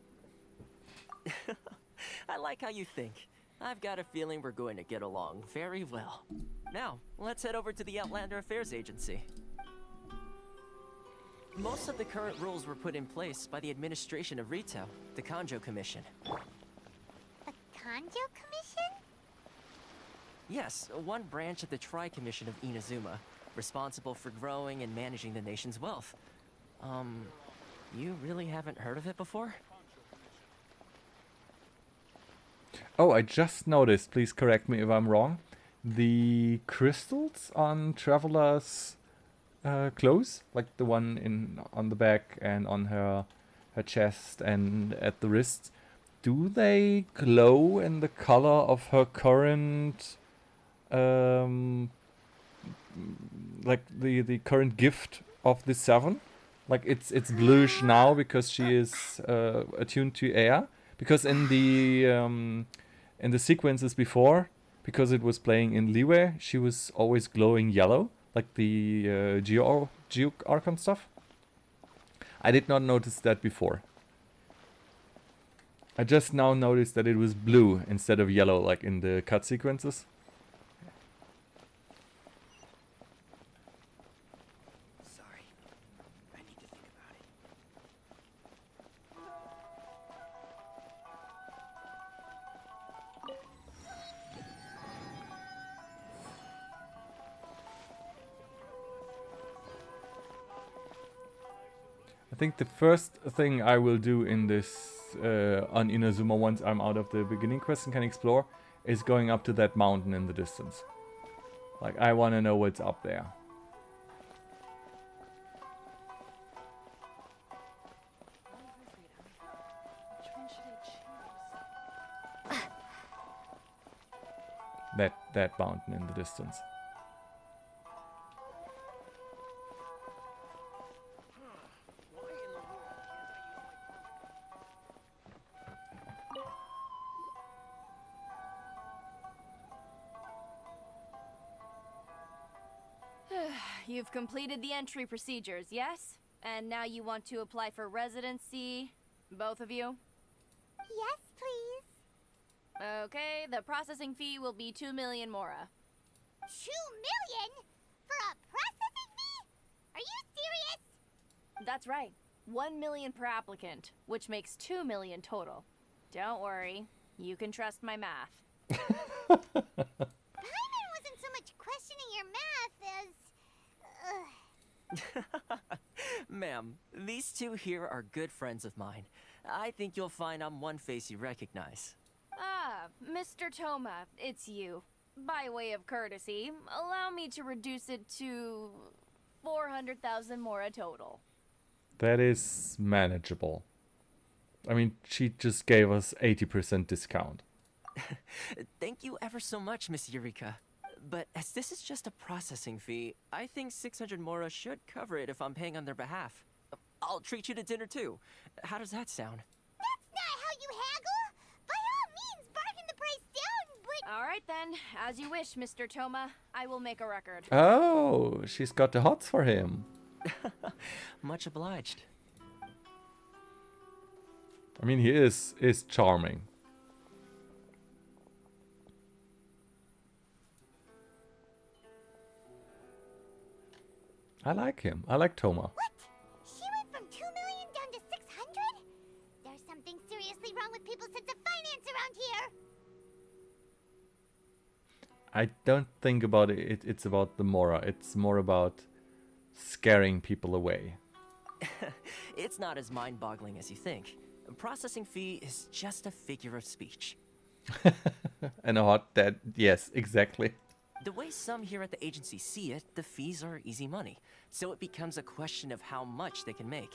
I like how you think. I've got a feeling we're going to get along very well. Now, let's head over to the Outlander Affairs Agency. Most of the current rules were put in place by the administration of Rito, the Kanjo Commission. The Kanjo Commission? Yes, one branch of the Tri-Commission of Inazuma, responsible for growing and managing the nation's wealth. You really haven't heard of it before? Oh, I just noticed, please correct me if I'm wrong, the crystals on Traveler's clothes, like the one on the back and on her chest and at the wrists, do they glow in the color of her current, like the current gift of the Seven? Like it's bluish now because she is attuned to air. Because in the sequences before, because it was playing in Liyue, she was always glowing yellow, like the Geo Archon stuff. I did not notice that before. I just now noticed that it was blue instead of yellow, like in the cut sequences. I think the first thing I will do in this on Inazuma once I'm out of the beginning quest and can explore is going up to that mountain in the distance. Like, I want to know what's up there. That mountain in the distance. You've completed the entry procedures, yes? And now you want to apply for residency, both of you? Yes, please. Okay, the processing fee will be 2 million mora. 2 million? For a processing fee? Are you serious? That's right. 1 million per applicant, which makes 2 million total. Don't worry, you can trust my math. Paimon wasn't so much questioning your math as... Ma'am, these two here are good friends of mine. I think you'll find I'm one face you recognize. Ah, Mr. Toma, it's you. By way of courtesy, allow me to reduce it to 400,000 mora total. That is manageable. I mean, she just gave us 80% discount. Thank you ever so much, Miss Eureka. But as this is just a processing fee, I think 600 mora should cover it if I'm paying on their behalf. I'll treat you to dinner too. How does that sound? That's not how you haggle! By all means, bargain the price down, but... Alright then, as you wish, Mr. Toma. I will make a record. Oh, she's got the hots for him. Much obliged. I mean, he is charming. I like him. I like Toma. What? She went from 2 million down to 600? There's something seriously wrong with people's sense of finance around here. I don't think about it. It's about the mora. It's more about scaring people away. It's not as mind-boggling as you think. A processing fee is just a figure of speech. And a hot dad. Yes, exactly. The way some here at the agency see it, the fees are easy money, so it becomes a question of how much they can make.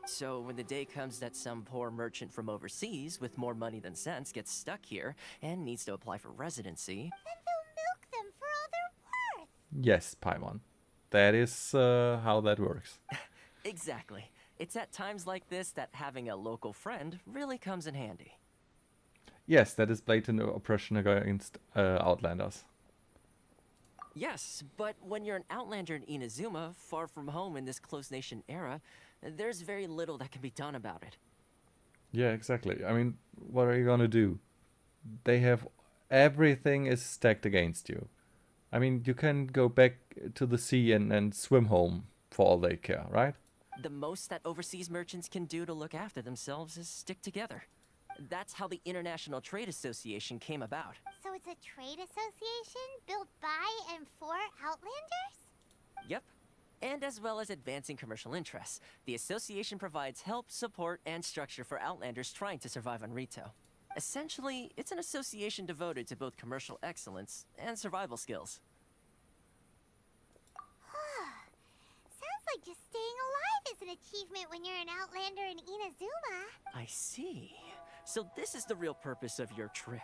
So when the day comes that some poor merchant from overseas with more money than sense gets stuck here and needs to apply for residency... Then they'll milk them for all they're worth. Yes, Paimon. That is how that works. Exactly. It's at times like this that having a local friend really comes in handy. Yes, that is blatant oppression against Outlanders. Yes, but when you're an outlander in Inazuma, far from home in this closed nation era, there's very little that can be done about it. Yeah, exactly. I mean, what are you gonna do? They have everything is stacked against you. I mean, you can go back to the sea and swim home for all they care, right? The most that overseas merchants can do to look after themselves is stick together. That's how the International Trade Association came about. So it's a trade association built by and for Outlanders? Yep. And as well as advancing commercial interests, the association provides help, support, and structure for Outlanders trying to survive on Rito. Essentially, it's an association devoted to both commercial excellence and survival skills. Sounds like just staying alive is an achievement when you're an Outlander in Inazuma. I see. So this is the real purpose of your trip.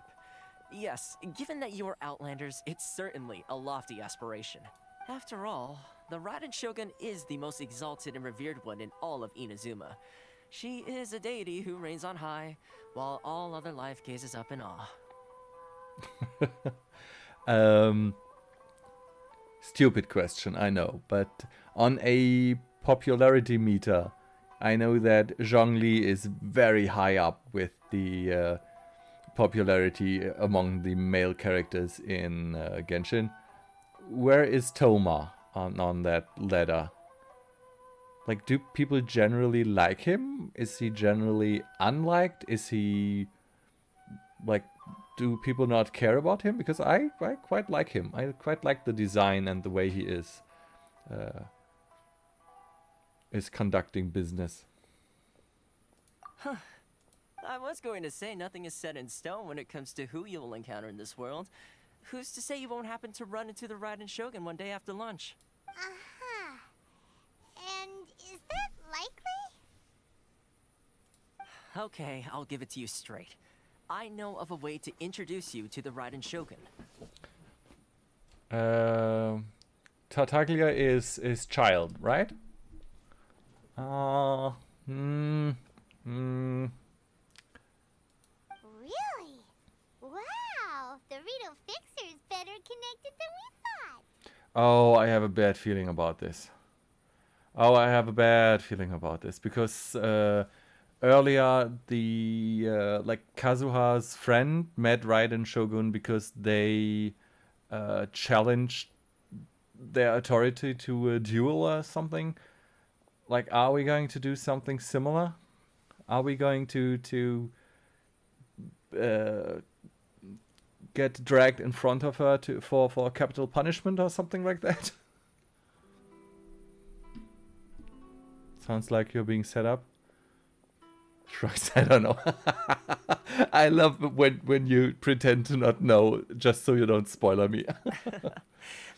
Yes, given that you are Outlanders, it's certainly a lofty aspiration. After all, the Raiden Shogun is the most exalted and revered one in all of Inazuma. She is a deity who reigns on high, while all other life gazes up in awe. Stupid question, I know, but on a popularity meter, I know that Zhongli is very high up with the popularity among the male characters in Genshin. Where is Toma on that ladder? Like, do people generally like him? Is he generally unliked? Is he, like, do people not care about him? Because I quite like him. I quite like the design and the way he is conducting business. Huh. I was going to say nothing is set in stone when it comes to who you will encounter in this world. Who's to say you won't happen to run into the Raiden Shogun one day after lunch? Uh-huh. And is that likely? Okay, I'll give it to you straight. I know of a way to introduce you to the Raiden Shogun. Tartaglia is child, right? Really? Wow! The Rito Fixer is better connected than we thought. Oh, I have a bad feeling about this. Because earlier the like Kazuha's friend met Raiden Shogun because they challenged their authority to a duel or something. Like, are we going to do something similar? Are we going to get dragged in front of her for capital punishment or something like that? Sounds like you're being set up. Shrugs, I don't know. I love when you pretend to not know just so you don't spoiler me.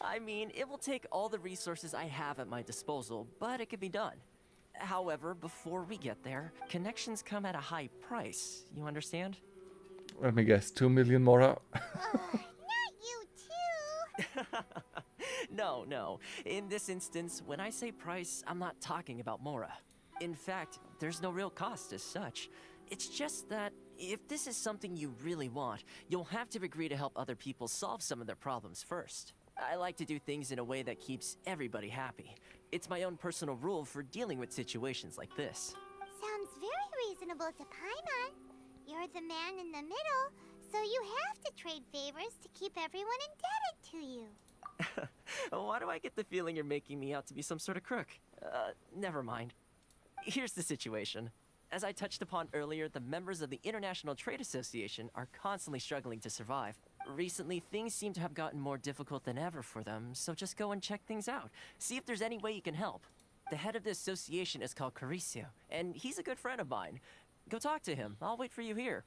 I mean, it will take all the resources I have at my disposal, but it can be done. However, before we get there, connections come at a high price. You understand? Let me guess, 2 million Mora? Not you too! No. In this instance, when I say price, I'm not talking about Mora. In fact, there's no real cost as such. It's just that if this is something you really want, you'll have to agree to help other people solve some of their problems first. I like to do things in a way that keeps everybody happy. It's my own personal rule for dealing with situations like this. Sounds very reasonable to Paimon. You're the man in the middle, so you have to trade favors to keep everyone indebted to you. Why do I get the feeling you're making me out to be some sort of crook? Never mind. Here's the situation. As I touched upon earlier, the members of the International Trade Association are constantly struggling to survive. Recently, things seem to have gotten more difficult than ever for them, so just go and check things out. See if there's any way you can help. The head of the association is called Caricio, and he's a good friend of mine. Go talk to him. I'll wait for you here.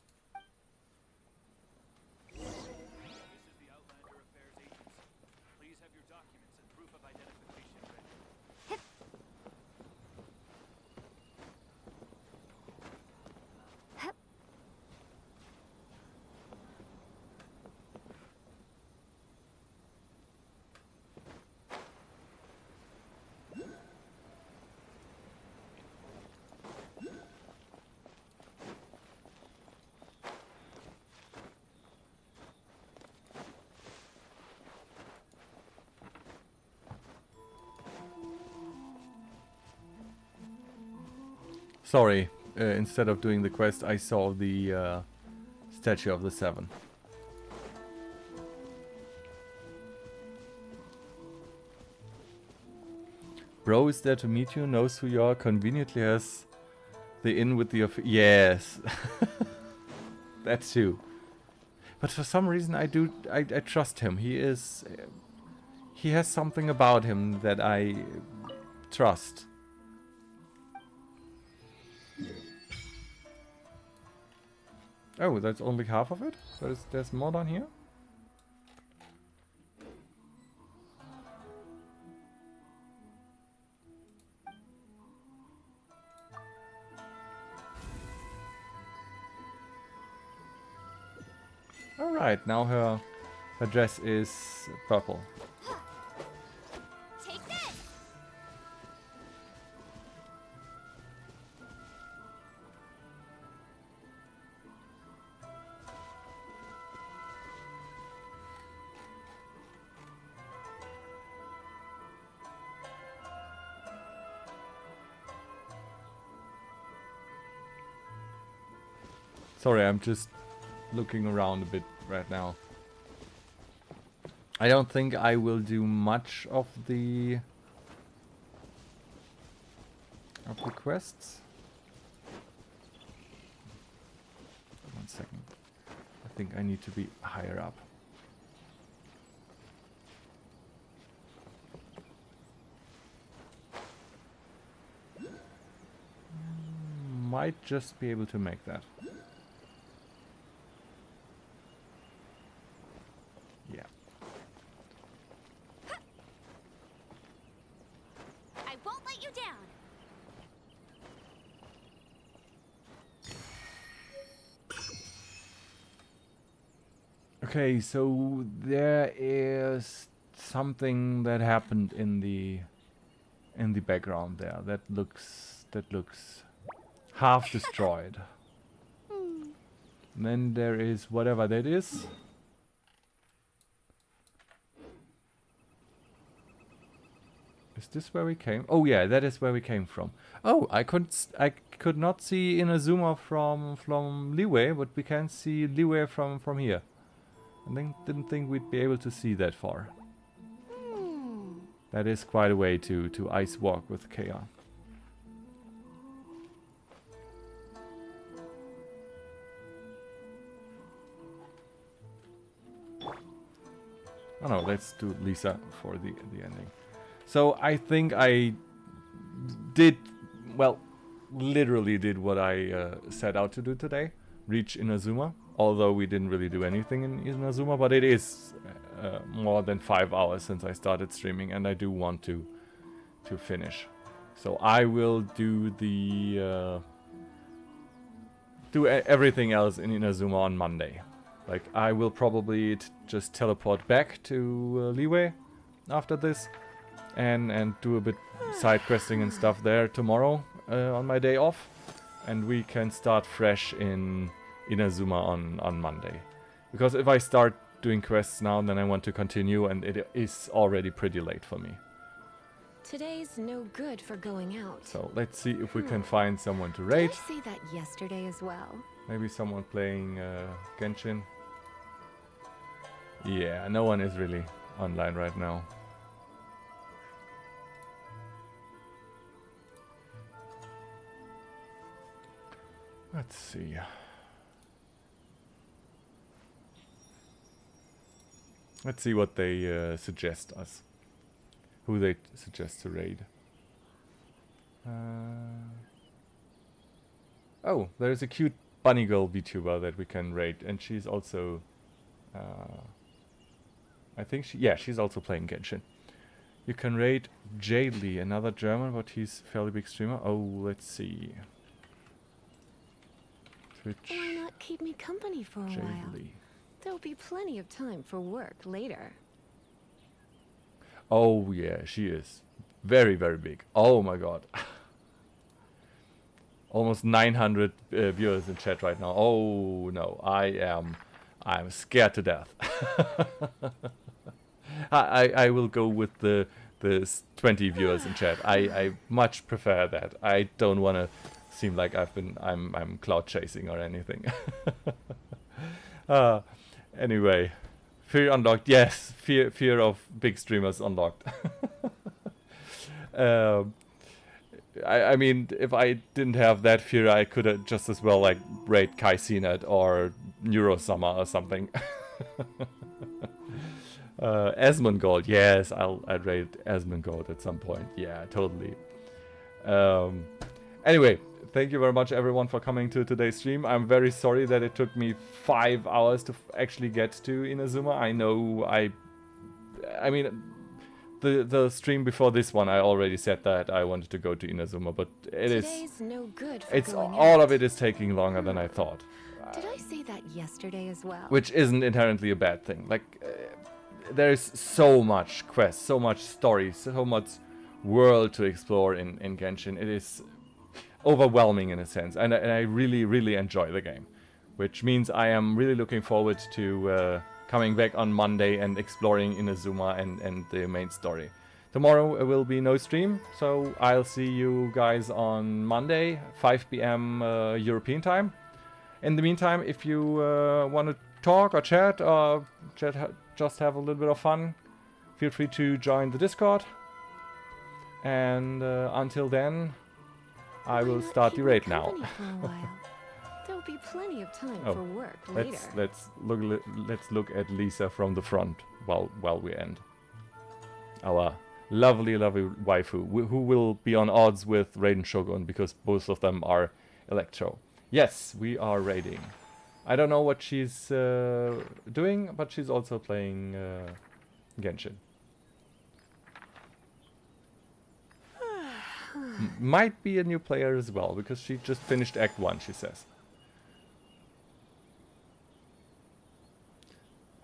Sorry, instead of doing the quest, I saw the statue of the 7. Bro is there to meet you, knows who you are, conveniently has the inn with the yes. That too. But for some reason I trust him. He has something about him that I trust. Oh, that's only half of it? There's more down here? Alright, now her dress is purple. Take this! Sorry, I'm just looking around a bit right now. I don't think I will do much of the quests. One second. I think I need to be higher up. Might just be able to make that. Yeah. I won't let you down. Okay, so there is something that happened in the background there that looks half destroyed. And then there is whatever that is. Is this where we came? Oh yeah, that is where we came from. Oh, I could not see Inazuma from Liyue, but we can see Liyue from here. I didn't think we'd be able to see that far. That is quite a way to ice walk with Kea. Oh no, let's do Lisa for the ending. So I think I did, well, literally did what I set out to do today. Reach Inazuma. Although we didn't really do anything in Inazuma, but it is more than 5 hours since I started streaming, and I do want to finish. So I will do the everything else in Inazuma on Monday. Like I will probably just teleport back to Liyue after this, and do a bit side questing and stuff there tomorrow on my day off, and we can start fresh in Inazuma on Monday. Because if I start doing quests now, then I want to continue, and it is already pretty late for me. Today's no good for going out. So let's see if we can find someone to raid. Did I say that yesterday as well? Maybe someone playing Genshin. Yeah, no one is really online right now. Let's see. Let's see what they suggest us. Who they suggest to raid. Oh, there's a cute bunny girl VTuber that we can raid, and she's also... I think she's also playing Genshin. You can raid Jaylee, another German, but he's a fairly big streamer. Oh, let's see. Twitch. Why not keep me company for a while? There'll be plenty of time for work later. Oh yeah, she is very, very big. Oh my god. Almost 900 viewers in chat right now. Oh no, I'm scared to death. I will go with the 20 viewers in chat. I much prefer that. I don't want to seem like I'm cloud chasing or anything. Anyway, fear unlocked. Yes, fear of big streamers unlocked. I mean, if I didn't have that fear, I could have just as well like raid Kaisinet or Neurosummer or something. Asmongold, yes, I'd raid Asmongold at some point. Yeah, totally. Anyway, thank you very much everyone for coming to today's stream. I'm very sorry that it took me 5 hours to actually get to Inazuma. I know I mean, the stream before this one, I already said that I wanted to go to Inazuma, but Today's no good for it's going all out. of it is taking longer than I thought. Did I say that yesterday as well? Which isn't inherently a bad thing. Like, there's so much quest, so much story, so much world to explore in Genshin. It is overwhelming in a sense, and I really, really enjoy the game. Which means I am really looking forward to coming back on Monday and exploring Inazuma and the main story. Tomorrow will be no stream, so I'll see you guys on Monday, 5 p.m. European time. In the meantime, if you want to talk or chat or just have a little bit of fun, feel free to join the Discord. And until then, I will start the raid now. There'll be plenty of time Oh, for work later. let's look at Lisa from the front while we end. Our lovely waifu, who will be on odds with Raiden Shogun because both of them are Electro. Yes, we are raiding. I don't know what she's doing, but she's also playing Genshin. Might be a new player as well, because she just finished Act 1, she says.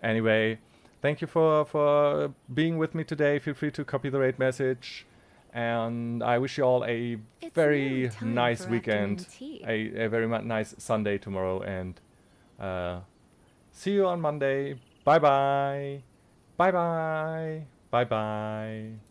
Anyway, thank you for being with me today. Feel free to copy the raid message. And I wish you all a very nice weekend, a very nice Sunday tomorrow, and see you on Monday. Bye bye. Bye bye. Bye bye.